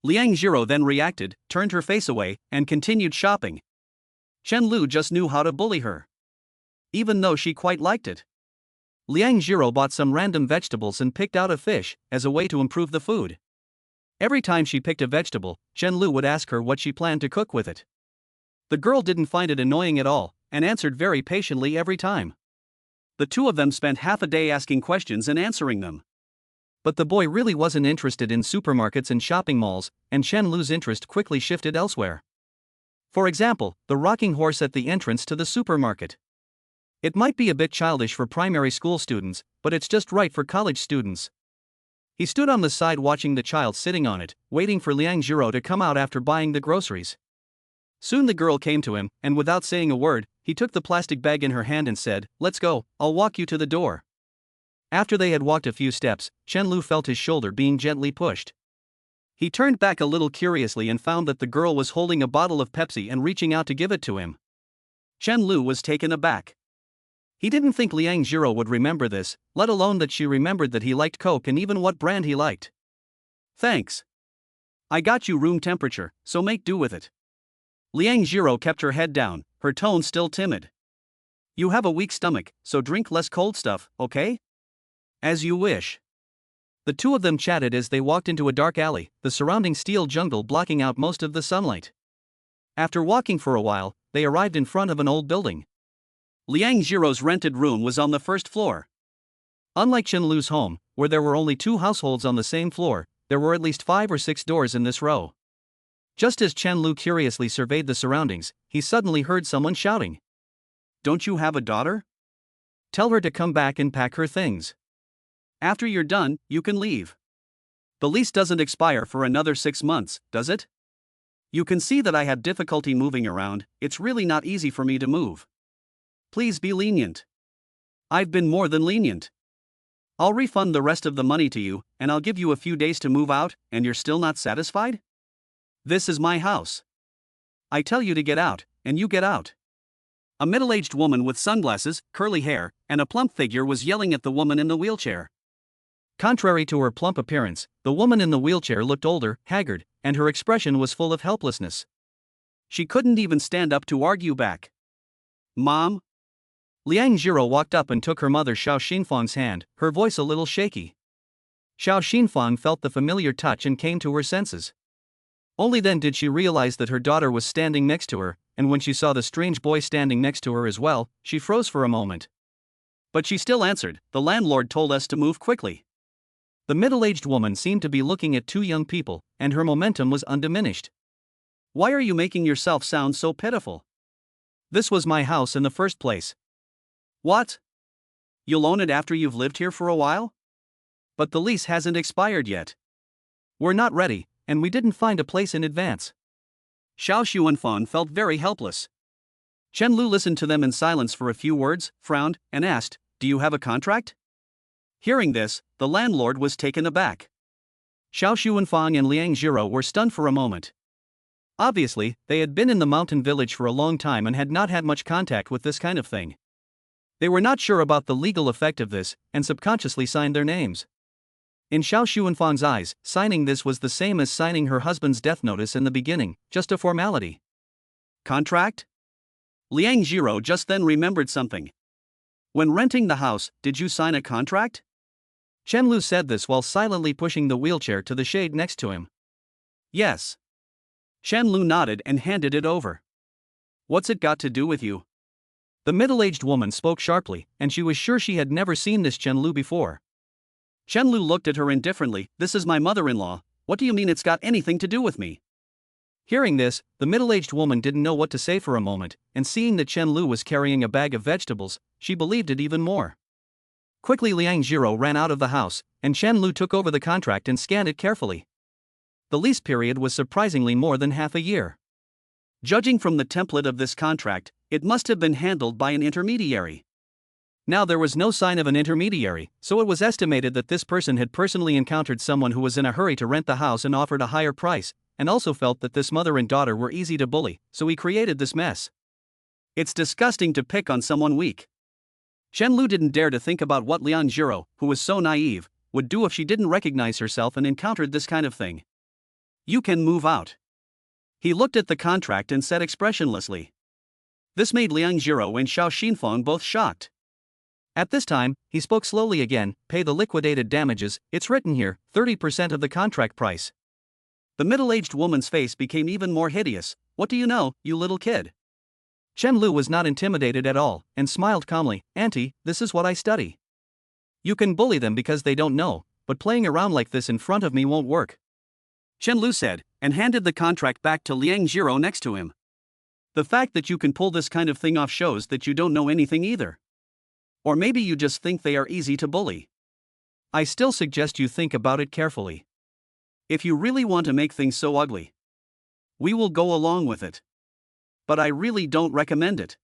Liang Jiro then reacted, turned her face away, and continued shopping. Chen Lu just knew how to bully her. Even though she quite liked it. Liang Jiro bought some random vegetables and picked out a fish, as a way to improve the food. Every time she picked a vegetable, Chen Lu would ask her what she planned to cook with it. The girl didn't find it annoying at all, and answered very patiently every time. The two of them spent half a day asking questions and answering them. But the boy really wasn't interested in supermarkets and shopping malls, and Chen Lu's interest quickly shifted elsewhere. For example, the rocking horse at the entrance to the supermarket. It might be a bit childish for primary school students, but it's just right for college students. He stood on the side watching the child sitting on it, waiting for Liang Jiro to come out after buying the groceries. Soon the girl came to him, and without saying a word, he took the plastic bag in her hand and said, let's go, I'll walk you to the door. After they had walked a few steps, Chen Lu felt his shoulder being gently pushed. He turned back a little curiously and found that the girl was holding a bottle of Pepsi and reaching out to give it to him. Chen Lu was taken aback. He didn't think Liang Jiro would remember this, let alone that she remembered that he liked Coke and even what brand he liked. Thanks. I got you room temperature, so make do with it. Liang Jiro kept her head down, her tone still timid. You have a weak stomach, so drink less cold stuff, okay? As you wish. The two of them chatted as they walked into a dark alley, the surrounding steel jungle blocking out most of the sunlight. After walking for a while, they arrived in front of an old building. Liang Jiro's rented room was on the first floor. Unlike Chen Lu's home, where there were only 2 households on the same floor, there were at least 5 or 6 doors in this row. Just as Chen Lu curiously surveyed the surroundings, he suddenly heard someone shouting. Don't you have a daughter? Tell her to come back and pack her things. After you're done, you can leave. The lease doesn't expire for another 6 months, does it? You can see that I have difficulty moving around, it's really not easy for me to move. Please be lenient. I've been more than lenient. I'll refund the rest of the money to you, and I'll give you a few days to move out, and you're still not satisfied? This is my house. I tell you to get out, and you get out. A middle-aged woman with sunglasses, curly hair, and a plump figure was yelling at the woman in the wheelchair. Contrary to her plump appearance, the woman in the wheelchair looked older, haggard, and her expression was full of helplessness. She couldn't even stand up to argue back. Mom? Liang Jiro walked up and took her mother Xiao Xinfang's hand, her voice a little shaky. Xiao Xinfang felt the familiar touch and came to her senses. Only then did she realize that her daughter was standing next to her, and when she saw the strange boy standing next to her as well, she froze for a moment. But she still answered, "The landlord told us to move quickly." The middle-aged woman seemed to be looking at two young people, and her momentum was undiminished. Why are you making yourself sound so pitiful? This was my house in the first place. What? You'll own it after you've lived here for a while? But the lease hasn't expired yet. We're not ready, and we didn't find a place in advance. Xiao Xuanfang felt very helpless. Chen Lu listened to them in silence for a few words, frowned, and asked, "Do you have a contract?" Hearing this, the landlord was taken aback. Xiao Xuanfang and Liang Jiro were stunned for a moment. Obviously, they had been in the mountain village for a long time and had not had much contact with this kind of thing. They were not sure about the legal effect of this, and subconsciously signed their names. In Xiao Xuanfang's eyes, signing this was the same as signing her husband's death notice in the beginning, just a formality. Contract? Liang Jiro just then remembered something. When renting the house, did you sign a contract? Chen Lu said this while silently pushing the wheelchair to the shade next to him. Yes. Chen Lu nodded and handed it over. What's it got to do with you? The middle-aged woman spoke sharply, and she was sure she had never seen this Chen Lu before. Chen Lu looked at her indifferently. "This is my mother-in-law, what do you mean it's got anything to do with me?" Hearing this, the middle-aged woman didn't know what to say for a moment, and seeing that Chen Lu was carrying a bag of vegetables, she believed it even more. Quickly Liang Jiro ran out of the house, and Chen Lu took over the contract and scanned it carefully. The lease period was surprisingly more than half a year. Judging from the template of this contract, it must have been handled by an intermediary. Now there was no sign of an intermediary, so it was estimated that this person had personally encountered someone who was in a hurry to rent the house and offered a higher price, and also felt that this mother and daughter were easy to bully, so he created this mess. It's disgusting to pick on someone weak. Chen Lu didn't dare to think about what Liang Jiro, who was so naive, would do if she didn't recognize herself and encountered this kind of thing. You can move out. He looked at the contract and said expressionlessly. This made Liang Jiro and Xiao Xinfang both shocked. At this time, he spoke slowly again, "Pay the liquidated damages, it's written here, 30% of the contract price." The middle-aged woman's face became even more hideous. "What do you know, you little kid?" Chen Lu was not intimidated at all, and smiled calmly. "Auntie, this is what I study. You can bully them because they don't know, but playing around like this in front of me won't work," Chen Lu said, and handed the contract back to Liang Jiro next to him. The fact that you can pull this kind of thing off shows that you don't know anything either. Or maybe you just think they are easy to bully. I still suggest you think about it carefully. If you really want to make things so ugly, we will go along with it. But I really don't recommend it.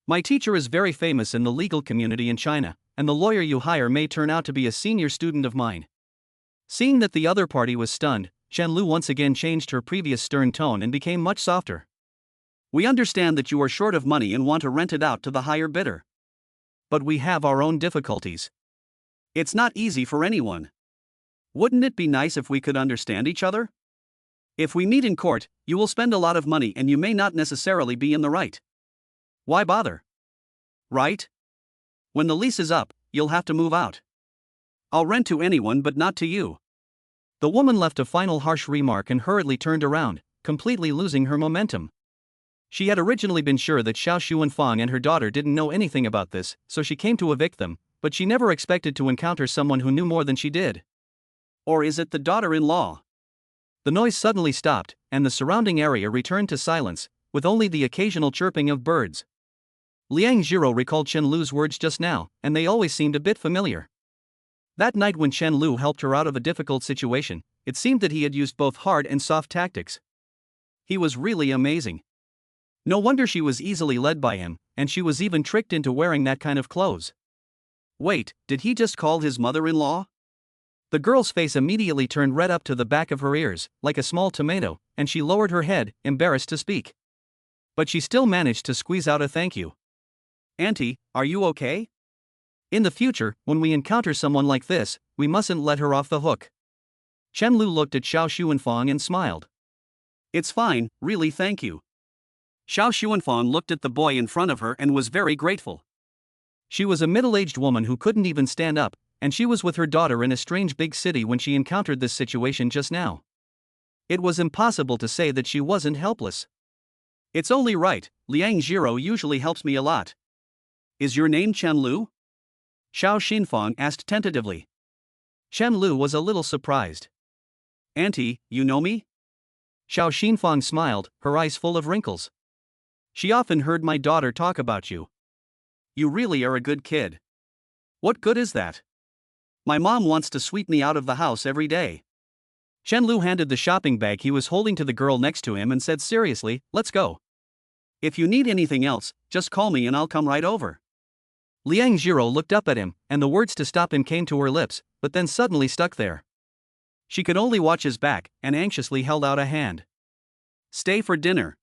My teacher is very famous in the legal community in China, and the lawyer you hire may turn out to be a senior student of mine. Seeing that the other party was stunned, Chen Lu once again changed her previous stern tone and became much softer. We understand that you are short of money and want to rent it out to the higher bidder. But we have our own difficulties. It's not easy for anyone. Wouldn't it be nice if we could understand each other? If we meet in court, you will spend a lot of money and you may not necessarily be in the right. Why bother? Right? When the lease is up, you'll have to move out. I'll rent to anyone but not to you. The woman left a final harsh remark and hurriedly turned around, completely losing her momentum. She had originally been sure that Xiao Xuanfang and her daughter didn't know anything about this, so she came to evict them, but she never expected to encounter someone who knew more than she did. Or is it the daughter-in-law? The noise suddenly stopped, and the surrounding area returned to silence, with only the occasional chirping of birds. Liang Jiro recalled Chen Lu's words just now, and they always seemed a bit familiar. That night when Chen Lu helped her out of a difficult situation, it seemed that he had used both hard and soft tactics. He was really amazing. No wonder she was easily led by him, and she was even tricked into wearing that kind of clothes. Wait, did he just call his mother-in-law? The girl's face immediately turned red up to the back of her ears, like a small tomato, and she lowered her head, embarrassed to speak. But she still managed to squeeze out a thank you. Auntie, are you okay? In the future, when we encounter someone like this, we mustn't let her off the hook. Chen Lu looked at Xiao Xuanfang and smiled. It's fine, really, thank you. Xiao Xuanfang looked at the boy in front of her and was very grateful. She was a middle-aged woman who couldn't even stand up, and she was with her daughter in a strange big city when she encountered this situation just now. It was impossible to say that she wasn't helpless. It's only right, Liang Jiro usually helps me a lot. Is your name Chen Lu? Xiao Xinfang asked tentatively. Chen Lu was a little surprised. Auntie, you know me? Xiao Xinfang smiled, her eyes full of wrinkles. She often heard my daughter talk about you. You really are a good kid. What good is that? My mom wants to sweep me out of the house every day. Chen Lu handed the shopping bag he was holding to the girl next to him and said seriously, let's go. If you need anything else, just call me and I'll come right over. Liang Jiro looked up at him, and the words to stop him came to her lips, but then suddenly stuck there. She could only watch his back, and anxiously held out a hand. Stay for dinner,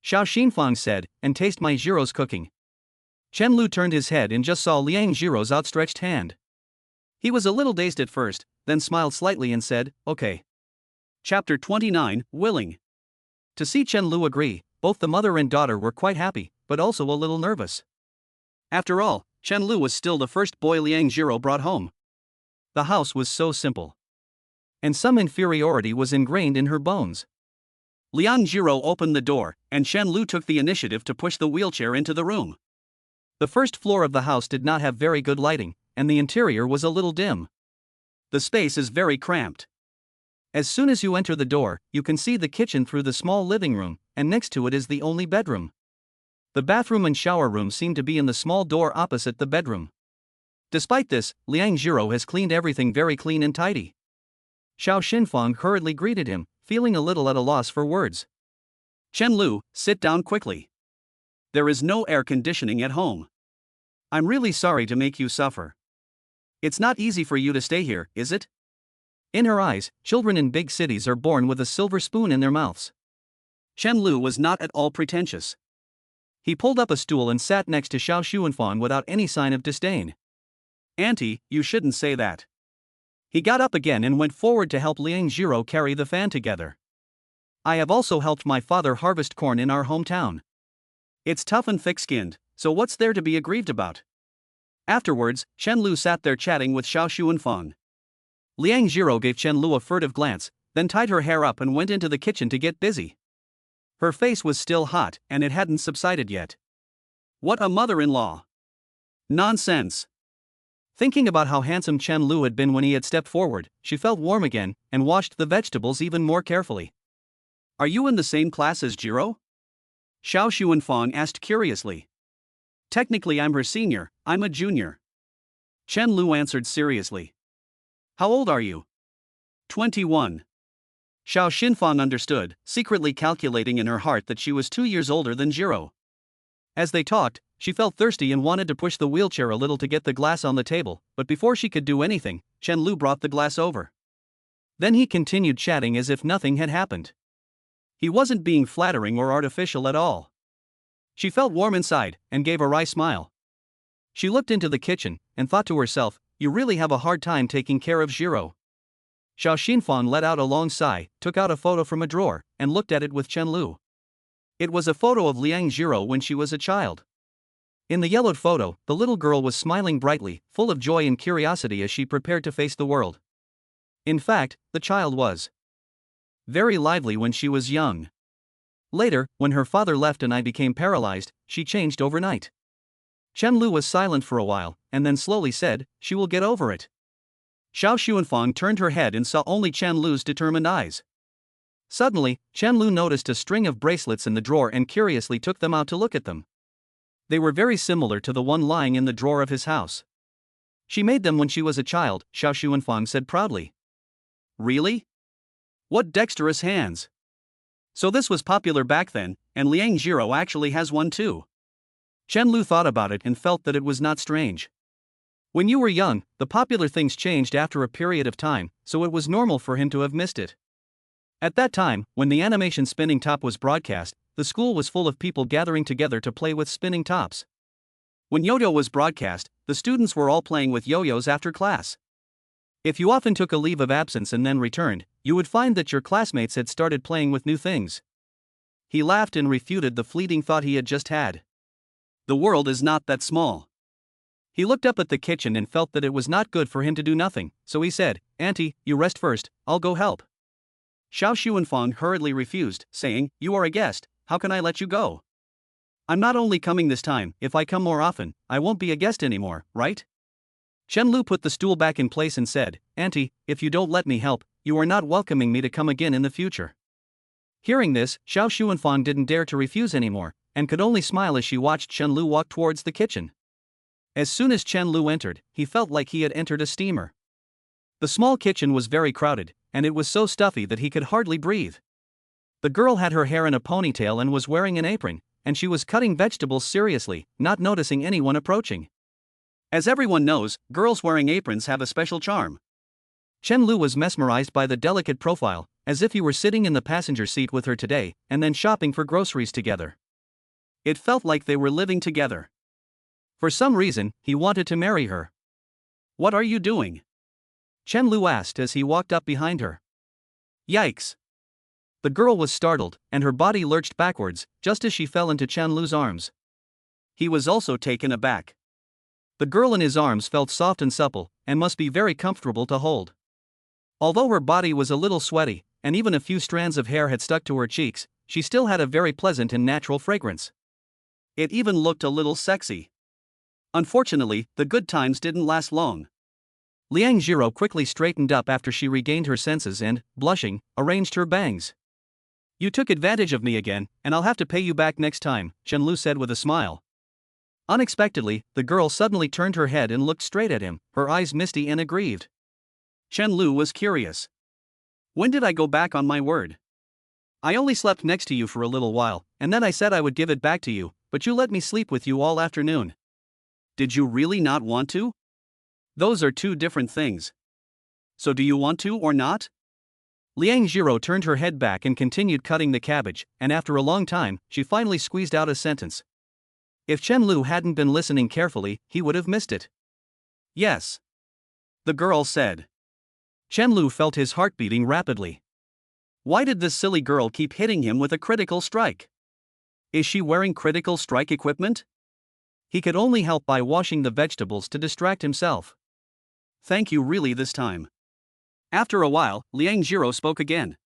Xiao Xinfang said, and taste my Jiro's cooking. Chen Lu turned his head and just saw Liang Jiro's outstretched hand. He was a little dazed at first, then smiled slightly and said, okay. Chapter 29, Willing. To see Chen Lu agree, both the mother and daughter were quite happy, but also a little nervous. After all, Chen Lu was still the first boy Liang Jiro brought home. The house was so simple. And some inferiority was ingrained in her bones. Liang Jiro opened the door, and Chen Lu took the initiative to push the wheelchair into the room. The first floor of the house did not have very good lighting, and the interior was a little dim. The space is very cramped. As soon as you enter the door, you can see the kitchen through the small living room, and next to it is the only bedroom. The bathroom and shower room seem to be in the small door opposite the bedroom. Despite this, Liang Jiro has cleaned everything very clean and tidy. Xiao Xinfang hurriedly greeted him, feeling a little at a loss for words. Chen Lu, sit down quickly. There is no air conditioning at home. I'm really sorry to make you suffer. It's not easy for you to stay here, is it? In her eyes, children in big cities are born with a silver spoon in their mouths. Chen Lu was not at all pretentious. He pulled up a stool and sat next to Xiao Xuanfang without any sign of disdain. Auntie, you shouldn't say that. He got up again and went forward to help Liang Jiro carry the fan together. I have also helped my father harvest corn in our hometown. It's tough and thick-skinned, so what's there to be aggrieved about? Afterwards, Chen Lu sat there chatting with Xiao Xuanfang. Liang Jiro gave Chen Lu a furtive glance, then tied her hair up and went into the kitchen to get busy. Her face was still hot, and it hadn't subsided yet. What a mother-in-law! Nonsense! Thinking about how handsome Chen Lu had been when he had stepped forward, she felt warm again, and washed the vegetables even more carefully. Are you in the same class as Jiro? Xiao Xuanfang asked curiously. Technically I'm her senior, I'm a junior. Chen Lu answered seriously. How old are you? 21. Xiao Xinfang understood, secretly calculating in her heart that she was 2 years older than Jiro. As they talked, she felt thirsty and wanted to push the wheelchair a little to get the glass on the table, but before she could do anything, Chen Lu brought the glass over. Then he continued chatting as if nothing had happened. He wasn't being flattering or artificial at all. She felt warm inside, and gave a wry smile. She looked into the kitchen, and thought to herself, you really have a hard time taking care of Jiro. Xiao Xinfang let out a long sigh, took out a photo from a drawer, and looked at it with Chen Lu. It was a photo of Liang Jiro when she was a child. In the yellowed photo, the little girl was smiling brightly, full of joy and curiosity as she prepared to face the world. In fact, the child was very lively when she was young. Later, when her father left and I became paralyzed, she changed overnight. Chen Lu was silent for a while, and then slowly said, she will get over it. Xiao Xuanfang turned her head and saw only Chen Lu's determined eyes. Suddenly, Chen Lu noticed a string of bracelets in the drawer and curiously took them out to look at them. They were very similar to the one lying in the drawer of his house. She made them when she was a child, Xiao Xuanfang said proudly. Really? What dexterous hands! So this was popular back then, and Liang Jiro actually has one too. Chen Lu thought about it and felt that it was not strange. When you were young, the popular things changed after a period of time, so it was normal for him to have missed it. At that time, when the animation Spinning Top was broadcast, the school was full of people gathering together to play with spinning tops. When yo-yo was broadcast, the students were all playing with yo-yos after class. If you often took a leave of absence and then returned, you would find that your classmates had started playing with new things. He laughed and refuted the fleeting thought he had just had. The world is not that small. He looked up at the kitchen and felt that it was not good for him to do nothing, so he said, "Auntie, you rest first, I'll go help." Xiao Xuanfang hurriedly refused, saying, "You are a guest, how can I let you go? I'm not only coming this time, if I come more often, I won't be a guest anymore, right?" Chen Lu put the stool back in place and said, "Auntie, if you don't let me help, you are not welcoming me to come again in the future." Hearing this, Xiao Xuanfang didn't dare to refuse anymore, and could only smile as she watched Chen Lu walk towards the kitchen. As soon as Chen Lu entered, he felt like he had entered a steamer. The small kitchen was very crowded, and it was so stuffy that he could hardly breathe. The girl had her hair in a ponytail and was wearing an apron, and she was cutting vegetables seriously, not noticing anyone approaching. As everyone knows, girls wearing aprons have a special charm. Chen Lu was mesmerized by the delicate profile, as if he were sitting in the passenger seat with her today, and then shopping for groceries together. It felt like they were living together. For some reason, he wanted to marry her. "What are you doing?" Chen Lu asked as he walked up behind her. Yikes! The girl was startled, and her body lurched backwards, just as she fell into Chen Lu's arms. He was also taken aback. The girl in his arms felt soft and supple, and must be very comfortable to hold. Although her body was a little sweaty, and even a few strands of hair had stuck to her cheeks, she still had a very pleasant and natural fragrance. It even looked a little sexy. Unfortunately, the good times didn't last long. Liang Jiro quickly straightened up after she regained her senses and, blushing, arranged her bangs. "You took advantage of me again, and I'll have to pay you back next time," Chen Lu said with a smile. Unexpectedly, the girl suddenly turned her head and looked straight at him, her eyes misty and aggrieved. Chen Lu was curious. "When did I go back on my word? I only slept next to you for a little while, and then I said I would give it back to you, but you let me sleep with you all afternoon. Did you really not want to? Those are two different things. So do you want to or not?" Liang Jiro turned her head back and continued cutting the cabbage, and after a long time, she finally squeezed out a sentence. If Chen Lu hadn't been listening carefully, he would have missed it. "Yes," the girl said. Chen Lu felt his heart beating rapidly. Why did this silly girl keep hitting him with a critical strike? Is she wearing critical strike equipment? He could only help by washing the vegetables to distract himself. "Thank you really this time." After a while, Liang Jiro spoke again.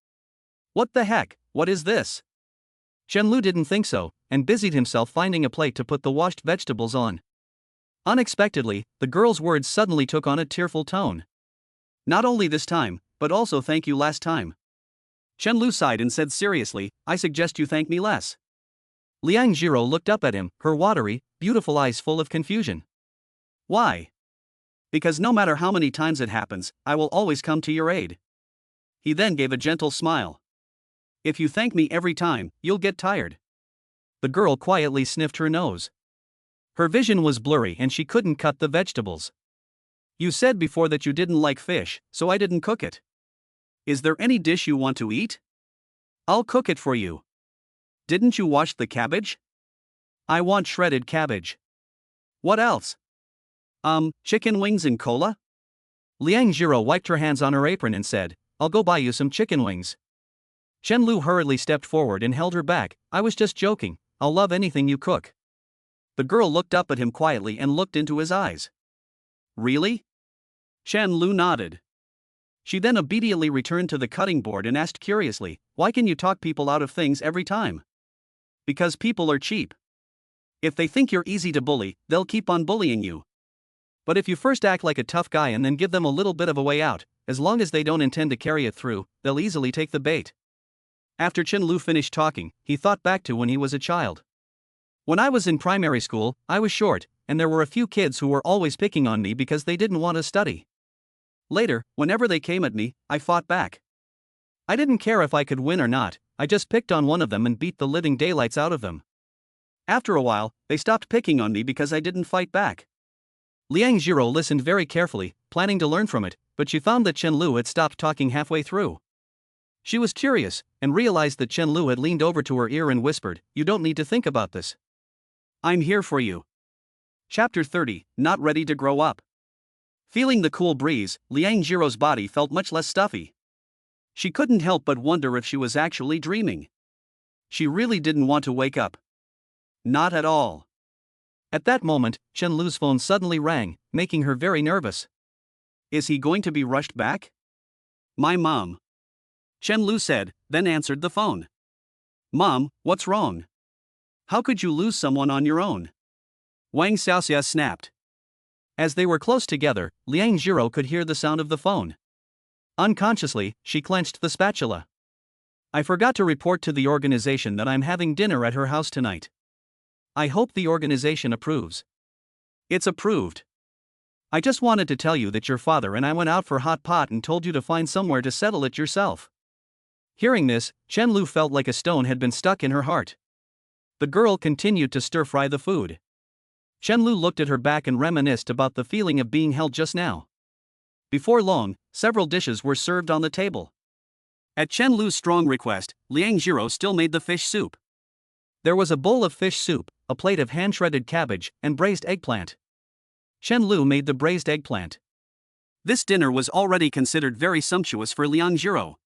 "What the heck, what is this?" Chen Lu didn't think so, and busied himself finding a plate to put the washed vegetables on. Unexpectedly, the girl's words suddenly took on a tearful tone. "Not only this time, but also thank you last time." Chen Lu sighed and said seriously, "I suggest you thank me less." Liang Jiro looked up at him, her watery, beautiful eyes full of confusion. "Why?" "Because no matter how many times it happens, I will always come to your aid." He then gave a gentle smile. "If you thank me every time, you'll get tired." The girl quietly sniffed her nose. Her vision was blurry and she couldn't cut the vegetables. "You said before that you didn't like fish, so I didn't cook it. Is there any dish you want to eat? I'll cook it for you. Didn't you wash the cabbage?" "I want shredded cabbage." "What else?" Chicken wings and cola?" Liang Jiro wiped her hands on her apron and said, "I'll go buy you some chicken wings." Chen Lu hurriedly stepped forward and held her back. "I was just joking, I'll love anything you cook." The girl looked up at him quietly and looked into his eyes. "Really?" Chen Lu nodded. She then obediently returned to the cutting board and asked curiously, "Why can you talk people out of things every time?" "Because people are cheap. If they think you're easy to bully, they'll keep on bullying you. But if you first act like a tough guy and then give them a little bit of a way out, as long as they don't intend to carry it through, they'll easily take the bait." After Chen Lu finished talking, he thought back to when he was a child. "When I was in primary school, I was short, and there were a few kids who were always picking on me because they didn't want to study. Later, whenever they came at me, I fought back. I didn't care if I could win or not, I just picked on one of them and beat the living daylights out of them. After a while, they stopped picking on me because I didn't fight back. Liang Jiro listened very carefully, planning to learn from it, but she found that Chen Lu had stopped talking halfway through. She was curious, and realized that Chen Lu had leaned over to her ear and whispered, "You don't need to think about this. I'm here for you." Chapter 30, Not Ready to Grow Up. Feeling the cool breeze, Liang Jiro's body felt much less stuffy. She couldn't help but wonder if she was actually dreaming. She really didn't want to wake up. Not at all. At that moment, Chen Lu's phone suddenly rang, making her very nervous. Is he going to be rushed back? My mom. Chen Lu said, then answered the phone. Mom, what's wrong? How could you lose someone on your own? Wang Xiaoxia snapped. As they were close together, Liang Jiro could hear the sound of the phone. Unconsciously, she clenched the spatula. I forgot to report to the organization that I'm having dinner at her house tonight. I hope the organization approves. It's approved. I just wanted to tell you that your father and I went out for hot pot and told you to find somewhere to settle it yourself. Hearing this, Chen Lu felt like a stone had been stuck in her heart. The girl continued to stir-fry the food. Chen Lu looked at her back and reminisced about the feeling of being held just now. Before long, several dishes were served on the table. At Chen Lu's strong request, Liang Jiro still made the fish soup. There was a bowl of fish soup, a plate of hand-shredded cabbage, and braised eggplant. Chen Lu made the braised eggplant. This dinner was already considered very sumptuous for Liang Jiro.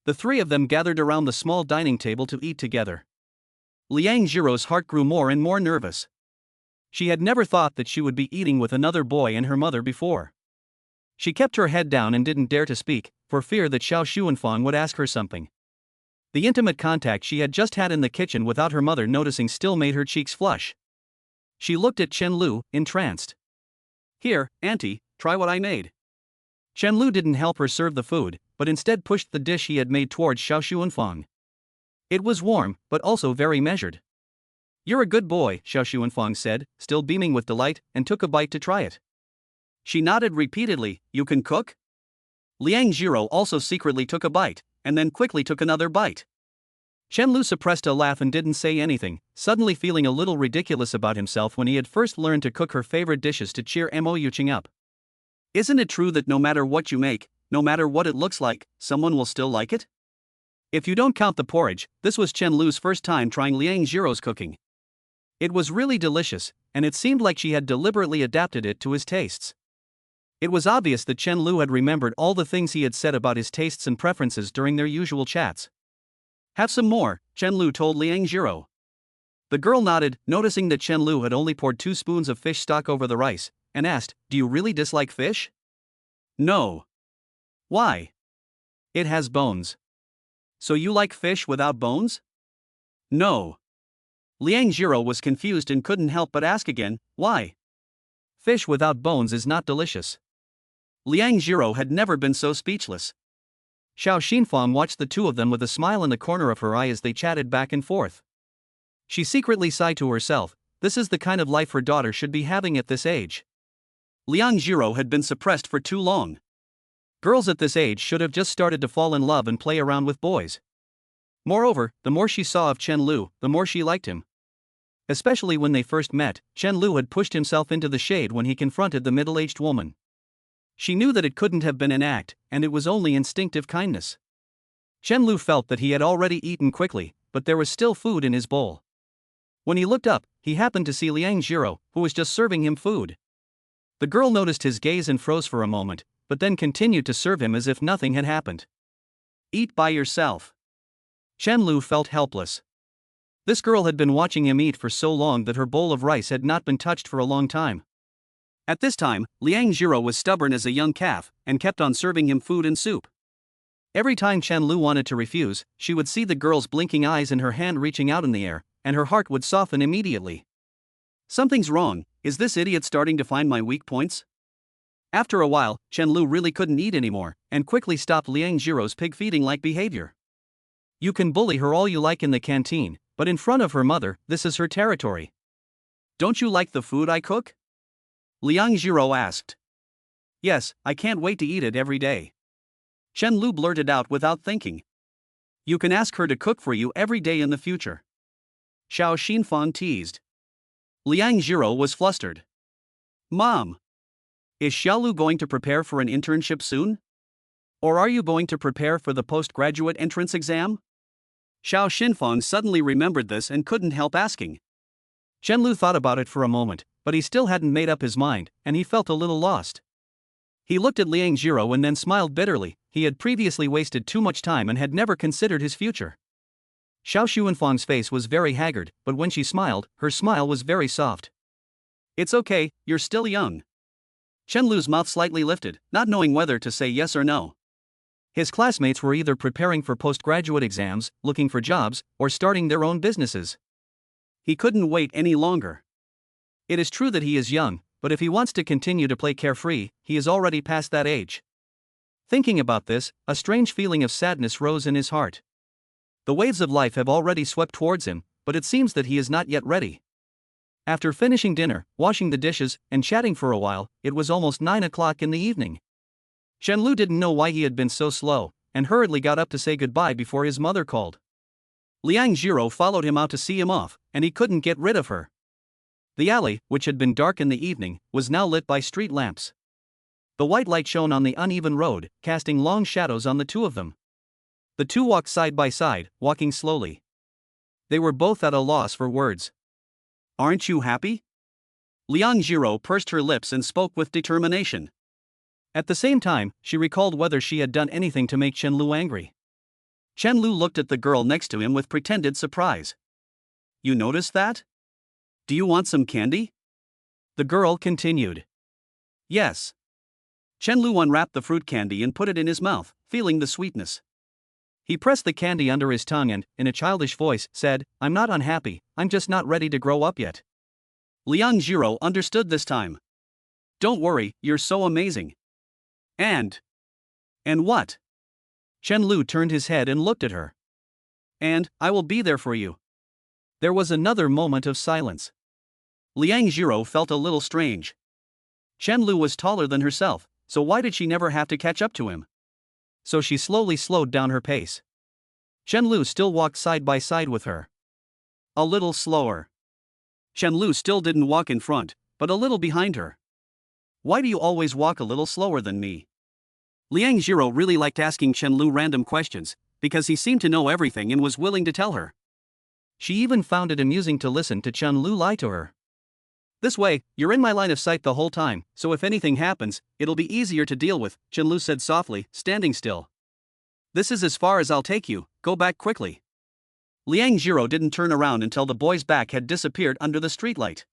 The three of them gathered around the small dining table to eat together. Liang Jiro's heart grew more and more nervous. She had never thought that she would be eating with another boy and her mother before. She kept her head down and didn't dare to speak, for fear that Xiao Xuanfang would ask her something. The intimate contact she had just had in the kitchen without her mother noticing still made her cheeks flush. She looked at Chen Lu, entranced. Here, Auntie, try what I made. Chen Lu didn't help her serve the food, but instead pushed the dish he had made towards Xiao Xuanfang. It was warm, but also very measured. You're a good boy, Xiao Xuanfang said, still beaming with delight, and took a bite to try it. She nodded repeatedly. You can cook? Liang Jiro also secretly took a bite, and then quickly took another bite. Chen Lu suppressed a laugh and didn't say anything, suddenly feeling a little ridiculous about himself when he had first learned to cook her favorite dishes to cheer Mo Yuqing up. Isn't it true that no matter what you make, no matter what it looks like, someone will still like it? If you don't count the porridge, this was Chen Lu's first time trying Liang Jiro's cooking. It was really delicious, and it seemed like she had deliberately adapted it to his tastes. It was obvious that Chen Lu had remembered all the things he had said about his tastes and preferences during their usual chats. Have some more, Chen Lu told Liang Jiro. The girl nodded, noticing that Chen Lu had only poured 2 spoons of fish stock over the rice, and asked, Do you really dislike fish? No. Why? It has bones. So you like fish without bones? No. Liang Jiro was confused and couldn't help but ask again, why? Fish without bones is not delicious. Liang Jiro had never been so speechless. Xiao Xinfang watched the two of them with a smile in the corner of her eye as they chatted back and forth. She secretly sighed to herself, this is the kind of life her daughter should be having at this age. Liang Jiro had been suppressed for too long. Girls at this age should have just started to fall in love and play around with boys. Moreover, the more she saw of Chen Lu, the more she liked him. Especially when they first met, Chen Lu had pushed himself into the shade when he confronted the middle-aged woman. She knew that it couldn't have been an act, and it was only instinctive kindness. Chen Lu felt that he had already eaten quickly, but there was still food in his bowl. When he looked up, he happened to see Liang Jiro, who was just serving him food. The girl noticed his gaze and froze for a moment, but then continued to serve him as if nothing had happened. Eat by yourself. Chen Lu felt helpless. This girl had been watching him eat for so long that her bowl of rice had not been touched for a long time. At this time, Liang Jiro was stubborn as a young calf, and kept on serving him food and soup. Every time Chen Lu wanted to refuse, she would see the girl's blinking eyes and her hand reaching out in the air, and her heart would soften immediately. Something's wrong, is this idiot starting to find my weak points? After a while, Chen Lu really couldn't eat anymore, and quickly stopped Liang Jiro's pig-feeding-like behavior. You can bully her all you like in the canteen, but in front of her mother, this is her territory. Don't you like the food I cook? Liang Jiro asked. Yes, I can't wait to eat it every day. Chen Lu blurted out without thinking. You can ask her to cook for you every day in the future. Xiao Xinfang teased. Liang Jiro was flustered. Mom! Is Xiaolu going to prepare for an internship soon? Or are you going to prepare for the postgraduate entrance exam? Xiao Xinfang suddenly remembered this and couldn't help asking. Chen Lu thought about it for a moment, but he still hadn't made up his mind, and he felt a little lost. He looked at Liang Jiro and then smiled bitterly. He had previously wasted too much time and had never considered his future. Xiao Xuanfang's face was very haggard, but when she smiled, her smile was very soft. It's okay, you're still young. Chen Lu's mouth slightly lifted, not knowing whether to say yes or no. His classmates were either preparing for postgraduate exams, looking for jobs, or starting their own businesses. He couldn't wait any longer. It is true that he is young, but if he wants to continue to play carefree, he is already past that age. Thinking about this, a strange feeling of sadness rose in his heart. The waves of life have already swept towards him, but it seems that he is not yet ready. After finishing dinner, washing the dishes, and chatting for a while, it was almost 9 o'clock in the evening. Chen Lu didn't know why he had been so slow, and hurriedly got up to say goodbye before his mother called. Liang Jiro followed him out to see him off, and he couldn't get rid of her. The alley, which had been dark in the evening, was now lit by street lamps. The white light shone on the uneven road, casting long shadows on the two of them. The two walked side by side, walking slowly. They were both at a loss for words. Aren't you happy? Liang Jiro pursed her lips and spoke with determination. At the same time, she recalled whether she had done anything to make Chen Lu angry. Chen Lu looked at the girl next to him with pretended surprise. You noticed that? Do you want some candy? The girl continued. Yes. Chen Lu unwrapped the fruit candy and put it in his mouth, feeling the sweetness. He pressed the candy under his tongue and, in a childish voice, said, I'm not unhappy, I'm just not ready to grow up yet. Liang Jiro understood this time. Don't worry, you're so amazing. And what? Chen Lu turned his head and looked at her. And I will be there for you. There was another moment of silence. Liang Jiro felt a little strange. Chen Lu was taller than herself, so why did she never have to catch up to him? So she slowly slowed down her pace. Chen Lu still walked side by side with her. A little slower. Chen Lu still didn't walk in front, but a little behind her. Why do you always walk a little slower than me? Liang Jiro really liked asking Chen Lu random questions, because he seemed to know everything and was willing to tell her. She even found it amusing to listen to Chen Lu lie to her. This way, you're in my line of sight the whole time, so if anything happens, it'll be easier to deal with, Chen Lu said softly, standing still. This is as far as I'll take you, go back quickly. Liang Jiro didn't turn around until the boy's back had disappeared under the streetlight.